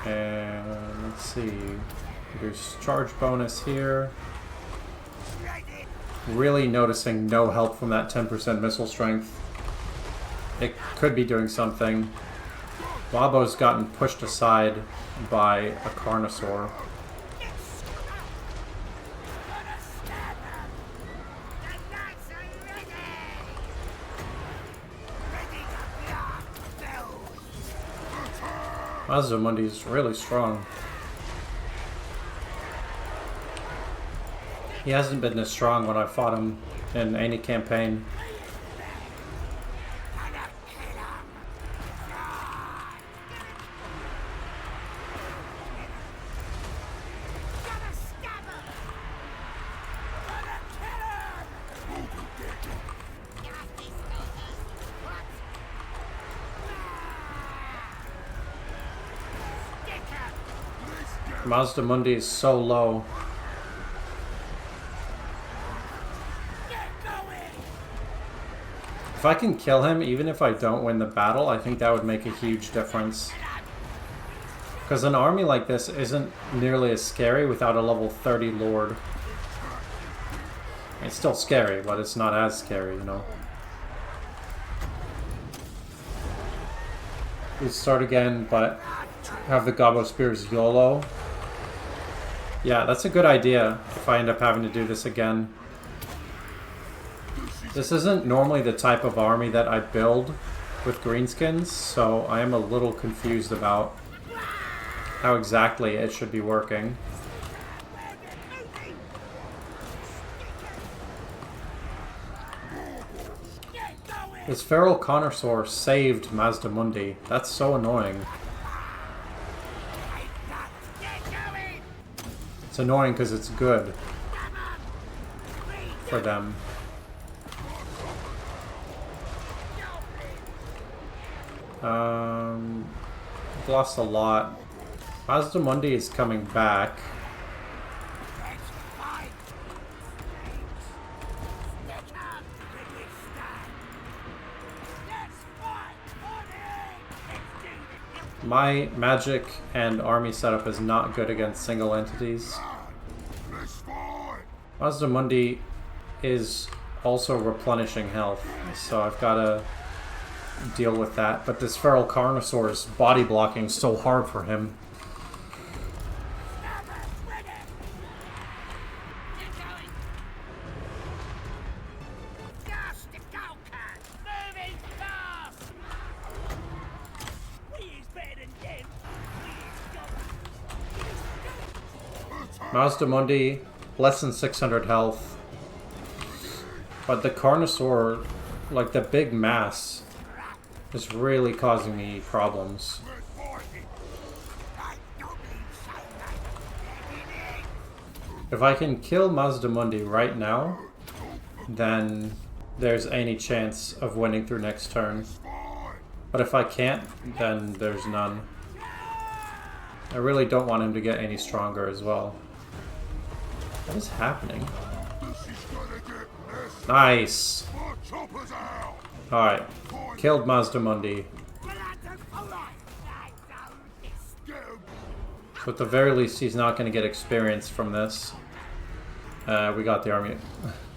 And let's see. There's charge bonus here. Really noticing no help from that 10% missile strength. It could be doing something. WAAAHGBO's gotten pushed aside by a Carnosaur. Mazdamundi's really strong. He hasn't been this strong when I fought him in any campaign. Mazdamundi is so low. If I can kill him, even if I don't win the battle, I think that would make a huge difference. Because an army like this isn't nearly as scary without a level 30 Lord. It's still scary, but it's not as scary, you know. We start again, but have the Gobbo Spears YOLO. Yeah, that's a good idea if I end up having to do this again. This isn't normally the type of army that I build with greenskins, so I am a little confused about how exactly it should be working. This feral Carnosaur saved Mazdamundi. That's so annoying. It's annoying because it's good for them. lost a lot. Mazdamundi is coming back. Let's fight! Stick up when we stand! Let's fight! On in! Let's do this! My magic and army setup is not good against single entities. Let's fight! Mazdamundi is also replenishing health, so I've got to deal with that. But this Feral Carnosaur's body blocking is so hard for him. Ready! Get going! Just to go, cat! Moving fast! We is better than them! We is got Mazdamundi, less than 600 health. But the Carnosaur, like the big mass, is really causing me problems. If I can kill Mazdamundi right now, then there's any chance of winning through next turn. But if I can't, then there's none. I really don't want him to get any stronger as well. What is happening? Nice! Alright. Killed Mazdamundi. So at the very least, he's not going to get experience from this. We got the army...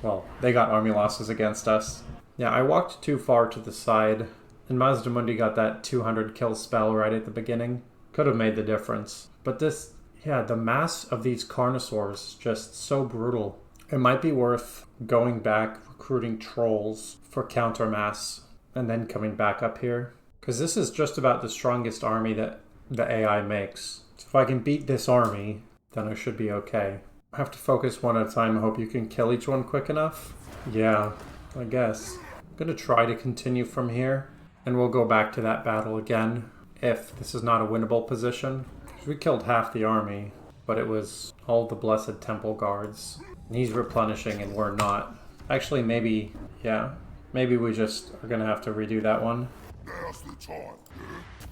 Well, they got army losses against us. Yeah, I walked too far to the side. And Mazdamundi got that 200 kill spell right at the beginning. Could have made the difference. But this... Yeah, the mass of these Carnosaurs is just so brutal. It might be worth going back, recruiting trolls for countermass, and then coming back up here. Because this is just about the strongest army that the AI makes. So if I can beat this army, then I should be okay. I have to focus one at a time. I hope you can kill each one quick enough. Yeah, I guess. I'm going to try to continue from here, and we'll go back to that battle again if this is not a winnable position. We killed half the army, but it was all the Blessed Temple Guards. And he's replenishing and we're not. Actually, maybe, yeah. Maybe we just are going to have to redo that one. Now's the time.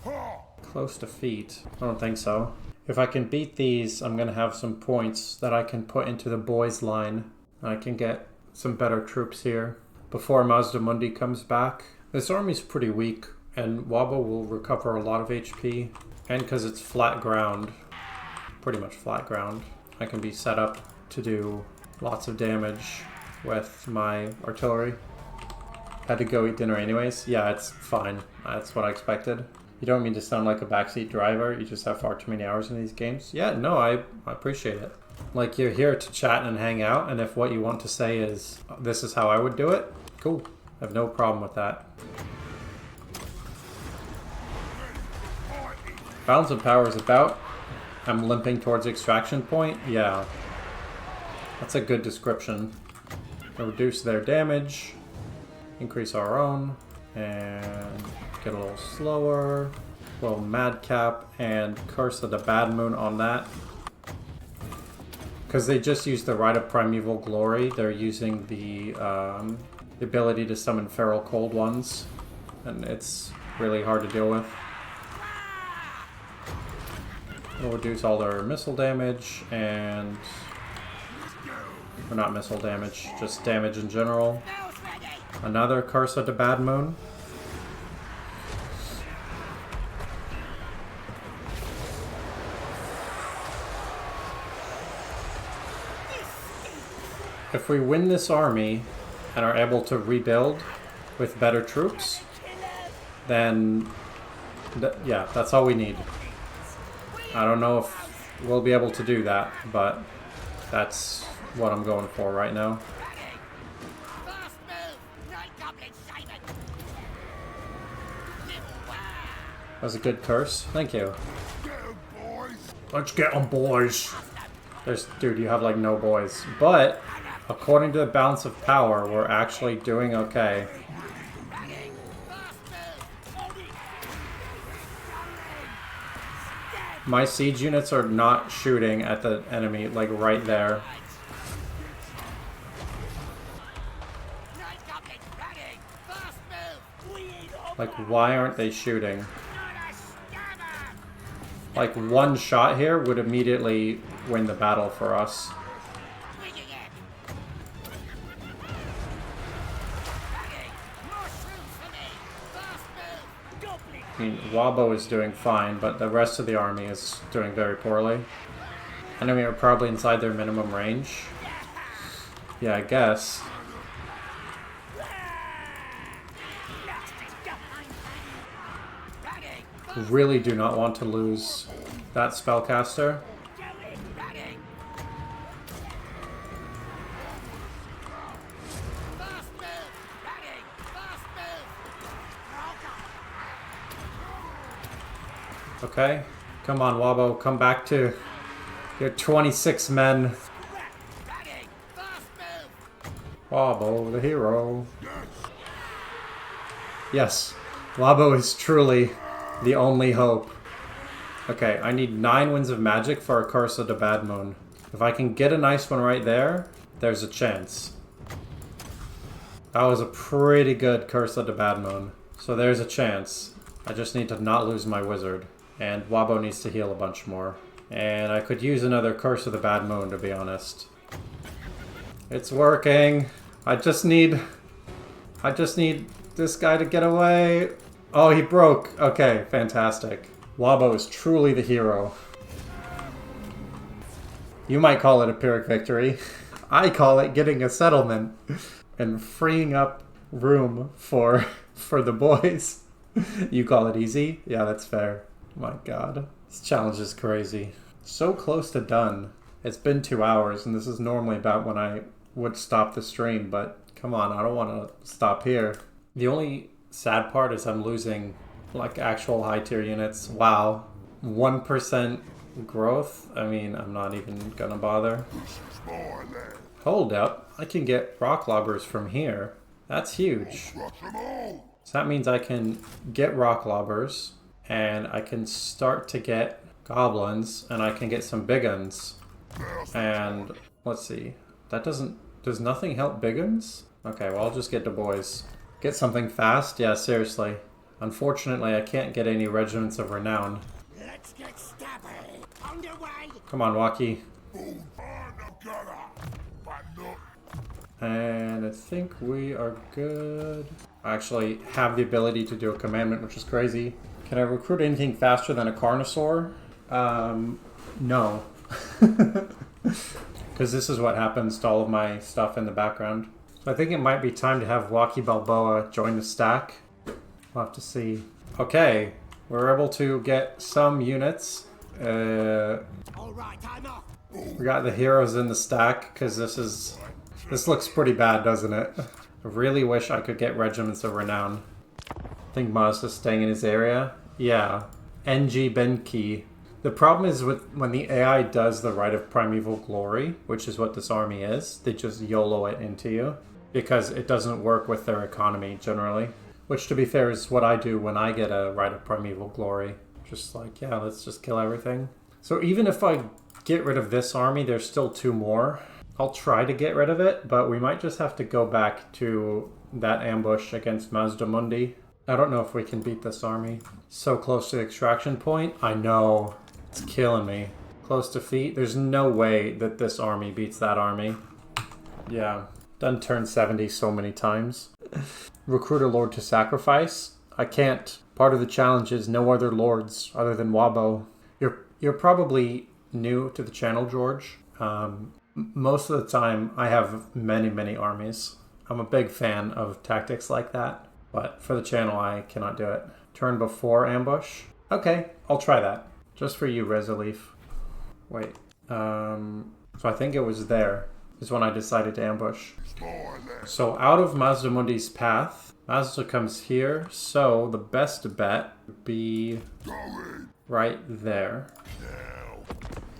Ha! Close defeat. I don't think so. If I can beat these, I'm going to have some points that I can put into the boys line. I can get some better troops here before Mazdamundi comes back. This army's pretty weak, and WAAAHGBO will recover a lot of HP. And because it's flat ground, pretty much flat ground, I can be set up to do lots of damage with my artillery. Had to go eat dinner anyways. Yeah, it's fine. That's what I expected. You don't mean to sound like a backseat driver. You just have far too many hours in these games. Yeah, no, I appreciate it. Like, you're here to chat and hang out, and if what you want to say is, this is how I would do it, cool. I have no problem with that. Balance of power is about. I'm limping towards extraction point. Yeah. That's a good description. Reduce their damage. Increase our own. And get a little slower. A little madcap. And Curse of the Bad Moon on that. Because they just used the Rite of Primeval Glory. They're using the ability to summon Feral Cold Ones. And it's really hard to deal with. We'll reduce all their missile damage and... or not missile damage, just damage in general. Another Curse of the Bad Moon. If we win this army and are able to rebuild with better troops, then yeah, that's all we need. I don't know if we'll be able to do that, but that's what I'm going for right now. That was a good curse. Thank you. Let's get 'em, boys. Dude, you have like no boys. But according to the balance of power, we're actually doing okay. My siege units are not shooting at the enemy, like, right there. Like, why aren't they shooting? Like, one shot here would immediately win the battle for us. Winging it. Banging. Mushrooms for me. Fast move. Goblin. I mean, WAAAHGBO is doing fine, but the rest of the army is doing very poorly. Enemy are probably inside their minimum range. Yeah, I guess. Banging. Really do not want to lose that spellcaster. Going. Banging. Fast move. Banging. Fast move. Okay. Come on, WAAAHGBO. Come back to your 26 men. Banging. Fast move. WAAAHGBO, the hero. Yes. WAAAHGBO is truly the only hope. Okay, I need 9 winds of magic for a Curse of the Bad Moon. If I can get a nice one right there, there's a chance. That was a pretty good Curse of the Bad Moon. So there's a chance. I just need to not lose my wizard. And WAAAHGBO needs to heal a bunch more. And I could use another Curse of the Bad Moon, to be honest. It's working. I just need this guy to get away. Oh, he broke. Okay, fantastic. WAAAHGBO is truly the hero. You might call it a Pyrrhic victory. I call it getting a settlement and freeing up room for the boys. You call it easy? Yeah, that's fair. My god. This challenge is crazy. So close to done. It's been 2 hours, and this is normally about when I would stop the stream, but come on, I don't want to stop here. The only sad part is I'm losing like actual high tier units. Wow. 1% growth? I mean, I'm not even gonna bother. Hold up. I can get rock lobbers from here. That's huge. So that means I can get rock lobbers, and I can start to get goblins, and I can get some big uns. And let's see. That does nothing help big uns? Okay, well, I'll just get the boys. Get something fast? Yeah, seriously. Unfortunately, I can't get any Regiments of Renown. Let's get stabby. Underway. Come on, Waki. And I think we are good. I actually have the ability to do a commandment, which is crazy. Can I recruit anything faster than a Carnosaur? No. Because this is what happens to all of my stuff in the background. So I think it might be time to have Waki Balboa join the stack. We'll have to see. Okay, we're able to get some units. All right, I'm off. We got the heroes in the stack, because this looks pretty bad, doesn't it? I really wish I could get Regiments of Renown. I think Maz is staying in his area. Yeah. NG Benki. The problem is when the AI does the Rite of Primeval Glory, which is what this army is, they just YOLO it into you. Because it doesn't work with their economy, generally. Which, to be fair, is what I do when I get a Rite of Primeval Glory. Just like, yeah, let's just kill everything. So even if I get rid of this army, there's still 2 more. I'll try to get rid of it, but we might just have to go back to that ambush against Mazdamundi. I don't know if we can beat this army. So close to the extraction point. I know. It's killing me. Close to defeat. There's no way that this army beats that army. Yeah. Done turn 70 so many times. Recruit a lord to sacrifice. I can't. Part of the challenge is no other lords other than WAAAHGBO. You're probably new to the channel, George. Most of the time, I have many armies. I'm a big fan of tactics like that, but for the channel, I cannot do it. Turn before ambush? Okay, I'll try that. Just for you, Resolif. Wait. So I think it was there, is when I decided to ambush. So out of Mazdamundi's path, Mazda comes here, so the best bet would be right there.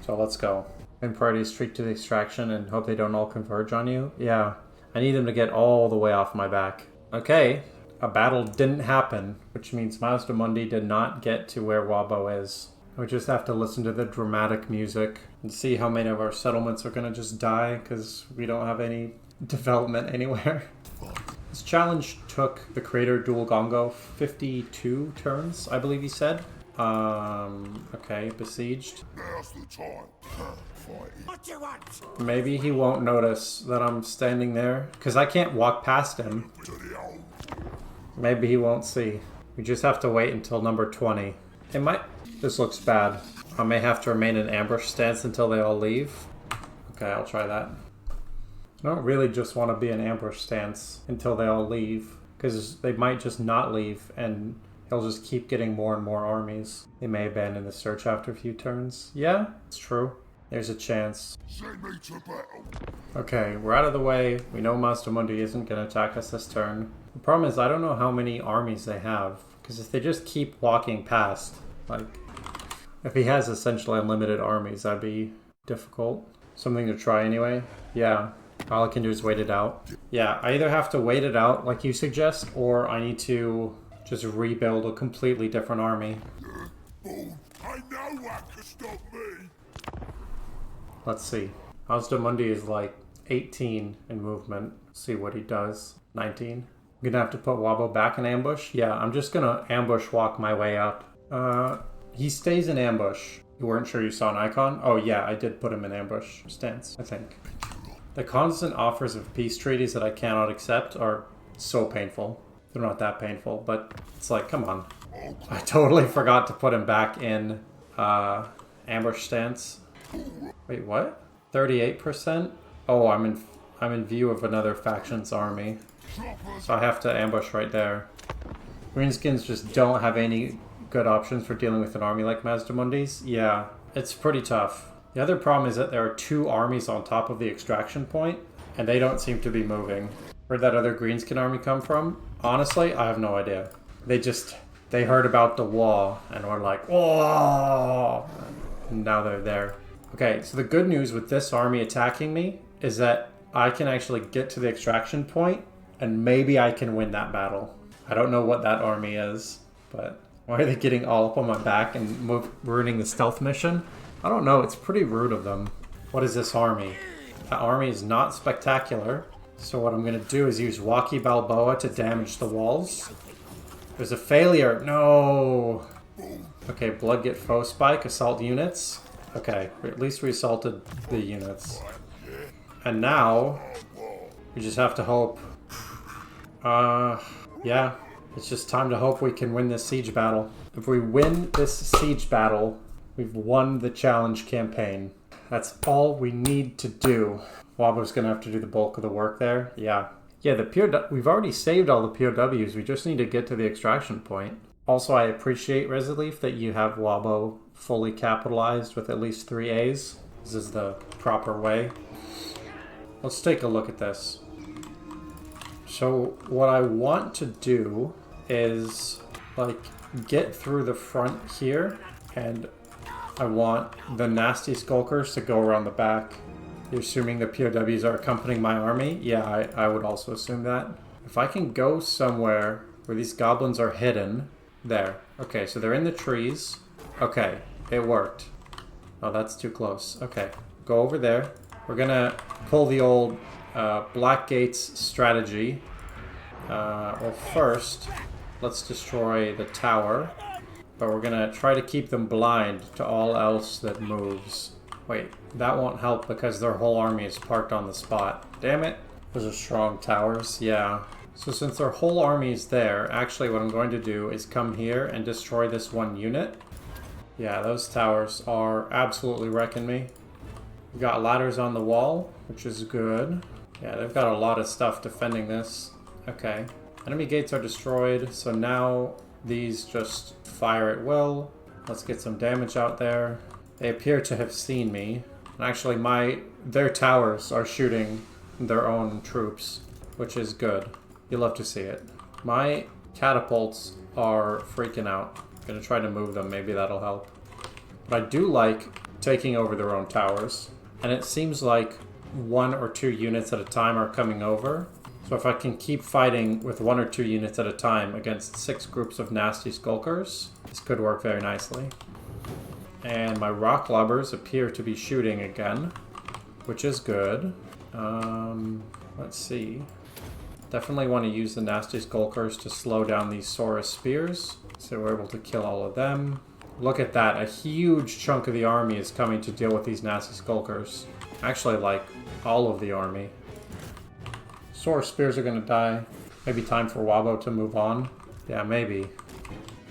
So let's go. And priority streak to the extraction and hope they don't all converge on you. Yeah, I need them to get all the way off my back. Okay, a battle didn't happen, which means Mazdamundi did not get to where WAAAHGBO is. We just have to listen to the dramatic music and see how many of our settlements are going to just die because we don't have any development anywhere. This challenge took the creator Duelgongo 52 turns, I believe he said. Okay, besieged. Now's the time. Fight it. What you want? Maybe he won't notice that I'm standing there, because I can't walk past him. To the old. Maybe he won't see. We just have to wait until number 20. It might... This looks bad. I may have to remain in ambush stance until they all leave. Okay, I'll try that. I don't really just want to be in ambush stance until they all leave, because they might just not leave, and he'll just keep getting more and more armies. They may abandon the search after a few turns. Yeah, it's true. There's a chance. Send me to battle. Okay, we're out of the way. We know Master Mundi isn't going to attack us this turn. The problem is I don't know how many armies they have, because if they just keep walking past, like, if he has essentially unlimited armies, that'd be difficult. Something to try anyway. Yeah, all I can do is wait it out. Yeah, I either have to wait it out like you suggest, or I need to just rebuild a completely different army. Boom. I know what can stop me. Let's see. Mundi is like 18 in movement. See what he does. 19. I'm gonna have to put Wabo back in ambush. Yeah, I'm just gonna ambush walk my way up. He stays in ambush. You weren't sure you saw an icon? Oh yeah, I did put him in ambush stance, I think. The constant offers of peace treaties that I cannot accept are so painful. They're not that painful, but it's like, come on. I totally forgot to put him back in ambush stance. Wait, what? 38%? Oh, I'm in view of another faction's army. So I have to ambush right there. Greenskins just don't have any good options for dealing with an army like Mazdamundi's. Yeah, it's pretty tough. The other problem is that there are 2 armies on top of the extraction point, and they don't seem to be moving. Where'd that other Greenskin army come from? Honestly, I have no idea. They heard about the wall, and were like, whoa! And now they're there. Okay, so the good news with this army attacking me is that I can actually get to the extraction point, and maybe I can win that battle. I don't know what that army is, but why are they getting all up on my back and ruining the stealth mission? I don't know, it's pretty rude of them. What is this army? That army is not spectacular, so what I'm going to do is use Waki Balboa to damage the walls. There's a failure. No! Okay, Blood Get Foe Spike, assault units. Okay, at least we assaulted the units. And now, we just have to hope. Yeah, it's just time to hope we can win this siege battle. If we win this siege battle, we've won the challenge campaign. That's all we need to do. Wabo's gonna have to do the bulk of the work there. Yeah. Yeah, we've already saved all the POWs. We just need to get to the extraction point. Also, I appreciate Resilief that you have Wabo fully capitalized with at least 3 A's. This is the proper way. Let's take a look at this. So what I want to do is like get through the front here, and I want the nasty skulkers to go around the back. You're assuming the POWs are accompanying my army? Yeah, I would also assume that. If I can go somewhere where these goblins are hidden. There. Okay, so they're in the trees. Okay, it worked. Oh, that's too close. Okay, go over there. We're gonna pull the old Black Gates strategy. Well, first, let's destroy the tower. But we're gonna try to keep them blind to all else that moves. Wait, that won't help because their whole army is parked on the spot. Damn it. Those are strong towers. Yeah. So since their whole army is there, actually what I'm going to do is come here and destroy this one unit. Yeah, those towers are absolutely wrecking me. We've got ladders on the wall, which is good. Yeah, they've got a lot of stuff defending this. Okay. Enemy gates are destroyed, so now these just fire at will. Let's get some damage out there. They appear to have seen me. And actually their towers are shooting their own troops, which is good. You'll love to see it. My catapults are freaking out. I'm gonna try to move them, maybe that'll help. But I do like taking over their own towers. And it seems like 1 or 2 units at a time are coming over. So if I can keep fighting with 1 or 2 units at a time against 6 groups of nasty skulkers, this could work very nicely. And my rock lobbers appear to be shooting again, which is good. Let's see. Definitely want to use the nasty skulkers to slow down these Saurus spears, so we're able to kill all of them. Look at that. A huge chunk of the army is coming to deal with these nasty skulkers. Actually, like, all of the army. Sword spears are gonna die. Maybe time for WAAAHGBO to move on. Yeah, maybe.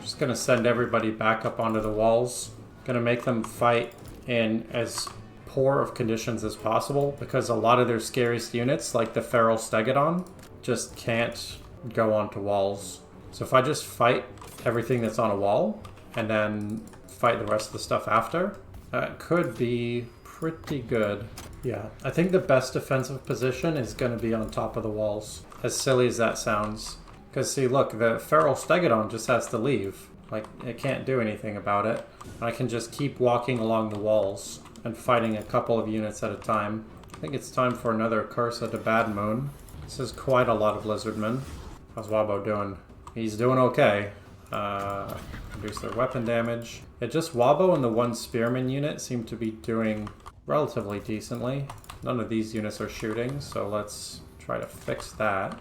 Just gonna send everybody back up onto the walls. Gonna make them fight in as poor of conditions as possible, because a lot of their scariest units, like the Feral Stegodon, just can't go onto walls. So if I just fight everything that's on a wall, and then fight the rest of the stuff after, that could be pretty good. Yeah, I think the best defensive position is going to be on top of the walls. As silly as that sounds. Because see, look, the Feral Stegodon just has to leave. Like, it can't do anything about it. I can just keep walking along the walls and fighting a couple of units at a time. I think it's time for another Curse of the Bad Moon. This is quite a lot of lizardmen. How's WAAAHGBO doing? He's doing okay. Reduce their weapon damage. Yeah, just WAAAHGBO and the one Spearman unit seem to be doing relatively decently. None of these units are shooting, so let's try to fix that.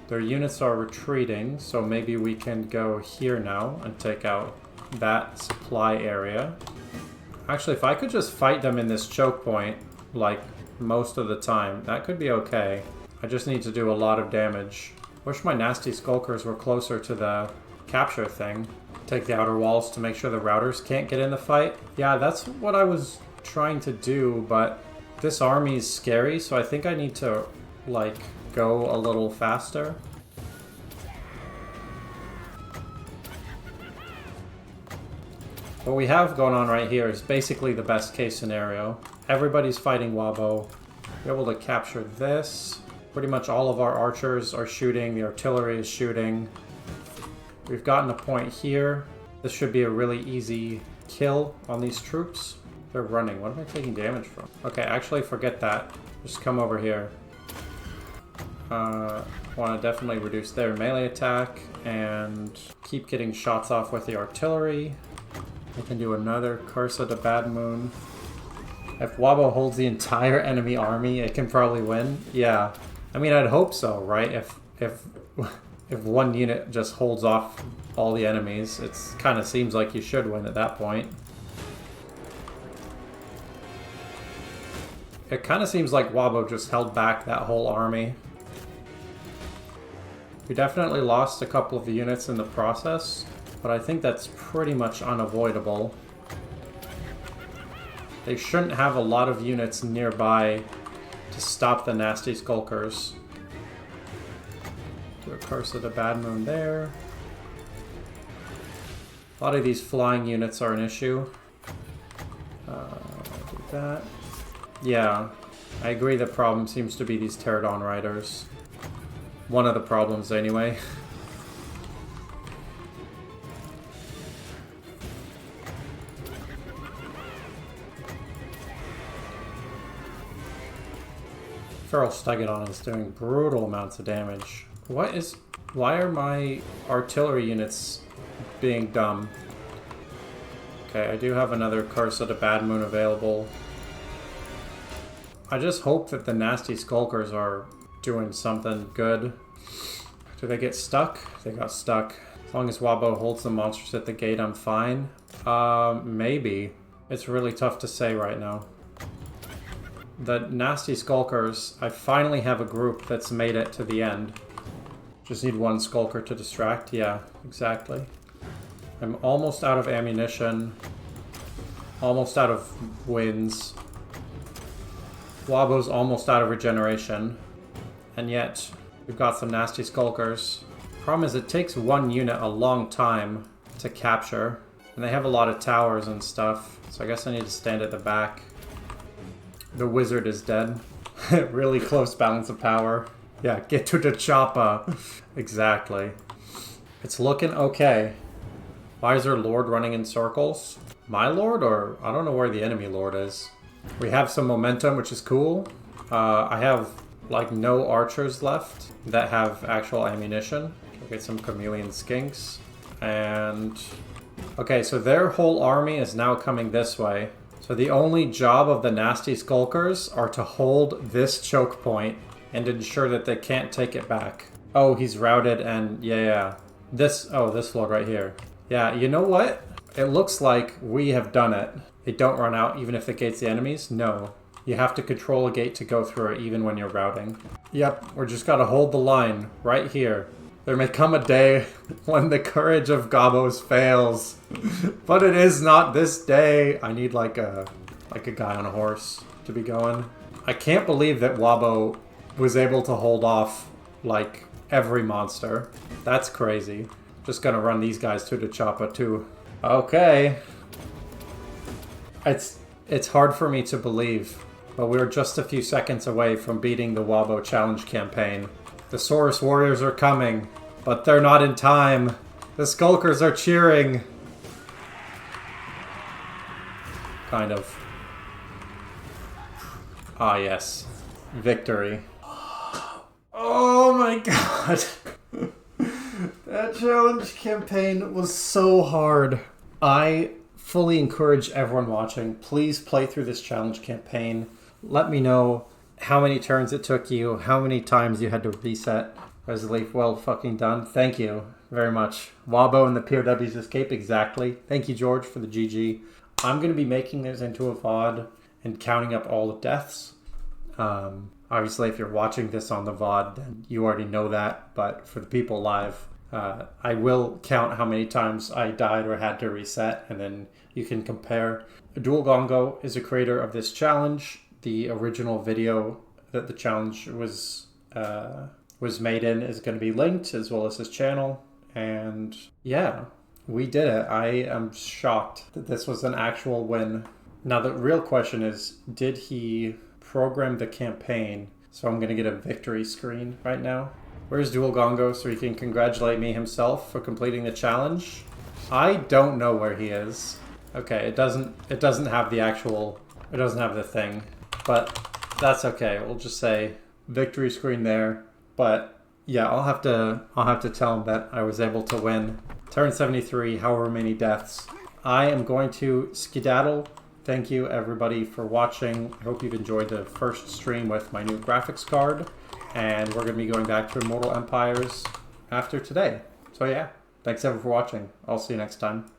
Their units are retreating, so maybe we can go here now and take out that supply area. Actually, if I could just fight them in this choke point, like, most of the time, that could be okay. I just need to do a lot of damage. Wish my nasty skulkers were closer to the capture thing. Take the outer walls to make sure the routers can't get in the fight. Yeah, that's what I was trying to do, but this army is scary, so I think I need to, like, go a little faster. What we have going on right here is basically the best case scenario. Everybody's fighting WAAAHGBO. We're able to capture this. Pretty much all of our archers are shooting, the artillery is shooting. We've gotten a point here. This should be a really easy kill on these troops. They're running. What am I taking damage from? Okay, actually forget that. Just come over here. Want to definitely reduce their melee attack and keep getting shots off with the artillery. We can do another Curse of the Bad Moon. If WAAAHGBO holds the entire enemy army, it can probably win. Yeah. I mean, I'd hope so, right? If one unit just holds off all the enemies, it kind of seems like you should win at that point. It kind of seems like WAAAHGBO just held back that whole army. We definitely lost a couple of units in the process, but I think that's pretty much unavoidable. They shouldn't have a lot of units nearby to stop the nasty skulkers. Do a Curse of the Bad Moon there. A lot of these flying units are an issue. Do that. Yeah, I agree the problem seems to be these Pterodon riders. One of the problems anyway. Feral Stegodon is doing brutal amounts of damage. Why are my artillery units being dumb? Okay, I do have another Curse of the Bad Moon available. I just hope that the nasty skulkers are doing something good. Do they get stuck? They got stuck. As long as WAAAHGBO holds the monsters at the gate, I'm fine. Maybe. It's really tough to say right now. The nasty skulkers, I finally have a group that's made it to the end. Just need one skulker to distract. Yeah, exactly. I'm almost out of ammunition. Almost out of wins. WAAAHGBO's almost out of regeneration. And yet, we've got some nasty skulkers. Problem is, it takes one unit a long time to capture. And they have a lot of towers and stuff. So I guess I need to stand at the back. The wizard is dead. Really close balance of power. Yeah, get to the chopper. Exactly. It's looking okay. Why is our lord running in circles? My lord, or I don't know where the enemy lord is. We have some momentum, which is cool. I have like no archers left that have actual ammunition. We'll get some chameleon skinks. And okay, so their whole army is now coming this way. So the only job of the nasty skulkers are to hold this choke point and ensure that they can't take it back. Oh, he's routed and yeah. This lord right here. Yeah, you know what? It looks like we have done it. They don't run out even if the gate's the enemies? No. You have to control a gate to go through it even when you're routing. Yep, we're just gotta hold the line right here. There may come a day when the courage of Gobos fails. But it is not this day. I need like a guy on a horse to be going. I can't believe that WAAAHGBO was able to hold off like every monster. That's crazy. Just gonna run these guys to the chopper too. Okay. It's hard for me to believe, but we're just a few seconds away from beating the WAAAHGBO challenge campaign. The Saurus warriors are coming, but they're not in time. The skulkers are cheering. Kind of. Ah, yes. Victory. Oh my god. That challenge campaign was so hard. I fully encourage everyone watching, please play through this challenge campaign. Let me know how many turns it took you, how many times you had to reset. Resleaf, well fucking done. Thank you very much. WAAAHGBO and the POWs escape, exactly. Thank you, George, for the GG. I'm going to be making this into a VOD and counting up all the deaths. Obviously, if you're watching this on the VOD, then you already know that. But for the people live, I will count how many times I died or had to reset, and then you can compare. Duelgongo is a creator of this challenge. The original video that the challenge was made in is going to be linked, as well as his channel. And yeah, we did it. I am shocked that this was an actual win. Now the real question is, did he program the campaign? So I'm going to get a victory screen right now. Where's Duelgongo so he can congratulate me himself for completing the challenge? I don't know where he is. Okay, it doesn't have the actual, it doesn't have the thing, but that's okay. We'll just say victory screen there. But yeah, I'll have to tell him that I was able to win. Turn 73, however many deaths. I am going to skedaddle. Thank you everybody for watching. I hope you've enjoyed the first stream with my new graphics card. And we're going to be going back to Immortal Empires after today. So yeah, thanks everyone for watching. I'll see you next time.